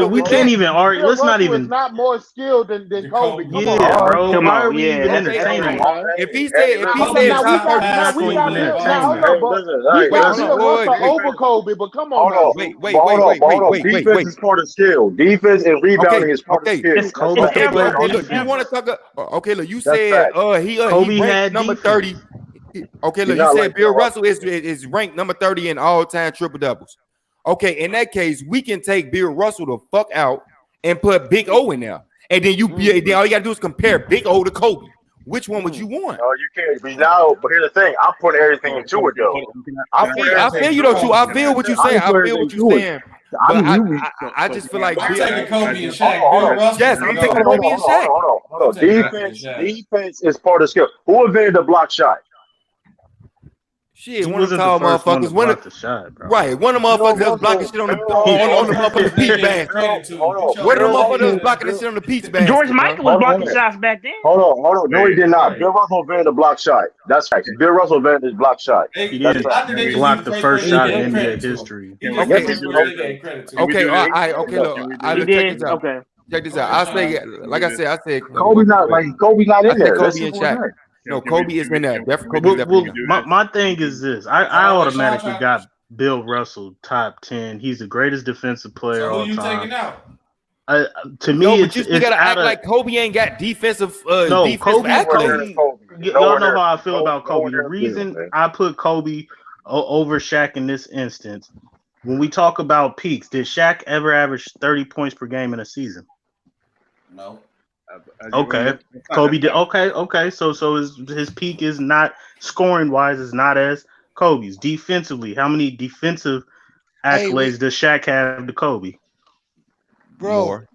look, we can't even argue. Let's not even. Not more skilled than Kobe. Yeah, bro. Come Why are on, we even entertaining? If he said, we got over Kobe, but come on. Wait. Defense is part of skill. Defense and rebounding is part of skill. Okay, look, you want to talk? Okay, look, you said he ranked number 30. Okay, look, you said Bill Russell is ranked number 30 in all-time triple doubles. Okay, in that case, we can take Bill Russell the fuck out and put Big O in there, and then then all you gotta do is compare Big O to Kobe. Which one would you want? No, you can't. But here's the thing: I'm putting everything into it, though. I feel you though too. I feel what you're saying. But I just feel like I'm taking Kobe and Shaq. Bill Russell. Yes, I'm taking Kobe and Shaq. Hold on. Defense is part of skill. Who invented the block shot? Shit, one of the tall motherfuckers. One of the motherfuckers that was blocking shit on the motherfucking peach bag. Where the motherfuckers was blocking that shit on the peach bag? George Michael was blocking shots back then. Hold on. No, he did not. Bill Russell invented the block shot. That's right. Bill Russell invented his block shot. He did block the first shot in NBA history. Okay. Look, check this out. I say, like I said, Kobe's not in there. Kobe and Shaq. No, Kobe is in there. Definitely. My thing is this. I automatically got Bill Russell top 10. He's the greatest defensive player all time. Who you taking out? To me, you gotta act like Kobe ain't got defensive. Kobe. Accolades. Y'all know how I feel about Kobe. The reason I put Kobe over Shaq in this instance, when we talk about peaks, did Shaq ever average 30 points per game in a season? No. Okay, Kobe did. Okay. So his peak is not scoring wise, is not as Kobe's. Defensively, how many defensive accolades does Shaq have to Kobe? Bro.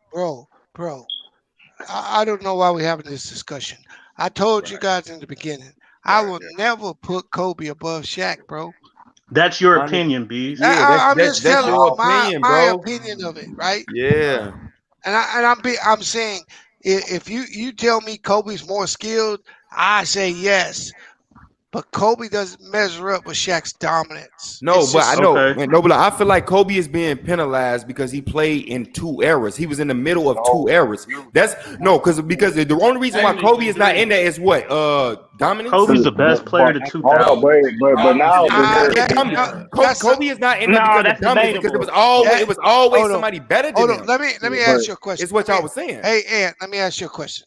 I don't know why we're having this discussion. I told you guys in the beginning, I will never put Kobe above Shaq, bro. That's your opinion, B. I'm just telling you my opinion of it, right? Yeah. And I'm saying. If you tell me Kobe's more skilled, I say yes. but Kobe doesn't measure up with Shaq's dominance. No, but I know. Okay. No, but I feel like Kobe is being penalized because he played in 2 eras. He was in the middle of 2 eras. That's because the only reason why Kobe is not in there is what? Dominance. Kobe's the best player to 2000. But now Kobe is not in there because of dominance because it was always somebody better than him. Let me ask you a question. It's what y'all was saying. Hey, Ant, let me ask you a question.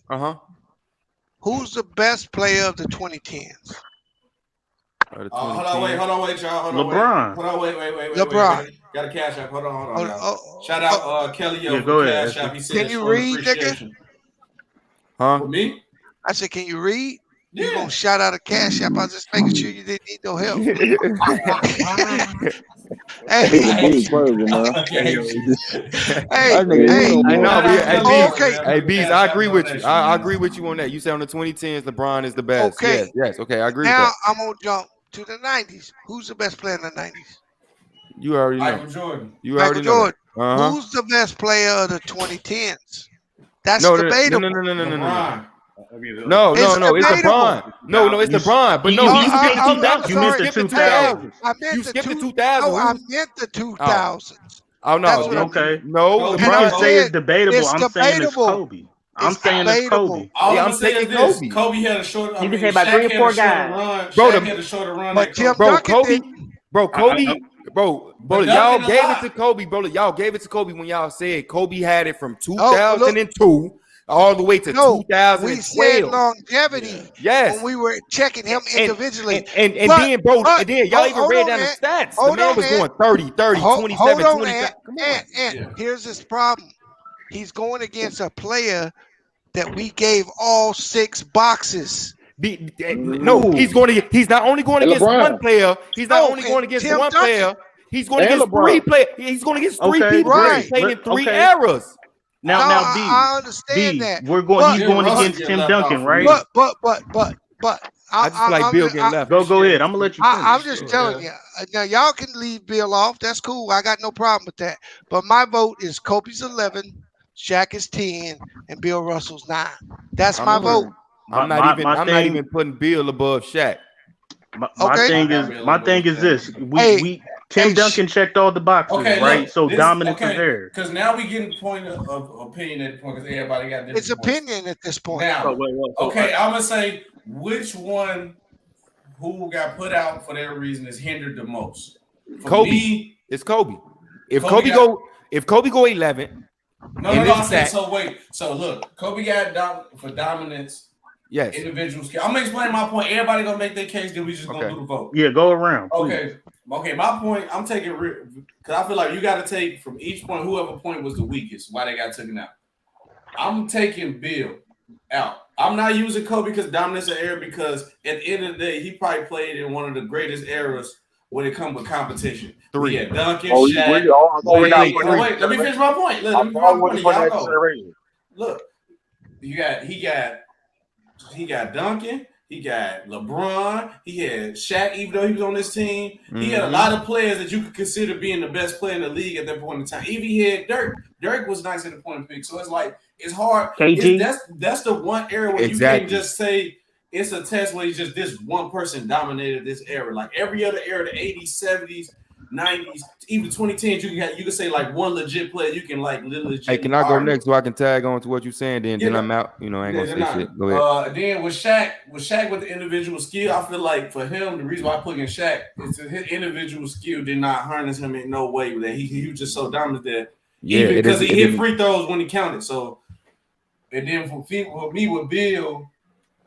Who's the best player of the 2010s? Hold on, wait, y'all. LeBron. Hold on, wait. LeBron. Got a cash app. Hold on. Shout out Kelly. Go ahead. Cash app. He said, can you read, nigga? Huh? For me? I said, can you read? Yeah. You gonna shout out a cash app? I was just making sure you didn't need no help. Hey, Bees, I agree with you. I agree with you on that. You said on the 2010s, LeBron is the best. Okay. Yes. Okay, I agree now with that. I'm gonna jump to the 90s. Who's the best player in the 90s? You already know. Michael Jordan. You already know. Who's the best player of the 2010s? That's debatable. No. It's LeBron. No, it's LeBron. But no, you skipped the 2000s. You skipped the 2000s. No, I meant the 2000s. Oh no. Okay. No, LeBron. You say it's debatable. I'm saying it's Kobe. I'm saying it's Kobe. I'm taking Kobe. Kobe had a short. You can say about 3 or 4 guys. Shaq had a shorter run. But Tim Kobe. Y'all gave it to Kobe, bro. Y'all gave it to Kobe when y'all said Kobe had it from 2002 all the way to 2012. We said longevity. Yes. When we were checking him individually. And then y'all even read down the stats. The man was going 30, 27, 27. Come on. And here's this problem. He's going against a player that we gave all 6 boxes. No, he's not only going against one player. He's not only going against one player. He's going against 3 players. He's going against 3 people that played in 3 eras. Now, I understand that. He's going against Tim Duncan, right? But I just feel like Bill getting left. Go ahead. I'm gonna let you finish. I'm just telling you. Now y'all can leave Bill off. That's cool. I got no problem with that. But my vote is Kobe's 11, Shaq is 10, and Bill Russell's 9. That's my vote. I'm not even putting Bill above Shaq. My thing is this. Tim Duncan checked all the boxes, right? Look, so dominance is there. Because now we get the point of opinion at the point because everybody got this. It's opinion at this point. Now, I'm gonna say which one who got put out for that reason is hindered the most. For Kobe. Me, it's Kobe. If Kobe go 11. So look, Kobe got for dominance. Yes. Individual skill. I'm gonna explain my point. Everybody gonna make their case. Then we just gonna do the vote. Yeah, go around. Please. Okay. My point. I'm taking because I feel like you got to take from each point. Whoever point was the weakest. Why they got taken out. I'm taking Bill out. I'm not using Kobe because dominance of era because at the end of the day he probably played in one of the greatest eras when it comes with competition. 3. Yeah, Duncan, Shaq. Wait, let me finish my point. Look, he got Duncan, he got LeBron, he had Shaq, even though he was on this team. He had a lot of players that you could consider being the best player in the league at that point in time. Even he had Dirk. Dirk was nice at the point of pick. So it's like it's hard. That's the one era where you can't just say it's a test where it's just this one person dominated this era. Like every other era, the 80s, 70s, 90s, even 2010s, you can say like one legit player. You can like literally. Hey, can I go next so I can tag on to what you're saying? Then I'm out. I ain't gonna say shit. Go ahead. Then with Shaq with the individual skill, I feel like for him, the reason why I put in Shaq is that his individual skill did not harness him in no way. That he was just so dominant that even because he hit free throws when he counted. So, and then for me with Bill,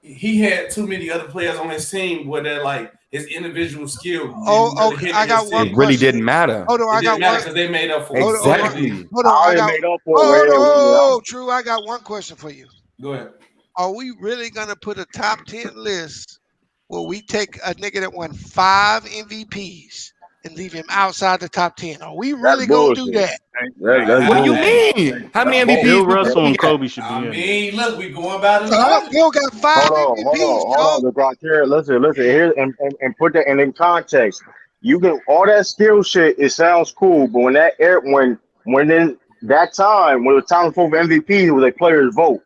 he had too many other players on his team where they're like. His individual skill. I got one. It really didn't matter. Hold on, I got one because they made up for exactly. Hold on, True. I got one question for you. Go ahead. Are we really gonna put a top 10 list where we take a nigga that won 5 MVPs and leave him outside the top 10? Are we really gonna do that? What do you mean? How many MVPs? Bill Russell and Kobe should be in. Look, we going about it. Bill got 5 MVPs. Hold on. The criteria. Listen here and put that in context. You get all that skill shit. It sounds cool, but when in that time when it was time for MVP, it was a player's vote.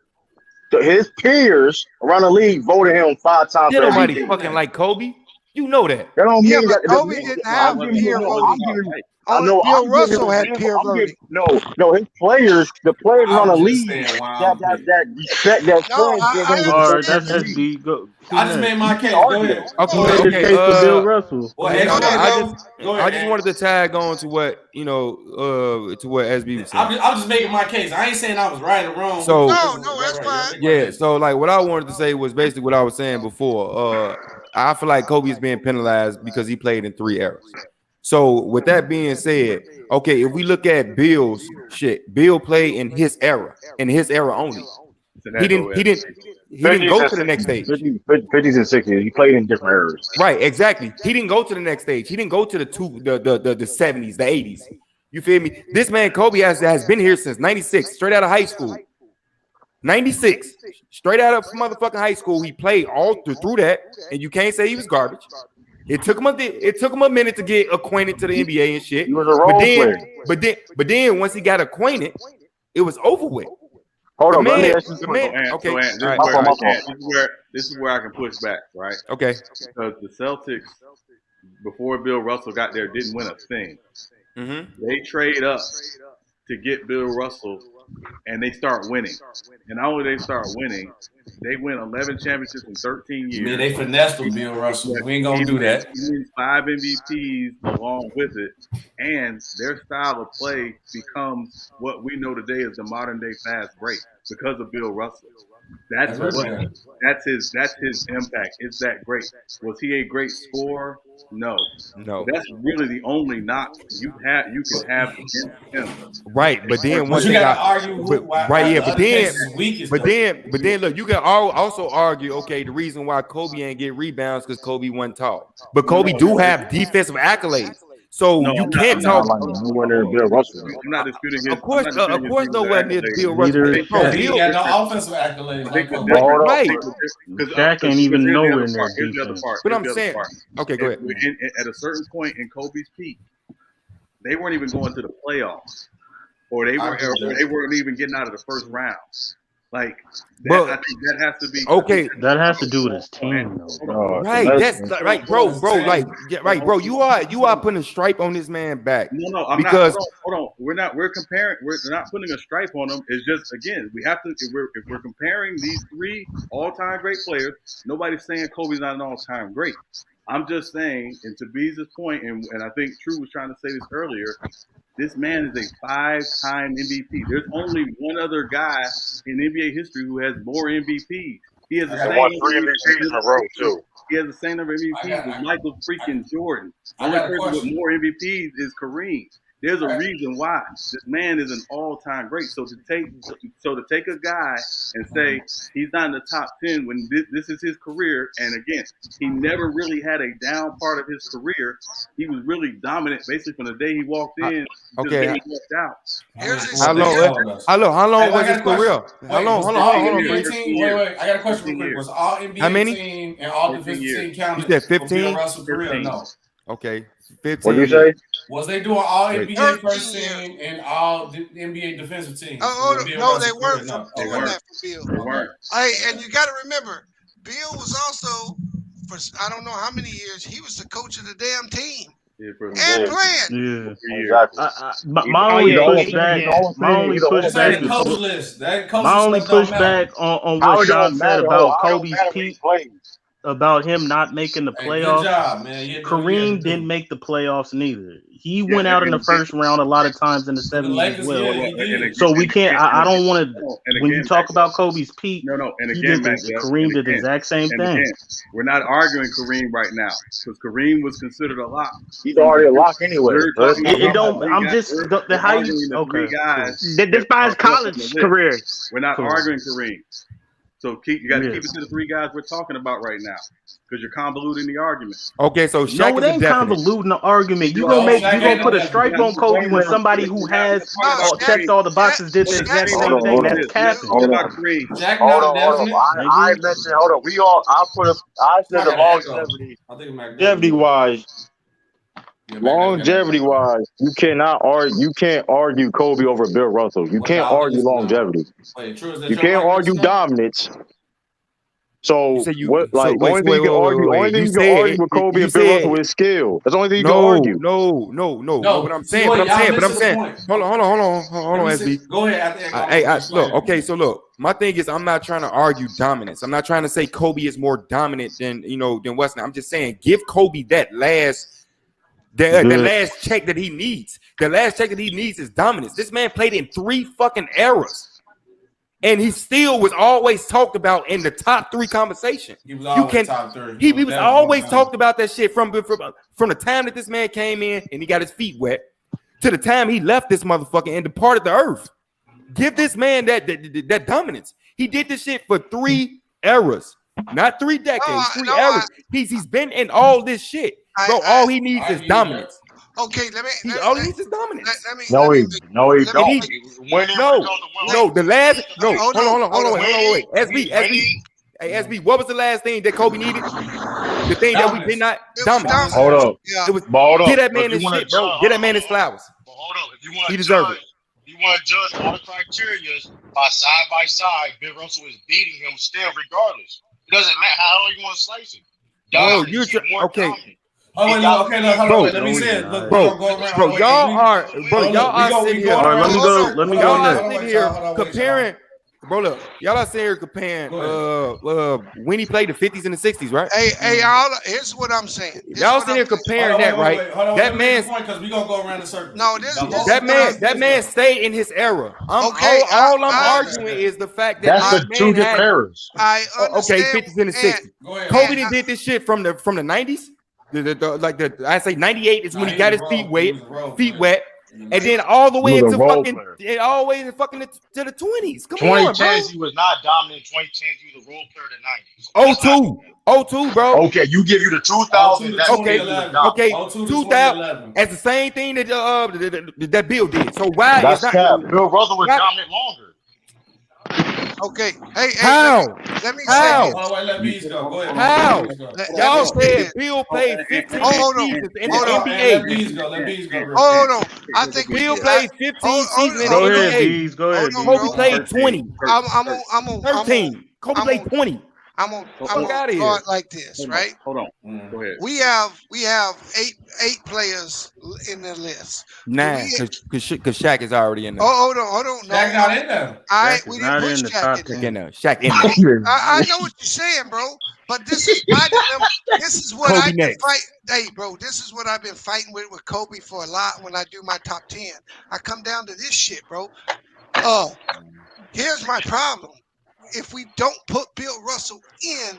So his peers around the league voted him 5 times. Nobody fucking like Kobe. You know that. That don't Yeah, mean but that. Kobe didn't have peer voting. I know. Bill I'm giving Russell an had example. peer voting. No. His players, the players I on the was just league saying why that I'm that picking. that respect that No, fans I give him All right, respect understand on that's the that. league. SB. Go. Who I just next? made my You can case. Go argue ahead. that. Okay, Who made his okay. case for Bill Russell? Well, Go SB, ahead, go I ahead. just wanted to tag on to what to what SB was saying. I'm just making my case. I ain't saying I was right or wrong. So No, that's fine. yeah, so like what I wanted to say was basically what I was saying before. I feel like Kobe is being penalized because he played in 3 eras. So with that being said, okay, if we look at Bill's shit, Bill played in his era only. He didn't go to the next stage. 50s and 60s. He played in different eras. Right, exactly. He didn't go to the next stage. He didn't go to the 70s, the 80s. You feel me? This man Kobe has been here since 96, straight out of high school. 96, straight out of motherfucking high school. He played all through that, and you can't say he was garbage. It took him a minute to get acquainted to the NBA and shit. He was a role player. But then once he got acquainted, it was over with. Hold on, man, this is where I can push back, right? Okay. Because the Celtics, before Bill Russell got there, didn't win a thing. Mm-hmm. They trade up to get Bill Russell, and they start winning. And not only they start winning, they win 11 championships in 13 years. Man, they finessed with Bill Russell. We ain't gonna do that. He wins 5 MVPs along with it, and their style of play becomes what we know today as the modern day fast break because of Bill Russell. That's his impact. It's that great. Was he a great scorer? No. No. That's really the only knock you can have against him. Right, but then one thing but then look, you can also argue, okay, the reason why Kobe ain't get rebounds because Kobe wasn't tall. But Kobe do have defensive accolades. So you can't talk. Bill Russell. I'm not disputing his. Of course, nowhere near Bill Neither Russell. is Shaq. He got no offensive accolades. Right. Shaq ain't even nowhere near Here's the other defense. part. But I'm saying, okay, go ahead. At a certain point in Kobe's peak, they weren't even going to the playoffs, or they weren't even getting out of the first round. Like, I think that has to be okay. That has to do with his team, though. Right, that's right, bro. Like, right, bro. You are putting a stripe on this man back. No, I'm because not. Hold on. We're not putting a stripe on him. It's just, again, we have to. If we're comparing these 3 all-time great players, nobody's saying Kobe's not an all-time great. I'm just saying, and to Bees' point, and I think True was trying to say this earlier, this man is a 5-time MVP. There's only one other guy in NBA history who has more MVPs. He has the same won 3 MVPs in a row too. He has the same number of MVPs as Michael freaking Jordan. The only person with more MVPs is Kareem. There's a reason why this man is an all-time great. So to take a guy and say he's not in the top 10 when this is his career, and again, he never really had a down part of his career. He was really dominant basically from the day he walked in to the day he walked out. How long was his career? Hold on. Wait. I got a question real quick. Was all NBA team and all defensive team counted? You said 15? Russell's career? No. Okay, 15. What did you say? Was they doing all NBA first team and all the NBA defensive teams? No, they weren't. They weren't that for Bill. They weren't. And you got to remember, Bill was also for I don't know how many years he was the coach of the damn team. And playing. Yeah, exactly. My only pushback on what Sean said about Kobe's peak, about him not making the playoffs. Good job, man. Kareem didn't make the playoffs neither. He went out in the first round a lot of times in the 70s as well. So we can't. I don't want to. When you talk about Kobe's peak, and again, Kareem did the exact same thing. We're not arguing Kareem right now because Kareem was considered a lock. He's already a lock anyway. It don't. I'm just the how you. Okay. This by his college career. We're not arguing Kareem. So you got to keep it to the 3 guys we're talking about right now, because you're convoluting the argument. Okay, so Shaq it ain't convoluting the argument. You gonna put a stripe on Kobe when somebody who has checked all the boxes did the exact same thing. That's capping. Hold on. I mentioned. Hold on. I said the longevity wise. Longevity wise, you can't argue Kobe over Bill Russell. You can't argue longevity. You can't argue dominance. So what? Like wait, only thing you can argue, only thing you can argue with Kobe and Bill Russell is skill. That's the only thing you can argue. No. What I'm saying, hold on, SB. Go ahead. Look, okay. So look, my thing is, I'm not trying to argue dominance. I'm not trying to say Kobe is more dominant than Western. I'm just saying, give Kobe that last check that he needs. The last check that he needs is dominance. This man played in 3 fucking eras. And he still was always talked about in the top 3 conversation. He was always top 3. He was always talked about that shit from the time that this man came in and he got his feet wet to the time he left this motherfucker and departed the earth. Give this man that dominance. He did this shit for 3 eras, not 3 decades, 3 eras. He's been in all this shit, bro. All he needs is dominance. Okay, all he needs is dominance. No, he don't. No. The last. No. Hold on. Wait. SB. What was the last thing that Kobe needed? The thing that we did not dominate. Hold up. It was Hold up. get that man his shit, bro. Get that man his flowers. Hold up. If you want he deserves it. You want to judge all the criteria by side, Bill Russell is beating him still, regardless. It doesn't matter how you want to slice it. Bro, you're okay. Dominant. Hold on. Let me say it. Look, bro, y'all are sitting here. Let me go. Y'all are sitting here comparing. Bro, look, y'all are sitting here comparing when he played the 50s and the 60s, right? Hey, here's what I'm saying. Y'all sitting here comparing that, right? That man, because we gonna go around the circle. No, that man stayed in his era. All I'm arguing is the fact that that's the 2 different eras. I understand. Okay, 50s and the 60s. Kobe did this shit from the 90s. I say 98 is when he got his feet wet. And then all the way into fucking to the 20s. Come on, 2010s, he was not dominant. 2010s, he was a role player in the 90s. 02, bro. Okay, you give you the 2000s. Okay, 2000. That's the same thing that Bill did. So why that's is not cap? Bill Russell was dominant longer. Okay. Hey. How? Let me How? Let Bees go. Go ahead. How? Y'all said Bill played 15 seasons in the NBA. Let Bees go. Hold on. I think Bill played 15 seasons in the NBA. Go ahead. Kobe played 20. I'm on 13. Kobe played 20. I'm gonna start like this, right? Hold on. Go ahead. We have eight players in the list. 9, because Shaq is already in there. Hold on. No, Shaq not in there. We didn't put Shaq in there. Shaq in there. I know what you're saying, bro. But this is my dilemma. This is what I've been fighting. Hey, bro, this is what I've been fighting with Kobe for a lot when I do my top 10. I come down to this shit, bro. Here's my problem. If we don't put Bill Russell in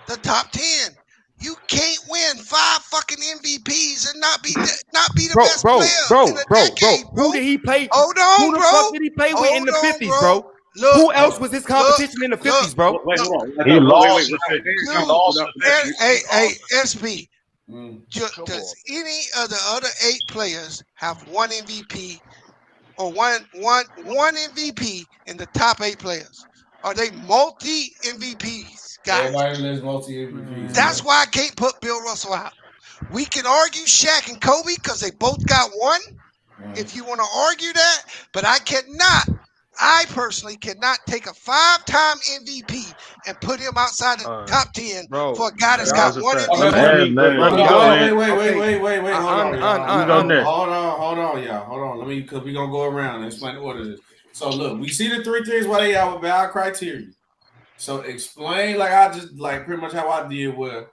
the top 10, you can't win 5 fucking MVPs and not be the best player in the decade, bro. Who did he play? Hold on, Who the fuck did he play with in the 50s, bro? Look, who else was his competition in the 50s, bro? Wait, hold on. He lost. Hey, SB. Does any of the other 8 players have 1 MVP or one MVP in the top 8 players? Are they multi MVPs, guys? Everybody multi MVPs. That's why I can't put Bill Russell out. We can argue Shaq and Kobe because they both got 1. If you want to argue that, but I personally cannot take a 5-time MVP and put him outside the top 10 for a guy that's got 1 MVP. Wait. Hold on, y'all. Hold on. Because we're going to go around and explain what it is. So, look, we see the 3 things why they have a bad criteria. So, explain pretty much how I did with.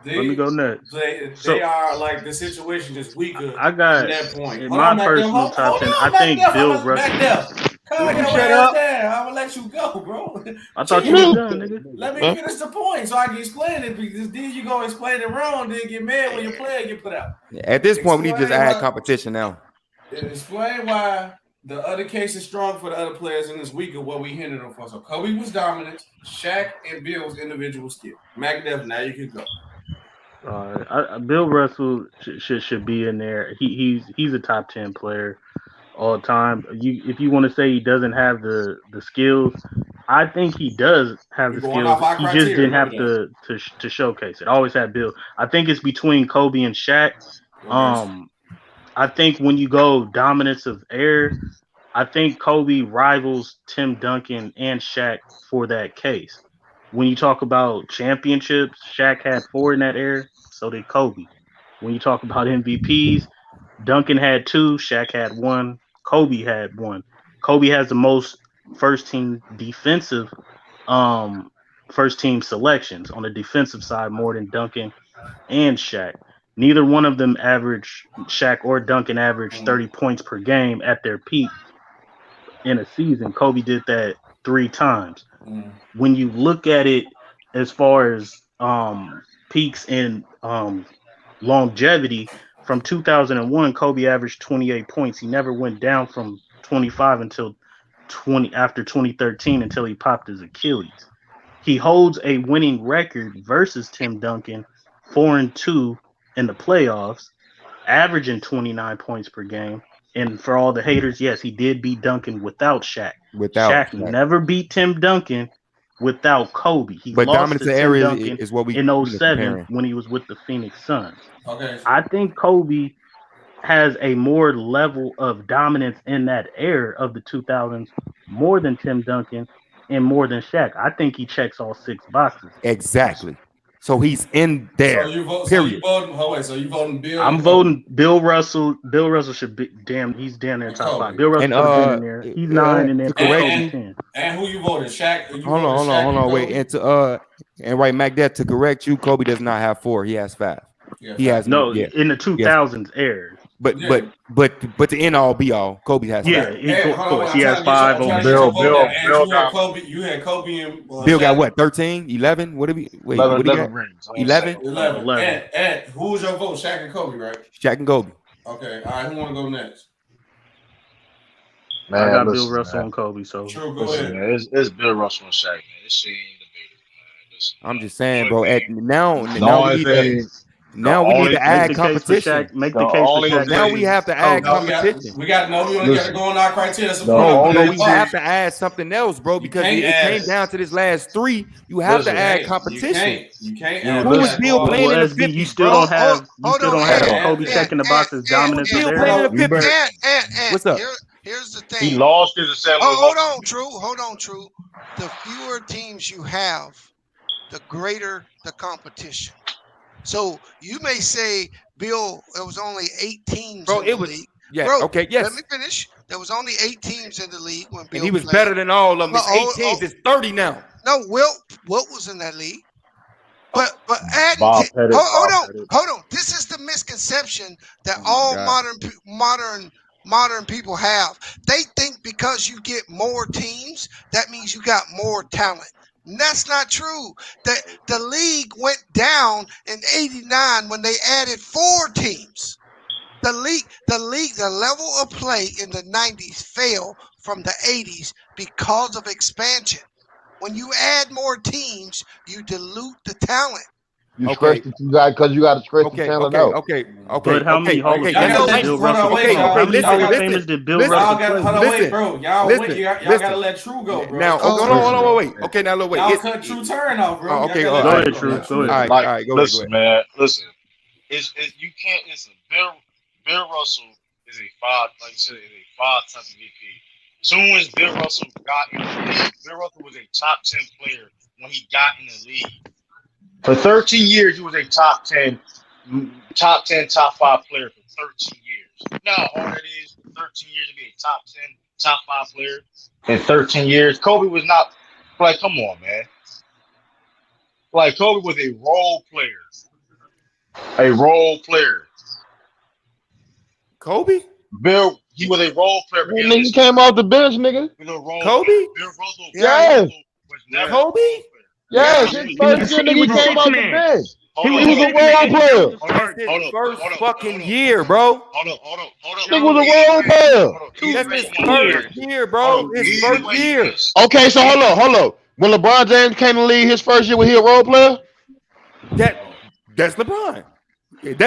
Let me go next. They are like the situation is weaker. I got at that point. In my personal top 10. I think Bill Russell. Shut up. I'm gonna let you go, bro. I thought you were done, nigga. Let me finish the point so I can explain it. Because then you go explain it wrong, then get mad when your player get put out. At this point, we need to just add competition now. Explain why the other case is strong for the other players and it's weaker what we hindered them for. So Kobe was dominant, Shaq and Bill was individual skill. McDev, now you can go. Bill Russell should be in there. He's a top 10 player all time. If you want to say he doesn't have the skills, I think he does have the skills. He just didn't have to showcase it. Always had Bill. I think it's between Kobe and Shaq. I think when you go dominance of air, I think Kobe rivals Tim Duncan and Shaq for that case. When you talk about championships, Shaq had 4 in that era. So did Kobe. When you talk about MVPs, Duncan had 2, Shaq had 1, Kobe had 1. Kobe has the most first team selections on the defensive side, more than Duncan and Shaq. Neither one of them Shaq or Duncan averaged 30 points per game at their peak in a season. Kobe did that 3 times. When you look at it as far as peaks in longevity, from 2001, Kobe averaged 28 points. He never went down from 25 until after 2013 until he popped his Achilles. He holds a winning record versus Tim Duncan, 4-2 in the playoffs, averaging 29 points per game. And for all the haters, yes, he did beat Duncan without Shaq. Shaq never beat Tim Duncan without Kobe. He lost to Tim Duncan is what we in 07 when he was with the Phoenix Suns. Okay. I think Kobe has a more level of dominance in that era of the 2000s, more than Tim Duncan and more than Shaq. I think he checks all 6 boxes. Exactly. So he's in there. So you vote. Period. So you voting Bill? I'm voting Bill Russell. Bill Russell should be he's down there in top 5. Bill Russell should have been in there. He's 9 and then Kobe 10. And who you voted? Shaq? Hold on. Wait. And right, Mac, that to correct you, Kobe does not have 4. He has 5. Yeah, he has in the 2000s era. But the end all be all, Kobe has 5. Of course, he has 5 over Bill. You had Kobe and Bill got what? 13, 11? What did we? Wait, 11 rings. 11. And who was your vote? Shaq and Kobe, right? Shaq and Kobe. Okay. All right. Who want to go next? Man, I got Bill Russell and Kobe. So True, go ahead. Man, it's Bill Russell and Shaq, man. This shit ain't debatable, man. I'm just saying, bro. Now we need to add competition. Make the case for Shaq. Now we have to add competition. We got to go on our criteria. We have to add something else, bro, because it came down to this last 3. You have to add competition. You can't. Who was Bill playing in the 50s? You still don't have Kobe checking the boxes dominance. Bill playing in the 50s. What's up? Here's the thing. He lost his assembly. Hold on, True. The fewer teams you have, the greater the competition. So you may say, Bill, it was only 8 teams in the league. Yeah, bro, okay, yes. Let me finish. There was only 8 teams in the league when Bill and he was played. better than all of them. It's 8 teams. It's 30 now. No, Wilt was in that league. But hold on. This is the misconception that all modern people have. They think because you get more teams, that means you got more talent. And that's not true. The league went down in '89 when they added 4 teams. The level of play in the '90s fell from the '80s because of expansion. When you add more teams, you dilute the talent. You stretch it, because you got to stretch the talent out. Okay. But how many Hall of Famers did Bill Russell? Famers did Bill Russell play? Y'all gotta let True go, bro. Now, hold on, wait. Okay, now look, wait. Y'all cut True turn off, bro. Okay, go ahead, True. Go ahead. All right, go listen, ahead. man. Listen, you can't. Listen, Bill Russell is a 5-time MVP. Soon as Bill Russell got in the league, Bill Russell was a top 10 player when he got in the league. For 13 years, he was a top 10, top 5 player for 13 years. Now, all that is, 13 years to be a top 10, top 5 player in 13 years. Kobe was not, come on, man. Kobe was a role player. Kobe? Bill, he was a role player. He came off the bench, nigga. Kobe? Bill Russell. Yes. Kobe? Yes, his first year, nigga, he came off the bench. He was a role player. That's his first fucking year, bro. Hold on. Nigga was a role player. That's his first year, bro. His first year. Okay, so hold on. When LeBron James came to the league his first year, was he a role player? That's LeBron. What you mean?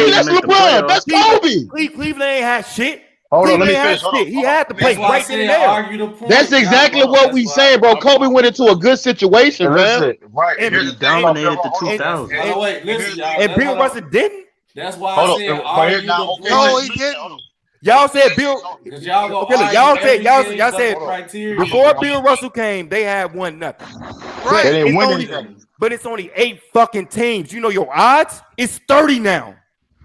That's LeBron. That's Kobe. Cleveland ain't had shit. Hold on, let me finish. He had to play right then and there. That's exactly what we saying, bro. Kobe went into a good situation, man. Right. And he dominated the 2000s. Wait, listen, y'all. And Bill Russell didn't. That's why I said no, he didn't. Y'all said Bill. Y'all Okay, look, y'all said before Bill Russell came, they had 1-0. Right. But it's only 8 fucking teams. You know your odds? It's 30 now.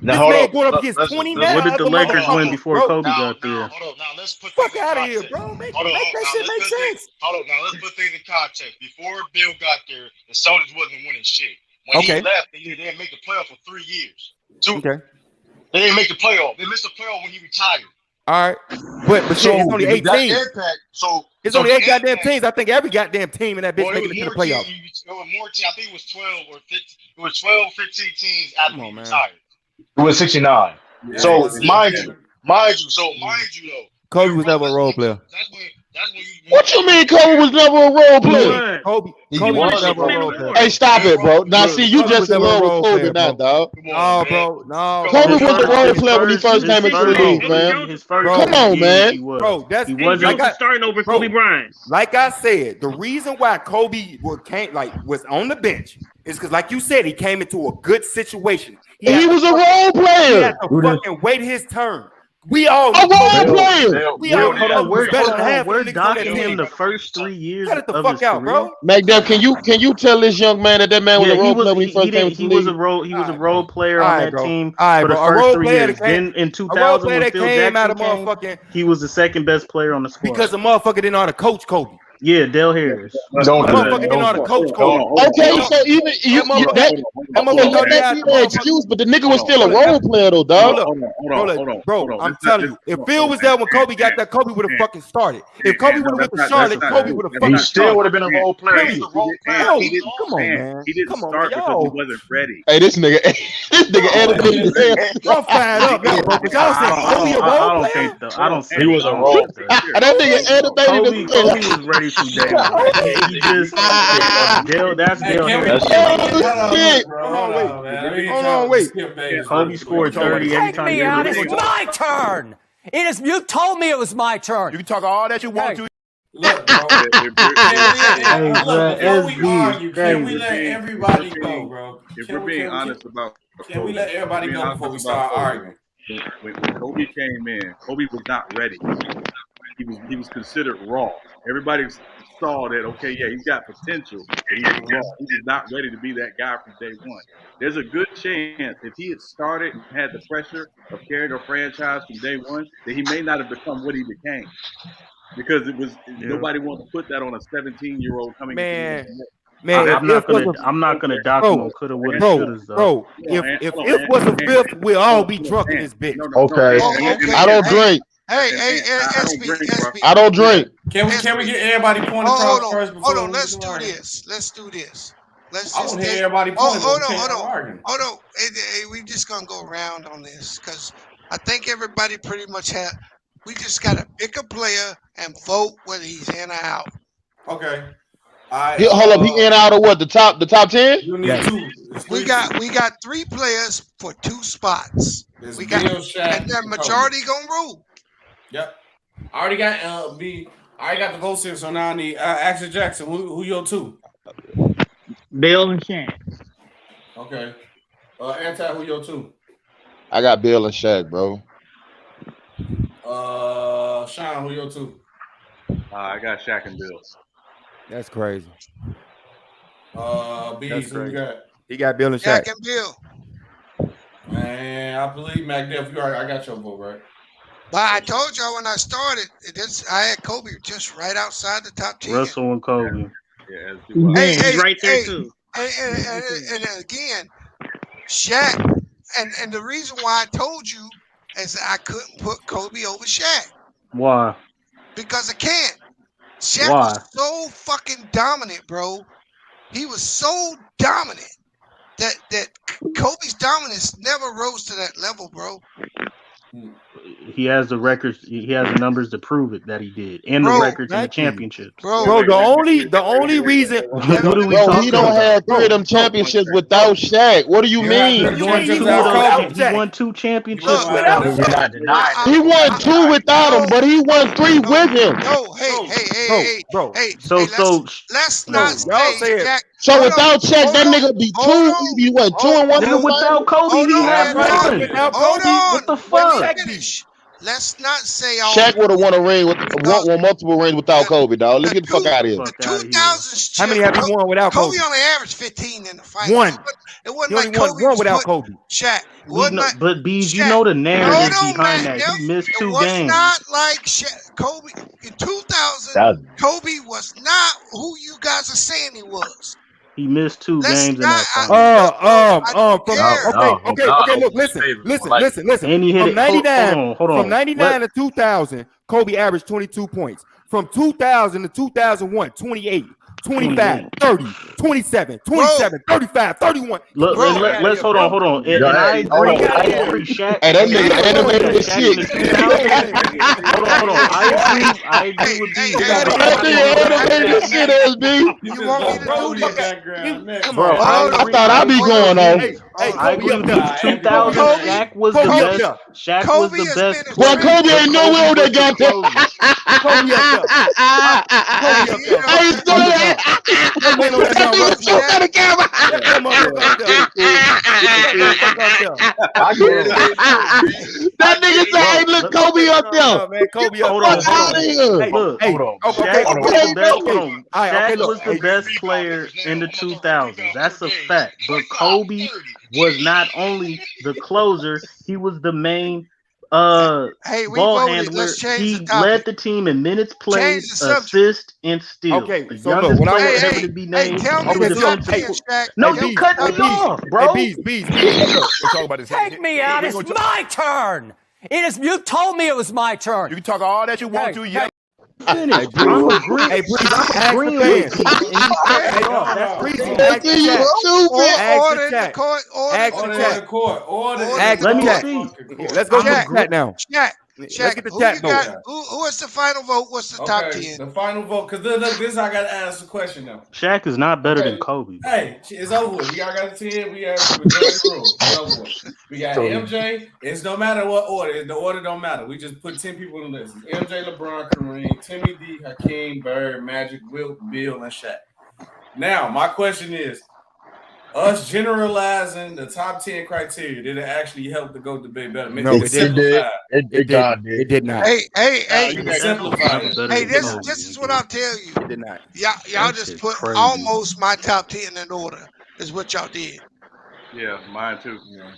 This man going up against 20 now. What did the Lakers win before Kobe got there? Hold on, now let's put fuck out of here, bro. Make that shit make sense. Hold on, now let's put things in context. Before Bill got there, the Celtics wasn't winning shit. When he left, they didn't make the playoff for 3 years. They didn't make the playoff. They missed the playoff when he retired. All right, but shit, it's only 8 teams. It's only 8 goddamn teams. I think every goddamn team in that bitch making it to the playoff. It was more teams. I think it was 12 or 15. It was 12, 15 teams after he retired. It was 69. Yeah, so mind you though, Kobe was never a role player. That's when What you mean Kobe was never a role player? Kobe was never a role player. Hey, stop it, bro. Now, see, you just in love with Kobe now, dog. No, bro. No. Kobe was a role player when he first came into the league, man. Come on, man. Bro, he wasn't starting over Kobe Bryant. Like I said, the reason why Kobe was on the bench is because, like you said, he came into a good situation. He was a role player. He had to fucking wait his turn. We all a role player. We're docking him the first 3 years. Cut it the fuck out, bro. McDuff, can you tell this young man that man was a role player when he first came into the league? He was a role player on that team for the first 3 years. Then in 2000, when Phil Jackson came, he was the second best player on the squad because the motherfucker didn't know how to coach Kobe. Yeah, Dale Harris. Motherfucker didn't know how to coach Kobe. Okay, so even that's no excuse, but the nigga was still a role player though, dog. Hold on, bro. I'm telling you, if Phil was there when Kobe got that, Kobe would have fucking started. If Kobe would have went to Charlotte, Kobe would have fucking started. He still would have been a role player. Come on, man. He didn't start because he wasn't ready. Hey, this nigga animated his I'm fired up, bro. But y'all said Kobe a role player? I don't think he was a role player. That nigga animated his Kobe was ready to day one. He just Dale. That's Dale. Hold on, wait. Kobe scored 30 every time. It's my turn. You told me it was my turn. You can talk all that you want to. Look, bro. Before we argue, can we let everybody go, bro? If we're being honest about, can we let everybody go before we start arguing? When Kobe came in, Kobe was not ready. He was considered raw. Everybody saw that, okay, yeah, he's got potential, but he was raw. He was not ready to be that guy from day one. There's a good chance if he had started and had the pressure of carrying a franchise from day one, that he may not have become what he became. Because it was nobody wanted to put that on a 17-year-old coming Man, I'm not gonna dock him on coulda, woulda, shouldas, though. Bro, if it was a fifth, we'll all be drunk in this bitch. Okay. I don't drink. Hey, SB. I don't drink. Can we get everybody point across first? Hold on. Let's do this. I want to hear everybody point. Hold on. We just gonna go around on this because I think everybody pretty much we just gotta pick a player and vote whether he's in or out. Okay. Hold up, he in out of what? The top 10? Yes. We got 3 players for 2 spots. We got, and the majority gonna rule. Yep. I already got I got the votes here, so now I need Action Jackson. Who your 2? Bill and Shaq. Okay. Anti, who your 2? I got Bill and Shaq, bro. Sean, who your 2? I got Shaq and Bill. That's crazy. Bees, who you got? He got Bill and Shaq. Shaq and Bill. Man, I believe McDuff. I got your vote, right? But I told y'all when I started, I had Kobe just right outside the top 10. Russell and Kobe. Yeah, he's right there too. And again, Shaq, and the reason why I told you is I couldn't put Kobe over Shaq. Why? Because I can't. Shaq was so fucking dominant, bro. He was so dominant that Kobe's dominance never rose to that level, bro. He has the records. He has the numbers to prove it that he did, and the records and the championships. Bro, the only reason. He don't have 3 of them championships without Shaq. What do you mean? He won 2 championships without him. He won 2 without him, but he won 3 with him. No, hey. Let's not say Shaq. So without Shaq, that nigga be 2. He won 2 and 1. Without Kobe, he had 1. Without Kobe, what the fuck? let's not say all. Shaq would have won a ring won multiple rings without Kobe, dog. Let's get the fuck out of here. The 2000s. How many have he won without Kobe? Kobe only averaged 15 in the finals. One. It wasn't He like only Kobe won was without putting Kobe. Shaq. It wasn't like But Bees, you Shaq. know the narrative Hold on, behind man. that. He missed 2 It was games. not like Shaq. Kobe in 2000. Kobe was not who you guys are saying he was. He missed 2 games in that Okay. Look, listen. And he hit from it. 99, Hold on. From 99 to 2000, Kobe averaged 22 points. From 2000 to 2001, 28, 25, 30, 27, 27, 35, 31. Let's hold on. And I agree. Shaq. Hey, that nigga animated the shit. Hold on. I agree with B. That nigga animated the shit, SB. You want me to do this? Bro, I thought I'd be going on. I agree with you. 2000, Shaq was the best. Shaq was the best. Boy, Kobe ain't nowhere they got that. Kobe up there. Hey, he's doing that. That nigga said, "Hey, look, Kobe up there." Man, Kobe up there. Shaq was the best player in the 2000s. That's a fact. But Kobe was not only the closer, he was the main ball handler. He led the team in minutes played, assists, and steals. Okay, the so youngest look, player ever to be named. No, you cut me off, bro. Take me out. It's my turn. You told me it was my turn. You can talk all that you want to. Yeah. I'm agreeing with Let's go to the chat now. Let's get the chat vote. Who is the final vote? What's the top 10? The final vote, because look, this I gotta ask the question though. Shaq is not better than Kobe. Hey, it's over with. We all got the 10. We have majority rule. It's over with. We got MJ. It's no matter what order. The order don't matter. We just put 10 people in the list. MJ, LeBron, Kareem, Timmy D, Hakeem, Bird, Magic, Wilt, Bill, and Shaq. Now, my question is, us generalizing the top 10 criteria, did it actually help the GOAT debate better? No, it did. It did not. Hey, you simplify it. Hey, this is what I'll tell you. It did not. Y'all just put almost my top 10 in order. Is what y'all did. Yeah, mine too. Yeah.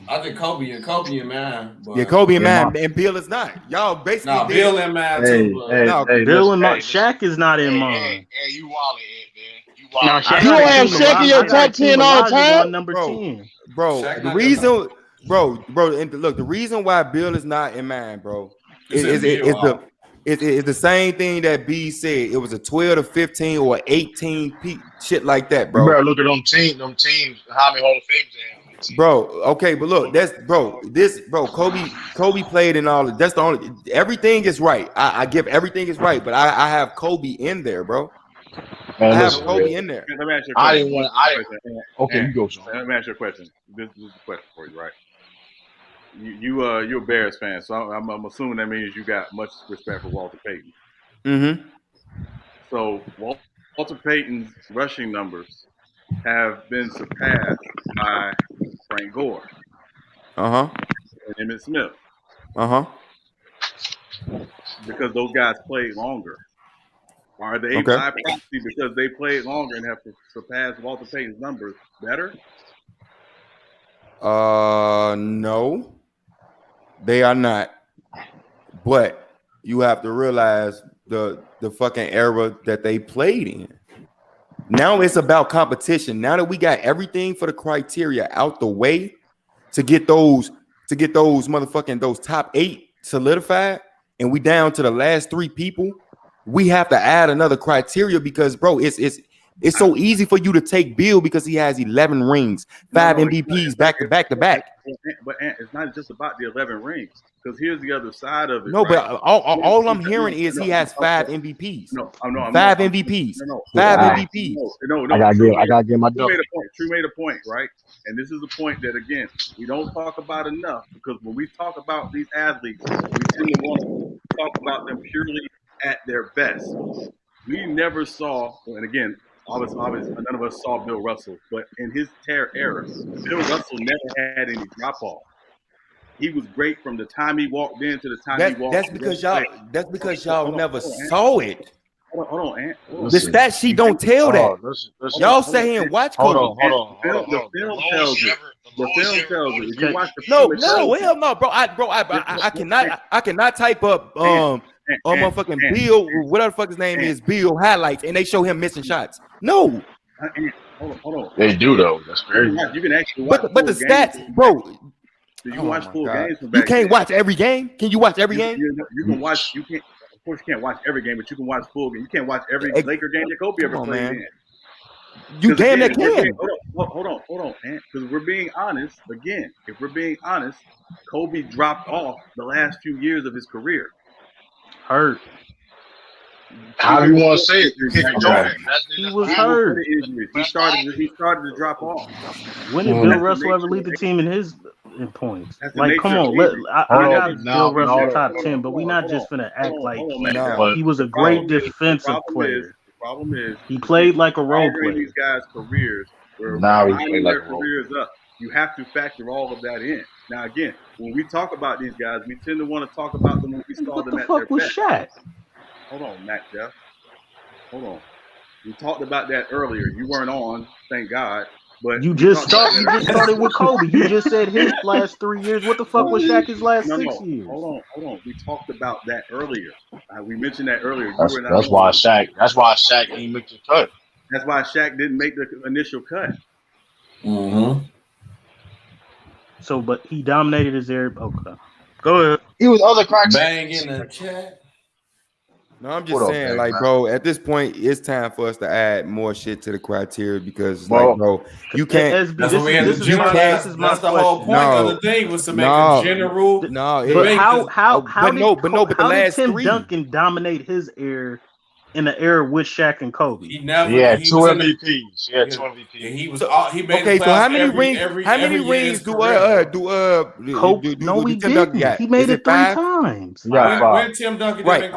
I think Kobe and man. Yeah, Kobe and man, and Bill is not. Y'all basically Bill and man too. Bill and mine. Shaq is not in mine. Hey, you wallet, man. You don't have Shaq in your top 10 all the time, number 10. Bro, the reason, and look, the reason why Bill is not in mine, bro, is the same thing that B said. It was a 12 to 15 or 18 shit like that, bro. You better look at them teams. How many Hall of Famers they have. Bro, okay, but look, Kobe played in all. That's the only. Everything is right. I give everything is right, but I have Kobe in there, bro. I have Kobe in there. Let me ask you a question. Okay, you go, Sean. Let me ask you a question. This is a question for you, right? You're a Bears fan, so I'm assuming that means you got much respect for Walter Payton. Mm-hmm. So Walter Payton's rushing numbers have been surpassed by Frank Gore. And Emmitt Smith. Because those guys played longer. Are they by proxy because they played longer and have surpassed Walter Payton's numbers better? No, they are not. But you have to realize the fucking era that they played in. Now it's about competition. Now that we got everything for the criteria out the way to get those motherfucking those top 8 solidified, and we down to the last 3 people, we have to add another criteria because, bro, it's so easy for you to take Bill because he has 11 rings, 5 MVPs back to back. But it's not just about the 11 rings. Because here's the other side of it. No, right? But all I'm hearing is he has 5 MVPs. No, 5 MVPs. 5 MVPs. No. I gotta get my dog. True made a point, right? And this is a point that, again, we don't talk about enough because when we talk about these athletes, we tend to want to talk about them purely at their best. We never saw, and again, obviously, none of us saw Bill Russell, but in his era, Bill Russell never had any drop off. He was great from the time he walked in to the time he walked. That's because y'all never saw it. Hold on, Ant. The stat sheet don't tell that. Y'all say here and watch Kobe. Hold on. The film tells it. The film tells it. If you watch the No, film, hell no, bro. I cannot type up motherfucking Bill, whatever the fuck his name is, Bill highlights, and they show him missing shots. No. Hold on. They do though. That's crazy. You can actually watch. But the stats, bro. You can watch full games from back You can't watch every game. Can you watch every game? You can watch. You can't. Of course, you can't watch every game, but you can watch full game. You can't watch every Laker game that Kobe ever played in. You damn near can. Hold on, man. Because we're being honest. Again, if we're being honest, Kobe dropped off the last few years of his career. Hurt. How do you want to say it? He was hurt. He started to drop off. When did Bill Russell ever lead the team in points? Like, come on. I got Bill Russell top 10, but we're not just gonna act like he was a great defensive player. The problem is he played like a role player. These guys' careers were now he played like a role careers up. You have to factor all of that in. Now, again, when we talk about these guys, we tend to want to talk about them when we saw them at their best. What the fuck was Shaq? Hold on, Mac Jeff. Hold on. We talked about that earlier. You weren't on, thank God. But you just started with Kobe. You just said his last 3 years. What the fuck was Shaq's last 6 years? Hold on. We talked about that earlier. We mentioned that earlier. That's why Shaq didn't make the cut. That's why Shaq didn't make the initial cut. Mm-hmm. So, but he dominated his area. Okay. Go ahead. He was other cracks. Bang in the chat. No, I'm just saying, like, bro, at this point, it's time for us to add more shit to the criteria because, like, bro, you can't. That's the whole point of the thing was to make a general. No, but how did Tim Duncan dominate his era in the era with Shaq and Kobe? He had 2 MVPs. He had 2 MVPs. He was he made okay. So how many rings? How many rings do Kobe? No, he didn't. He made it 3 times. When Tim Duncan right?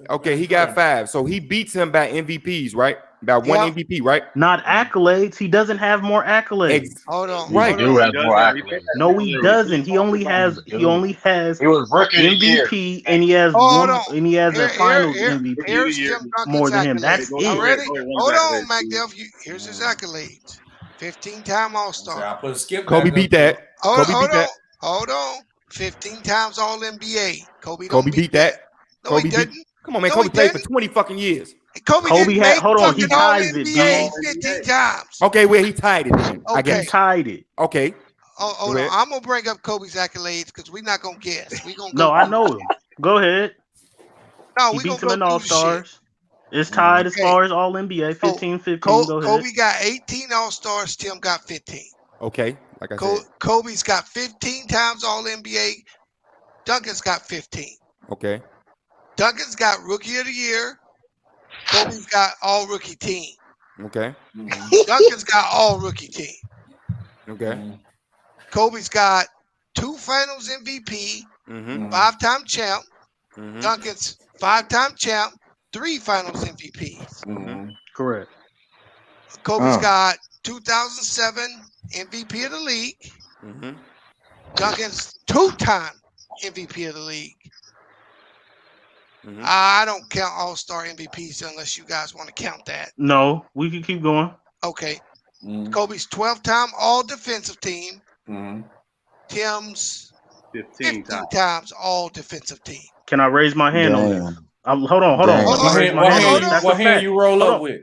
Okay. He got 5. So he beats him by MVPs, right? By 1 MVP, right? Not accolades. He doesn't have more accolades. Hold on. Right. He do have more accolades. No, he doesn't. He only has. He was rookie MVP, and he has and he has a Finals MVP more than him. That's it. Hold on, McDuff. Here's his accolades: 15-time All-Star. I put a skip. Kobe beat that. Hold on. 15 times All-NBA. Kobe beat that. No, he didn't. Come on, man. Kobe played for 20 fucking years. Kobe had. Hold on, he ties it, dude. 15 times. Okay, well, he tied it. Then. Okay. I guess he tied it. Okay. Hold on. I'm gonna bring up Kobe's accolades because we're not gonna guess. We gonna I know him. Go ahead. No, he beats him in All-Stars. It's tied as far as All-NBA. 15-15. Go ahead. Kobe got 18 All-Stars. Tim got 15. Okay, like I said. Kobe's got 15 times All-NBA. Duncan's got 15. Okay. Duncan's got Rookie of the Year. Kobe's got All-Rookie Team. Okay. Duncan's got All-Rookie Team. Okay. Kobe's got 2 Finals MVP, 5-time champ. Duncan's 5-time champ, 3 Finals MVPs. Correct. Kobe's got 2007 MVP of the league. Duncan's 2-time MVP of the league. I don't count All-Star MVPs unless you guys want to count that. No, we can keep going. Okay. Kobe's 12-time All-Defensive Team. Tim's 15 times All-Defensive Team. Can I raise my hand on this? Hold on. What hand you roll up with?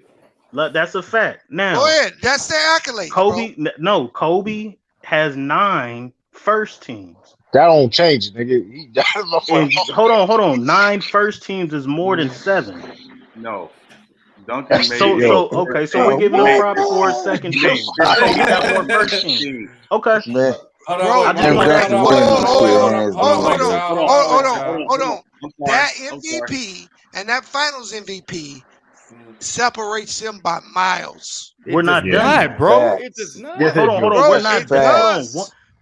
That's a fact. Now, go ahead. That's their accolade. Kobe has 9 first teams. That don't change it, nigga. Hold on. 9 first teams is more than 7. No. Duncan made so we're giving him props for a second team. He got more first team. Okay. Hold on. That MVP and that Finals MVP separates them by miles. We're not done, bro. It does not. Hold on. We're not done.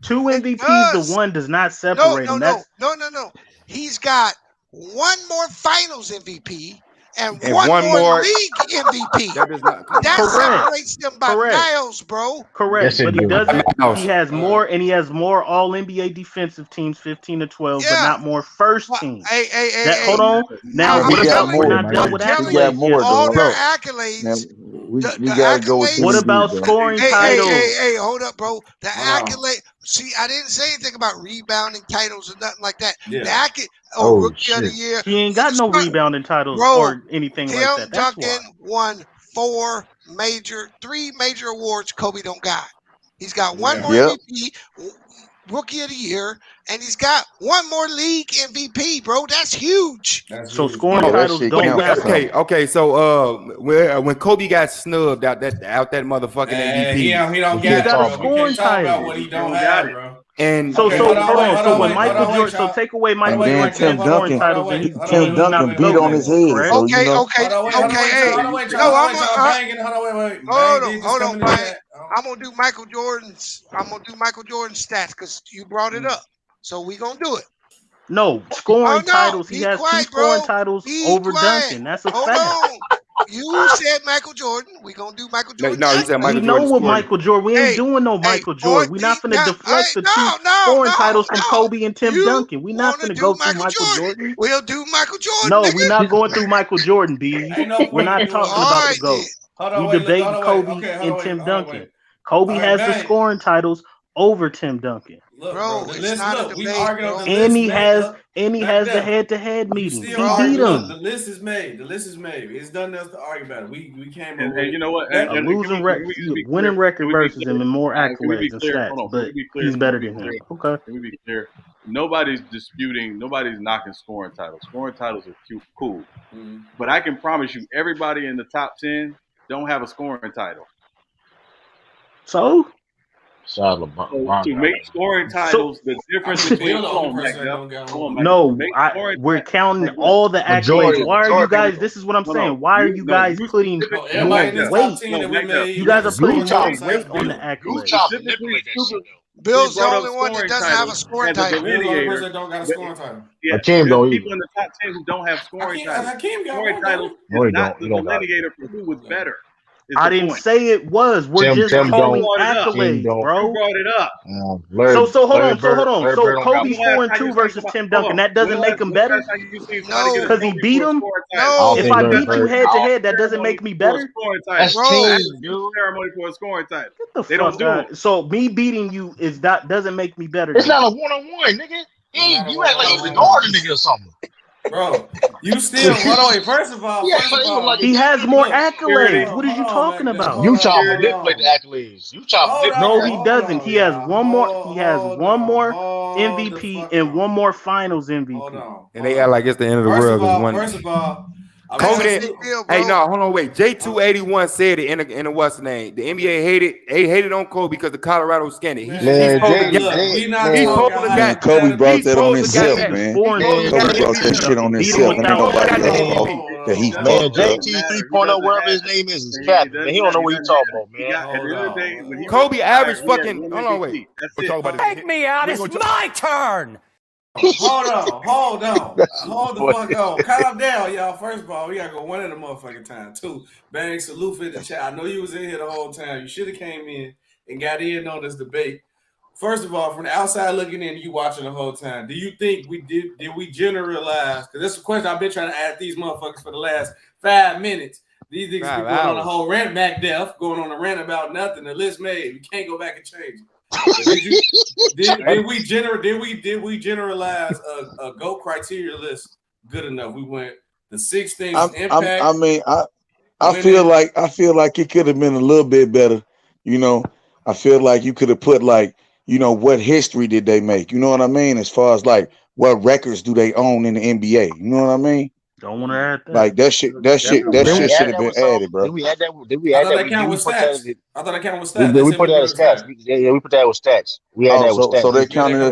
2 MVPs to 1 does not separate them. No. He's got 1 more Finals MVP And one more league MVP. That does not that separates them by miles, bro. Correct, but he doesn't. Miles. He has more, and he has more All NBA defensive teams, 15 to 12, but not more first team. Hold on. Now, what about we're not done with accolades yet? All their accolades. We gotta go with what about scoring titles? Hey, hold up, bro. The accolade. See, I didn't say anything about rebounding titles or nothing like that. Yeah. The rookie of the year. He ain't got no rebounding titles or anything like that. That's Duncan won 3 major awards Kobe don't got. He's got one more MVP, rookie of the year, and he's got one more league MVP, bro. That's huge. So scoring titles don't matter. Okay. So when Kobe got snubbed out that motherfucking MVP, he don't get a scoring title. What he don't have, bro. And so hold on. So when Michael Jordan, so take away Michael Jordan's scoring titles, and Tim Duncan beat on his head. So okay. Hold on, Bryant. I'm gonna do Michael Jordan's stats because you brought it up. So we gonna do it. No scoring titles. He has 2 scoring titles over Duncan. That's a fact. You said Michael Jordan. We gonna do Michael Jordan. No, you said Michael Jordan. We know what Michael Jordan. We ain't doing no Michael Jordan. We're not finna deflect the 2 scoring titles from Kobe and Tim Duncan. We're not finna go through Michael Jordan. We'll do Michael Jordan. No, we're not going through Michael Jordan, B. We're not talking about the GOAT. You debating Kobe and Tim Duncan. Kobe has the scoring titles over Tim Duncan. Bro, it's not a debate, bro. And he has the head-to-head meeting. He beat him. The list is made. It's done else to argue about it. We came up and you know what? A losing record, winning record versus him, and more accolades and stats. But he's better than him. Okay. Let me be clear. Nobody's disputing. Nobody's knocking scoring titles. Scoring titles are cool. Mm-hmm. But I can promise you, everybody in the top 10 don't have a scoring title. So to make scoring titles, the difference between we're counting all the accolades. Why are you guys? This is what I'm saying. Why are you guys putting more weight? You guys are putting more weight on the accolades. Bill's the only one that doesn't have a scoring title. Bill's the only person that don't got a scoring title. Yeah, Hakeem don't people in the top 10 who don't have scoring titles. Scoring titles is not the delineator for who was better. I didn't say it was. We're just calling accolades, bro. You brought it up. So hold on. So Kobe's 4-2 versus Tim Duncan. That doesn't make him better? No. Because he beat him? No. If I beat you head-to-head, that doesn't make me better? That's team ceremony for a scoring title. They don't do it. So me beating you doesn't make me better. It's not a one-on-one, nigga. You act like you ignored a nigga or something. Bro, you still first of all, he has more accolades. What are you talking about? You try to manipulate the accolades. No, he doesn't. He has one more. He has one more MVP and one more Finals MVP. And they act like it's the end of the world. First of all, Kobe. Hold on, wait. J281 said it in the what's the name? The NBA hated on Kobe because the Colorado scandal. Kobe brought that on himself, man. Kobe brought that shit on himself, and that he man, JT 3.0, wherever his name is captain. Man, he don't know what he's talking about, man. Kobe average fucking. Hold on, wait. Take me out. It's my turn. Hold the fuck on. Calm down, y'all. First of all, we gotta go one at a motherfucking time. 2, bang, salute for the chat. I know you was in here the whole time. You should have came in and got in on this debate. First of all, from the outside looking in, you watching the whole time. Do you think we did we generalize? Because that's a question I've been trying to ask these motherfuckers for the last 5 minutes. These niggas be going on a whole rant back there, going on a rant about nothing. The list made. We can't go back and change it. Did we generalize a GOAT criteria list good enough? We went the 6 things. Impact. I feel like it could have been a little bit better. You know, I feel like you could have put what history did they make? You know what I mean? As far as like what records do they own in the NBA? You know what I mean? Don't want to add that. Like that shit should have been added, bro. Did we add that? I thought that counted with stats. I thought that counted with stats. We put that as stats. Yeah, we put that with stats. We had that with stats. So they counted it.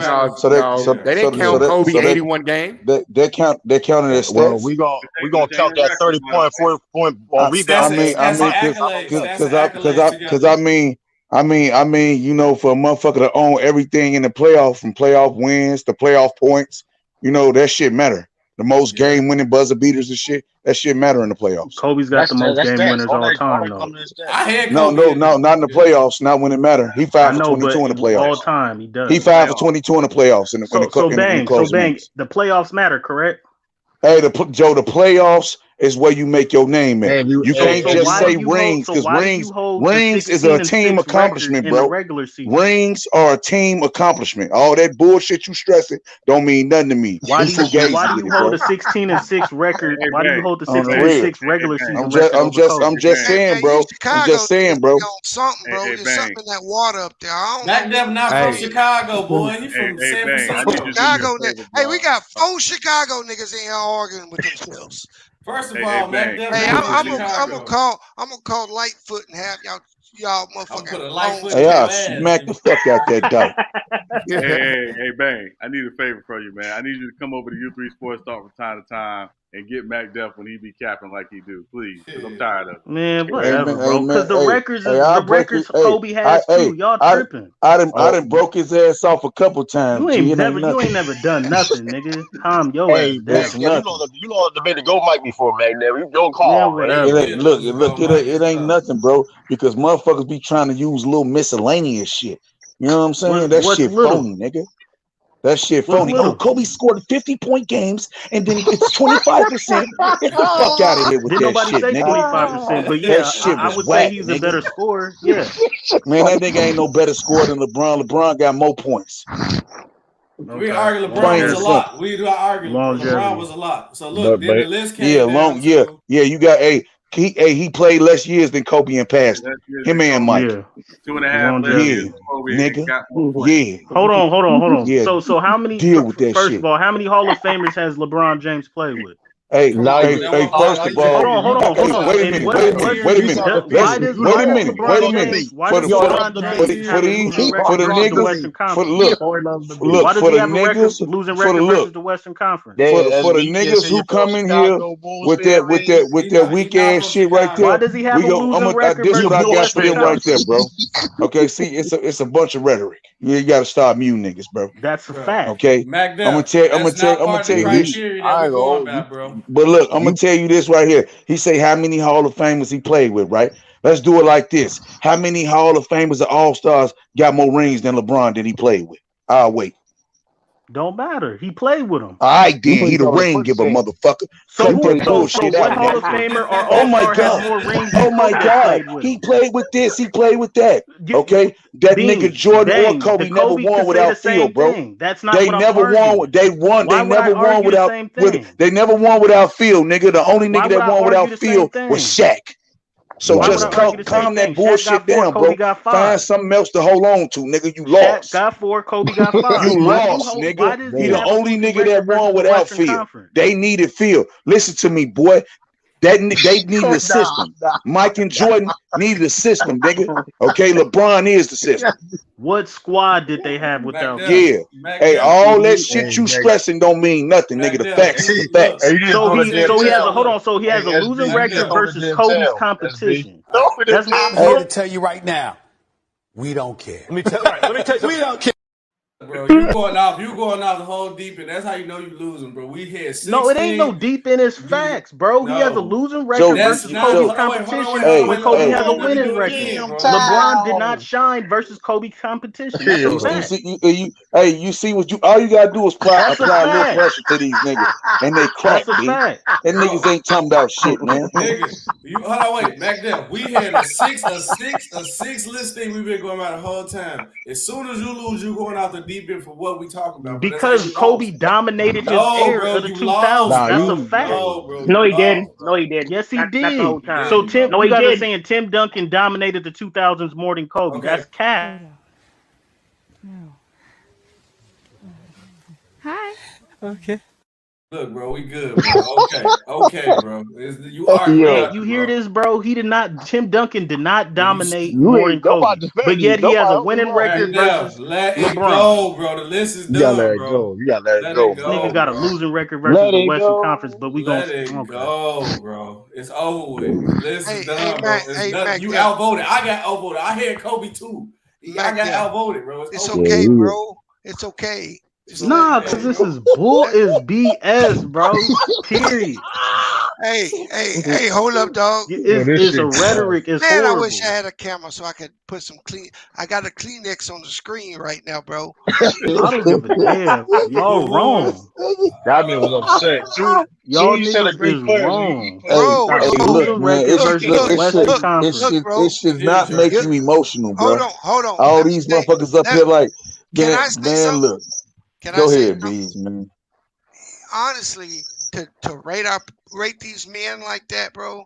They didn't count Kobe 81 game. They counted as stats. Well, we gonna count that 30 point, 40 point on rebound. I mean, you know, for a motherfucker to own everything in the playoff, from playoff wins to playoff points, you know, that shit matter. the most game-winning buzzer beaters and shit. That shit matter in the playoffs. Kobe's got the most game winners all time, though. I had No, Kobe. not in the playoffs. Not when it matter. He 5 for 22 in the playoffs. All time, he does. He 5 for 22 in the playoffs. In the closing minutes. The playoffs matter, correct? Hey, Joe, the playoffs is where you make your name at. You can't just say rings, because rings is a team accomplishment, bro. Rings are a team accomplishment. All that bullshit you stressing don't mean nothing to me. Why do you hold a 16-6 record? Why do you hold the 16-6 regular season record? I'm just saying, bro. I'm just saying, bro. Something, bro. There's something in that water up there. I don't Mac Dev not from Chicago, boy. He from San Francisco. Chicago, hey, we got 4 Chicago niggas in here arguing with themselves. First of all, Mac Dev. Hey, I'm gonna call Lightfoot and have y'all motherfucking. Hey, I'll smack the fuck out that dog. Hey, Bang. I need a favor from you, man. I need you to come over to U3 Sports Talk from time to time and get Mac Def when he be capping like he do, please. Because I'm tired of it. Man, whatever, bro. Because the records Kobe has too. Y'all tripping. I done broke his ass off a couple times. You ain't never done nothing, nigga. Calm your ass down. You know the debate the GOAT mic before, Mac. You don't call. It ain't nothing, bro. Because motherfuckers be trying to use little miscellaneous shit. You know what I'm saying? That shit phony, nigga. That shit phony. Oh, Kobe scored 50-point games, and then it's 25%. Get the fuck out of here with that shit, nigga. Didn't nobody say 25%, but yeah, I would say he's a better scorer. Yeah. Man, that nigga ain't no better scorer than LeBron. LeBron got more points. We argue LeBron was a lot. We do argue LeBron was a lot. So look, then the list came down. You got he played less years than Kobe in past. Him and Mike. 2.5 years. Nigga. Yeah. Hold on. Yeah. So how many? Deal with that first shit. of all, how many Hall of Famers has LeBron James played with? Hey, first of all, hold on. Wait a minute. For the niggas who come in here with that weak ass shit right there. Why does he have a losing record? This is what I got for them right there, bro. Okay, see, it's a bunch of rhetoric. You gotta stop muting niggas, bro. That's a fact. Okay, I'm gonna tell you this. But look, I'm gonna tell you this right here. He say how many Hall of Famers he played with, right? Let's do it like this. How many Hall of Famers or All-Stars got more rings than LeBron did he play with? I'll wait. Don't matter. He played with him. All right, then. He the ring giver, motherfucker. So what Hall of Famer or All-Star has more rings Oh my God. He played with this. He played with that. Okay? That nigga Jordan or Kobe never won without Phil, bro. That's not They never won. They never won without They never won without Phil, nigga. The only nigga that won without Phil was Shaq. So just calm that bullshit down, bro. Find something else to hold on to, nigga. You lost. Shaq got 4, Kobe got 5. You lost, nigga. He the only nigga that won without Phil. They needed Phil. Listen to me, boy. They needed a system. Mike and Jordan needed a system, nigga. Okay, LeBron is the system. What squad did they have without? Yeah. Hey, all that shit you stressing don't mean nothing, nigga. The facts is the facts. So he has a losing record versus Kobe's competition. That's I'm here to tell you right now, we don't care. Let me tell you, we don't care. Bro, you going off the whole deep end. That's how you know you losing, bro. We had 16. No, it ain't no deep in his facts, bro. He has a losing record versus Kobe's competition when Kobe has a winning record. LeBron did not shine versus Kobe competition. You see what all you gotta do is apply a little pressure to these niggas, and they crack. That niggas ain't talking about shit, man. Nigga, hold on, wait, back there. We had a six listing. We've been going about the whole time. As soon as you lose, you going out the deep end for what we talking about. Because Kobe dominated his era of the 2000s. That's a fact. No, he didn't. No, he didn't. Yes, he did. So Tim, you guys are saying Tim Duncan dominated the 2000s more than Kobe. Okay. That's cap. Hi. Okay. Look, bro, we good, bro. Okay, bro. You are. You hear this, bro? Tim Duncan did not dominate more than Kobe, but yet he has a winning record versus Let it LeBron. go, bro. The list is done, bro. You gotta let it go. Niggas got a losing record versus the Western Conference, but we let it go, bro. It's over with. The list is done, bro. It's done. You outvoted. I got outvoted. I had Kobe too. I got outvoted, bro. It's okay, bro. It's okay. Nah, because this is BS, bro. Period. Hey, hold up, dog. It's a rhetoric. It's Man, horrible. I wish I had a camera so I could put some clean. I got a Kleenex on the screen right now, bro. I don't give a damn. Y'all wrong. That man was upset. Y'all Soon you said a niggas great is player, wrong. Bro, Losing record versus the Western Conference. It should not make you emotional, bro. Hold on. All these motherfuckers up here like, Can I say man, something? look. Go ahead, Bees, man. Honestly, to rate these men like that, bro,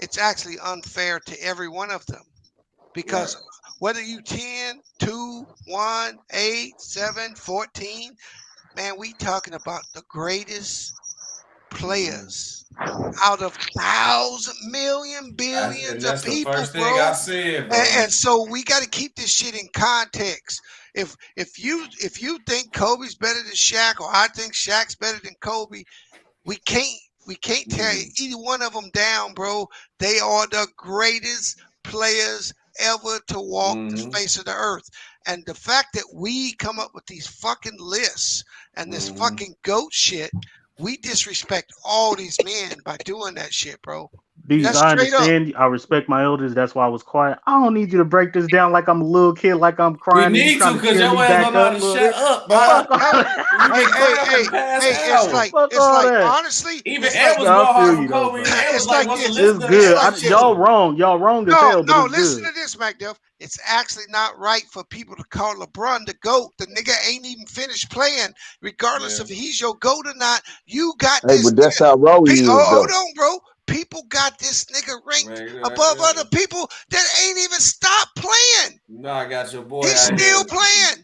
it's actually unfair to every one of them. Because whether you 10, 2, 1, 8, 7, 14, man, we talking about the greatest players out of thousands, million, billions of people, the first bro. thing I said, bro. And so we got to keep this shit in context. If you think Kobe's better than Shaq, or I think Shaq's better than Kobe, we can't tear either one of them down, bro. They are the greatest players ever to walk the face of the earth. And the fact that we come up with these fucking lists and this fucking GOAT shit, we disrespect all these men by doing that shit, bro. Beast, I understand. I respect my elders. That's why I was quiet. I don't need you to break this down like I'm a little kid, like I'm crying. We need to, because your ass don't know how to shut up, bro. You've been crying for the past hour. It's like honestly, even Ed was more hard for Kobe. Ed was like, what's the list? It's good. Y'all wrong. Y'all wrong as hell, but it's listen good. to this, MacDuff. It's actually not right for people to call LeBron the GOAT. The nigga ain't even finished playing, regardless if he's your GOAT or not. You got Hey, this. but that's how raw he is, though. Hold on, bro. People got this nigga ranked above other people that ain't even stopped playing. No, I got your boy. He's still playing.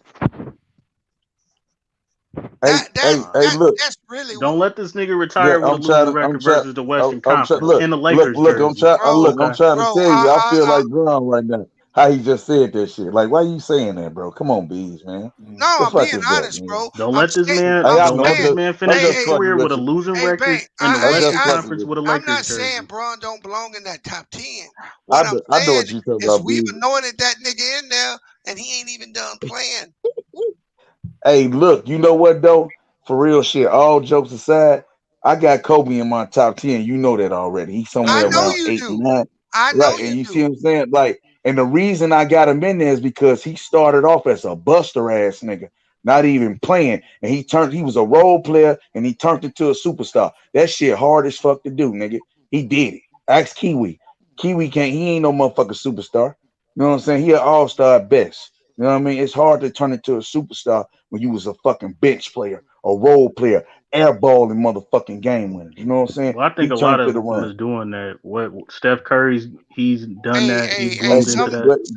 Look. That's really don't let this nigga retire with a losing record versus the Western Conference and the Lakers. I'm trying to tell you, I feel like Brown right now. How he just said that shit. Like, why you saying that, bro? Come on, Bees, man. No, I'm being honest, bro. Don't let this man finish his career with a losing record in the Western Conference with a Lakers I'm not jersey. saying Braun don't belong in that top 10. I know what you talking about, we've Bees. anointed that nigga in there, and he ain't even done playing. Hey, look, you know what though? For real shit, all jokes aside, I got Kobe in my top 10. You know that already. He's somewhere around 8 and 9. I know and you see what I'm saying? Like, and the reason I got him in there is because he started off as a buster ass nigga, not even playing. And he was a role player and he turned into a superstar. That shit hard as fuck to do, nigga. He did it. Ask Kiwi. He ain't no motherfucking superstar. You know what I'm saying? He an all-star at best. You know what I mean? It's hard to turn into a superstar when you was a fucking bench player, a role player, airballing motherfucking game winner. You know what I'm saying? Well, I think a lot of them is doing that. What Steph Curry's, he's done that. He's groomed into that.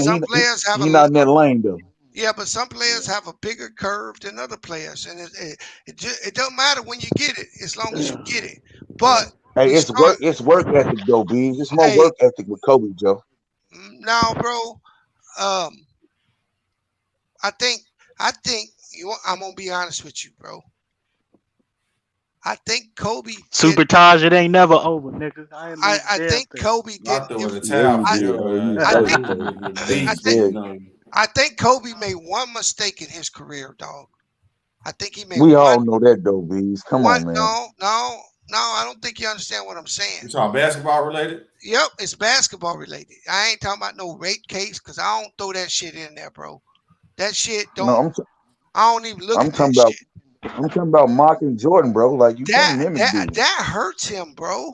Some players have not in that lane though. Yeah, but some players have a bigger curve than other players, and it don't matter when you get it, as long as you get it. But hey, it's work ethic though, Beans. It's more work ethic with Kobe, Joe. Now, bro, I think I'm gonna be honest with you, bro. I think Kobe. Super Taj, it ain't never over, nigga. I think Kobe did. I think Kobe made one mistake in his career, dog. I think he made. We all know that though, Bees. Come on, man. No. I don't think you understand what I'm saying. You talking basketball related? Yep, it's basketball related. I ain't talking about no rape case because I don't throw that shit in there, bro. That shit don't. I don't even look at that shit. I'm talking about mocking Jordan, bro. Like you can't mimic dude. That hurts him, bro.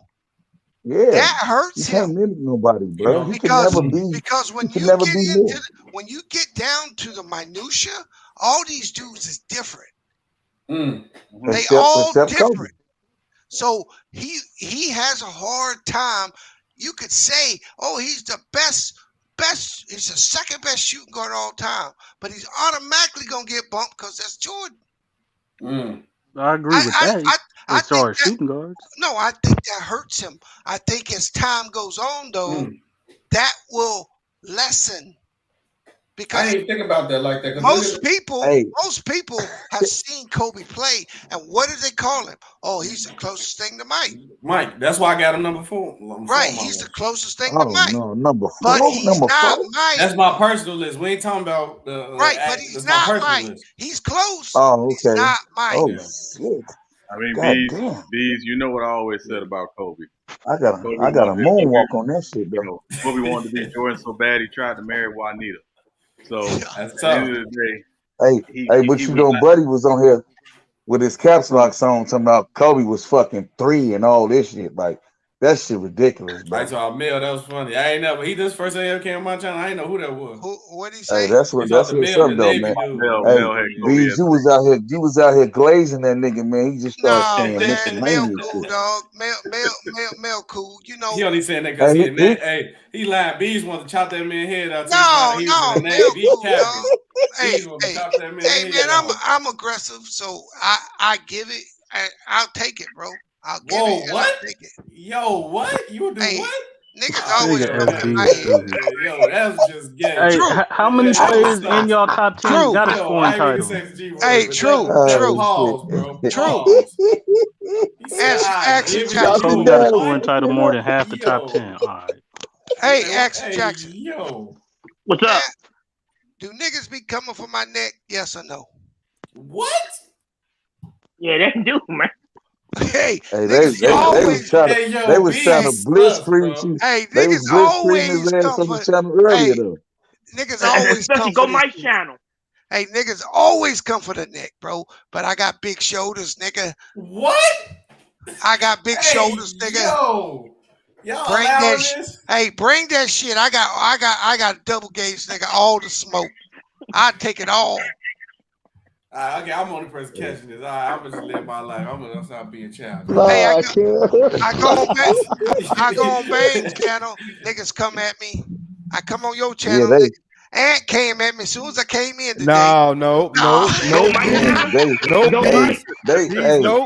Yeah, that hurts him. You can't mimic nobody, bro. Because when you get down to the minutia, all these dudes is different. They all different. Kobe. So he has a hard time. You could say, oh, he's the best. He's the second best shooting guard of all time, but he's automatically gonna get bumped because that's Jordan. I agree with that. As far as shooting guards. No, I think that hurts him. I think as time goes on, though, that will lessen Because I ain't think about that like that. Most people have seen Kobe play, and what do they call him? Oh, he's the closest thing to Mike. Mike, that's why I got him number 4. Right, he's the closest thing to Oh Mike. no, number 4. But he's not Mike. That's my personal list. We ain't talking about the right, but he's not Mike. List. He's close. Oh, okay. He's not Mike. Oh shit. I mean, God Bees, you know what I always said about Kobe. I got a moonwalk on that shit, though. You know, Kobe wanted to be Jordan so bad he tried to marry Juanita. So at the end of the day, but you know, Buddy was on here with his caps lock song talking about Kobe was fucking 3 and all this shit. Like that shit ridiculous, bro. I saw Mel. That was funny. I ain't never. He this first thing ever came on my channel. I ain't know who that was. What did he say? Hey, that's what's up, though, man. Bees, you was out here glazing that nigga, man. He just started saying miscellaneous shit. Dog. Mel cool. You know. He only saying that because he lied. Bees want to chop that man head out. No, Mel cool, dog. Hey, man, I'm aggressive, so I give it. I'll take it, bro. I'll give it. What? I'll take it. Yo, what? You do what? Niggas always Yo, that's just gay. Hey, how many players in y'all top 10 got a scoring title? Hey, true. Pause, bro. True. Action Kobe got a scoring title more than half the top 10. All right. Hey, Action Jackson. Yo. What's up? Do niggas be coming for my neck? Yes or no? What? Yeah, they do, man. Hey, they was trying to blitzkrieg you. Hey, they was niggas always his ass come on the for. channel earlier, though. Niggas always especially come go my channel. Hey, niggas always come for the neck, bro. But I got big shoulders, nigga. What? I got big shoulders, nigga. Yo, bring that Hey, bring that shit. I got double gauge, nigga. All the smoke. I take it all. Okay, I'm on the person catching this. All right, I'm just live my life. I'm gonna stop being challenged. Hey, I go on Bang's channel. Niggas come at me. I come on your channel. Yeah, Ant came at me as soon as I came in today. No,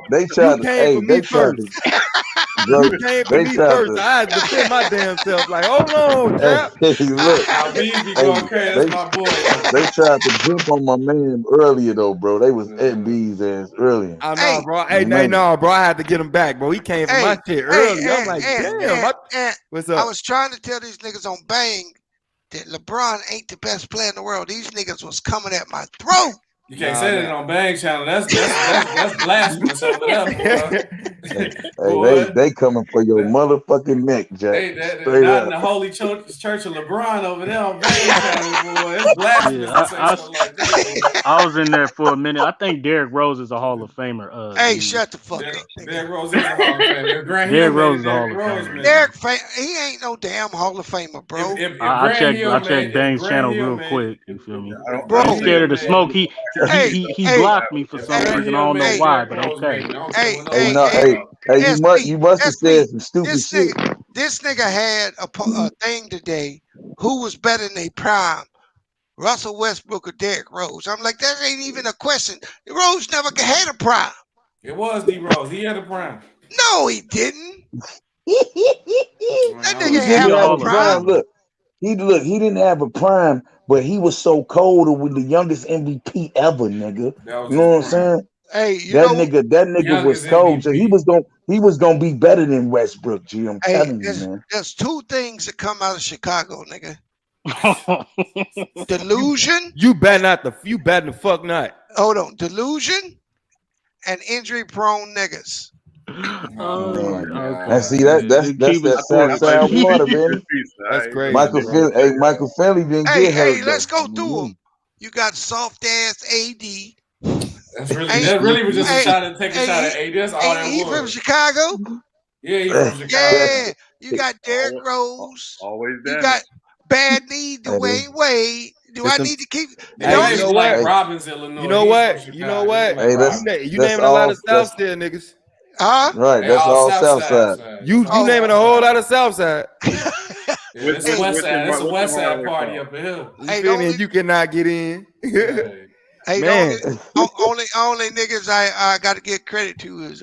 they tried to. Hey, they tried to. Bro, you came for me first. I had to defend my damn self. Like, hold on, Trap. Hey, look. That's my boy. They tried to jump on my man earlier, though, bro. They was at B's ass earlier. I know, bro. No, bro. I had to get him back, bro. He came for my shit earlier. I'm like, damn. What's up? I was trying to tell these niggas on Bang that LeBron ain't the best player in the world. These niggas was coming at my throat. You can't say that on Bang channel. That's blasphemous over there, bro. They coming for your motherfucking neck, Jack. Not in the Holy Church of LeBron over there on Bang channel, boy. It's blasphemous. I was in there for a minute. I think Derrick Rose is a Hall of Famer. Hey, shut the fuck up. Derrick Rose is a Hall of Famer. Derrick Rose is a Hall of Famer. He ain't no damn Hall of Famer, bro. I checked Bang's channel real quick. You feel me? Bro, I'm scared of the smoke. He blocked me for some reason. I don't know why, but okay. You must have said some stupid shit. This nigga had a thing today. Who was better in their prime? Russell Westbrook or Derrick Rose? I'm like, that ain't even a question. Rose never had a prime. It was D Rose. He had a prime. No, he didn't. That nigga had a prime. Look, he didn't have a prime, but he was so cold with the youngest MVP ever, nigga. You know what I'm saying? Hey, that nigga was cold. So he was gonna be better than Westbrook, G. I'm telling you, man. There's two things that come out of Chicago, nigga. Delusion. You better the fuck not. Hold on. Delusion and injury prone niggas. And see that's that South water, man. That's crazy. Michael Finley didn't get hurt. Hey, let's go through them. You got soft ass AD. That really was just a shot at take a shot at AD. That's all that was. He from Chicago. Yeah, he from Chicago. Yeah, you got Derrick Rose. Always that. You got bad knee Dwayne Wade. Do I need to keep? Hey, you know what? Robbins, Illinois. You know what? You naming a lot of South there, niggas. Huh? Right, that's all Southside. You naming a whole lot of Southside. It's a West Side. It's a West Side party up in here. Hey, you cannot get in. Hey, man. Only niggas I got to give credit to is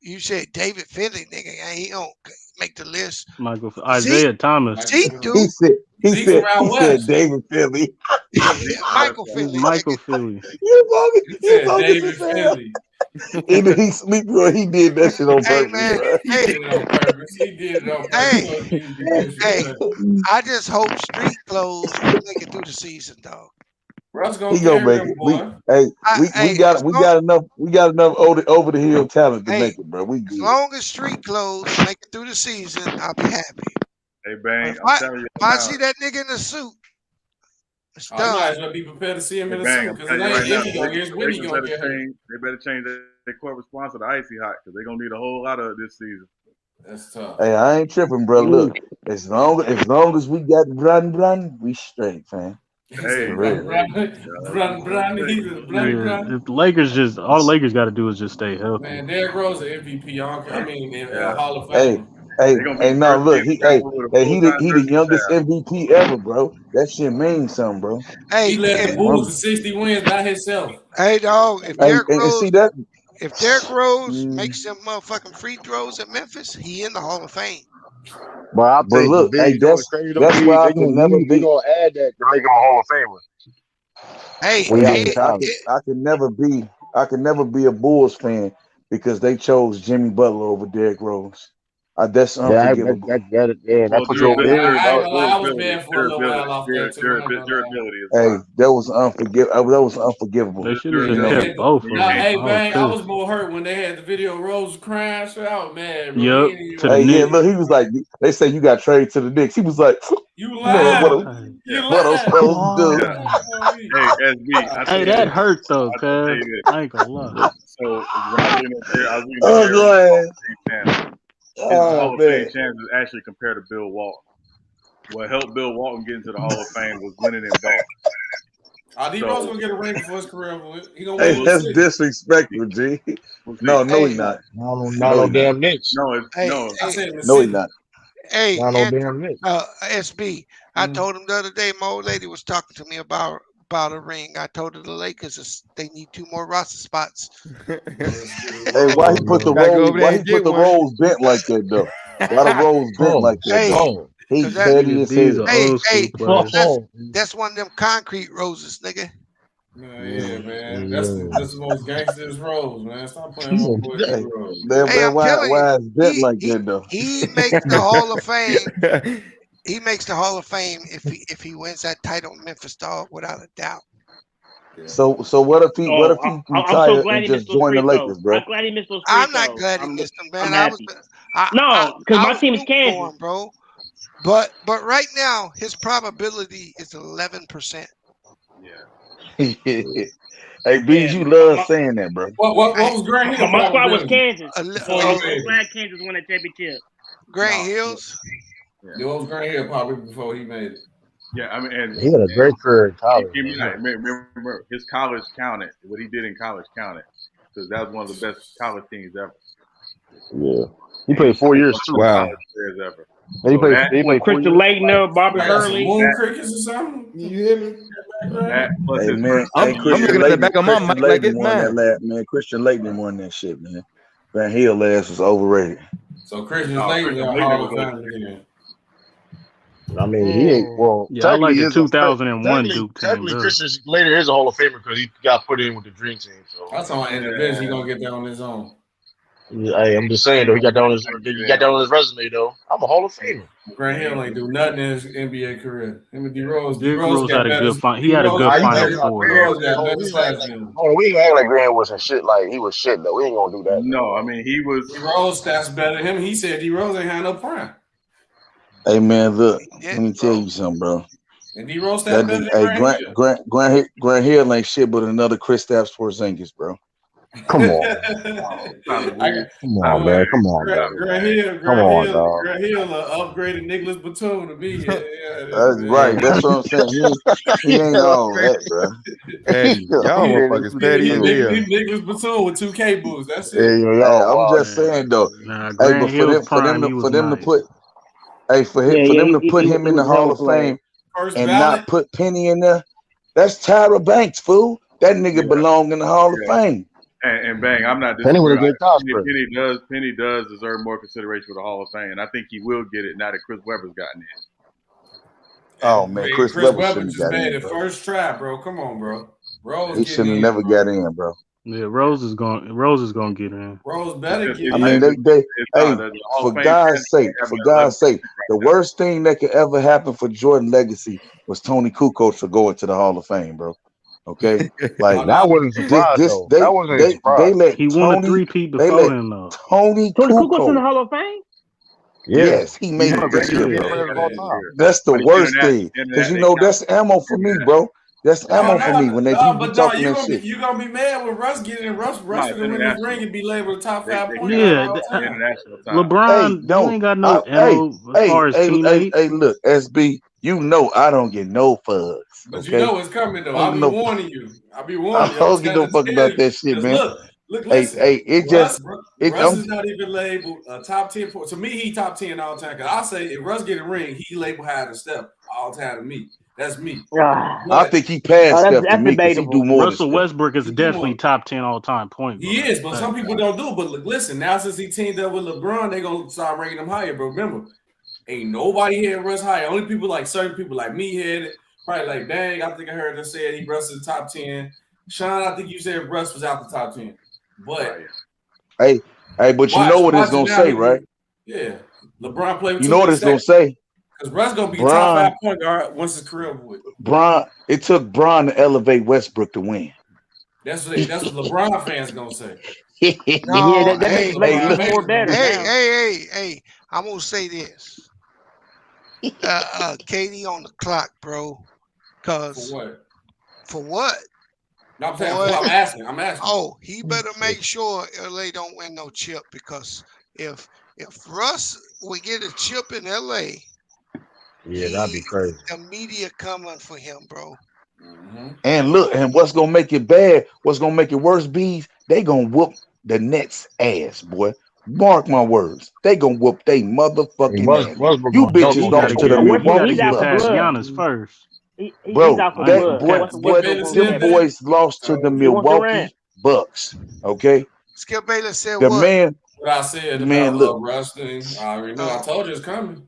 You said David Finley, nigga. He don't make the list. Isaiah Thomas. Zeke do. He said David Finley. Michael Finley. Michael Finley. You said bogus David as hell. Finley. He sleep bro. He did that shit on purpose, bro. He did it on purpose. He did it on purpose. Hey, I just hope street clothes make it through the season, dog. Russ He gonna gonna make him, it. boy. We got enough over the hill talent to make it, bro. We good. As long as street clothes make it through the season, I'll be happy. Hey, Bang, If I see that nigga in the suit, it's done. You might as well be prepared to see him in a suit because it ain't if he gonna get his Winnie gonna get hurt. They better change their corporate sponsor to Icy Hot because they're gonna need a whole lot of it this season. That's tough. Hey, I ain't tripping, bro. Look, as long as we got run, we straight, fam. Hey, run. If the Lakers all the Lakers got to do is just stay healthy. Man, Derrick Rose an MVP. I mean, Hall of Fame. Hey, now look, he the youngest MVP ever, bro. That shit means something, bro. He led the Bulls to 60 wins by himself. Hey, dog, if Derrick Rose Mm. makes them motherfucking free throws at Memphis, he in the Hall of Fame. But look, hey, that's why I can never be. They gonna add that to make him a Hall of Famer. Hey, I can never be a Bulls fan because they chose Jimmy Butler over Derrick Rose. That's unforgivable. That puts you over there. I was bad for a little while off that too. Hey, that was unforgivable. That was unforgivable. They should have just kept both of them. Hey, Bang, I was more hurt when they had the video of Rose crying shit out, man. Yep. Hey, look, he was like, they say you got traded to the Knicks. He was like, you lied. What I'm supposed to do? Hey, that hurt though, cuz. I ain't gonna lie. So, I was his Hall of Fame chances actually compared to Bill Walton. What helped Bill Walton get into the Hall of Fame was winning in golf. D-Rose gonna get a ring for his career. He gonna win that's disrespectful, G. No, he not. No damn Knicks. No, he not. Hey, damn Knicks. SB, I told him the other day, my old lady was talking to me about a ring. I told her the Lakers they need 2 more roster spots. Hey, why he put the Rose? Why he put the Rose bent like that though? Why the Rose bent like that? He petty as hell. That's one of them concrete roses, nigga. Yeah, man. That's the most gangster's Rose, man. Stop playing with boy Rose. Why is bent like that though? He makes the Hall of Fame. He makes the Hall of Fame if he wins that title in Memphis, dog, without a doubt. So what if he retire and just join the Lakers, bro? I'm glad he missed those free I'm not throws. glad he missed them, man. No, because my team is Kansas, bro. But right now his probability is 11%. Yeah. Hey, Bees, you love saying that, bro. What was Grant Hill? My squad was Kansas. Oh, I'm glad Kansas won that championship. Grant Hills. Yeah, what was Grant Hill probably before he made it? Yeah, I mean, and he had a great career in college. Remember, his college counted. What he did in college counted because that was one of the best college teams ever. Yeah, he played 4 years too. Wow. Ever. He played Christian Laettner, Bobby Hurley. Moon crickets or something? You hear me? Hey, man, I'm looking at the back of my mic like it's mine. Man, Christian Laettner won that shit, man. Van Hill ass was overrated. So Christian Laettner got Hall of Fame again. I mean, he ain't. Well, yeah, I like the 2001 Duke team. Technically, Christian Laettner is a Hall of Famer because he got put in with the Dream Team. So that's on individual. He gonna get that on his own. Hey, I'm just saying though, he got that on his resume though. I'm a Hall of Famer. Grant Hill ain't do nothing in his NBA career. Him and D-Rose. D-Rose had a good final. He had a good final four. Oh, we ain't gonna act like Grant was some shit. Like he was shit though. We ain't gonna do that. No, I mean he was. D-Rose stats better than him. He said D-Rose ain't had no prime. Hey man, look, let me tell you something, bro. And D-Rose stats better than Grant Hill ain't shit but another Kristaps Porzingis, bro. Come on. Come on, man. Come on, dog. Grant Hill, upgraded Nicholas Batum to me. That's right. That's what I'm saying. He ain't all that, bro. Petty. Y'all motherfuckers petty in here. Nicholas Batum with 2K boosts. That's it. I'm just saying though. Hey, but for them to put him in the Hall of Fame and not put Penny in there, that's Tyra Banks, fool. That nigga belong in the Hall of Fame. And bang, I'm not Penny was a disagreeing. good pass spread. Penny does deserve more consideration for the Hall of Fame, and I think he will get it now that Chris Webber's gotten in. Oh man, Chris Webber Webber shouldn't just have got made in, it bro. first try, bro. Come on, bro. Rose He getting shouldn't have in, never bro. got in, bro. Yeah, Rose is gonna get in. Rose better get I in. mean, hey, for God's sake, the worst thing that could ever happen for Jordan legacy was Tony Kukoc to go into the Hall of Fame, bro. Okay, like That wasn't a surprise though. That wasn't a surprise. they let He won a Tony, three-peat they before let him though. Tony Kukos in the Kukoc. Hall of Fame? Yeah. Yes, he made One it of the this year, greatest bro. players of all time. That's the But worst thing, because that's ammo for me, bro. That's ammo for me when they be talking that shit. You gonna be mad when Russ get in. Russ gonna win this ring and be labeled a top 5 point guard Yeah, all time. International time. LeBron, Hey, you ain't got no ammo as far as teammates. Hey, look, SB, you know I don't get no fucks. But Okay? you know it's coming though. I'll be warning you. I don't give no fuck about that shit, man. Look, listen. Russ Russ is not even labeled a top 10 point. To me, he top 10 all time. Cause I say if Russ get a ring, he labeled higher than Steph all time to me. That's me. I think he passed Steph to me because he do more Russell than Steph. Westbrook is definitely top 10 all time point guard. He is, but some people don't do it. But look, listen, now since he teamed up with LeBron, they gonna start ranking him higher. But remember, ain't nobody had Russ higher. Only people like certain people like me had it. Probably like Bang. I think I heard them said he Russ is top 10. Sean, I think you said Russ was out the top 10. But hey, but you know what it's gonna say, right? Yeah, LeBron played with you know what it's gonna say. Because Russ gonna be top 5 point guard once his career over with. It took Bron to elevate Westbrook to win. That's what LeBron fans gonna say. No, that makes LeBron more better. Hey, I'm gonna say this. Katie on the clock, bro. Cause for what? For what? No, I'm asking. Oh, he better make sure LA don't win no chip, because if Russ would get a chip in LA, that'd be crazy. The media coming for him, bro. And look, and what's gonna make it bad? What's gonna make it worse? Bees, they gonna whoop the Nets' ass, boy. Mark my words. They gonna whoop they motherfucking ass. You bitches lost to the Milwaukee Bucks. Giannis first. Bro, that boy, them boys lost to the Milwaukee Bucks. Okay. Skip Bayless said the what? Man, what I said man, about look, Russ thing. I already know. I told you it's coming.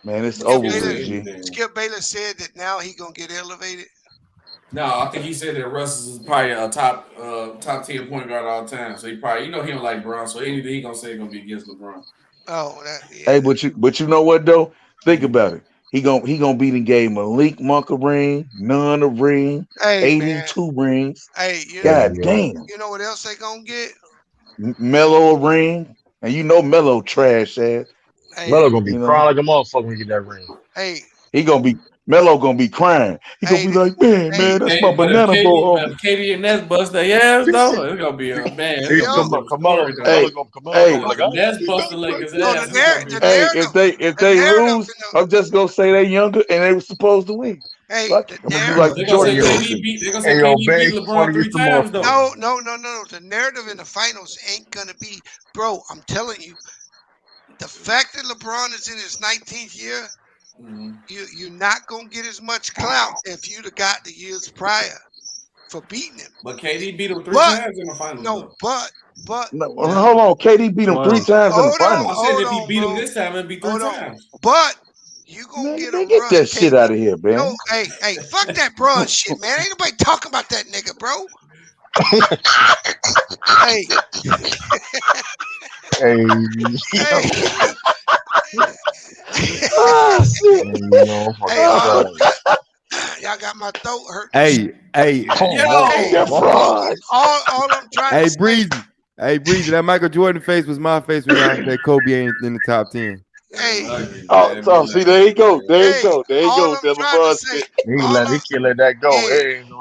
Man, it's over with, G. Skip Bayless said that now he gonna get elevated. No, I think he said that Russ is probably a top 10 point guard all time. So he probably, he don't like LeBron. So anything he gonna say gonna be against LeBron. Oh, Hey, but you know what though? Think about it. He gonna beat and gave Malik Monk a ring, none a ring, 82 rings. Hey, God damn. You know what else they gonna get? Melo a ring, and you know Melo trash ass. Melo gonna be crying like a motherfucker when he get that ring. Hey, Melo gonna be crying. He gonna be like, man, that's my banana boat. If Katie and Ness bust their ass though, it's gonna be a man. Ness bust the Lakers ass. Hey, if they lose, I'm just gonna say they younger and they were supposed to win. Hey, I'm gonna do like Jordan. They're gonna say KD beat LeBron 3 times though. No. The narrative in the finals ain't gonna be, bro. I'm telling you, the fact that LeBron is in his 19th year, you're not gonna get as much clout if you'd have got the years prior for beating him. But KD beat him 3 times in the finals. No, but no, hold on. KD beat him 3 times in the finals. I said if he beat him this time, it'd be 3 times. But you gonna get him. Get that shit out of here, man. No, hey, fuck that bro shit, man. Ain't nobody talking about that nigga, bro. Hey. Oh, shit. Y'all got my throat hurt. Hey. All I'm trying to say. Breezy, that Michael Jordan face was my face when I said Kobe ain't in the top 10. Hey. See, there you go. There you go. LeBron shit. He can't let that go. Hey, y'all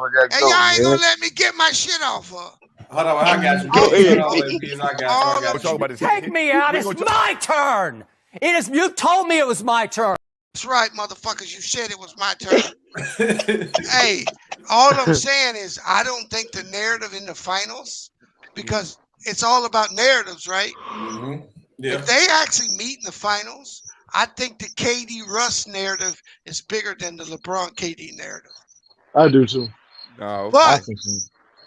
ain't gonna let me get my shit off. Hold on, I got you. Go ahead. I got you. Take me out. It's my turn. You told me it was my turn. That's right, motherfuckers. You said it was my turn. Hey, all I'm saying is I don't think the narrative in the finals, because it's all about narratives, right? Yeah. If they actually meet in the finals, I think the KD Russ narrative is bigger than the LeBron KD narrative. I do too. But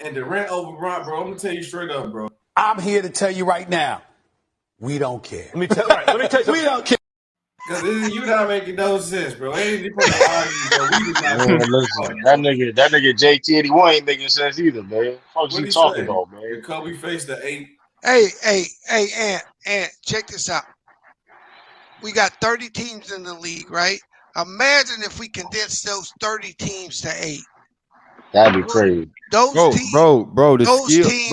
And Durant over Bryant, bro. I'm gonna tell you straight up, bro. I'm here to tell you right now, we don't care. Let me tell you we don't care. Because you're not making no sense, bro. Ain't any point to argue, bro. We do not. Man, listen, that nigga JT81 ain't making sense either, man. What What you he talking say? about, man? Did Kobe face the 8? Hey, Ant, check this out. We got 30 teams in the league, right? Imagine if we condense those 30 teams to 8. That'd be crazy. Bro, the skill,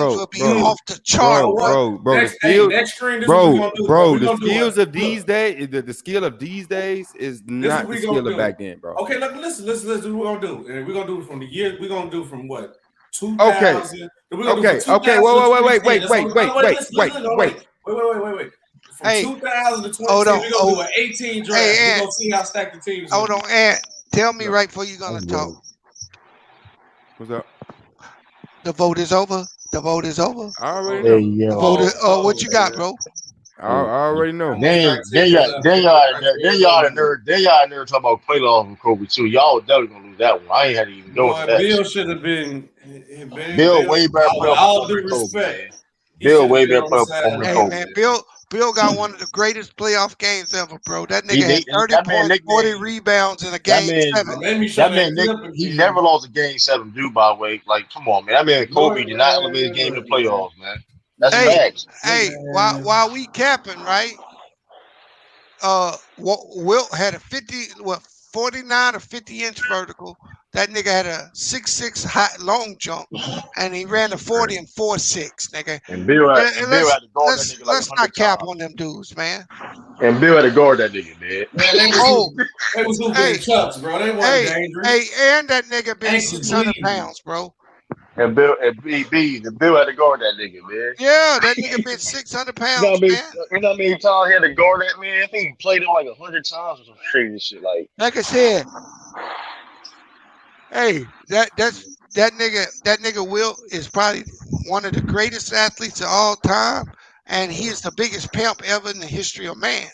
will be off the chart, bro. The skill, the skills of these days, the skill of these days is not the skill of back then, bro. Okay, look, listen. What we're gonna do, and we're gonna do it from the year. We're gonna do from what 2000. Okay. Wait. From 2000 to 2010, we're gonna do an 18 draft. We're gonna see how stacked the teams. Hold on, Ant. Tell me right before you're gonna talk. What's up? The vote is over. The vote is over. I already know. What you got, bro? I already know. Then y'all never talk about playoffs with Kobe too. Y'all was definitely gonna lose that one. I ain't had to even go with that. Bill should have been. Bill way better player. All due respect. Bill way better player than Kobe. Man, Bill got one of the greatest playoff games ever, bro. That nigga had 30 points, 40 rebounds in a game 7. That man, he never lost a game 7, dude, by the way. Like, come on, man. That man, Kobe did not elevate his game to playoffs, man. That's facts. Hey, while we capping, right? Wilt had a 49 or 50-inch vertical. That nigga had a 6'6" high long jump, and he ran a 40 and 4.6, nigga. And Bill had to guard that nigga like let's not cap on them dudes, man. And Bill had to guard that nigga, man. They was hooping chucks, bro. They wasn't dangerous. Hey, and that nigga been 600 pounds, bro. And Bill had to guard that nigga, man. Yeah, that nigga been 600 pounds, man. You know how many times he had to guard that man? I think he played him like 100 times or some crazy shit. Like I said, hey, that nigga Wilt is probably one of the greatest athletes of all time, and he is the biggest pimp ever in the history of man.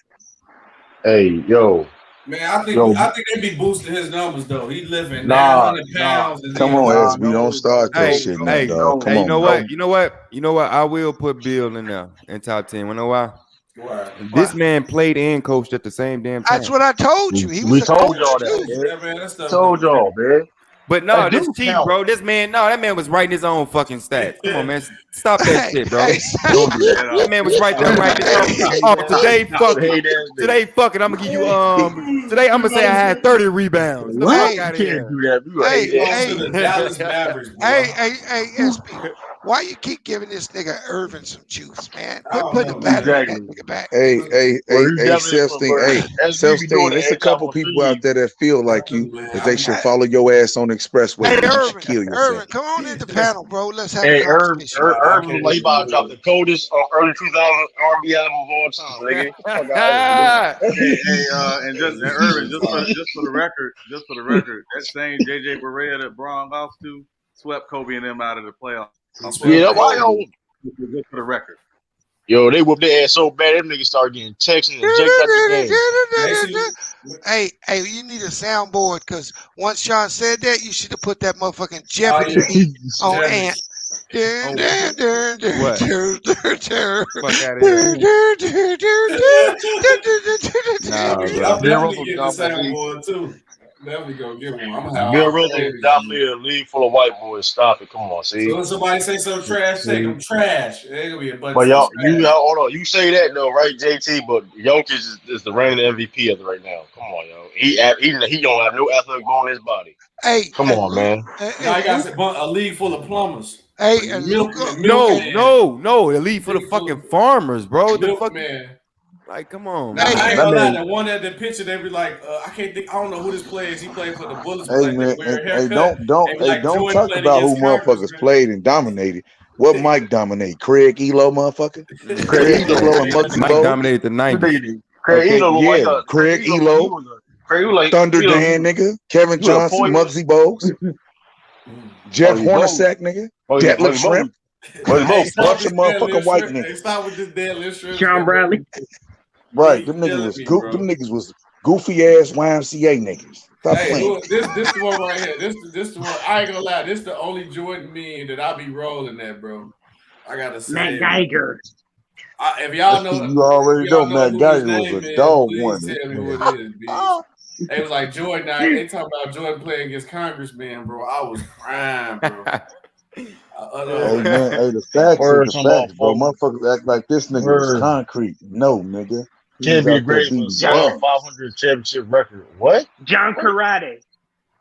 Hey, yo. Man, I think they be boosting his numbers though. He living 900 pounds. Come on, SB, don't start that shit, man, dog. Come on, you know what? I will put Bill in there in top 10. You know why? This man played and coached at the same damn time. That's what I told you. We told y'all that, man. Told y'all, man. But no, this cheap, bro. That man was writing his own fucking stats. Come on, man. Stop that shit, bro. That man was right there writing his own. Oh, today, fucking, I'm gonna give you, today I'm gonna say I had 30 rebounds. The fuck out of here. Hey, SB. Why you keep giving this nigga Irvin some juice, man? Put the battery that nigga back. Hey, self-esteem. There's a couple people out there that feel like you, that they should follow your ass on the expressway. Hey, you kill yourself. Irvin, come on in the panel, bro. Let's have a conversation. Irvin, he about to drop the coldest early 2000 R&B album of all time, nigga. And Irvin, just for the record, that same JJ Barea that Braun lost to swept Kobe and them out of the playoffs. Yeah, why just for the record. Yo, they whooped their ass so bad, them niggas started getting texts and ejected out the game. Hey, you need a soundboard because once Sean said that, you should have put that motherfucking Jeopardy beat on Ant. What? Fuck out of here. I'm definitely getting the soundboard too. Definitely go get one. I'm gonna have Bill Russell dominated a league full of white boys. Stop it. Come on, see. So when somebody say some trash, say them trash. It ain't gonna be a bunch. But y'all, hold on. You say that though, right, JT? But Jokic is the reigning MVP of it right now. Come on, yo. He don't have no athletic bone in his body. Hey, come on, man. Now you got a league full of plumbers. Hey, and no, a league full of fucking farmers, bro. The fuck man. Like, come on, man. I ain't gonna lie. The one at the picture, they be like, I don't know who this player is. He played for the Bullets. Hey, man, don't talk about who motherfuckers played and dominated. What Mike dominate? Craig Elo, motherfucker. Craig Elo and Muggsy Mike dominated the 90s. Craig Elo, Thunder Dan, nigga. Kevin Johnson, Muggsy Bogues. Jeff Hornacek, nigga. Detlef Shrimp. Bunch of motherfucking white niggas. Stop with this deadlift shrimp. Sean Bradley. Right, them niggas was goofy ass YMCA niggas. Stop playing. This the one right here. This the one. I ain't gonna lie. This the only Jordan meme that I be rolling at, bro. I gotta say, Matt Geiger. If y'all know, you already know Matt Geiger was a dog one. Tell me what it is, bitch. It was like Jordan. They talking about Jordan playing against congressmen, bro. I was crying, bro. Hey man, the facts are the facts, bro. Motherfuckers act like this nigga was concrete. No, nigga. Can't be a great 500 championship record. What? John Karate.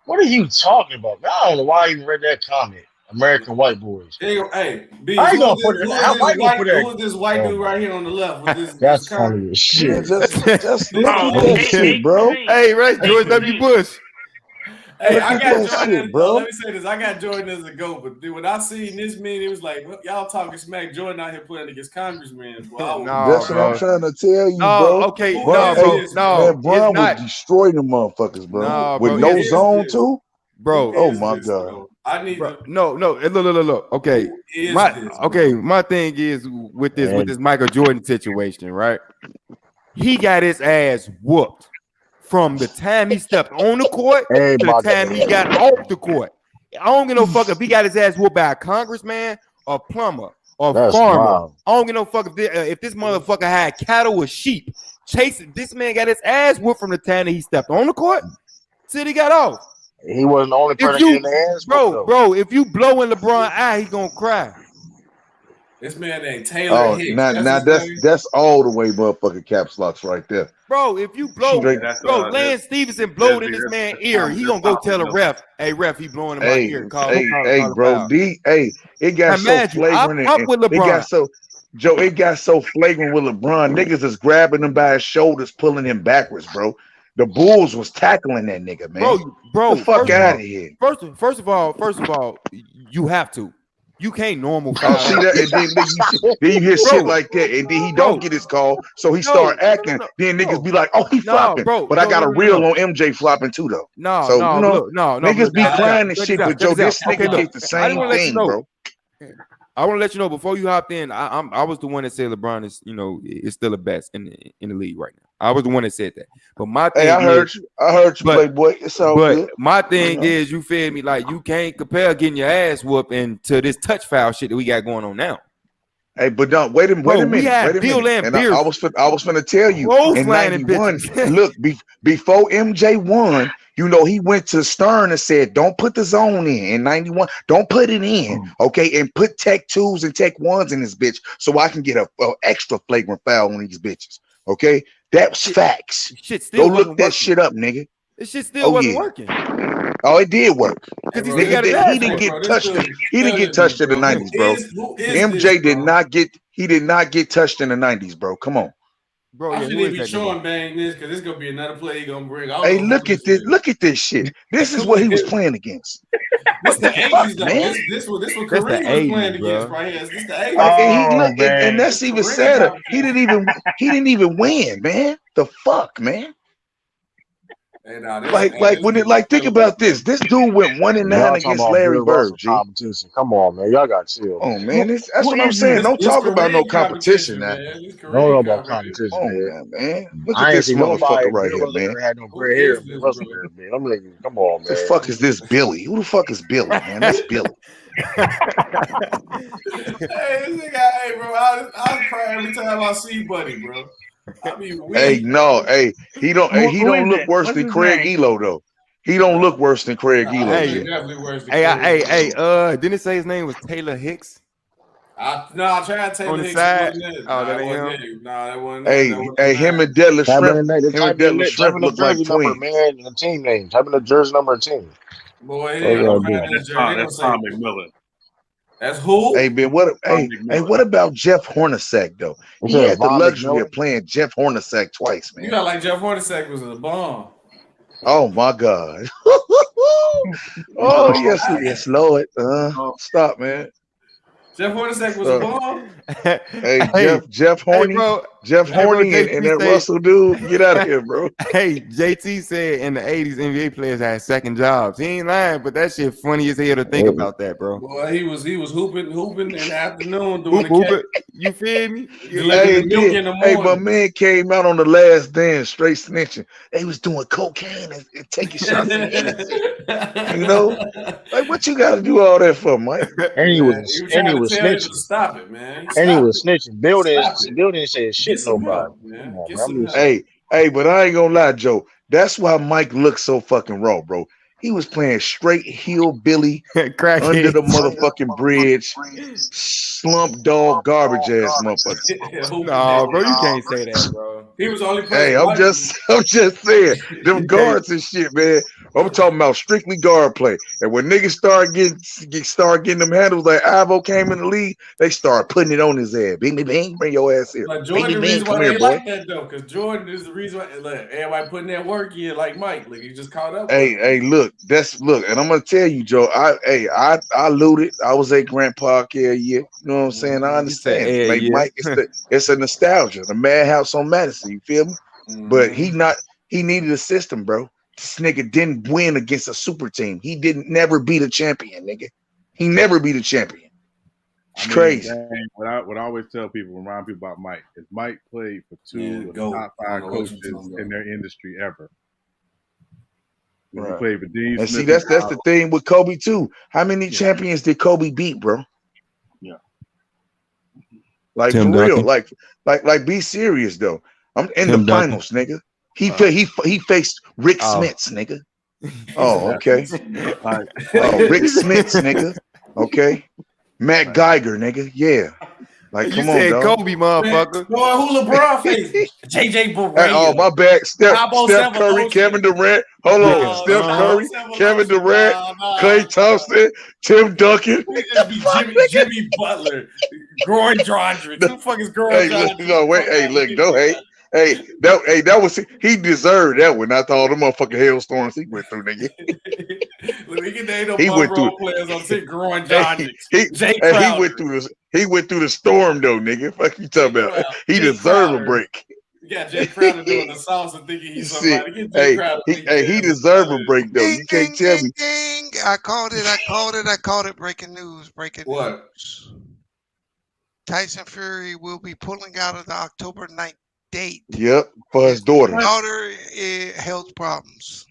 What are you talking about? I don't know why I even read that comment. American white boys. Hey, B, I ain't who gonna is put it. How I gonna put that? who is this white dude right here on the left with this? That's this funny as shit. Man, just look Oh, at that shit, bro. Hey, right, George W. Bush. Hey, Look I at got that Jordan. shit, bro. Let me say this: I got Jordan as a GOAT, but dude, when I seen this meme, it was like, well, y'all talking smack. Jordan out here playing against congressmen. Well, That's what I'm trying to tell you, bro. Okay, Bron, man, Bron not. would destroy them motherfuckers, bro. No, With bro, no zone too, bro. Oh my god. I need look. Okay, my thing is with this Michael Jordan situation, right? He got his ass whooped from the time he stepped on the court to the time he got off the court. I don't give no fuck if he got his ass whooped by a congressman or plumber or farmer. Wild. I don't give no fuck if this motherfucker had cattle or sheep chasing. This man got his ass whooped from the time that he stepped on the court till he got off. He wasn't the only person getting the ass. Bro, if you blow in LeBron eye, he gonna cry. This man named Taylor Hicks. Now that's all the way motherfucking caps locks right there. Bro, if you blow, Lance Stevenson blowed in this man's ear, he gonna go tell the ref, hey ref, he blowing in my ear. Bro, it got so flagrant it got so flagrant with LeBron. Niggas is grabbing him by his shoulders, pulling him backwards, bro. The Bulls was tackling that nigga, man. Bro, the fuck out of here. First of all, you have to. You can't normal foul. See that, and then you hear shit like that, and then he don't get his call, so he start acting. Then niggas be like, "Oh, he flopping," but I got a reel on MJ flopping too, though. Niggas be crying and shit, but Joe, this nigga did the same thing, bro. I want to let you know before you hopped in. I was the one that said LeBron is still the best in the league right now. I was the one that said that. But my thing, I heard you, Playboy. It's all good. My thing is, you feel me? Like you can't compare getting your ass whooping to this touch foul shit that we got going on now. Hey, but don't wait a minute. And I was finna tell you in 91. Look, before MJ won, he went to Stern and said, "Don't put the zone in 91. Don't put it in, okay? And put Tech 2s and Tech 1s in this bitch, so I can get a extra flagrant foul on these bitches." Okay, that's facts. Go look that shit up, nigga. This shit still wasn't working. Oh, it did work. He didn't get touched. He didn't get touched in the 90s, bro. MJ did not get. He did not get touched in the 90s, bro. Come on, bro. I shouldn't be showing bang this because it's gonna be another play he gonna bring. Hey, look at this. Look at this shit. This is what he was playing against. This the 80s, though. This what Kareem was playing against right here. This the 80s. And that's even sadder. He didn't even win, man. The fuck, man. Hey, think about this. This dude went 1-9 against Larry Bird. Competition. Come on, man. Y'all got chill. Oh man, that's what I'm saying. Don't talk about no competition now. Don't know about competition. Oh man. Look at this motherfucker right here, man. Had no gray hair. I'm like, come on, man. The fuck is this Billy? Who the fuck is Billy, man? That's Billy. Hey, this nigga, hey, bro. I cry every time I see Buddy, bro. He don't look worse than Craig Elo though. He don't look worse than Craig Elo. Hey, didn't it say his name was Taylor Hicks? I tried to take on the side. Oh, that ain't him. That wasn't him and Deadlift Shrimp look like twins. Man, and team names. Type in the jersey number and team. Boy, that's Tom McMillan. That's who? Hey, man, what about Jeff Hornacek though? He had the luxury of playing Jeff Hornacek twice, man. You got like Jeff Hornacek was a bomb. Oh my God. Oh yes, Lord. Stop, man. Jeff Hornacek was a bomb. Jeff Horny, Jeff Horny, and that Russell dude. Get out of here, bro. Hey, JT said in the 80s, NBA players had second jobs. He ain't lying, but that shit funny as hell to think about that, bro. Boy, he was hooping in the afternoon doing the you feel me? Hey, my man came out on The Last Dance straight snitching. They was doing cocaine and taking shots. Like what you got to do all that for, Mike? And he was snitching. Stop it, man. And he was snitching. Building said shit nobody. Hey, but I ain't gonna lie, Joe. That's why Mike looks so fucking raw, bro. He was playing straight hillbilly under the motherfucking bridge, slump dog, garbage ass motherfucker. No, bro, you can't say that, bro. He was only playing. Hey, I'm just saying, them guards and shit, man. I'm talking about strictly guard play. And when niggas start getting them handles like Ivo came in the league, they start putting it on his ass. Bing, bing, bing, bring your ass here. But Jordan, Bing, the reason come why here, they boy. like that though, because Jordan is the reason why everybody putting that work in, like Mike. Like he just caught up. Hey, look, and I'm gonna tell you, Joe. I looted. I was at Grant Park here, yeah. You know what I'm saying? I understand. Mike, it's a nostalgia. The Madhouse on Madison. You feel me? But he needed a system, bro. This nigga didn't win against a super team. He never beat a champion, nigga. He never beat a champion. It's crazy. What I always tell people, remind people about Mike, is Mike played for two of the top 5 coaches in their industry ever. Right. He played for Dean And Smith. see, that's the thing with Kobe too. How many champions did Kobe beat, bro? Yeah. Like Tim for real, Duncan. like be serious though. I'm in Tim the finals, nigga. He faced Rick Smits, nigga. Oh, okay. Rick Smits, nigga. Okay. Matt Geiger, nigga. Yeah. Like, come on, dog. Kobe, motherfucker. Boy, who LeBron faced? JJ Barea. Oh, my bad. Steph Curry, Kevin Durant. Hold on. Steph Curry, Kevin Durant, Klay Thompson, Tim Duncan. Jimmy Butler. Goran Dragic. Who the fuck is Goran Dragic? No, wait. Hey, look, no hate. That was he deserved that one. After all the motherfucking hailstorms he went through, nigga. He went through players on Goran Dragic. He went through the storm though, nigga. Fuck you talking about? He deserved a break. You got Jay Crowder doing the sauce and thinking he's somebody. He deserved a break though. You can't tell me. Ding. I called it. Breaking news. News. Tyson Fury will be pulling out of the October 9th date. Yep, for his daughter. Health problems.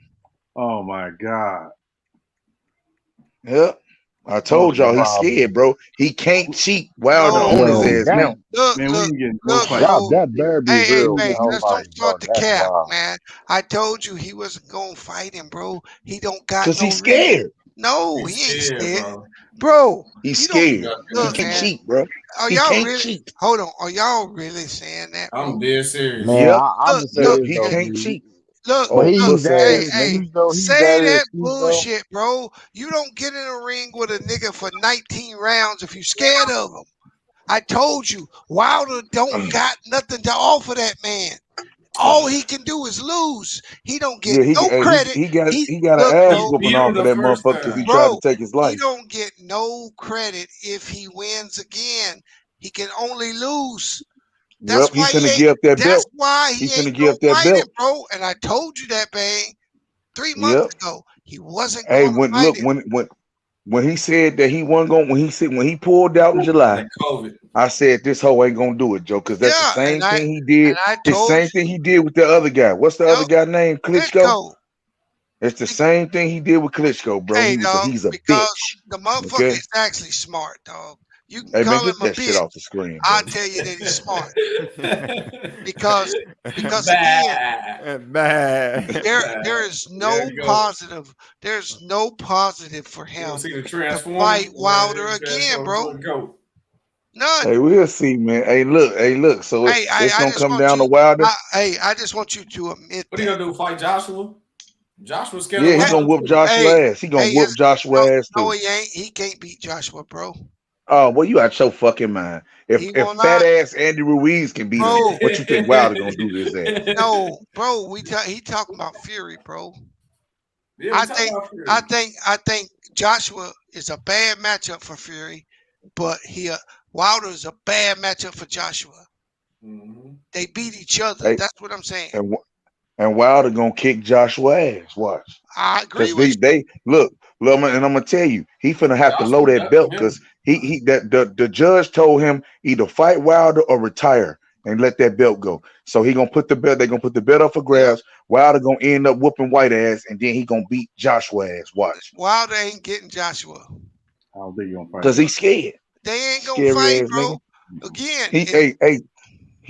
Oh my God. Yep. I told y'all he's scared, bro. He can't cheat Wilder on his ass now. Look, that better be real. Hey, let's don't start the cap, man. I told you he wasn't gonna fight him, bro. He don't got because he's scared. No, he ain't scared, bro. He's scared. He can cheat, bro. Are y'all really? Hold on. Are y'all really saying that? Bro? I'm dead serious. Man, look, he can't cheat. Look, say that bullshit, bro. You don't get in a ring with a nigga for 19 rounds if you scared of him. I told you, Wilder don't got nothing to offer that man. All he can do is lose. He don't get no credit. He got an ass whooping off of that motherfucker because he tried to take his life. He don't get no credit if he wins again. He can only lose. That's he's gonna give up that belt. That's why he's gonna give up that belt, bro. And I told you that, Bang, 3 months ago. He wasn't. When he said that he wasn't going, when he pulled out in July, I said this hoe ain't gonna do it, Joe, because that's the same thing he did. The same thing he did with the other guy. What's the other guy named Klitschko? It's the same thing he did with Klitschko, bro. He's a bitch. The motherfucker is actually smart, dog. You can call him a bitch. Shit off the screen. I'll tell you that he's smart. because again, there is no positive. There's no positive for him to fight Wilder again, bro. None. Hey, we'll see, man. Hey, look. So it's gonna come down to Wilder. I just want you to admit. What are you gonna do? Fight Joshua? Joshua's scared. Yeah, he's gonna whoop Joshua's ass. He gonna whoop Joshua's ass too. No, he ain't. He can't beat Joshua, bro. Oh, well, you out your fucking mind. If fat ass Andy Ruiz can beat him, what you think Wilder gonna do to his ass? No, bro. He talking about Fury, bro. Yeah, I think Joshua is a bad matchup for Fury, but Wilder is a bad matchup for Joshua. Mm-hmm. They beat each other. That's what I'm saying. And Wilder gonna kick Joshua's ass. Watch. I agree with they look, and I'm gonna tell you, he finna have to load that belt because the judge told him either fight Wilder or retire and let that belt go. So he gonna put the belt. They gonna put the belt up for grabs. Wilder gonna end up whooping White ass, and then he gonna beat Joshua ass. Watch. Wilder ain't getting Joshua. I don't think you gonna fight because he's scared. They ain't gonna fight, bro. Nigga.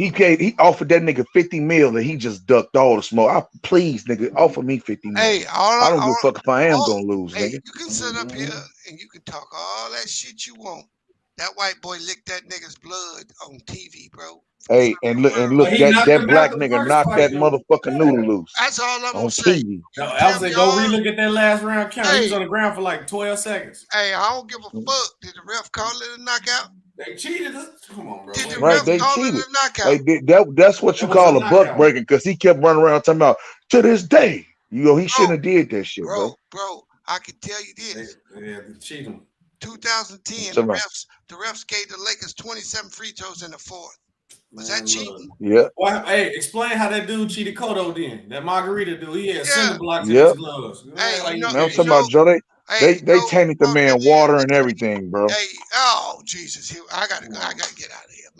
Again, he offered that nigga 50 mil and he just ducked all the smoke. Please, nigga, offer me 50 mil. Hey, I don't give a fuck if I am gonna lose, nigga. You can sit up here and you can talk all that shit you want. That white boy licked that nigga's blood on TV, bro. Hey, and look, But he knocked that him black out the nigga first knocked fight, that though. motherfucking noodle loose. That's all I'm on gonna say. TV. No, I was saying, go relook at that last round count. He was on the ground for like 12 seconds. Hey, I don't give a fuck. Did the ref call it a knockout? They cheated us. Come on, bro. Did the Right, ref they call cheated. it a knockout? Like that's what you call a buck breaking, because he kept running around talking about to this day. You know, he shouldn't have did that shit, bro. Bro, I can tell you this. They cheat him. 2010, the refs gave the Lakers 27 free throws in the fourth. Was that cheating? Yeah. Well, hey, explain how that dude cheated Kodo then. That Margarita dude, he had cinder blocks in his gloves. Hey, I'm talking about Joe. They tainted the man water and everything, bro. Hey, oh Jesus! I gotta get out of here,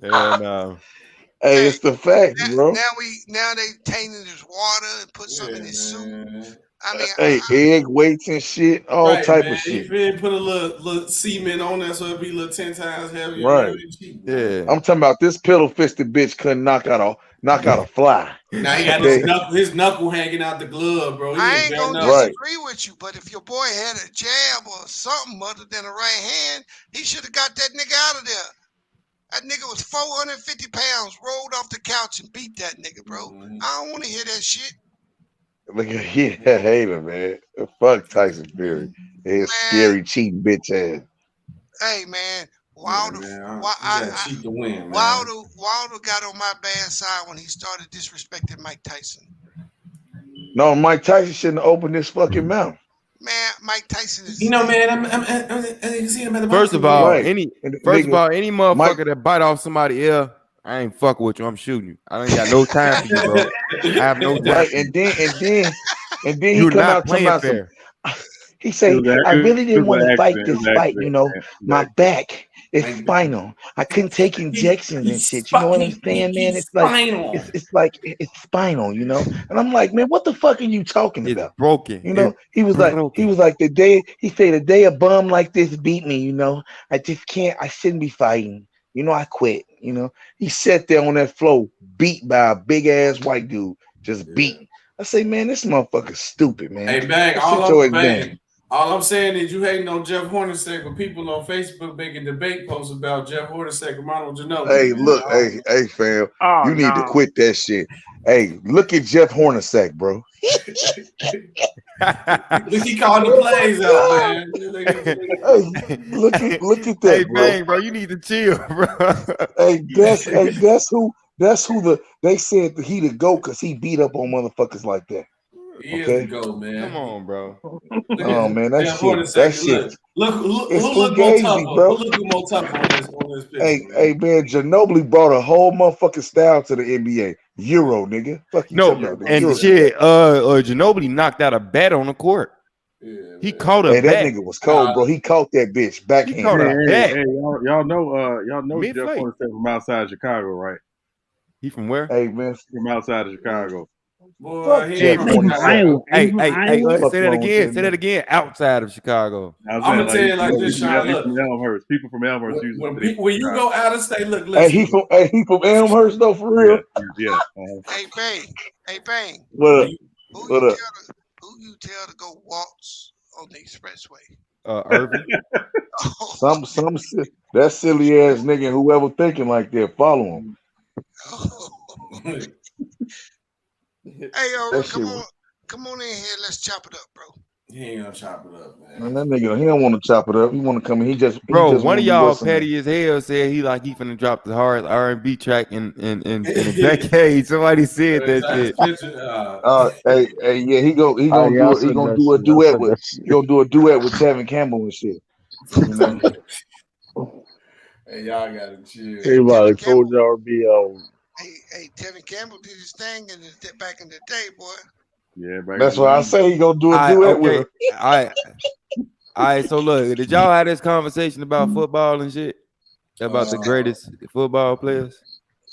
man. Hell no. Hey, it's the fact, bro. Now they tainted his water and put something in his soup. I mean, Hey, egg weights and shit, all type of shit. If they put a little cement on there, so it'd be a little 10 times heavier. Right. Yeah. I'm talking about this pillow fisted bitch couldn't knock out a fly. Now he got his knuckle hanging out the glove, bro. I ain't gonna disagree with you, but if your boy had a jab or something other than a right hand, he should have got that nigga out of there. That nigga was 450 pounds, rolled off the couch and beat that nigga, bro. I don't want to hear that shit. Look at hater, man. Fuck Tyson Fury. His scary cheating bitch ass. Hey man, Wilder cheat to win, man. Wilder got on my bad side when he started disrespecting Mike Tyson. No, Mike Tyson shouldn't have opened his fucking mouth. Man, Mike Tyson is. Man, I'm seeing him at the First of all, Right. any Nigga, motherfucker that bite off somebody's ear, I ain't fucking with you. I'm shooting you. I ain't got no time for you, bro. I have no time. Right, and then he You're come not out talking playing about fair. he say, I really didn't want to fight this fight, accident, you know. My back is spinal. I couldn't take injections and shit. You know what I'm saying, man? It's like it's spinal, you know. And I'm like, man, what the fuck are you talking about? It's broken. You know, he was like the day a bum like this beat me, you know, I shouldn't be fighting. You know, I quit. You know, he sat there on that floor, beat by a big ass white dude, just beat. I say, man, this motherfucker's stupid, man. Hey, Bang, all I'm saying is you hating on Jeff Hornacek, but people on Facebook making debate posts about Jeff Hornacek and Ronald Ginobili. Hey, look, hey, fam, you need to quit that shit. Hey, look at Jeff Hornacek, bro. Look, he calling the plays out, man. Hey, look at that, Hey, bro. Bang, bro, you need to chill, bro. Hey, that's who they said that he the GOAT because he beat up on motherfuckers like that. He is the GOAT, man. Come on, bro. Oh man, that Jeff shit. Hornacek, look It's who look more fugazi, tougher, bro. Who look more tougher on this pitch. Hey, man, Ginobili brought a whole motherfucking style to the NBA. Euro, nigga. Fuck you talking about, and Euro. shit, Ginobili knocked out a bat on the court. He caught a Hey, that bat. nigga was cold, bro. He caught that bitch backhand. He caught a bat. Hey, y'all know Mid Jeff fight. Hornacek from outside Chicago, right? He from where? Hey, man, From outside of Chicago. Boy, he Hey, ain't from Chicago. Hey, Fuck say that wrong again. with Say that again. Outside of Chicago. I'm gonna tell you like this, Sean. Look, from Elmhurst. People from Elmhurst usually. when you go out of state, look, Hey, listen. he from Elmhurst though, for real. Yeah. Hey, Bang. What up? Who you tell to go waltz on the expressway? Urban. Some that silly ass nigga, whoever thinking like that, follow him. Hey, come on in here. Let's chop it up, bro. He ain't gonna chop it up, man. Man, that nigga, he don't want to chop it up. He want to come in. He just One wanna of be y'all listening. petty as hell said he finna drop the hardest R&B track in a decade. Somebody said that shit. Hey, yeah, he gonna do a duet with Tevin Campbell and shit. You know? Hey, y'all gotta chill. Everybody told y'all to be Hey, Tevin Campbell did his thing back in the day, boy. Yeah, that's why I say he gonna do a duet with him. All right. So look, did y'all have this conversation about football and shit? About the greatest football players?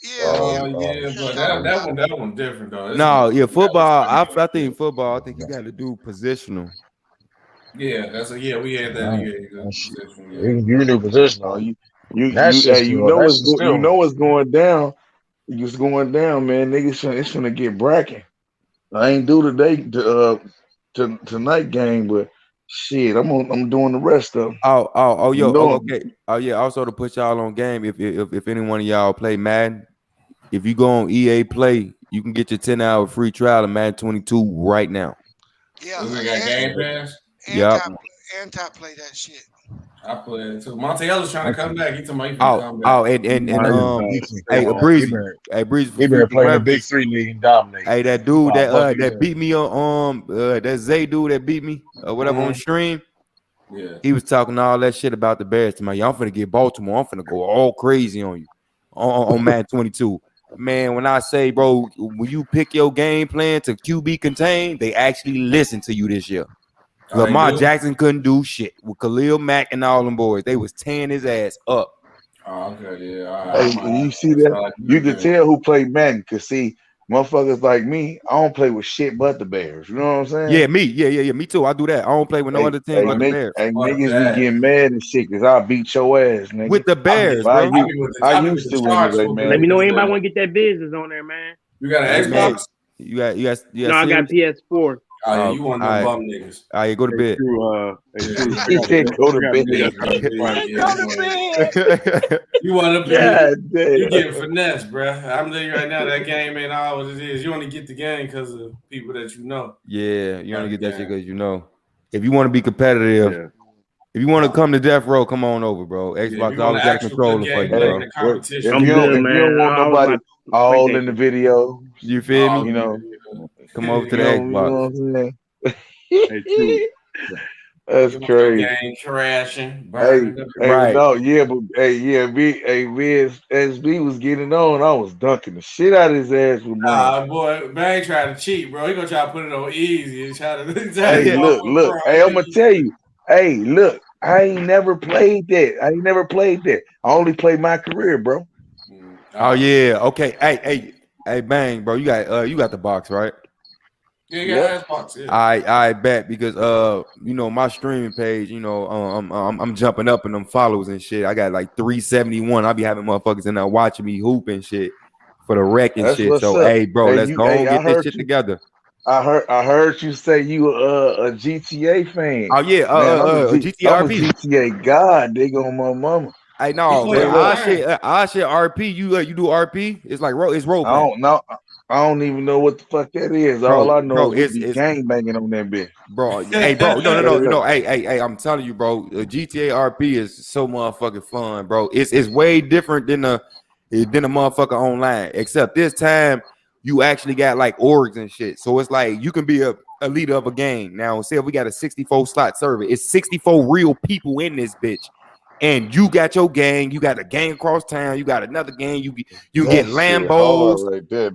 Yeah, but that one different though. Football. I think football. I think you got to do positional. Yeah, we had that. You knew positional. You know it's going down. It's going down, man. Niggas, it's gonna get bracken. I ain't do today tonight game, but Shit, I'm doing the rest of them. Okay. Oh yeah. Also to put y'all on game, if any one of y'all play Madden, if you go on EA Play, you can get your 10-hour free trial of Madden 22 right now. Yeah, we got Game Pass. Yep. Anti-play that shit. I play it too. Montiel is trying to come back. He told me he finna come back. Breeze. He been playing the big 3 league and dominating. Hey, that dude that beat me on that Zay dude that beat me or whatever on stream. Yeah, he was talking all that shit about the Bears to me. I'm finna get Baltimore. I'm finna go all crazy on you on Madden 22. Man, when I say, bro, when you pick your game plan to QB contain, they actually listen to you this year. Lamar Jackson couldn't do shit with Khalil Mack and all them boys. They was tearing his ass up. Oh, okay, yeah. All right. Hey, you see that? You can tell who played Madden. Cause see, motherfuckers like me, I don't play with shit but the Bears. You know what I'm saying? Yeah, me. Yeah. Me too. I do that. I don't play with no other team but the Bears. Hey, niggas be getting mad and shit because I'll beat your ass, nigga. With the Bears, bro. I used to anyway, man. Let me know anybody want to get that business on there, man. You got an Xbox? You got no, I got PS4. Oh, yeah, you want them bum niggas. All right, go to bed. He said go to bed. You want to be? You getting finesse, bro. I'm telling you right now, that game ain't all what it is. You only get the game because of people that you know. Yeah, you only get that shit because you know. If you want to be competitive, if you want to come to Death Row, come on over, bro. Xbox always got controller for you, bro. If you don't want nobody all in the video, you feel me? You know, come over to the Xbox. You know what I'm saying? That's crazy. Game crashing. Right. No, yeah, but SB was getting on. I was dunking the shit out of his ass with mine. Boy, Bang trying to cheat, bro. He gonna try to put it on easy and try to. Hey, look. Hey, I'm gonna tell you. Hey, look. I ain't never played that. I only played my career, bro. Oh yeah. Okay. Hey, Bang, bro. You got the box, right? Yeah, you got Xbox. Yeah. I bet because you know, my streaming page, you know, I'm jumping up in them follows and shit. I got like 371. I be having motherfuckers in there watching me hoop and shit for the wreck and shit. So up. hey, bro, let's go and get this shit together. I heard you say you were a GTA fan. Oh yeah, GTA I'm RP. A GTA god, they go my mama. Hey, no, I shit RP. You do RP? It's like it's role play. I don't know. I don't even know what the fuck that is. Bro, all I know is it's gang banging on that bitch. Bro, hey, bro, no. Hey, I'm telling you, bro, GTA RP is so motherfucking fun, bro. It's way different than a motherfucker online. Except this time you actually got like orgs and shit. So it's like you can be a leader of a gang. Now, say if we got a 64 slot server, it's 64 real people in this bitch. And you got your gang, you got a gang across town, you got another gang, you get Lambos, right there,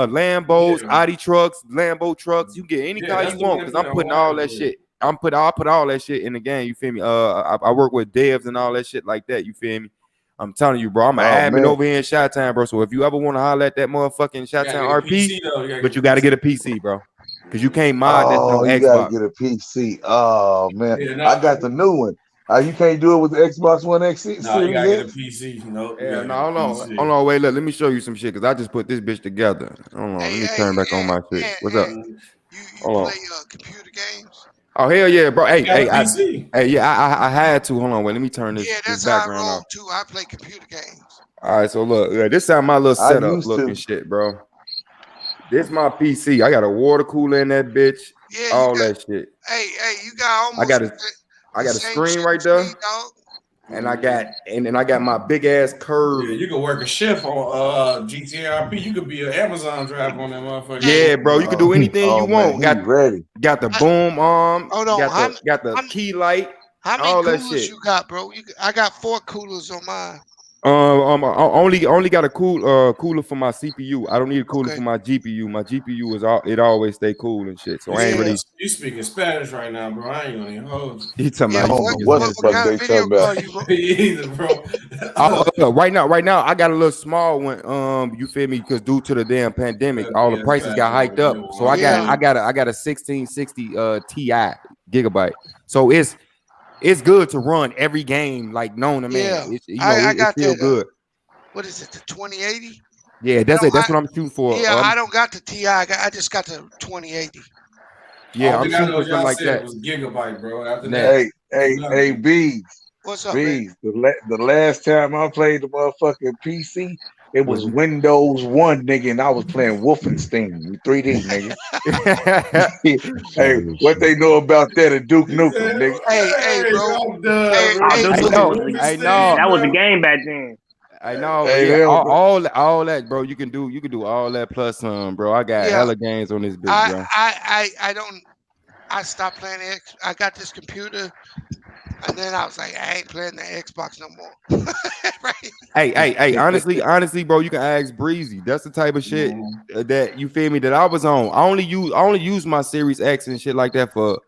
Lambos, Audi trucks, Lambo trucks, you get any car you want, because I'm putting all that shit. I'll put all that shit in the game, you feel me? I work with devs and all that shit like that, you feel me? I'm telling you, bro, I'm an admin over here in Chi-Town, bro. So if you ever want to holler at that motherfucking Chi-Town RP, but you got to get a PC, bro. Because you can't mod this on Xbox. You got to get a PC. Oh, man. I got the new one. You can't do it with the Xbox One X series. No, you gotta get a PC. Nope. Yeah, no, hold on, wait, look, let me show you some shit, because I just put this bitch together. Hold on, let me turn back on my shit. What's up? You play computer games? Oh, hell yeah, bro. Hey, I had to. Hold on, wait, let me turn this, that's background how I roll off. too. I play computer games. All right, so look, this is my little setup looking shit, bro. This my PC. I got a water cooler in that bitch. Yeah, all that shit. Hey, you got almost. I got a screen right there, and I got my big ass curve. Yeah, you can work a shift on GTA RP. You could be an Amazon driver on that motherfucker. Yeah, bro, you can do anything you want. Got the boom arm. Hold on, got the key light. How many all coolers that shit. you got, bro? I got 4 coolers on mine. I only got a cooler for my CPU. I don't need a cooler for my GPU. My GPU it always stay cool and shit. So I ain't really. You speaking Spanish right now, bro? I ain't gonna even hold you. He talking about what the fuck they talking about? Either, bro. Right now, I got a little small one. You feel me? Because due to the damn pandemic, all the prices got hiked up. So I got a 1660 Ti gigabyte. So it's good to run every game like known to man. I got it's still good. What is it? The 2080? Yeah, that's it. That's what I'm shooting for. Yeah, I don't got the Ti. I just got the 2080. Yeah, All I'm I shooting know for something y'all like said that. was gigabyte, bro. After that, Hey, Bees. What's up, Bees. The last time I played the motherfucking PC, it was Mm-hmm. Windows 1, nigga, and I was playing Wolfenstein 3D, nigga. Hey, what they know about that at Duke Nukem, nigga? Hey, bro. I'm done, Hey, bro. hey, Duke so Nukem was that was a game back then. I know, but Hey, yeah, man, all that, bro. You can do all that plus some, bro. I got yeah, hella games on this bitch, bro. I stopped playing X. I got this computer, and then I was like, I ain't playing the Xbox no more. Right? Hey, honestly, bro, you can ask Breezy. That's the type of shit that you feel me that I was on. I only use my Series X and shit like that for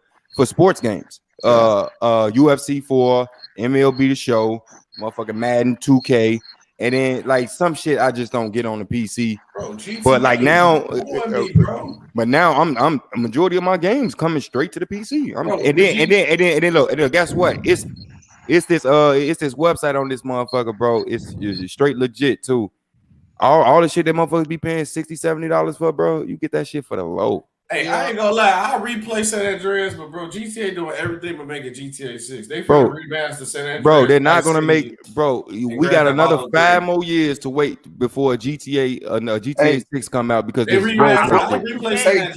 sports games. UFC 4, MLB The Show, motherfucking Madden 2K, and then like some shit I just don't get on the PC. Bro, GTA, But like now, bro. but now I'm a majority of my games coming straight to the PC. Bro, And then look, guess what? It's this website on this motherfucker, bro. It's straight legit too. All the shit that motherfuckers be paying $60-$70 for, bro. You get that shit for the low. Hey, I ain't gonna lie. I'll replay San Andreas, but bro, GTA doing everything but making GTA 6. They finna remaster San Andreas. Bro, they're not gonna make. Bro, we got another 5 more years to wait before GTA 6 come out because this role play shit.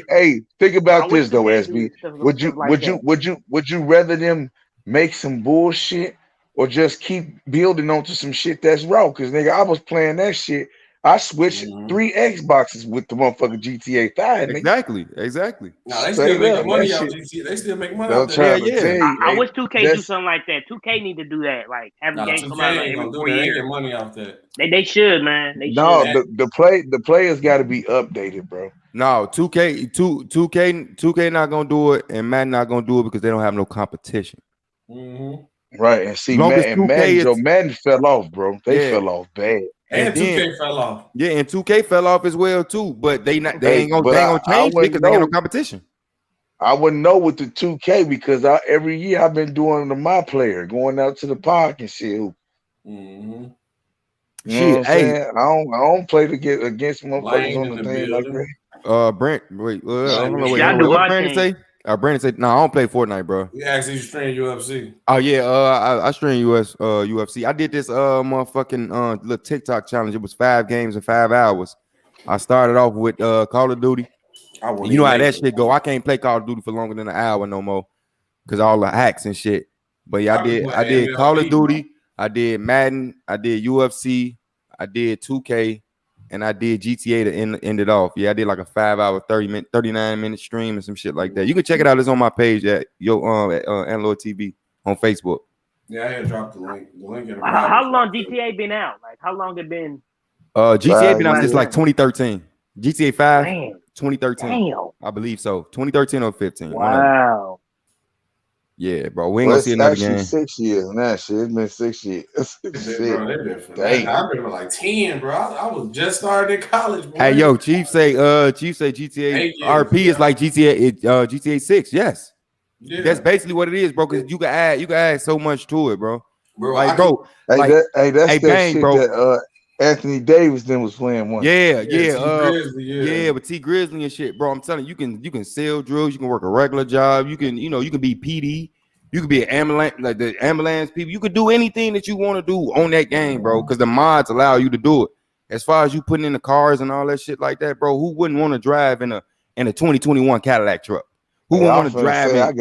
Hey, think about wish this though, 2K do SB. stuff Would you like that. would you rather them make some bullshit or just keep building onto some shit that's raw? Because nigga, I was playing that shit. I switched 3 Xboxes with the motherfucking GTA 5. Nigga. Exactly. No, they still making money off GTA. They still make money off that. I wish 2K do something like that. 2K need to do that. Like have a game come out like every 4 years. They get money off that. They should, man. They No, should. the players got to be updated, bro. No, 2K not gonna do it, and Madden not gonna do it because they don't have no competition. Right, and see, Madden fell off, bro. They fell off bad. And 2K fell off. Yeah, and 2K fell off as well too. But they ain't gonna change because they ain't no competition. I wouldn't know with the 2K because every year I've been doing the my player, going out to the park and shit. You know what I'm saying? I don't play to get against motherfuckers on the thing like that. Brent, wait, what Brandon say? Brandon said, "No, I don't play Fortnite, bro." We actually stream UFC. Oh yeah, I stream UFC. I did this motherfucking little TikTok challenge. It was 5 games in 5 hours. I started off with Call of Duty. You know how that shit go. I can't play Call of Duty for longer than an hour no more because all the hacks and shit. But yeah, I did Call of Duty. I did Madden. I did UFC. I did 2K. And I did GTA to end it off. Yeah, I did like a 5-hour, 39-minute stream and some shit like that. You can check it out. It's on my page at Android TV on Facebook. Yeah, I had dropped the link. The link in the how long GTA been out? Like how long it been? GTA been out since like 2013. GTA 5, Damn. 2013. Damn. I believe so. 2013 or 15. Wow. Yeah, bro. We ain't gonna see another game. 6 years now. Shit, it's been 6 years. I remember like 10, bro. I was just starting in college, bro. Hey, yo, Chief say GTA RP is like GTA 6. Yes. Yeah. That's basically what it is, bro. Because you can add so much to it, bro. Like, bro. That's that bang, shit bro. that Anthony Davis then was playing one. Yeah, with T Grizzly and shit, bro. I'm telling you, you can sell drugs, you can work a regular job, you can be PD, you can be an ambulance, like the ambulance people. You could do anything that you want to do on that game, bro, because the mods allow you to do it. As far as you putting in the cars and all that shit like that, bro, who wouldn't want to drive in a 2021 Cadillac truck? Who wouldn't want to drive in? I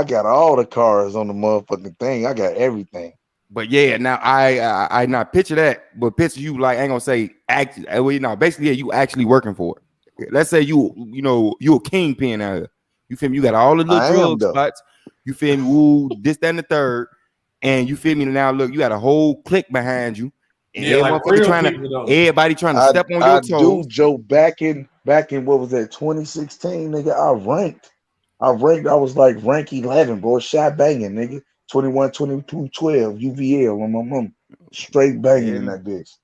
got all the cars on the motherfucking thing. I got everything. But yeah, now I not picture that, but picture you like, I ain't gonna say basically you actually working for it. Let's say you a kingpin out here. You feel me? You got all the little drug spots. You feel me? Ooh, this, that, and the third. And you feel me? Now look, you got a whole clique behind you. And everybody trying to step on your toes. Do, Joe, back in what was that, 2016, nigga, I was like rank 11, bro. Shot banging, nigga. 21, 22, 12, UVL on my mom. Straight banging in that bitch.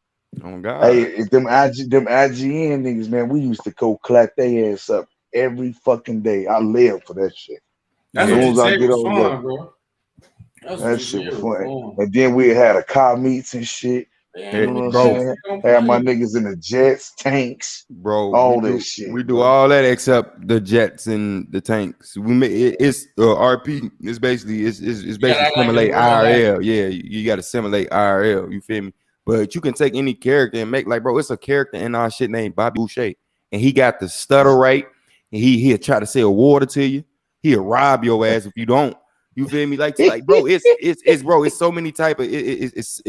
Oh God. Hey, them IGN niggas, man, we used to go clap their ass up every fucking day. I live for that shit. That's as what soon as I get fun, over bro. that shit was fun. And then we had a car meets and shit. You know what I'm saying? Have my niggas in the jets, tanks, bro. All that shit. We do all that except the jets and the tanks. We make it's RP. It's basically simulate IRL. Yeah, you got to simulate IRL. You feel me? But you can take any character and make like, bro. It's a character in our shit named Bobby Boucher, and he got the stutter right. And he'll try to sell water to you. He'll rob your ass if you don't. You feel me? Like bro, it's bro. It's so many type of it's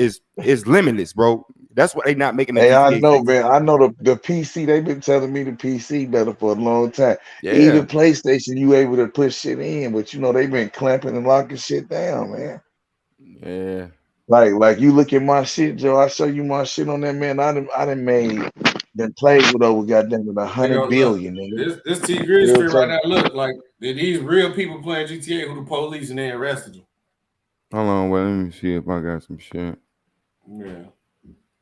limitless, bro. That's why they not making the Hey, GTA I know, 6. man. I know the PC. They've been telling me the PC better for a long time. Yeah. Even PlayStation, you able to put shit in, but you know they've been clamping and locking shit down, man. Yeah. Like you look at my shit, Joe. I show you my shit on that, man. I done played with over goddamn it 100 billion, nigga. This T Grizz street right now. Look, like these real people playing GTA who the police and they arrested them. Hold on, well, let me see if I got some shit. Yeah.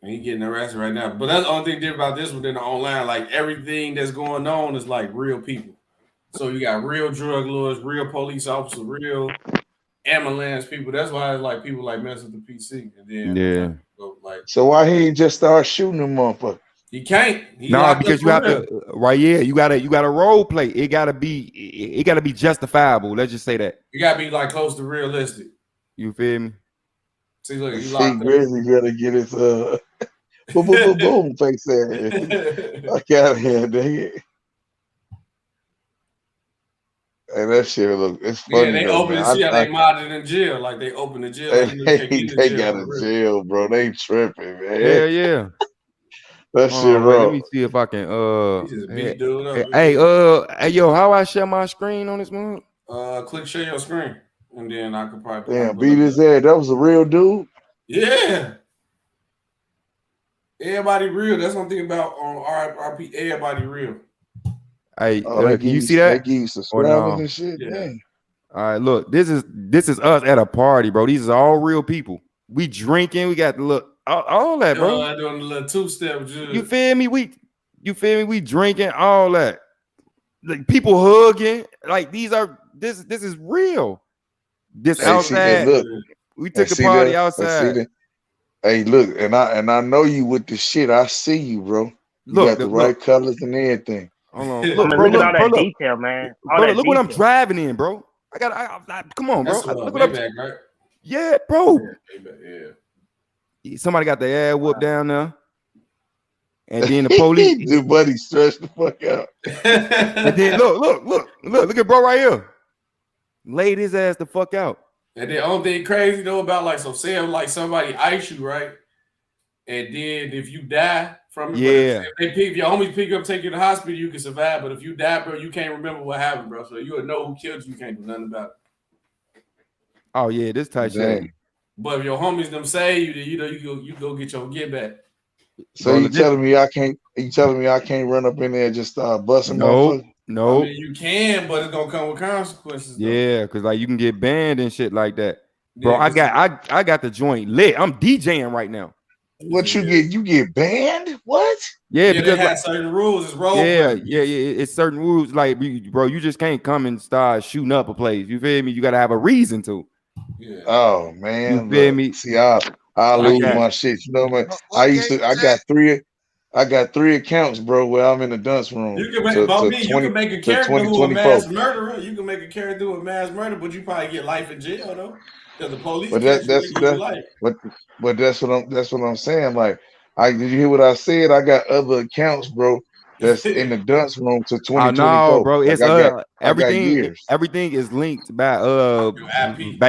And he getting arrested right now. But that's the only thing different about this within the online. Like everything that's going on is like real people. So you got real drug lords, real police officers, real ambulance people. That's why it's like people like mess with the PC. And then So why he ain't just start shooting them motherfuckers? He can't. No, because you have to you gotta role play. It gotta be justifiable. Let's just say that. You gotta be like close to realistic. You feel me? See, look, you See, locked Grizzly gotta get his boom face ass. Fuck out of here, nigga. Hey, that shit look, it's funny. Yeah, they though, open man. the jail. They modded in jail. Like they open the jail. Like, They got a jail, bro. They tripping, man. Yeah. That Hold shit on, wait, raw. let me see if I can hey, yo, how I share my screen on this one? Click share your screen. And then I could probably Damn, beat his ass. That was a real dude. Yeah. Everybody real. That's one thing about on RP. Everybody real. Hey, they can you see that? They give you subscribers and shit. Yeah. Dang. All right, look, this is us at a party, bro. These are all real people. We drinking. We got the look. All that, bro. I doing a little two-step. You feel me? We drinking all that. Like people hugging. Like this is real. This outside. Look, we took the party outside. Hey, look, and I know you with the shit. I see you, bro. You got the right colors and everything. Hold on. Look at all that detail, man. Look what I'm driving in, bro. I come on, bro. That's Look what I'm right? Yeah, bro. Yeah. Somebody got the ass whooped down there. And then the police. Dude, buddy, stretch the fuck out. And then look at bro right here. Laid his ass the fuck out. And the only thing crazy though about like, so say like somebody ice you, right? And then if you die from it, if your homies pick you up, take you to the hospital, you can survive. But if you die, bro, you can't remember what happened, bro. So you would know who killed you. You can't do nothing about it. Oh yeah, this type shit. But if your homies them say you, you go get your get back. So you telling me I can't? You telling me I can't run up in there and just start busting? No. I mean, you can, but it's gonna come with consequences. Though. Yeah, because like you can get banned and shit like that, bro. I got the joint lit. I'm DJing right now. What you get? You get banned? What? Yeah, because they have certain rules. It's role. Yeah. It's certain rules. Like, bro, you just can't come and start shooting up a place. You feel me? You got to have a reason to. Yeah. Oh man, you feel me? See, I lose my shit. You know what? I got three accounts, bro. Where I'm in the dunce room. You can make you can make a character who a mass murderer. You can make a character who a mass murderer, but you probably get life in jail though. Because the police. But that's what I'm saying. Like, did you hear what I said? I got other accounts, bro. That's in the dunce room to 2024. No, bro. It's everything. Everything is linked by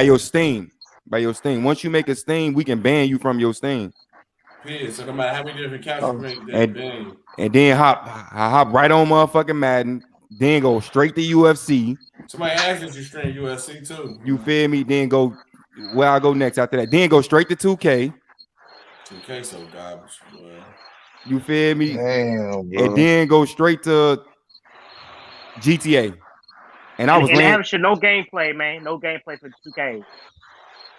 your Steam. By your Steam. Once you make a Steam, we can ban you from your Steam. Yeah, so no matter how many different accounts you make, they ban you. And then hop right on motherfucking Madden. Then go straight to UFC. Somebody asked if you stream UFC too. You feel me? Then go where I go next after that. Then go straight to 2K. 2K so garbage. Boy. You feel me? Damn, bro. And then go straight to GTA. And I was no gameplay, man. No gameplay for 2K.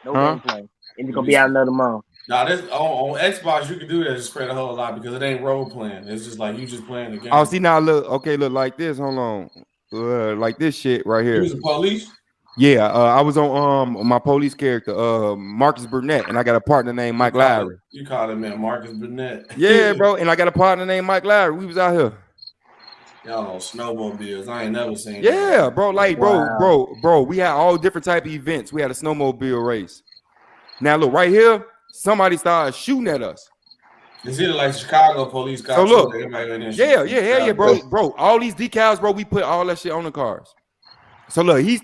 No gameplay. And it's gonna be out another month. Nah, this on Xbox you can do that. Just spread a whole lot because it ain't role playing. It's just like you just playing the game. Oh, see now look like this. Hold on, like this shit right here. You was the police? Yeah, I was on my police character, Marcus Burnett, and I got a partner named Mike Lowry. You call him man Marcus Burnett? Yeah, bro, and I got a partner named Mike Lowry. We was out here. Y'all on snowmobiles. I ain't never seen. Yeah, bro, like bro. We had all different type of events. We had a snowmobile race. Now look right here. Somebody started shooting at us. It's either like Chicago police cops. So look, yeah, bro. All these decals, bro. We put all that shit on the cars. So look, he's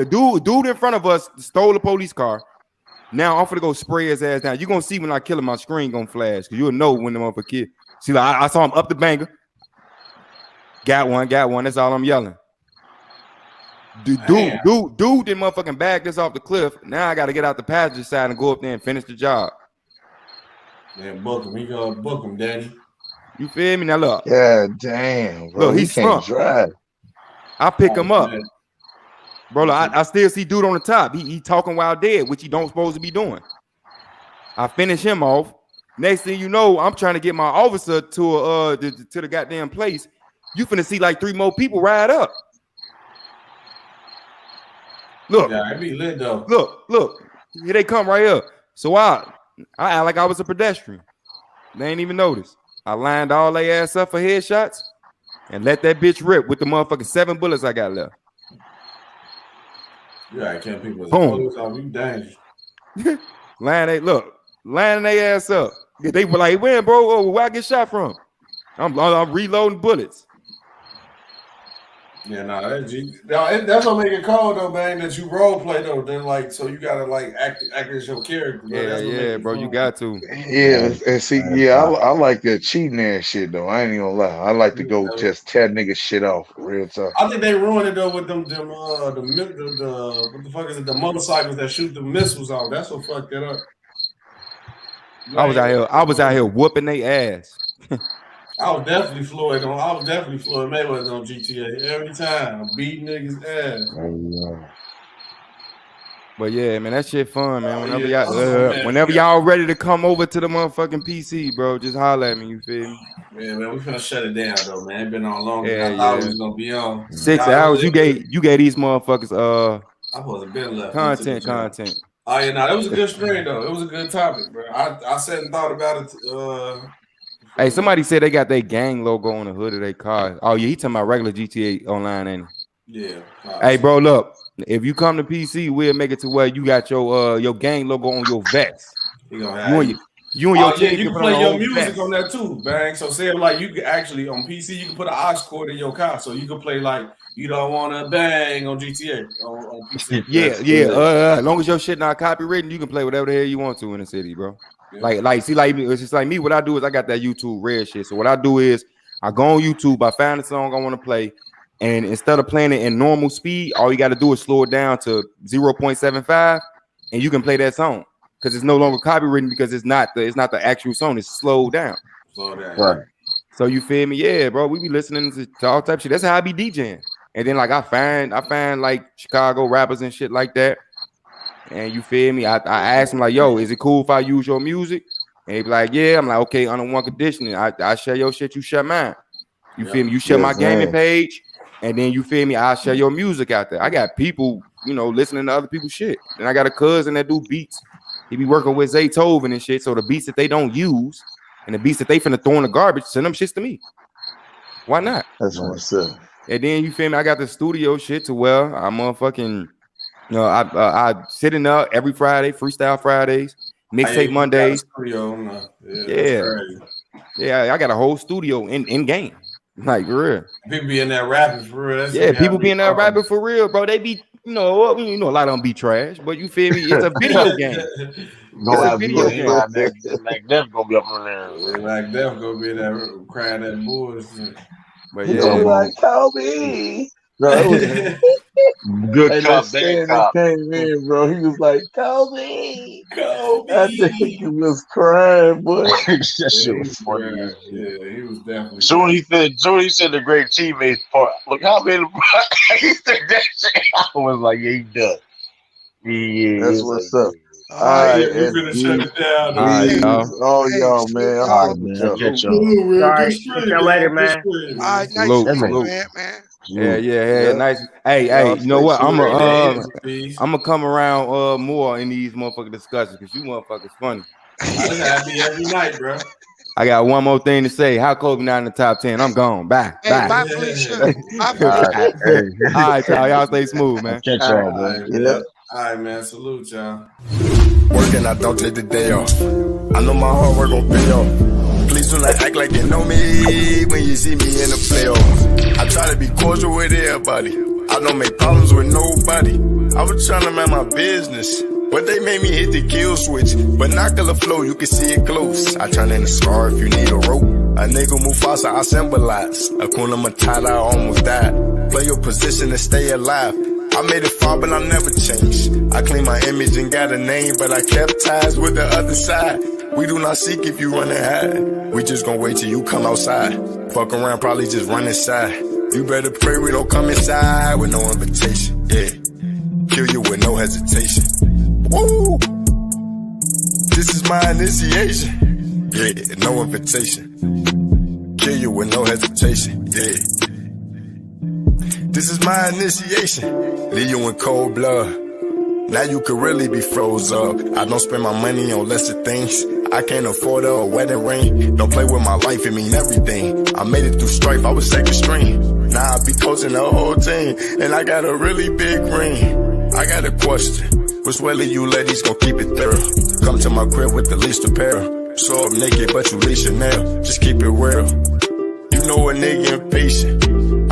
dude in front of us stole a police car. Now I'm gonna go spray his ass down. You're gonna see when I kill him, my screen gonna flash because you'll know when the motherfucker kid. See, like I saw him up the banger. Got one. That's all I'm yelling. Dude, didn't motherfucking bag this off the cliff. Now I got to get out the passenger side and go up there and finish the job. Man, book him. We gonna book him, Daddy. You feel me? Now look. Yeah, damn, bro. Look, he's can't drive. I pick him up. Bro, look, I still see dude on the top. He talking while dead, which he don't supposed to be doing. I finish him off. Next thing you know, I'm trying to get my officer to the goddamn place. You finna see like 3 more people ride up. Look, yeah, it be lit though. Look, here they come right here. So I act like I was a pedestrian. They ain't even notice. I lined all their ass up for headshots and let that bitch rip with the motherfucking 7 bullets I got left. Yeah, I can't people. Boom. You dangerous. Lining their ass up. They were like, "When, bro? Oh, where I get shot from?" I'm reloading bullets. Yeah, that's what make it cold though, man. That you role play though. Then like, so you gotta like act as your character. Yeah, bro. You got to. Yeah, and see, I like that cheating ass shit though. I ain't even gonna lie. I like to go just tear niggas shit off. Real tough. I think they ruined it though with them the what the fuck is it? The motorcycles that shoot the missiles off. That's what fucked it up. I was out here whooping their ass. I was definitely Floyd Mayweather on GTA every time. I'm beating niggas ass. But yeah, man, that shit fun, man. Whenever y'all ready to come over to the motherfucking PC, bro, just holler at me. You feel me? Yeah, man, we finna shut it down though, man. It's been on longer than I thought we was gonna be on. 6 hours. You gave these motherfuckers I supposed to been left. Content. Oh yeah, that was a good stream though. It was a good topic, bro. I sat and thought about it. Hey, somebody said they got their gang logo on the hood of their car. Oh yeah, he talking about regular GTA Online, ain't he? Yeah. Hey, bro, look. If you come to PC, we'll make it to where you got your gang logo on your vest. You and your team. You can play your music on that too, bang. So say like you can actually on PC, you can put an aux cord in your car, so you can play like You Don't Wanna Bang on GTA on PC. Yeah. As long as your shit not copywritten, you can play whatever the hell you want to in the city, bro. Yeah. Like it's just like me. What I do is I got that YouTube red shit. So what I do is I go on YouTube, I find a song I want to play, and instead of playing it in normal speed, all you got to do is slow it down to 0.75, and you can play that song because it's no longer copywritten because it's not the actual song. It's slowed down. Right. So you feel me? Yeah, bro. We be listening to all type of shit. That's how I be DJing. And then like I find like Chicago rappers and shit like that. And you feel me? I asked him like, yo, is it cool if I use your music? And he be like, yeah. I'm like, okay, under one condition. I share your shit, you share mine. You feel me? You share my gaming page, and then you feel me? I share your music out there. I got people, listening to other people's shit. And I got a cousin that do beats. He be working with Zaytoven and shit. So the beats that they don't use and the beats that they finna throw in the garbage, send them shits to me. Why not? That's what's up. And then you feel me? I got the studio shit to where I'm motherfucking. I sitting up every Friday, freestyle Fridays, mixtape Mondays. Yeah, I got a whole studio in game, like for real. People be in there rapping for real. People be in there rapping for real, bro. They be, a lot of them be trash, but you feel me? It's a video game. Like Def gonna be up on there. Like Def gonna be there crying that bullshit. But like Kobe. Bro, it was good cop, bad cop. Came in, bro. He was like, Kobe. I think he was crying, boy. That shit was funny. Yeah, he was definitely. Soon he said the great teammates part. Look how many he said that shit. I was like, yeah, he done. Yeah, that's what's up. All right, we're gonna shut it down. All right, y'all, man. All right, man. Catch y'all. All right, see you later, man. All right, nice, man. Yeah. Nice. Hey, you know what? I'm gonna come around more in these motherfucking discussions because you motherfuckers funny. I'm happy every night, bro. I got one more thing to say. How Kobe not in the top 10? I'm gone. Bye. Bye, Felicia. All right, y'all. Y'all stay smooth, man. Catch y'all, man. All right, man. Salute, y'all. Working, I don't take the day off. I know my hard work gon' pay off. Please do not act like you know me when you see me in the playoffs. I try to be cordial with everybody. I don't make problems with nobody. I was trying to mind my business, but they made me hit the kill switch. Binocular flow, you can see it close. I turn in a scar if you need a rope. A nigga Mufasa, I symbolize. Akuna Matata, I almost died. Play your position and stay alive. I made it far, but I never changed. I clean my image and got a name, but I kept ties with the other side. We do not seek if you run and hide. We just gon' wait till you come outside. Fuck around, probably just run inside. You better pray we don't come inside with no invitation. Yeah, kill you with no hesitation. Woo! This is my initiation. Yeah, no invitation. Kill you with no hesitation. Yeah. This is my initiation. Leave you in cold blood. Now you could really be froze up. I don't spend my money on lesser things. I can't afford a wedding ring. Don't play with my life, it mean everything. I made it through strife, I was second string. Now I be coaching the whole team, and I got a really big ring. I got a question. Which way you ladies gon' keep it thorough? Come to my crib with the least apparel. Show up naked, but you leash Chanel. Just keep it real. You know a nigga impatient.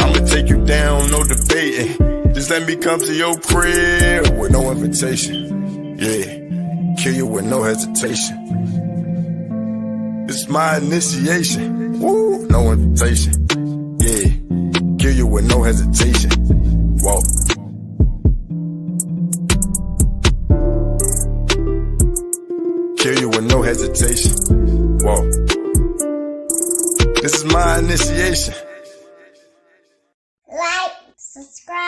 I'ma take you down, no debating. Just let me come to your crib with no invitation. Yeah, kill you with no hesitation. It's my initiation. Woo, no invitation. Yeah, kill you with no hesitation. Whoa. Kill you with no hesitation. Whoa. This is my initiation. Like, subscribe.